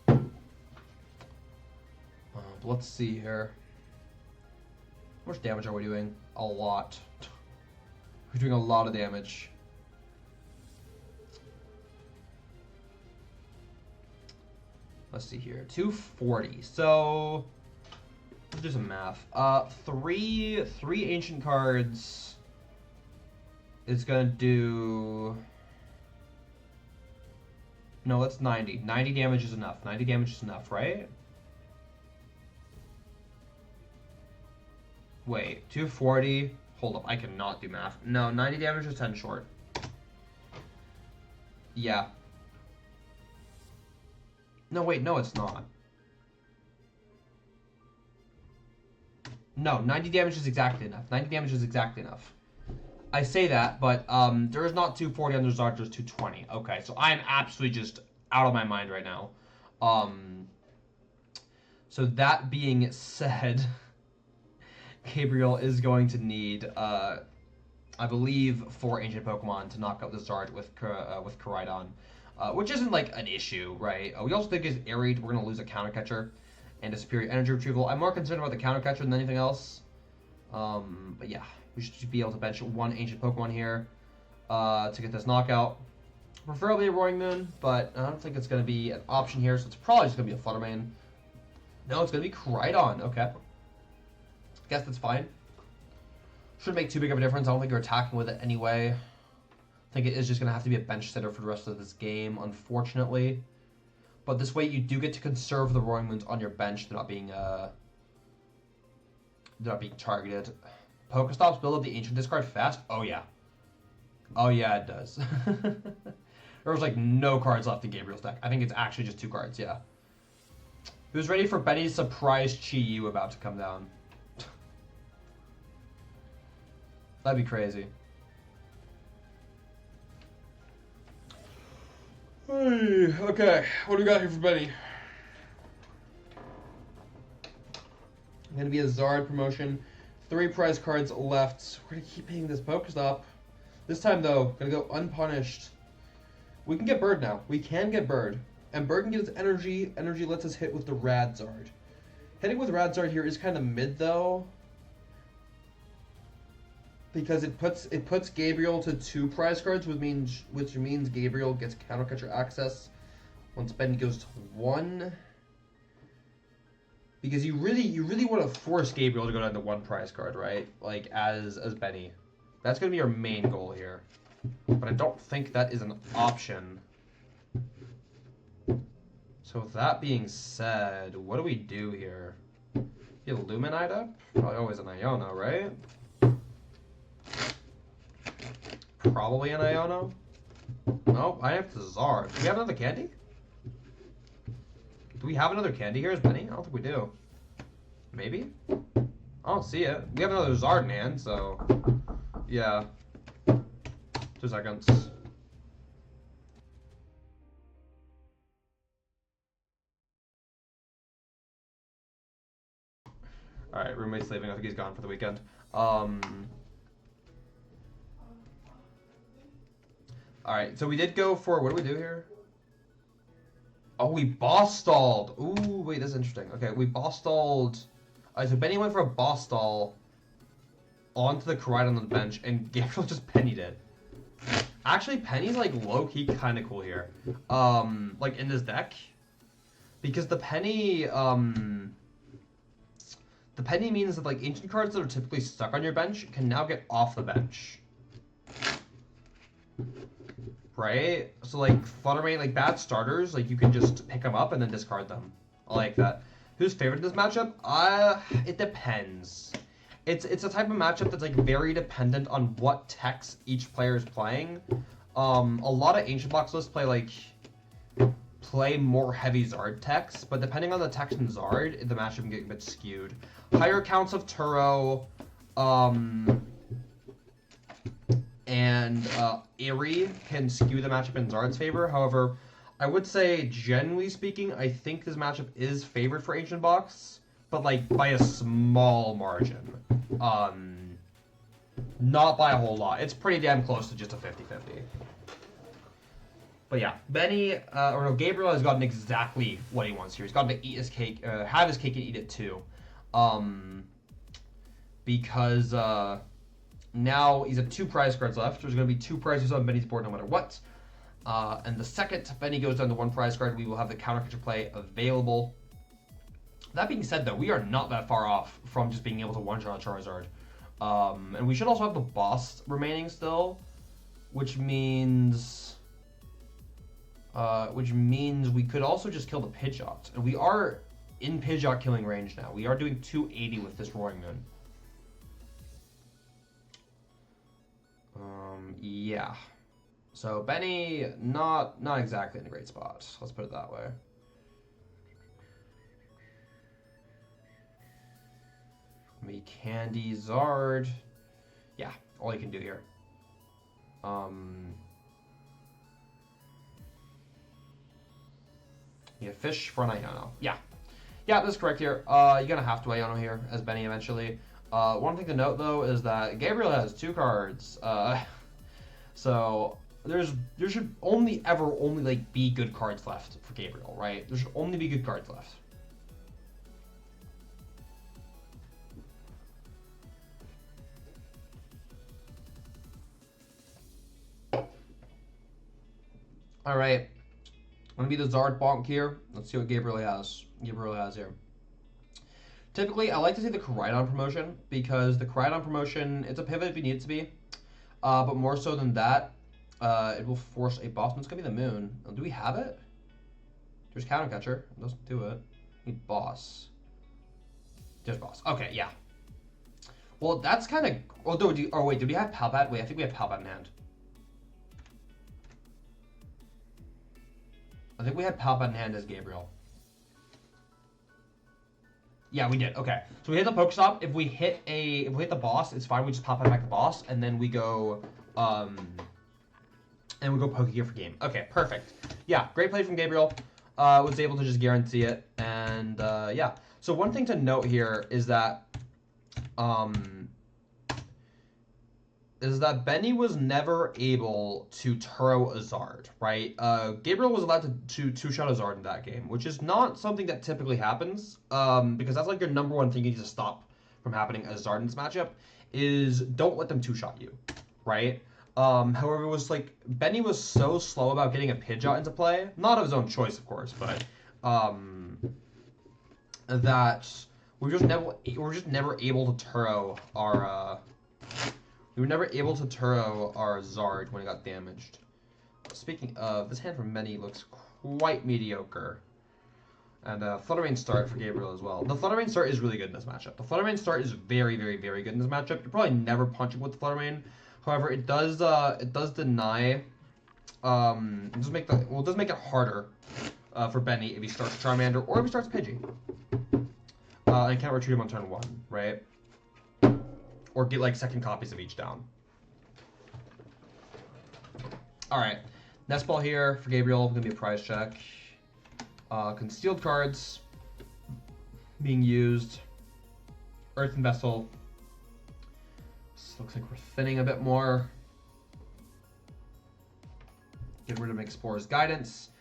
But let's see here. How much damage are we doing? A lot. We're doing a lot of damage. Let's see here. 240. So let's do some math. Three ancient cards is gonna do. No, that's 90. 90 damage is enough. 90 damage is enough, right? Wait, 240. Hold up, I cannot do math. No, 90 damage is 10 short. Yeah. No, wait, no, it's not. No, 90 damage is exactly enough. 90 damage is exactly enough. I say that, but there is not 240 on the Zard, there's 220. Okay, so I am absolutely just out of my mind right now. So that being said, Gabriel is going to need, I believe, 4 ancient Pokemon to knock out the Zard with Koraidon. Which isn't like an issue, right? We also think is Aerie, we're going to lose a Counter Catcher and a Superior Energy Retrieval. I'm more concerned about the Counter Catcher than anything else. But yeah, we should be able to bench 1 ancient Pokemon here to get this knockout. Preferably a Roaring Moon, but I don't think it's going to be an option here, so it's probably just going to be a Fluttermane. No, it's going to be Koraidon. Okay. Guess that's fine. Shouldn't make too big of a difference. I don't think you're attacking with it anyway. I think it is just going to have to be a bench sitter for the rest of this game, unfortunately. But this way you do get to conserve the Roaring Moons on your bench. They're not being targeted. Pokestops build up the ancient discard fast? Oh yeah. Oh yeah, it does. There was like no cards left in Gabriel's deck. I think it's actually just 2 cards, yeah. Who's ready for Benny's surprise Chi-Yu about to come down? That'd be crazy. Hey, okay, what do we got here for Benny? Gonna be a Zard promotion. 3 prize cards left. We're gonna keep hitting this Pokestop. This time, though, gonna go unpunished. We can get Bird now. We can get Bird. And Bird can get his energy. Energy lets us hit with the Radzard. Hitting with Radzard here is kind of mid, though. Because it puts Gabriel to 2 prize cards, which means Gabriel gets counter catcher access once Benny goes to 1. Because you really want to force Gabriel to go down to 1 prize card, right? Like as Benny. That's gonna be our main goal here. But I don't think that is an option. So with that being said, what do we do here? Get Luminite up? Probably always an Iono, right? Probably an Iono. No, I have to Zard. Do we have another candy? Do we have another candy here as Benny? I don't think we do. Maybe? I don't see it. We have another Zard in hand, so... Yeah. 2 seconds. Alright, roommate's leaving. I think he's gone for the weekend. Alright, so we did go for... What do we do here? Oh, we boss stalled. Ooh, wait, that's interesting. Okay, we boss stalled. Alright, so Benny went for a boss stall onto the Koraidon on the bench, and Gabriel just pennied it. Actually, Penny's, like, low-key kind of cool here. Like, in this deck. Because the Penny, the Penny means that, like, ancient cards that are typically stuck on your bench can now get off the bench. Right? So, like, Fluttermane, like, bad starters, like, you can just pick them up and then discard them. I like that. Who's favored in this matchup? It depends. It's a type of matchup that's, like, very dependent on what techs each player is playing. A lot of Ancient Box lists play more heavy Zard techs, but depending on the techs in Zard, the matchup can get a bit skewed. Higher counts of Turo, and Eerie can skew the matchup in Zard's favor. However, I would say, generally speaking, I think this matchup is favored for Ancient Box, but, like, by a small margin. Not by a whole lot. It's pretty damn close to just a 50-50. But yeah, Gabriel has gotten exactly what he wants here. He's gotten to eat his cake, have his cake and eat it too. Because now he's at 2 prize cards left. There's going to be 2 prizes on Benny's board no matter what. And the second Benny goes down to 1 prize card, we will have the counter catcher play available. That being said, though, we are not that far off from just being able to one-shot Charizard. And we should also have the boss remaining still, which means we could also just kill the Pidgeot. And we are in Pidgeot killing range now. We are doing 280 with this Roaring Moon. Yeah. So Benny, not exactly in a great spot. Let's put it that way. Me Candy Zard. Yeah, all you can do here. Yeah, fish for an Iono. Yeah, that's correct here. You're gonna have to Iono here as Benny eventually. One thing to note though is that Gabriel has 2 cards. So there should only like be good cards left for Gabriel, right? There should only be good cards left. All right, I'm gonna be the Zard bonk here. Let's see what Gabriel has. Here. Typically, I like to see the Koraidon promotion because the Koraidon promotion, it's a pivot if you need it to be, but more so than that, it will force a boss. It's gonna be the Moon. Do we have it? There's counter catcher. It doesn't do it. We need boss. There's boss. Okay, yeah. Well, that's kind of. Oh wait, do we have Palpat? Wait, I think we have Palpat in hand. I think we had Palpat in hand as Gabriel. Yeah, we did. Okay, so we hit the Pokestop. If we hit the boss, it's fine. We just Palpat back the boss, and then we go, Pokegear for game. Okay, perfect. Yeah, great play from Gabriel. Was able to just guarantee it, and yeah. So one thing to note here is that, is that Benny was never able to Turo a Zard, right? Gabriel was allowed to two-shot a Zard in that game, which is not something that typically happens, because that's like your number one thing you need to stop from happening as Zard in this matchup, is don't let them two-shot you, right? However, it was like, Benny was so slow about getting a Pidgeot into play, not of his own choice, of course, but, that we're just never able to Turo our, we were never able to Turo our Zard when it got damaged. Speaking of, this hand from Benny looks quite mediocre. And Flutter Mane start for Gabriel as well. The Flutter Mane start is really good in this matchup. The Flutter Mane start is very, very, very good in this matchup. You're probably never punching with the Flutter Mane. However, it does deny, it does make it harder for Benny if he starts Charmander or if he starts Pidgey. And can't retreat him on turn 1, right? Or get like second copies of each down. Alright. Nest Ball here for Gabriel, gonna be a prize check. Concealed cards being used. Earthen Vessel. This looks like we're thinning a bit more. Get rid of Explorer's Guidance.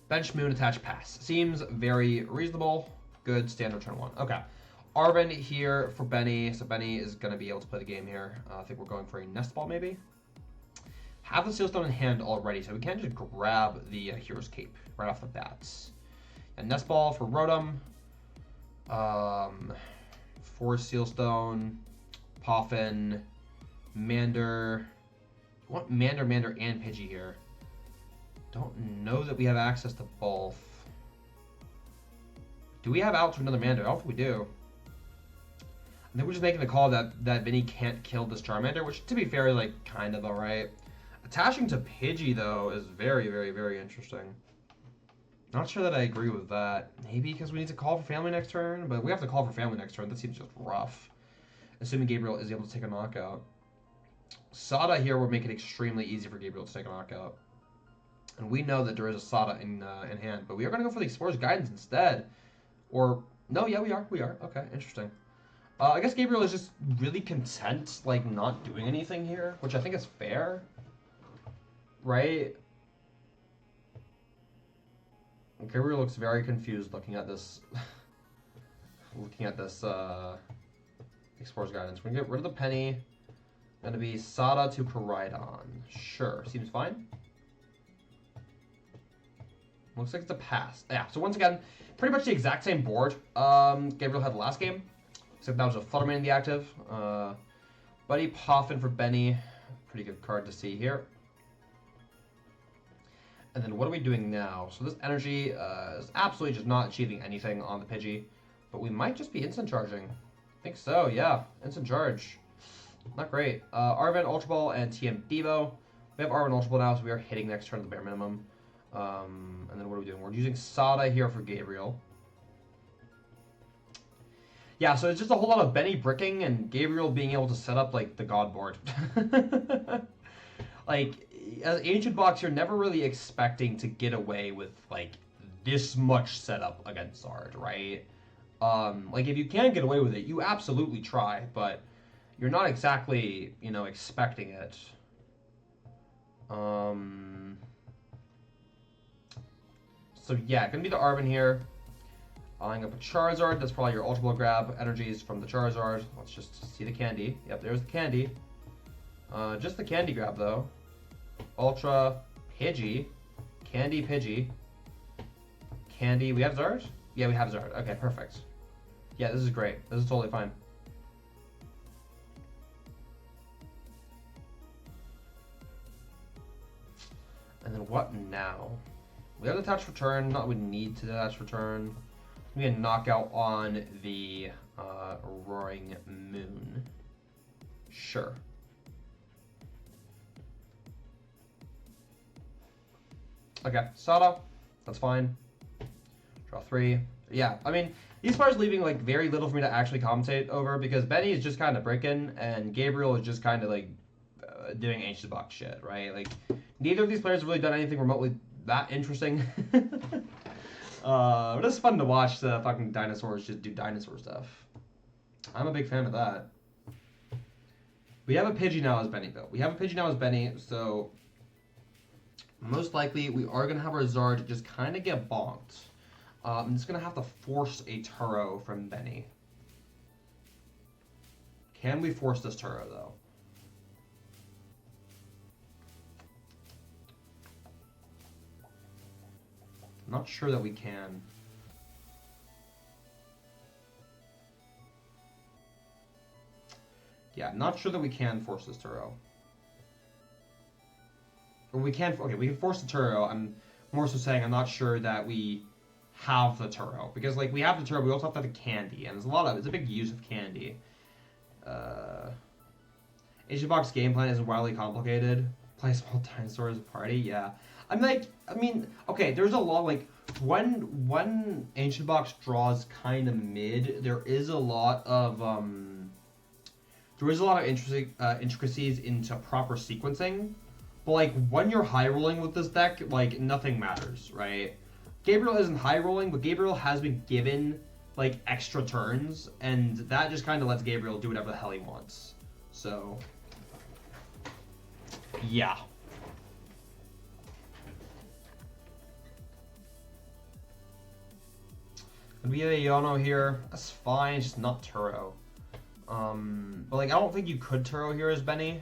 Bench Moon, attach Pass. Seems very reasonable. Good standard turn 1. Okay. Arven here for Benny. So Benny is going to be able to play the game here. I think we're going for a Nest Ball maybe. Have the Sealstone in hand already, so we can't just grab the Hero's Cape right off the bat. And Nest Ball for Rotom. 4 Sealstone. Poffin. Mander. I want Mander, and Pidgey here. Don't know that we have access to both. Do we have out to another Mander? I don't think we do. I think we're just making the call that Vinny can't kill this Charmander, which, to be fair, is like kind of alright. Attaching to Pidgey, though, is very, very, very interesting. Not sure that I agree with that. Maybe because we need to call for family next turn, but we have to call for family next turn. That seems just rough. Assuming Gabriel is able to take a knockout. Sada here would make it extremely easy for Gabriel to take a knockout. And we know that there is a Sada in hand, but we are going to go for the Explorer's Guidance instead. Or, no, yeah, we are. Okay, interesting. I guess Gabriel is just really content, like, not doing anything here, which I think is fair. Right? Gabriel looks very confused looking at this. Explorer's Guidance. We're going to get rid of the Penny. Going to be Sada to Koraidon. Sure, seems fine. Looks like it's a pass. Yeah, so once again, pretty much the exact same board Gabriel had last game. Except that was a Flutter Mane in the active. Buddy Poffin for Benny. Pretty good card to see here. And then what are we doing now? So this energy is absolutely just not achieving anything on the Pidgey. But we might just be instant charging. I think so, yeah. Instant charge. Not great. Arven, Ultra Ball, and TM Devo. We have Arven Ultra Ball now, so we are hitting next turn at the bare minimum. And then what are we doing? We're using Sada here for Gabriel. Yeah, so it's just a whole lot of Benny bricking and Gabriel being able to set up, like, the God board. Like, as Ancient Box, you're never really expecting to get away with, like, this much setup against Zard, right? Like, if you can get away with it, you absolutely try, but you're not exactly, you know, expecting it. So, yeah, gonna be the Arven here. Eyeing up a Charizard, that's probably your Ultra Ball grab. Energies from the Charizard. Let's just see the candy. Yep, there's the candy. Just the candy grab, though. Ultra, Pidgey. Candy, Pidgey. Candy, we have Zard? Yeah, we have Zard. Okay, perfect. Yeah, this is great. This is totally fine. And then what now? We have the Attach Return. Not we need to Attach Return. We get a knockout on the Roaring Moon. Sure. Okay, Sada. That's fine. Draw 3. Yeah, I mean, these cards leaving like very little for me to actually commentate over because Benny is just kind of bricking and Gabriel is just kind of like doing Ancient Box shit, right? Like, neither of these players have really done anything remotely that interesting. But it's fun to watch the fucking dinosaurs just do dinosaur stuff. I'm a big fan of that. We have a Pidgey now as Benny, though. We have a Pidgey now as Benny, so most likely we are going to have our Zard just kind of get bonked. I'm just going to have to force a Turo from Benny. Can we force this Turo, though? I'm not sure that we can. Yeah, I'm not sure that we can force this Turo. Or we can, okay, we can force the Turo. I'm more so saying I'm not sure that we have the Turo. Because, like, we have the Turo, we also have to have the candy. And there's a lot of, it's a big use of candy. Asian Box game plan isn't wildly complicated. Play small dinosaurs party, yeah. I'm like, I mean, okay, there's a lot, like, when Ancient Box draws kind of mid, there is a lot of intricacies into proper sequencing. But, like, when you're high rolling with this deck, like, nothing matters, right? Gabriel isn't high rolling, but Gabriel has been given, like, extra turns, and that just kind of lets Gabriel do whatever the hell he wants. So, yeah. And we have a Yono here. That's fine, it's just not Turo. But, like, I don't think you could Turo here as Benny.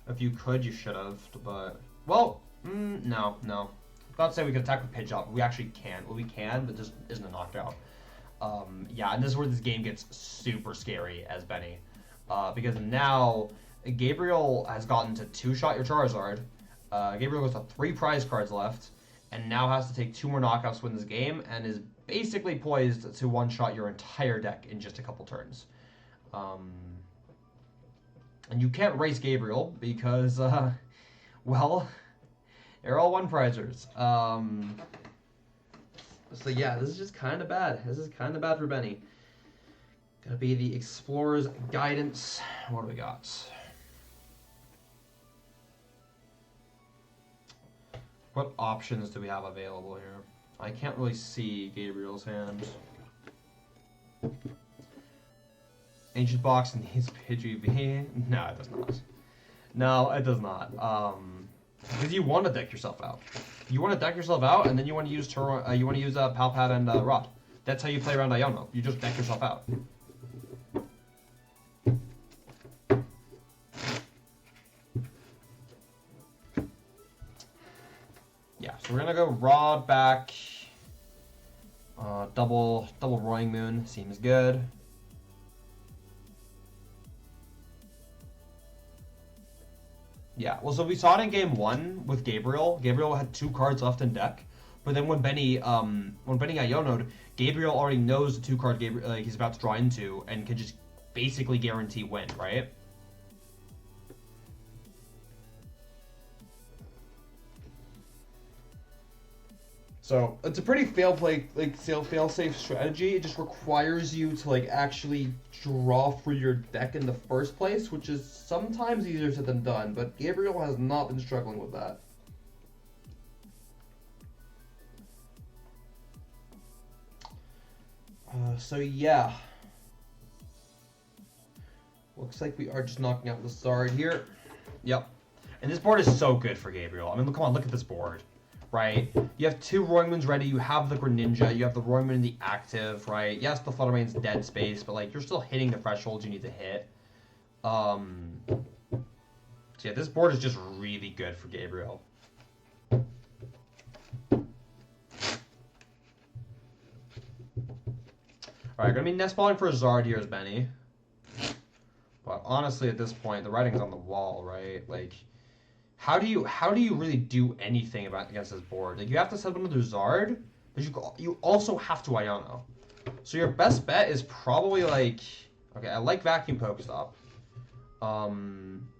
If you could, you should have, but... Well, no. Not to say we could attack with Pidgeot, but we actually can. Well, we can, but just isn't a knockout. Yeah, and this is where this game gets super scary as Benny. Because now, Gabriel has gotten to 2-shot your Charizard. Gabriel goes to 3 prize cards left, and now has to take 2 more knockouts to win this game, and is basically poised to 1-shot your entire deck in just a couple turns. And you can't race Gabriel because, well, they're all 1-prizers. So yeah, this is just kind of bad. This is kind of bad for Benny. Gotta be the Explorer's Guidance. What do we got? What options do we have available here? I can't really see Gabriel's hand. Ancient Box needs Pidgey V. No, it does not. No, it does not. Because you want to deck yourself out. You want to deck yourself out, and then you want to use Palpad and Rod. That's how you play around Iono. You just deck yourself out. Yeah, so we're gonna go Rod back. Double Roaring Moon seems good. Yeah, well, so we saw it in game 1 with Gabriel. Gabriel had 2 cards left in deck, but then when Benny got Yono'd, Gabriel already knows the 2 card he's about to draw into and can just basically guarantee win, right? So it's a pretty fail-safe strategy. It just requires you to like actually draw for your deck in the first place, which is sometimes easier said than done. But Gabriel has not been struggling with that. So yeah, looks like we are just knocking out the Zard here. Yep, and this board is so good for Gabriel. I mean, come on, look at this board. Right, you have 2 Roaring Moons ready, you have the Greninja, you have the Roaring Moon in the active, right? Yes, the Flutter Mane's dead space, but like you're still hitting the thresholds you need to hit. So yeah, this board is just really good for Gabriel. Alright, gonna be nest balling for a Zard here as Benny. But honestly, at this point, the writing's on the wall, right? Like, how do you really do anything against this board? Like, you have to set up another Zard, but you also have to Iono. So your best bet is probably like, okay, I like Vacuum Pokestop.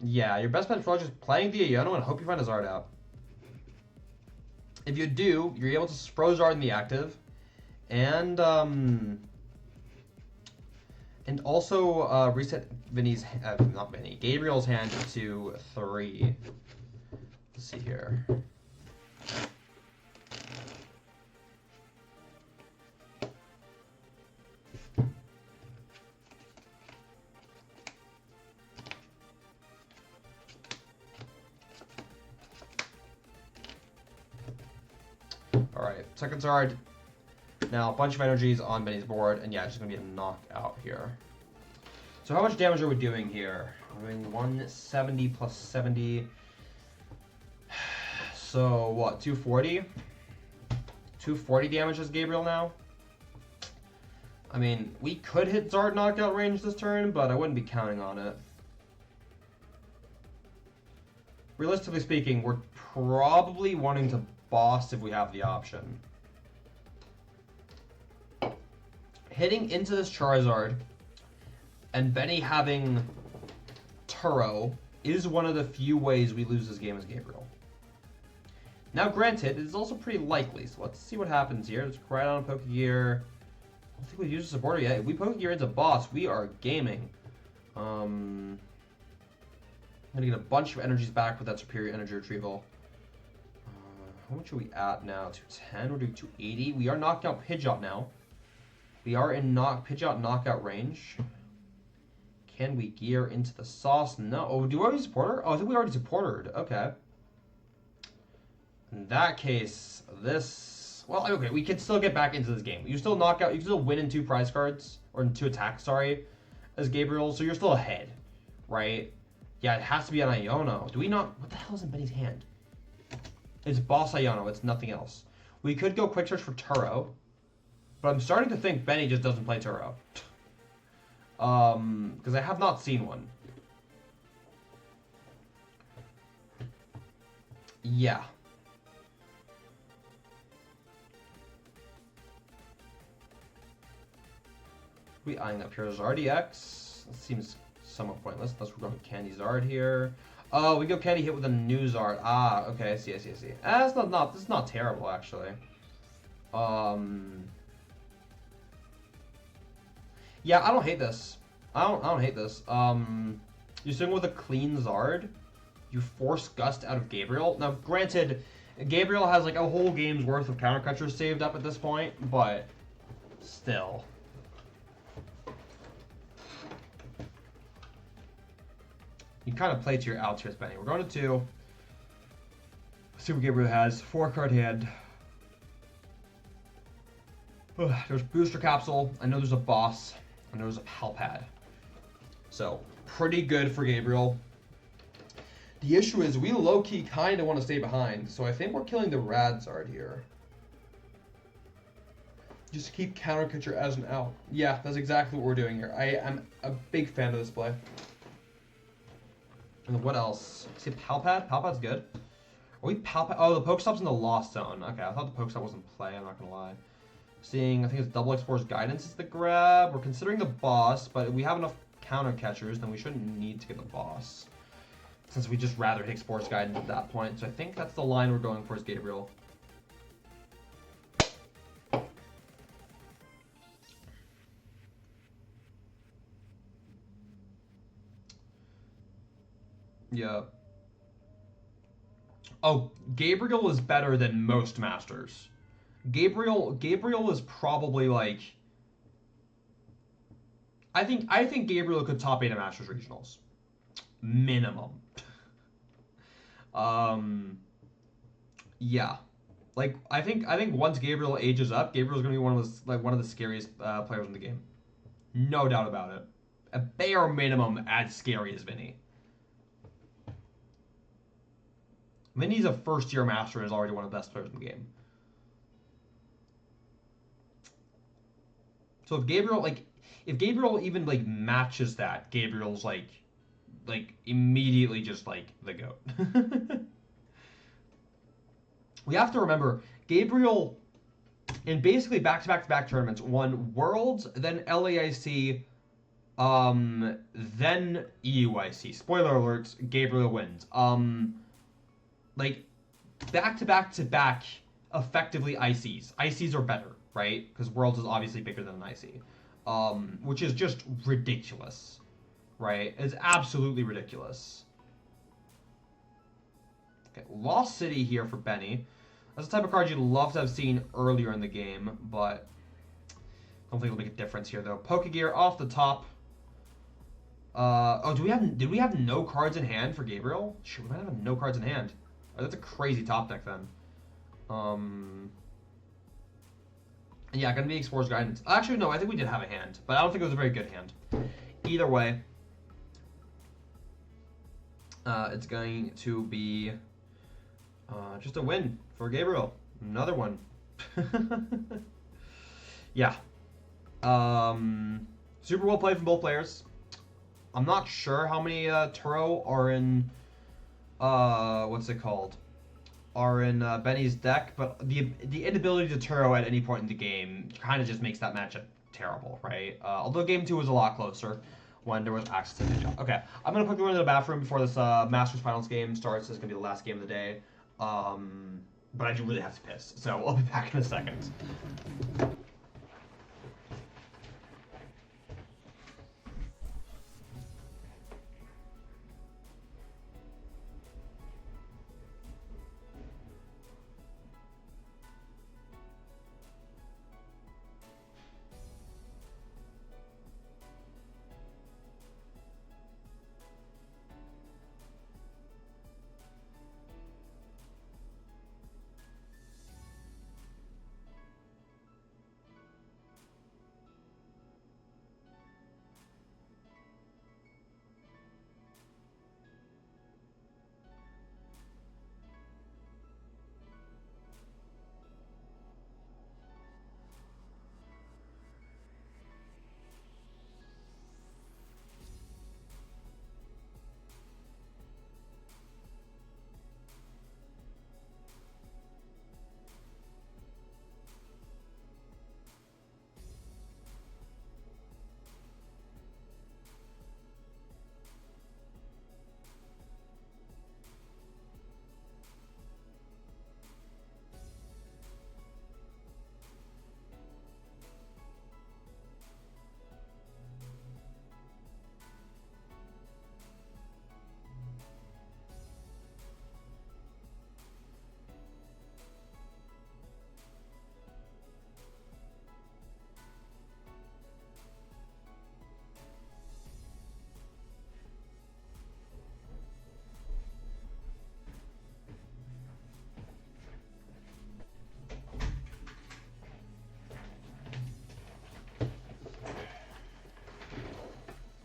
Yeah, your best bet is probably just playing the Iono and hope you find a Zard out. If you do, you're able to Spro Zard in the active, and also reset Gabriel's hand to 3. Let's see here. Second Zard. Now, a bunch of energies on Benny's board, and yeah, it's just going to be a knockout here. So how much damage are we doing here? We're doing 170 plus 70. So, what, 240? 240 damage as Gabriel now? I mean, we could hit Zard knockout range this turn, but I wouldn't be counting on it. Realistically speaking, we're probably wanting to boss if we have the option. Hitting into this Charizard and Benny having Turo is one of the few ways we lose this game as Gabriel. Now, granted, it's also pretty likely, so let's see what happens here. Let's right on a Pokegear. I don't think we've used a supporter yet. If we Pokegear into boss, we are gaming. I'm gonna get a bunch of energies back with that superior energy retrieval. How much are we at now? 210? We're doing 280. We are knocking out Pidgeot now. We are in Pidgeot knockout range. Can we gear into the sauce? No. Oh, do we already support her? Oh, I think we already supported her. Okay. In that case, this... Well, okay, we can still get back into this game. You still knock out... You can still win in 2 prize cards. Or in 2 attacks, sorry. As Gabriel. So you're still ahead. Right? Yeah, it has to be an Iono. Do we not... What the hell is in Benny's hand? It's Boss Iono. It's nothing else. We could go quick search for Turo. But I'm starting to think Benny just doesn't play Turo. Because I have not seen one. Yeah. We eyeing up here. Zard EX. That seems somewhat pointless unless we're going Candy Zard here. Oh, we go Candy hit with a new Zard. Ah, okay, I see. This is not terrible actually. Yeah, I don't hate this. I don't hate this. You're sitting with a clean Zard. You force Gust out of Gabriel. Now, granted, Gabriel has like a whole game's worth of counter catchers saved up at this point, but still. You kind of play to your outs here, Benny. We're going to 2. See what Gabriel has. 4-card hand. There's Booster Capsule. I know there's a Boss. I know there's a Palpad. So, pretty good for Gabriel. The issue is we low-key kind of want to stay behind. So I think we're killing the Radzard here. Just keep counter catcher as an out. Yeah, that's exactly what we're doing here. I am a big fan of this play. And what else? See Palpad? Palpad's good. Are we Palpad? Oh, the Pokestop's in the Lost Zone. Okay, I thought the Pokestop wasn't play, I'm not gonna lie. Seeing, I think it's Double Explorer's Guidance is the grab. We're considering the boss, but if we have enough counter catchers, then we shouldn't need to get the boss. Since we just rather take Sports Guidance at that point. So I think that's the line we're going for as Gabriel. Yeah. Oh, Gabriel is better than most Masters. Gabriel is probably like... I think Gabriel could top 8 at Masters Regionals. Minimum. Yeah. Like, I think once Gabriel ages up, Gabriel's gonna be one of the scariest players in the game. No doubt about it. At bare minimum, as scary as Vinny. Vinny's a first-year master and is already one of the best players in the game. So if Gabriel even like matches that, Gabriel's like immediately just like the GOAT. We have to remember Gabriel in basically back-to-back tournaments won Worlds, then LAIC, then EUIC. Spoiler alerts, Gabriel wins. Like back-to-back effectively ICs. ICs are better, right? Because Worlds is obviously bigger than an IC. Which is just ridiculous, right? It's absolutely ridiculous. Okay, Lost City here for Benny. That's the type of card you'd love to have seen earlier in the game, but I don't think it'll make a difference here, though. Pokegear off the top. Oh, did we have no cards in hand for Gabriel? Shoot, we might have no cards in hand. Oh, that's a crazy top deck then. Yeah, gonna be Explorer's Guidance. Actually, no, I think we did have a hand, but I don't think it was a very good hand. Either way, it's going to be just a win for Gabriel. Another one. Yeah. Super well played from both players. I'm not sure how many Turo are in what's it called? Are in Benny's deck, but the inability to Turo at any point in the game kind of just makes that matchup terrible, right? Although game 2 was a lot closer when there was access to Pidgeot. Okay, I'm gonna quickly run to the bathroom before this Masters Finals game starts. This is gonna be the last game of the day. But I do really have to piss, so I'll be back in a second.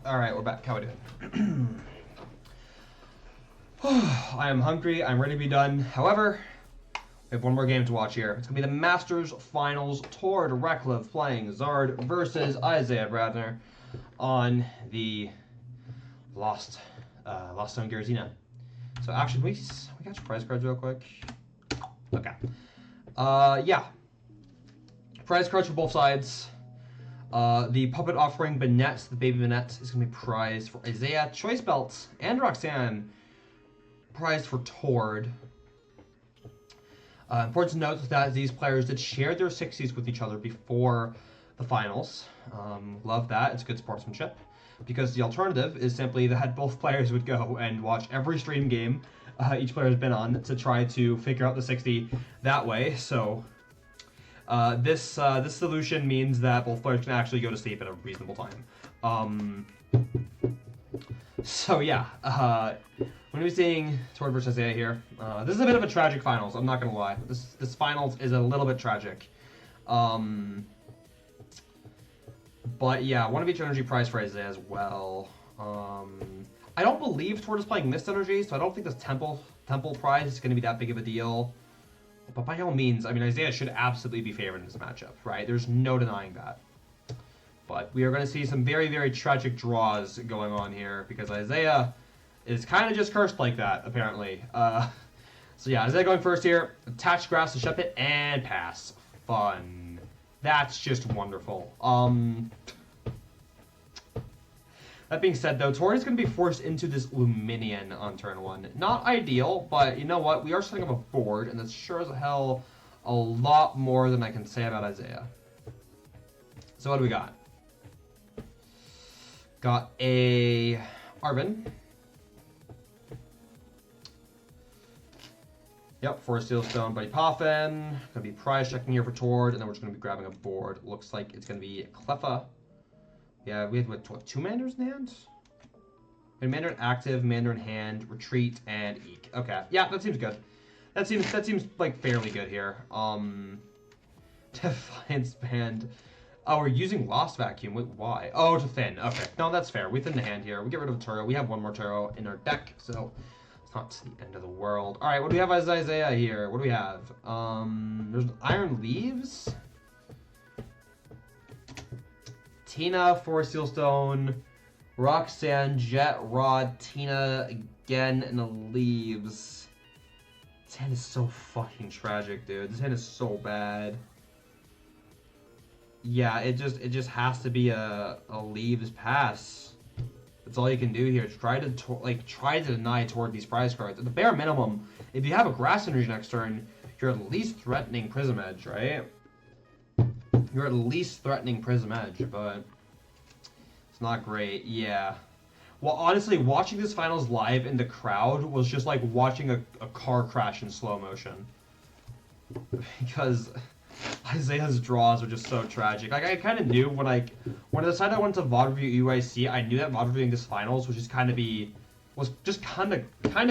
Alright, we're back. How we doing? I am hungry. I'm ready to be done. However, we have one more game to watch here. It's going to be the Masters Finals. Tord Reklev playing Zard versus Isaiah Bradner on the Lost Stone Giratina. So actually, we got your prize cards real quick. Okay. Yeah. Prize cards for both sides. The Puppet Offering Banette, the Baby Banette, is going to be prized for Isaiah. Choice Belts and Roxanne prized for Tord. Important to note that these players did share their 60s with each other before the finals. Love that. It's good sportsmanship. Because the alternative is simply that both players would go and watch every stream game each player has been on to try to figure out the 60 that way. So this solution means that both players can actually go to sleep at a reasonable time. So yeah, when we're seeing Tord versus Isaiah here, this is a bit of a tragic finals. I'm not gonna lie. This finals is a little bit tragic. But yeah, one of each energy prize for Isaiah as well. I don't believe Tord is playing Mist Energy, so I don't think this Temple prize is gonna be that big of a deal. But by all means, I mean, Isaiah should absolutely be favored in this matchup, right? There's no denying that. But we are going to see some very, very tragic draws going on here because Isaiah is kind of just cursed like that, apparently. So yeah, Isaiah going first here. Attach Grass to Shut Pit and pass. Fun. That's just wonderful. That being said, though, Tori is going to be forced into this Luminion on turn 1. Not ideal, but you know what? We are setting up a board, and that's sure as hell a lot more than I can say about Isaiah. So what do we got? Got a Arvin. Yep, Forest Steel Stone, Buddy Poffin. Gonna be prize checking here for Tord, and then we're just gonna be grabbing a board. Looks like it's gonna be Cleffa. Yeah, we have what 2 Manders in hand? We have Mandarin active, Mandarin hand, retreat, and Eek. Okay, yeah, that seems good. That seems like fairly good here. Defiance Band. Oh, we're using Lost Vacuum. Wait, why? Oh, to thin. Okay. No, that's fair. We thin the hand here. We get rid of a Turo. We have one more Turo in our deck, so it's not the end of the world. All right, what do we have as Isaiah here? What do we have? There's Iron Leaves. Tina, Forest Sealstone, Roxanne, Jet, Rod, Tina again, and the Leaves. This hand is so fucking tragic, dude. This hand is so bad. Yeah, it just has to be a Leaves pass. That's all you can do here. Try to deny toward these prize cards. At the bare minimum, if you have a Grass Energy next turn, you're at least threatening Prism Edge, right? You're at least threatening Prism Edge, but it's not great. Yeah. Well, honestly, watching this finals live in the crowd was just like watching a car crash in slow motion. Because Isaiah's draws are just so tragic. Like, I kind of knew when I decided I went to VOD review EUIC, I knew that VOD reviewing this finals was just kind of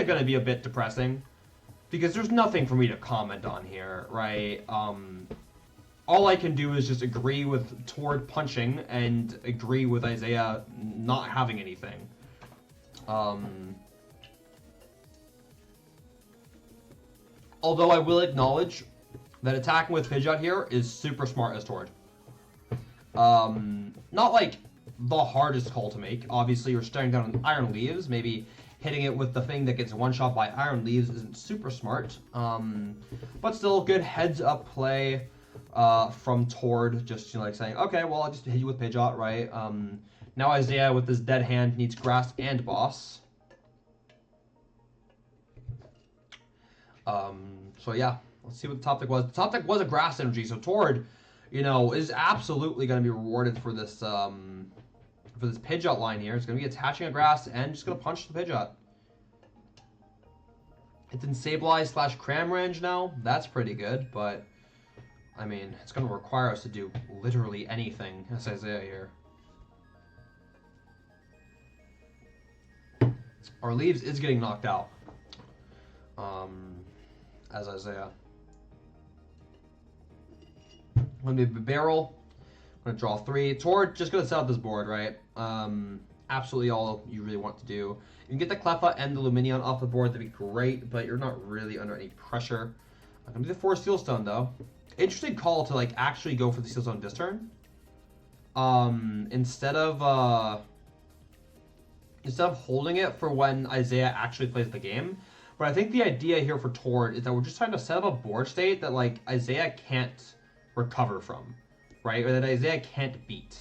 gonna be a bit depressing. Because there's nothing for me to comment on here, right? All I can do is just agree with Tord punching and agree with Isaiah not having anything. Although I will acknowledge that attacking with Pidgeot here is super smart as Tord. Not like the hardest call to make. Obviously, you're staring down on Iron Leaves. Maybe hitting it with the thing that gets one-shot by Iron Leaves isn't super smart. But still, good heads-up play from Tord. Just, you know, like saying, okay, well, I'll just hit you with Pidgeot, right? Now Isaiah, with his dead hand, needs Grass and Boss. So yeah, let's see what the top deck was. The top deck was a Grass Energy, so Tord, you know, is absolutely going to be rewarded for this Pidgeot line here. It's going to be attaching a Grass and just going to punch the Pidgeot. It's in Sableye / Cram range now. That's pretty good, but I mean, it's going to require us to do literally anything as Isaiah here. Our Leaves is getting knocked out. As Isaiah. I'm going to be a barrel. I'm going to draw 3. Tord just going to set up this board, right? Absolutely all you really want to do. You can get the Cleffa and the Luminion off the board. That'd be great, but you're not really under any pressure. I'm going to do the Forest Sealstone, though. Interesting call to, like, actually go for the Sealstone this turn. Instead of holding it for when Isaiah actually plays the game. But I think the idea here for Tord is that we're just trying to set up a board state that, like, Isaiah can't recover from, right? Or that Isaiah can't beat.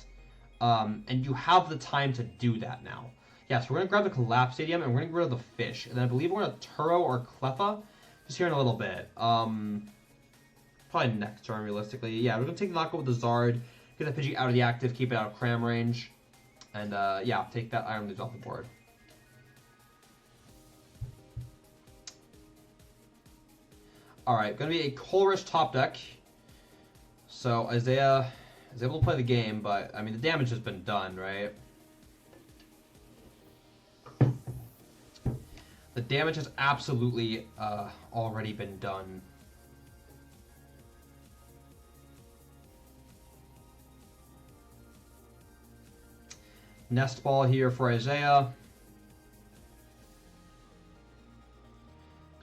And you have the time to do that now. Yeah, so we're going to grab the Collapse Stadium and we're going to get rid of the Fish. And then I believe we're going to Turo or Cleffa just here in a little bit. Probably next turn, realistically. Yeah, we're going to take the knockout with the Zard, get the Pidgey out of the active, keep it out of Cram range. And, yeah, take that Iron Leaves off the board. Alright, going to be a Colress top deck. So Isaiah is able to play the game, but, I mean, the damage has been done, right? The damage has absolutely already been done. Nest Ball here for Isaiah.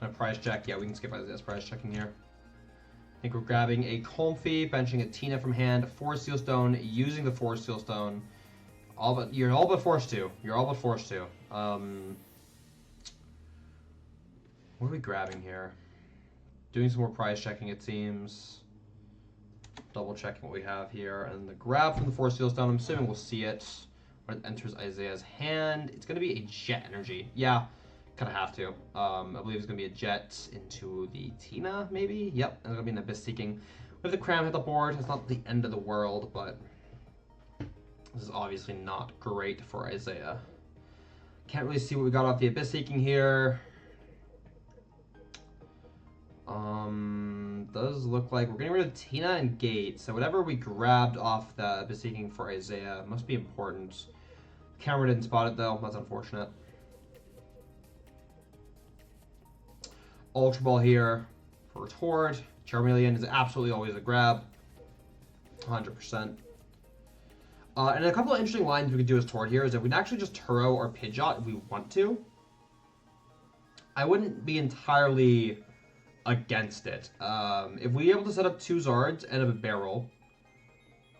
Gonna prize check. Yeah, we can skip Isaiah's prize checking here. I think we're grabbing a Comfy, benching a Tina from hand, Forest Sealstone, using the Forest Sealstone. You're all but forced to. You're all but forced to. What are we grabbing here? Doing some more prize checking, it seems. Double checking what we have here. And the grab from the Forest Sealstone, I'm assuming we'll see it when it enters Isaiah's hand. It's going to be a Jet Energy. Yeah, kind of have to. I believe it's going to be a Jet into the Tina, maybe? Yep, and it's going to be an Abyss Seeking. With the Cram hit the board, it's not the end of the world, but this is obviously not great for Isaiah. Can't really see what we got off the Abyss Seeking here. Does look like we're getting rid of Tina and Gate, so whatever we grabbed off the Abyss Seeking for Isaiah must be important. Camera didn't spot it though, that's unfortunate. Ultra Ball here for Tord. Charmeleon is absolutely always a grab. 100%. And a couple of interesting lines we could do as Tord here is if we can actually just Turo or Pidgeot if we want to. I wouldn't be entirely against it. If we're able to set up 2 Zards and a barrel,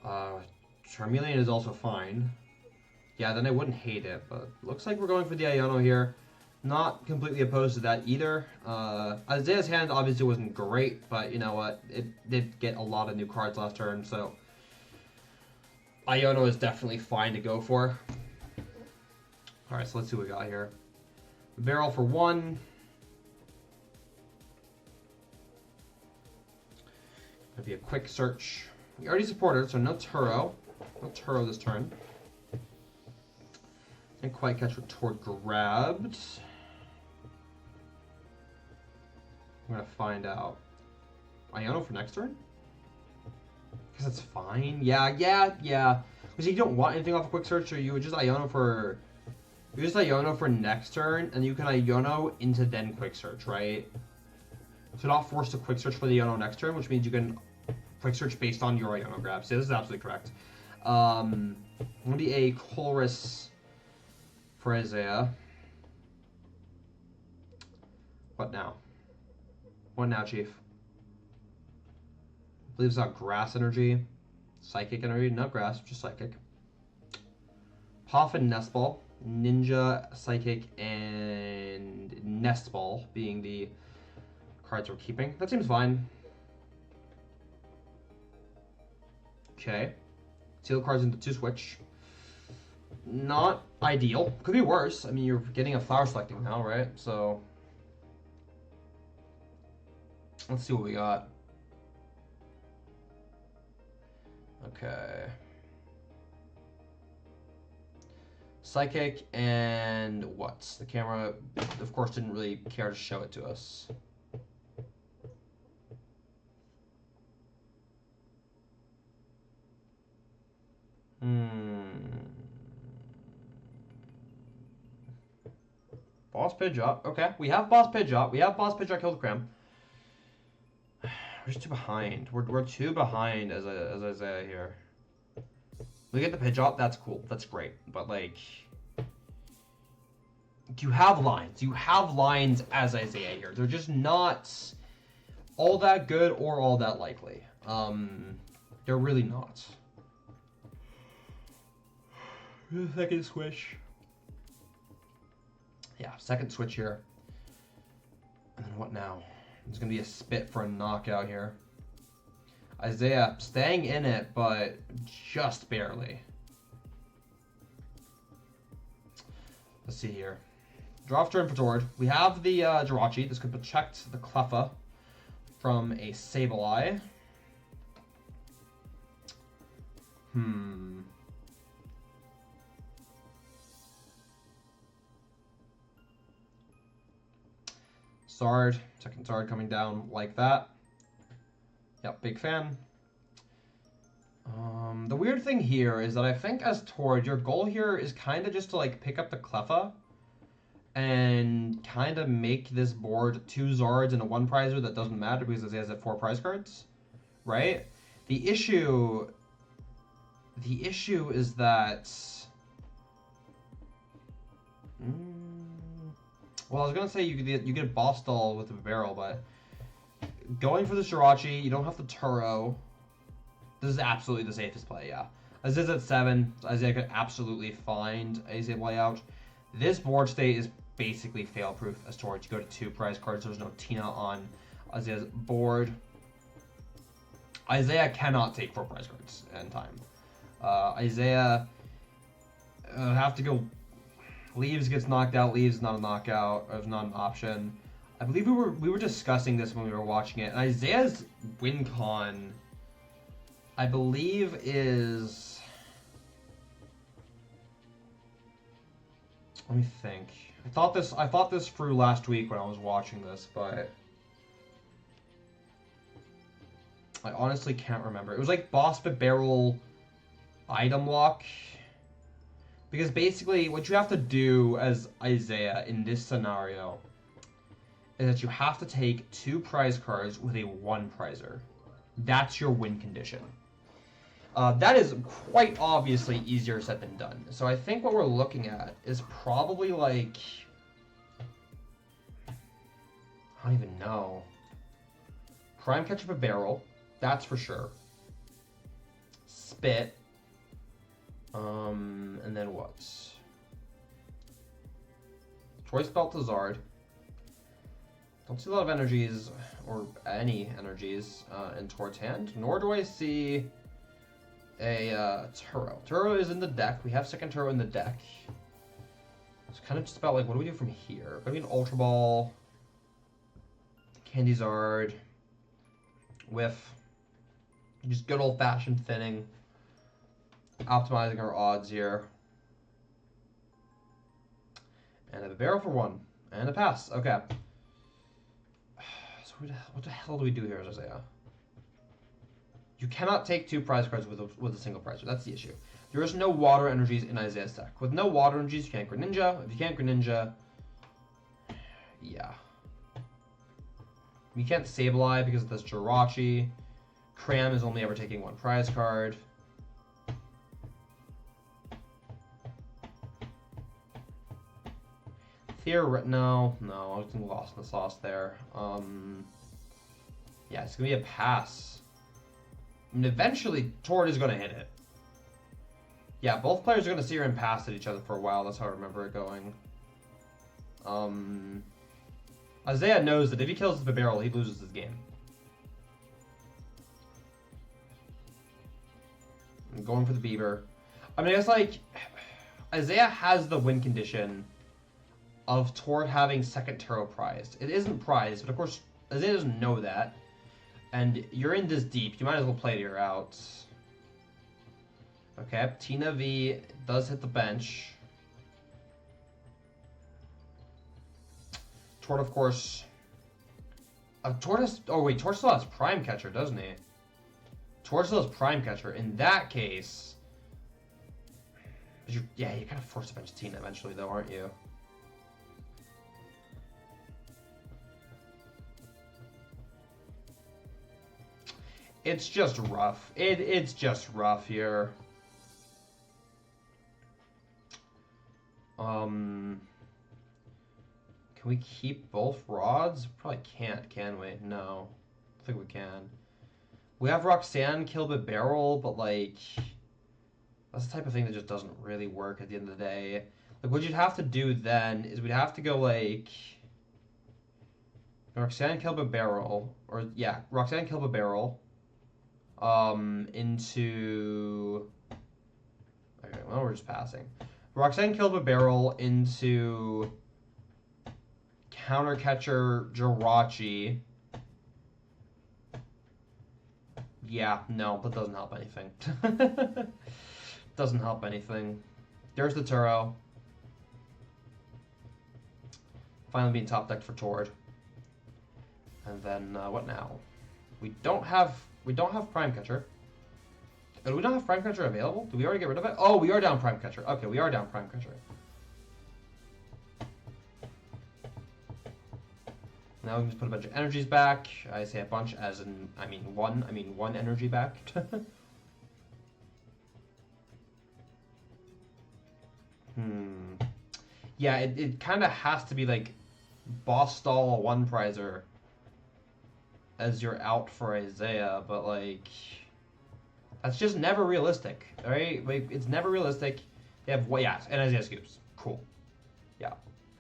Charmeleon is also fine. Yeah, then I wouldn't hate it, but looks like we're going for the Iono here. Not completely opposed to that either. Isaiah's hand obviously wasn't great, but you know what? It did get a lot of new cards last turn, so Iono is definitely fine to go for. Alright, so let's see what we got here. Barrel for 1. Gonna be a quick search. We already supported, so no Turo. No Turo this turn. Didn't quite catch what Tord grabbed. I'm gonna find out. Iono for next turn? I guess that's fine. Yeah. Because you don't want anything off a quick search, or you would just Iono for... You just Iono for next turn, and you can Iono into then quick search, right? So not forced to quick search for the Iono next turn, which means you can quick search based on your Iono grabs. Yeah, this is absolutely correct. I'm gonna be a Colress for Isaiah. What now? What now, Chief? I believe it's not grass energy. Psychic energy. Not grass, just psychic. Poff and Nestball. Ninja, Psychic, and Nestball being the cards we're keeping. That seems fine. Okay. Seal cards into 2 switch. Not ideal. Could be worse. I mean, you're getting a flower selecting now, right? So let's see what we got. Okay. Psychic and what? The camera, of course, didn't really care to show it to us. Boss Pidgeot. Okay, we have Boss Pidgeot. We have Boss Pidgeot killed Cram. We're just too behind. We're too behind as Isaiah here. We get the Pidgeot. That's cool. That's great. But like, you have lines. You have lines as Isaiah here. They're just not all that good or all that likely. They're really not. Second switch. Yeah, second switch here. And then what now? There's going to be a spit for a knockout here. Isaiah staying in it, but just barely. Let's see here. Draw off turn for Tord. We have the Jirachi. This could protect the Cleffa from a Sableye. Zard, second Zard coming down like that. Yep, big fan. The weird thing here is that I think as Tord, your goal here is kind of just to like pick up the Cleffa and kind of make this board 2 Zards and a 1 prizer that doesn't matter because it has 4 prize cards, right? The issue is that well, I was gonna say you get Boss Doll with a barrel, but going for this Jirachi, you don't have to Turo. This is absolutely the safest play, yeah. Isaiah's at 7, so Isaiah could absolutely find a Sableye out. This board state is basically fail-proof as Tord. You go to 2 prize cards, there's no Tina on Isaiah's board. Isaiah cannot take 4 prize cards in time. Isaiah have to go. Leaves gets knocked out. Leaves is not a knockout. It's not an option. I believe we were discussing this when we were watching it. And Isaiah's win con, I believe, is. Let me think. I thought this through last week when I was watching this, but I honestly can't remember. It was like Boss Barrel item lock. Because basically, what you have to do as Isaiah in this scenario is that you have to take 2 prize cards with a 1 prizer. That's your win condition. That is quite obviously easier said than done. So I think what we're looking at is probably like... I don't even know. Prime Catcher for Barrel, that's for sure. Spit. And then what? Choice Baltazard. Don't see a lot of energies, or any energies, in Tord's hand. Nor do I see a Turo. Turo is in the deck. We have second Turo in the deck. It's kind of just about like, what do we do from here? Maybe an Ultra Ball, Candyzard, Whiff. Just good old-fashioned thinning. Optimizing our odds here. And a barrel for 1. And a pass. Okay. So what the hell do we do here, Isaiah? You cannot take 2 prize cards with a single prize. That's the issue. There is no water energies in Isaiah's deck. With no water energies, you can't Greninja. If you can't Greninja, yeah. You can't Sableye because of this Jirachi. Cram is only ever taking 1 prize card. No, I was getting lost in the sauce there. Yeah, it's gonna be a pass. And eventually, Tord is gonna hit it. Yeah, both players are gonna see her and pass at each other for a while. That's how I remember it going. Isaiah knows that if he kills the barrel, he loses his game. I'm going for the Beaver. I mean, I guess like Isaiah has the win condition of Tord having second Turo prized. It isn't prized, but of course Isaiah doesn't know that. And you're in this deep, you might as well play your outs. Okay, Tina V does hit the bench. Tord, of course. Tord has. Oh wait, Tord still has Prime Catcher, doesn't he? Tord still has Prime Catcher. In that case, yeah, you're kind of forced to bench Tina eventually, though, aren't you? It's just rough. It's just rough here. Can we keep both rods? Probably can't, can we? No. I think we can. We have Roxanne kill the barrel, but like that's the type of thing that just doesn't really work at the end of the day. Like what you'd have to do then is we'd have to go like Roxanne kill the barrel, or yeah, Roxanne kill the barrel. Into... Okay, well, we're just passing. Roxanne killed a barrel into Counter Catcher Jirachi. Yeah, no, that doesn't help anything. Doesn't help anything. There's the Turo. Finally being top decked for Tord. And then, what now? We don't have Prime Catcher. Do we not have Prime Catcher available? Did we already get rid of it? Oh, we are down Prime Catcher. Okay, we are down Prime Catcher. Now we can just put a bunch of energies back. I say a bunch as in, I mean one energy back. Yeah, it kind of has to be like Boss Stall a 1-prizer as you're out for Isaiah, but like that's just never realistic, alright? Like it's never realistic. They have and Isaiah scoops. Cool. Yeah.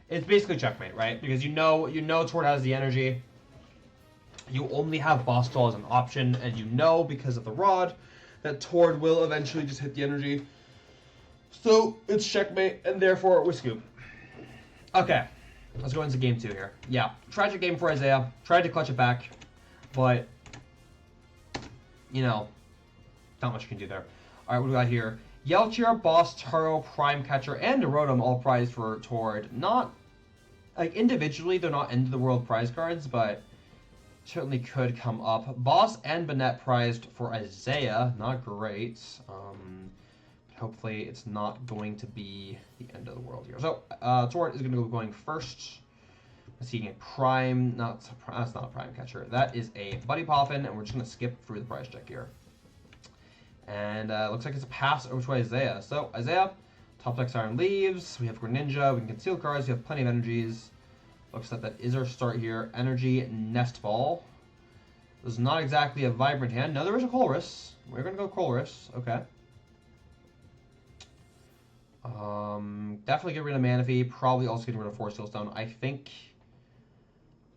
It's basically checkmate, right? Because you know Tord has the energy. You only have Boss Stall as an option, and you know because of the rod that Tord will eventually just hit the energy. So it's checkmate, and therefore we scoop. Okay. Let's go into game 2 here. Yeah. Tragic game for Isaiah. Tried to clutch it back. But, you know, not much you can do there. Alright, what do we got here? Yelchir, Boss, Turo, Prime Catcher, and Rotom all prized for Tord. Not, like, individually, they're not end-of-the-world prize cards, but certainly could come up. Boss and Banette prized for Isaiah. Not great. Hopefully it's not going to be the end of the world here. So, Tord is going to go going first. Seeing a Prime, that's not a Prime Catcher. That is a Buddy Poppin', and we're just going to skip through the prize check here. And looks like it's a pass over to Isaiah. So, Isaiah, top deck Siren leaves. We have Greninja. We can conceal cards. We have plenty of energies. Looks like that is our start here. Energy, Nest Ball. This is not exactly a vibrant hand. No, there is a Colress. We're going to go Colress. Okay. Definitely get rid of Manaphy. Probably also get rid of Force Seal Stone. I think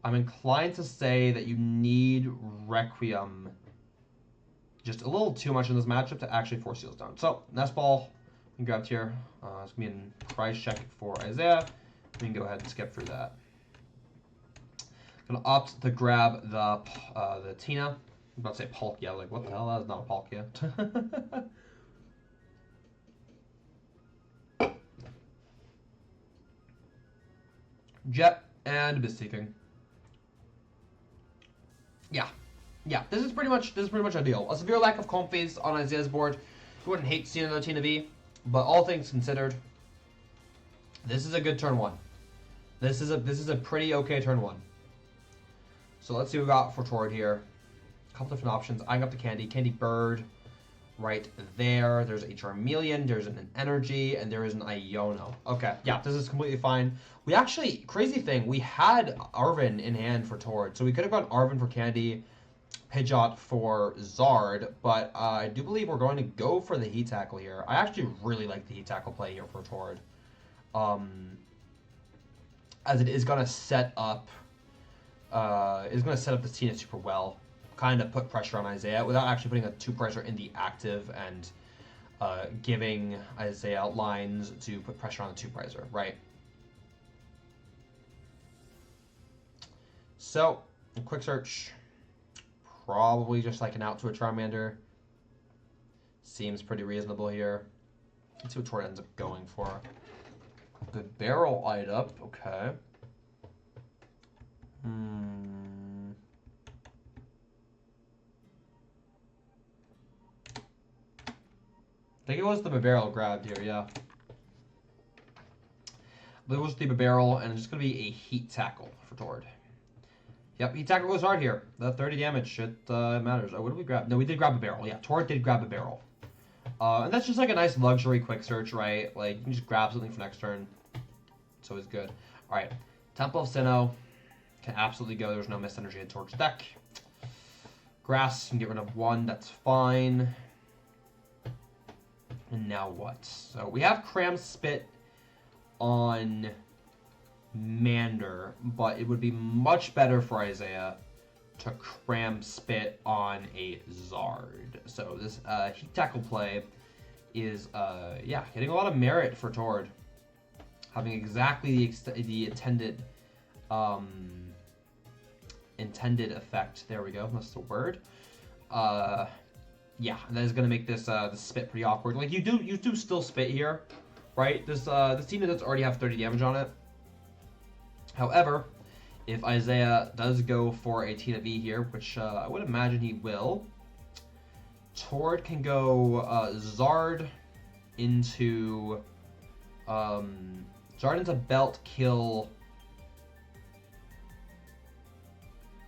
I'm inclined to say that you need Requiem just a little too much in this matchup to actually Force Seal Stone. So, Nest Ball, we can grab here. It's going to be a price check for Isaiah. We can go ahead and skip through that. Gonna opt to grab the Tina. I'm about to say Palkia. Like, what the hell? That's not a Palkia. Jet and Mist Seeking. Yeah. This is pretty much ideal. A severe lack of comp phase on Isaiah's board. You wouldn't hate seeing another Tina V, but all things considered, this is a good turn one. This is a pretty okay turn one. So let's see what we got for Tord here. A couple different options. Eyeing up the Candy Bird right there. There's a Charmeleon, there's an Energy, and there is an Iono. Okay, yeah, this is completely fine. We actually, crazy thing, we had Arven in hand for Tord, so we could have gone Arven for Candy, Pidgeot for Zard, but I do believe we're going to go for the Heat Tackle here. I actually really like the Heat Tackle play here for Tord. As it is going to set up this Tina super well. Kind of put pressure on Isaiah without actually putting a 2 pressure in the active and giving Isaiah lines to put pressure on the 2 pressure, right? So, a quick search. Probably just like an out to a Charmander. Seems pretty reasonable here. Let's see what Tord ends up going for. Good barrel eyed up, okay. I think it was the barrel grabbed here, yeah. But it was the barrel, and it's just going to be a Heat Tackle for Tord. Yep, Heat Tackle goes hard here. That 30 damage, it matters. Oh, what did we grab? No, we did grab a barrel. Yeah, Tord did grab a barrel. And that's just like a nice luxury quick search, right? Like, you can just grab something for next turn. It's always good. Alright, Temple of Sinnoh can absolutely go. There's no Mist Energy in Tord's deck. Grass, can get rid of 1, that's fine. And now what? So we have Cram Spit on Mander, but it would be much better for Isaiah to Cram Spit on a Zard. So this Heat Tackle play is, yeah, getting a lot of merit for Tord. Having exactly the intended effect. There we go. That's the word. Yeah, that is gonna make this spit pretty awkward. Like you do still spit here, right? This Tina does already have 30 damage on it. However, if Isaiah does go for a Tina V here, which I would imagine he will, Tord can go Zard into Belt kill.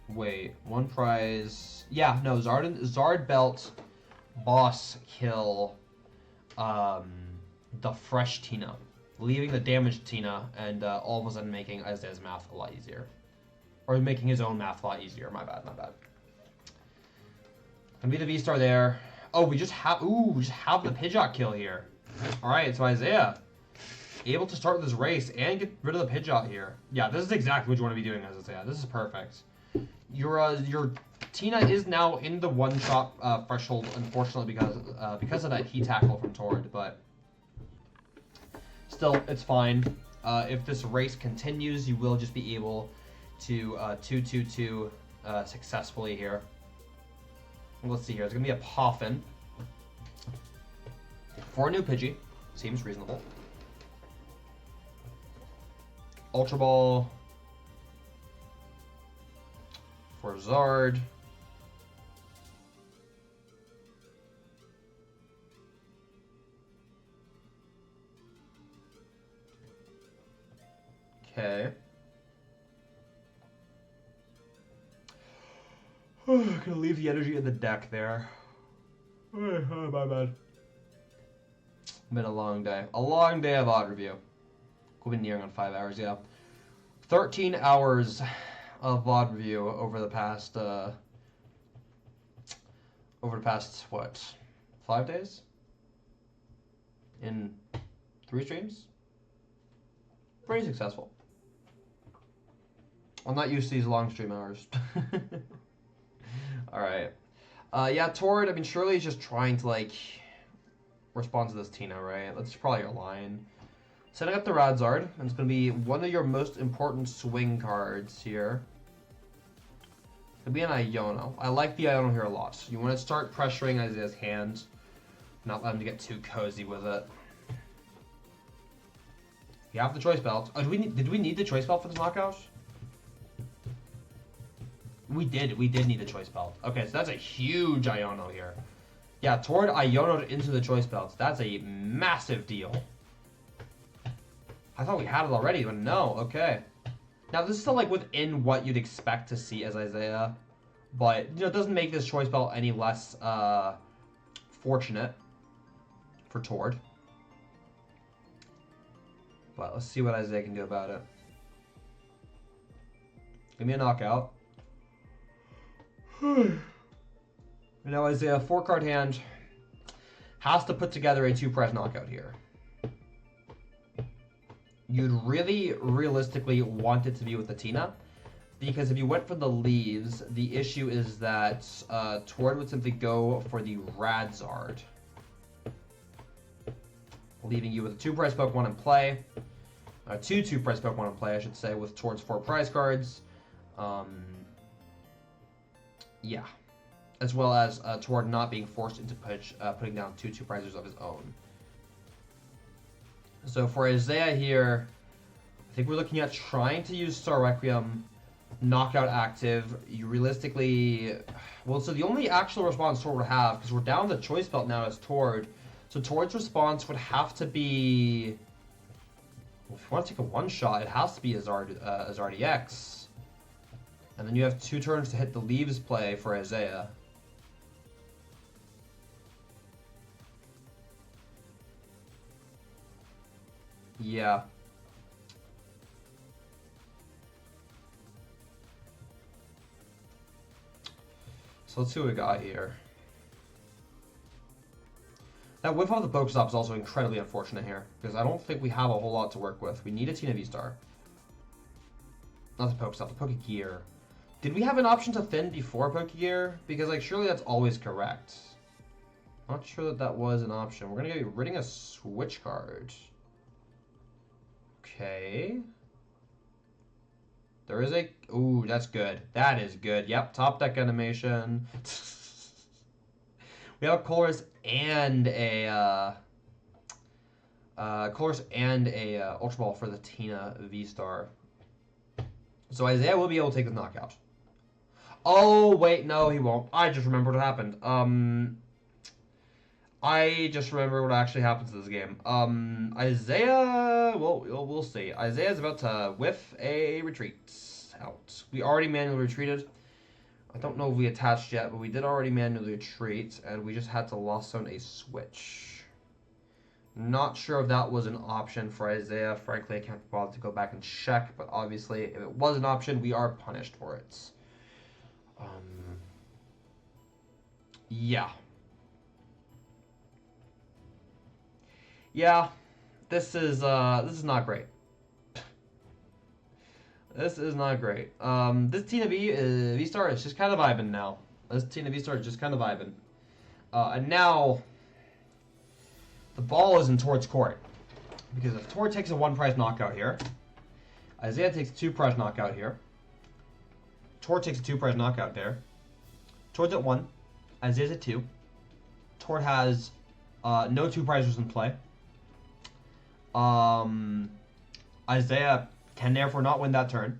Wait, 1 prize. Yeah, no, Zard Belt boss kill the fresh Tina, leaving the damaged Tina, and all of a sudden making Isaiah's math a lot easier. Or making his own math a lot easier. My bad. Gonna be the V-Star there. Oh, we just have the Pidgeot kill here. Alright, so Isaiah able to start this race and get rid of the Pidgeot here. Yeah, this is exactly what you want to be doing, Isaiah. This is perfect. Your Tina is now in the one-shot threshold, unfortunately, because of that Heat Tackle from Tord, but still, it's fine. If this race continues, you will just be able to 2-2-2 successfully here. Let's see here. It's going to be a Poffin for a new Pidgey. Seems reasonable. Ultra Ball for Zard. Okay. Gonna leave the energy in the deck there. Oh, my bad. Been a long day. A long day of odd review. We've been nearing on 5 hours, yeah. 13 hours of VOD review over the past, what, 5 days? In 3 streams? Pretty successful. I'm not used to these long stream hours. Alright. Yeah, Tord, I mean, surely he's just trying to, like, respond to this Tina, right? That's probably your line. Setting up the Radzard, and it's going to be one of your most important swing cards here. It's going to be an Iono. I like the Iono here a lot. You want to start pressuring Isaiah's hand, not let him to get too cozy with it. You have the choice belt. Oh, did we need the choice belt for this knockout? We did need the choice belt. Okay, so that's a huge Iono here. Yeah, Tord Iono'd into the choice belt. That's a massive deal. I thought we had it already, but no. Okay. Now, this is still, like, within what you'd expect to see as Isaiah. But, you know, it doesn't make this choice belt any less fortunate for Tord. But let's see what Isaiah can do about it. Give me a knockout. Now Isaiah, 4-card hand, has to put together a 2-prize knockout here. You'd really, realistically want it to be with the Tina, because if you went for the leaves, the issue is that Tord would simply go for the Radzard, leaving you with a 2-prize Pokemon in play, two 2-prize Pokemon in play, I should say, with Tord's 4 prize cards. Yeah. As well as Tord not being forced into putting down 2 2-prizers of his own. So for Isaiah here, I think we're looking at trying to use Star Requiem, knockout active. You realistically, well, so the only actual response Tord would have, because we're down the choice belt now as Tord, so Tord's response would have to be, well, if you want to take a one-shot, it has to be Azard EX. And then you have 2 turns to hit the leaves play for Isaiah. Yeah. So let's see what we got here. That whiff off the Pokestop is also incredibly unfortunate here, because I don't think we have a whole lot to work with. We need a Tina V-Star. Not the Pokestop, the Pokegear. Did we have an option to thin before Pokegear? Because, like, surely that's always correct. Not sure that that was an option. We're going to get ridding a switch card. Okay. There is a... Ooh, that's good. That is good. Yep, top deck animation. We have a Colress and a... Ultra Ball for the Tina V-Star. So Isaiah will be able to take the knockout. Oh, wait, no, he won't. I just remembered what happened. I just remember what actually happens in this game. Isaiah, well, we'll see. Isaiah's about to whiff a retreat out. We already manually retreated. I don't know if we attached yet, but we did already manually retreat, and we just had to lost zone a switch. Not sure if that was an option for Isaiah. Frankly, I can't bother to go back and check, but obviously, if it was an option, we are punished for it. Yeah. Yeah, this is not great. This is not great. This Tina V-Star is just kind of vibing now. This Tina V-Star is just kind of vibing. And now, the ball is in Tord's court. Because if Tord takes a 1-prize knockout here, Isaiah takes a 2-prize knockout here, Tord takes a 2-prize knockout there, Tord's at 1, Isaiah's at 2, Tord has no 2-prizers in play. Isaiah can therefore not win that turn.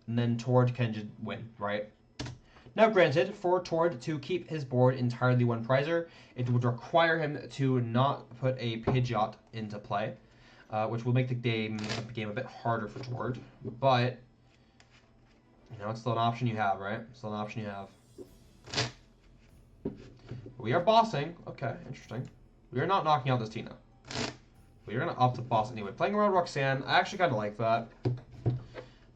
And then Tord can just win, right? Now granted, for Tord to keep his board entirely 1-prizer, it would require him to not put a Pidgeot into play, which will make the game a bit harder for Tord. But, you know, it's still an option you have, right? It's still an option you have. We are bossing. Okay, interesting. We are not knocking out this Tina. We are going to opt to boss anyway. Playing around Roxanne, I actually kind of like that. But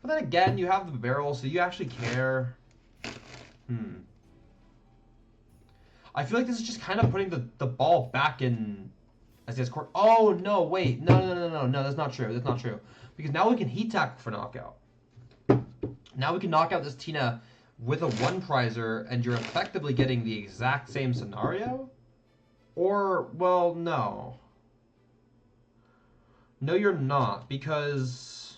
then again, you have the barrel, so you actually care. I feel like this is just kind of putting the ball back in Isaiah's court. Oh, no, wait. No, that's not true. That's not true. Because now we can heat tackle for knockout. Now we can knock out this Tina with a one prizer, and you're effectively getting the exact same scenario? Or, well, no. No, you're not, because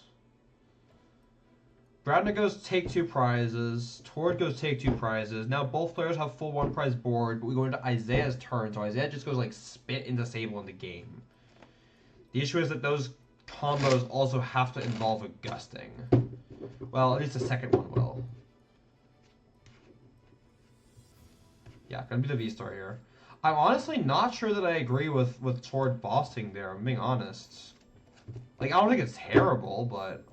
Bradner goes take 2 prizes, Tord goes take 2 prizes. Now both players have full 1 prize board, but we go into Isaiah's turn, so Isaiah just goes like spit and disable in the game. The issue is that those combos also have to involve a gusting. Well, at least the second one will. Yeah, gonna be the V-Star here. I'm honestly not sure that I agree with Tord bossing there, I'm being honest. Like, I don't think it's terrible, but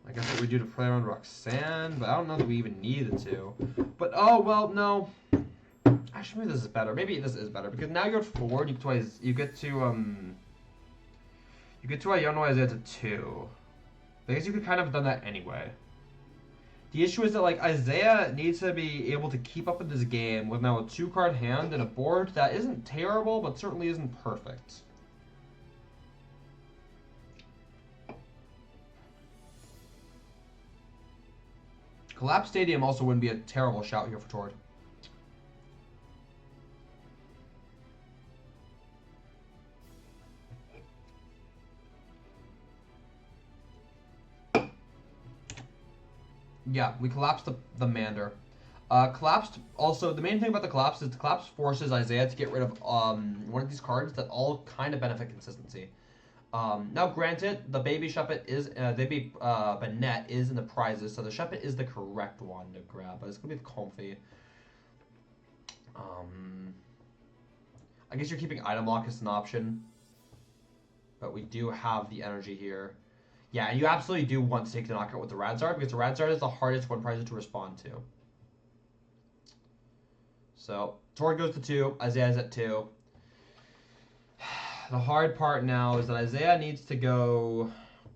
I guess what we do to play around Roxanne, but I don't know that we even needed to. But, oh, well, no. Actually, maybe this is better. Maybe this is better, because now you're at 4, you get to Iono Isaiah to 2. I guess you could kind of have done that anyway. The issue is that, like, Isaiah needs to be able to keep up with this game with now a 2-card hand and a board that isn't terrible, but certainly isn't perfect. Collapse Stadium also wouldn't be a terrible shout here for Tord. Yeah, we collapsed the Mander. Collapsed, also, the main thing about the collapse is the collapse forces Isaiah to get rid of one of these cards that all kind of benefit consistency. Now, granted, the baby Shuppet is, baby Banette is in the prizes, so the Shuppet is the correct one to grab, but it's going to be the Comfy. I guess you're keeping item lock as an option, but we do have the energy here. Yeah, and you absolutely do want to take the knockout with the Radzard, because the Radzard is the hardest one prizer to respond to. So, Tord goes to 2, Isaiah's at 2. The hard part now is that Isaiah needs to go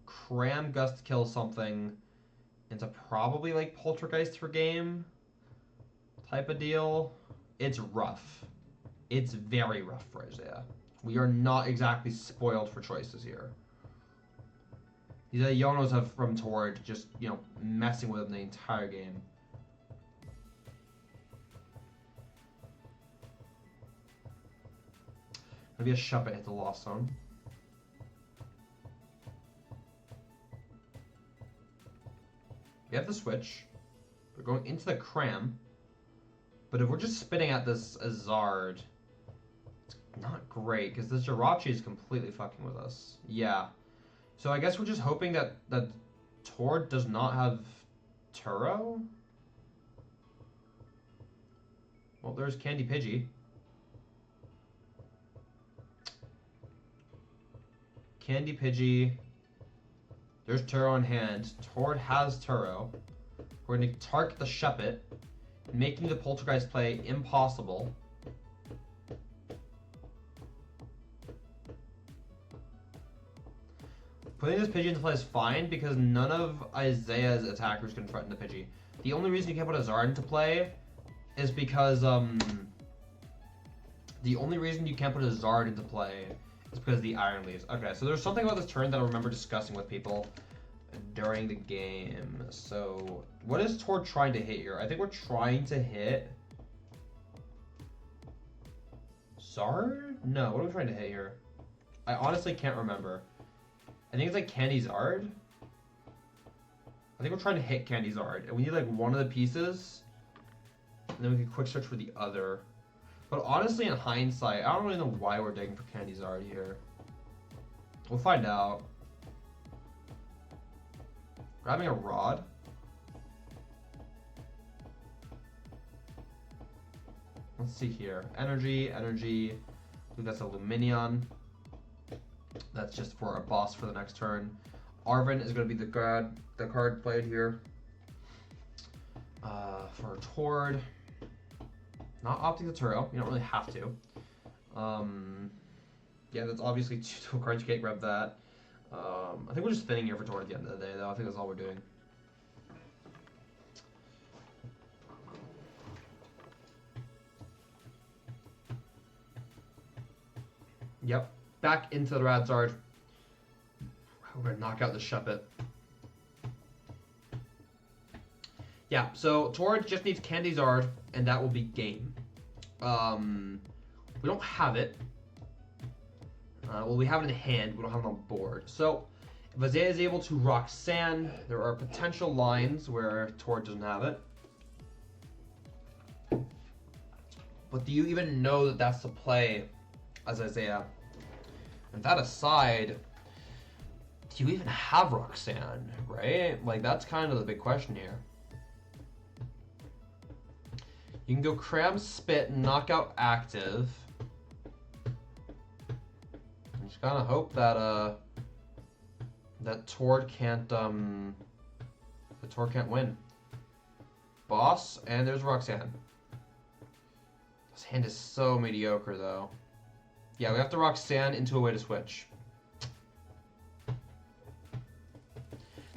cram Gust to kill something into probably like Poltergeist for game type of deal. It's rough. It's very rough for Isaiah. We are not exactly spoiled for choices here. These Ionos have from Tord just, you know, messing with him the entire game. Maybe a Shuppet hit the Lost Zone. We have the switch. We're going into the cram. But if we're just spitting at this Azard, it's not great, because this Jirachi is completely fucking with us. Yeah. So I guess we're just hoping that Tord does not have Turo? Well, there's Candy Pidgey. Candy Pidgey. There's Turo in hand. Tord has Turo. We're going to target the Shuppet, making the Poltergeist play impossible. Putting this Pidgey into play is fine because none of Isaiah's attackers can threaten the Pidgey. The only reason you can't put a Zard into play is because the only reason you can't put a Zard into play is because of the Iron Leaves. Okay, so there's something about this turn that I remember discussing with people during the game. So, what is Tord trying to hit here? I think we're trying to hit Zard? No, what are we trying to hit here? I honestly can't remember. I think it's like Candy Zard. I think we're trying to hit Candy Zard, and we need like one of the pieces, and then we can quick search for the other. But honestly, in hindsight, I don't really know why we're digging for Candy Zard here. We'll find out. Grabbing a rod. Let's see here. Energy. I think that's a Luminion. That's just for a boss for the next turn. Arven is going to be the card played here. For Tord. Not opting to Turo. You don't really have to. Yeah, that's obviously two cards. You can't grab that. I think we're just thinning here for Tord at the end of the day, though. I think that's all we're doing. Yep. Back into the Radzard. We're going to knock out the Shuppet. Yeah, so Tord just needs Candy Zard, and that will be game. We don't have it. Well, we have it in hand. We don't have it on board. So, if Isaiah is able to Roxanne, there are potential lines where Tord doesn't have it. But do you even know that that's the play as Isaiah? And that aside, do you even have Roxanne, right? Like, that's kind of the big question here. You can go Cram Spit and knock out active. You just gotta hope that that Tord can't win. Boss, and there's Roxanne. This hand is so mediocre though. Yeah, we have to Roxanne into a way to switch.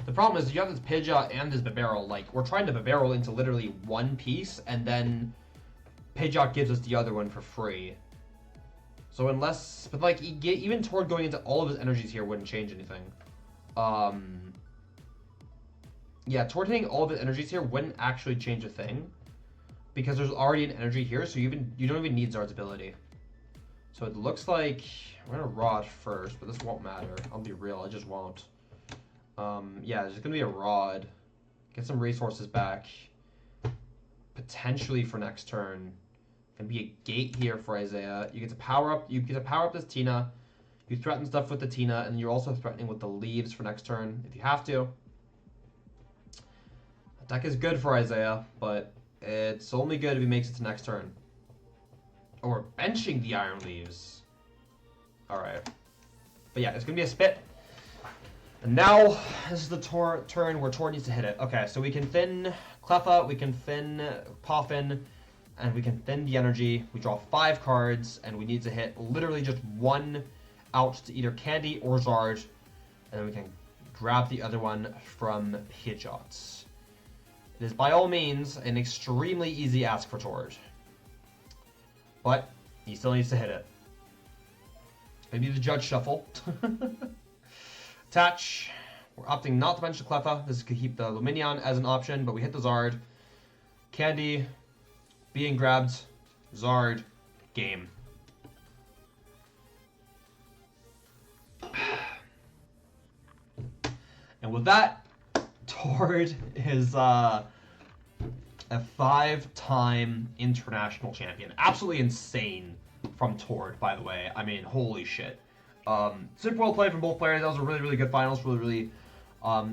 The problem is you have this Pidgeot and this Bibarel. Like, we're trying to Bibarel into literally one piece, and then Pidgeot gives us the other one for free. So unless, but like, even Tord going into all of his energies here wouldn't change anything. Yeah, Tord hitting all of his energies here wouldn't actually change a thing, because there's already an energy here, so you don't even need Zard's ability. So it looks like we're gonna Rod first, but this won't matter. I'll be real, I just won't. Yeah, there's gonna be a Rod. Get some resources back. Potentially for next turn. Gonna be a gate here for Isaiah. You get to power up. You get to power up this Tina. You threaten stuff with the Tina, and you're also threatening with the leaves for next turn if you have to. That deck is good for Isaiah, but it's only good if he makes it to next turn. Oh, we're benching the Iron Leaves. All right, but yeah, it's gonna be a spit. And now, this is the turn where Tord needs to hit it. Okay, so we can thin Cleffa, we can thin Poffin, and we can thin the energy. We draw 5 cards, and we need to hit literally just one out to either Candy or Zard, and then we can grab the other one from Pidgeot. It is by all means an extremely easy ask for Tord. But he still needs to hit it. Maybe the Judge Shuffle. Attach. We're opting not to bench the Cleffa. This could keep the Lumineon as an option, but we hit the Zard. Candy being grabbed. Zard. Game. And with that, Tord is a 5-time international champion. Absolutely insane from Tord, by the way. I mean, holy shit. Super well played from both players. That was a really, really good finals. Really, really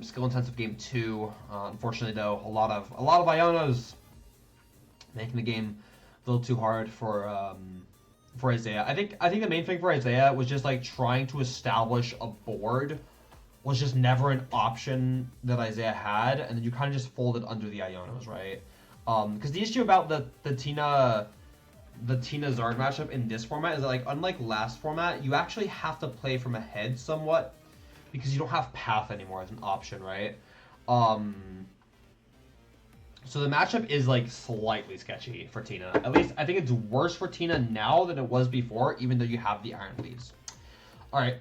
skill-intensive game 2. Unfortunately, though, a lot of Ionos making the game a little too hard for Isaiah. I think the main thing for Isaiah was just like trying to establish a board was just never an option that Isaiah had, and then you kind of just folded under the Ionos, right? Because the issue about the Tina Zard matchup in this format is that, like, unlike last format, you actually have to play from ahead somewhat because you don't have Path anymore as an option, right? So the matchup is, like, slightly sketchy for Tina. At least I think it's worse for Tina now than it was before, even though you have the Iron Leaves. All right.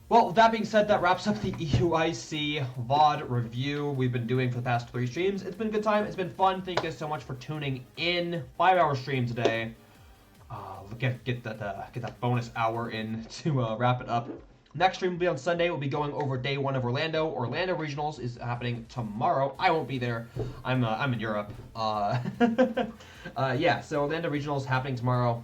Well, with that being said, that wraps up the EUIC VOD review we've been doing for the past 3 streams. It's been a good time. It's been fun. Thank you guys so much for tuning in. 5-hour stream today. Get that bonus hour in to wrap it up. Next stream will be on Sunday. We'll be going over day 1 of Orlando. Orlando Regionals is happening tomorrow. I won't be there. I'm in Europe. Yeah, so Orlando Regionals happening tomorrow.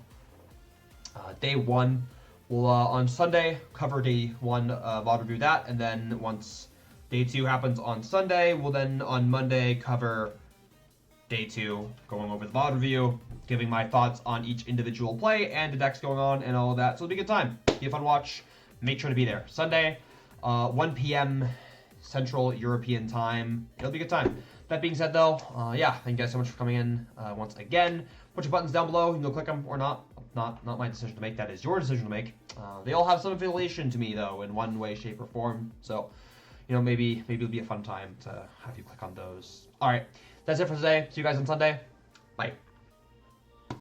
Day 1. We'll, on Sunday, cover day 1, VOD review that, and then once day 2 happens on Sunday, we'll then, on Monday, cover day 2, going over the VOD review, giving my thoughts on each individual play, and the decks going on, and all of that. So it'll be a good time. Be a fun watch. Make sure to be there. Sunday, 1 p.m. Central European Time. It'll be a good time. That being said, though, yeah, thank you guys so much for coming in once again. bunch of buttons down below. You can go click them or not. Not my decision to make. That is your decision to make. They all have some affiliation to me though, in one way, shape, or form. So, you know, maybe it'll be a fun time to have you click on those. All right, that's it for today. See you guys on Sunday. Bye.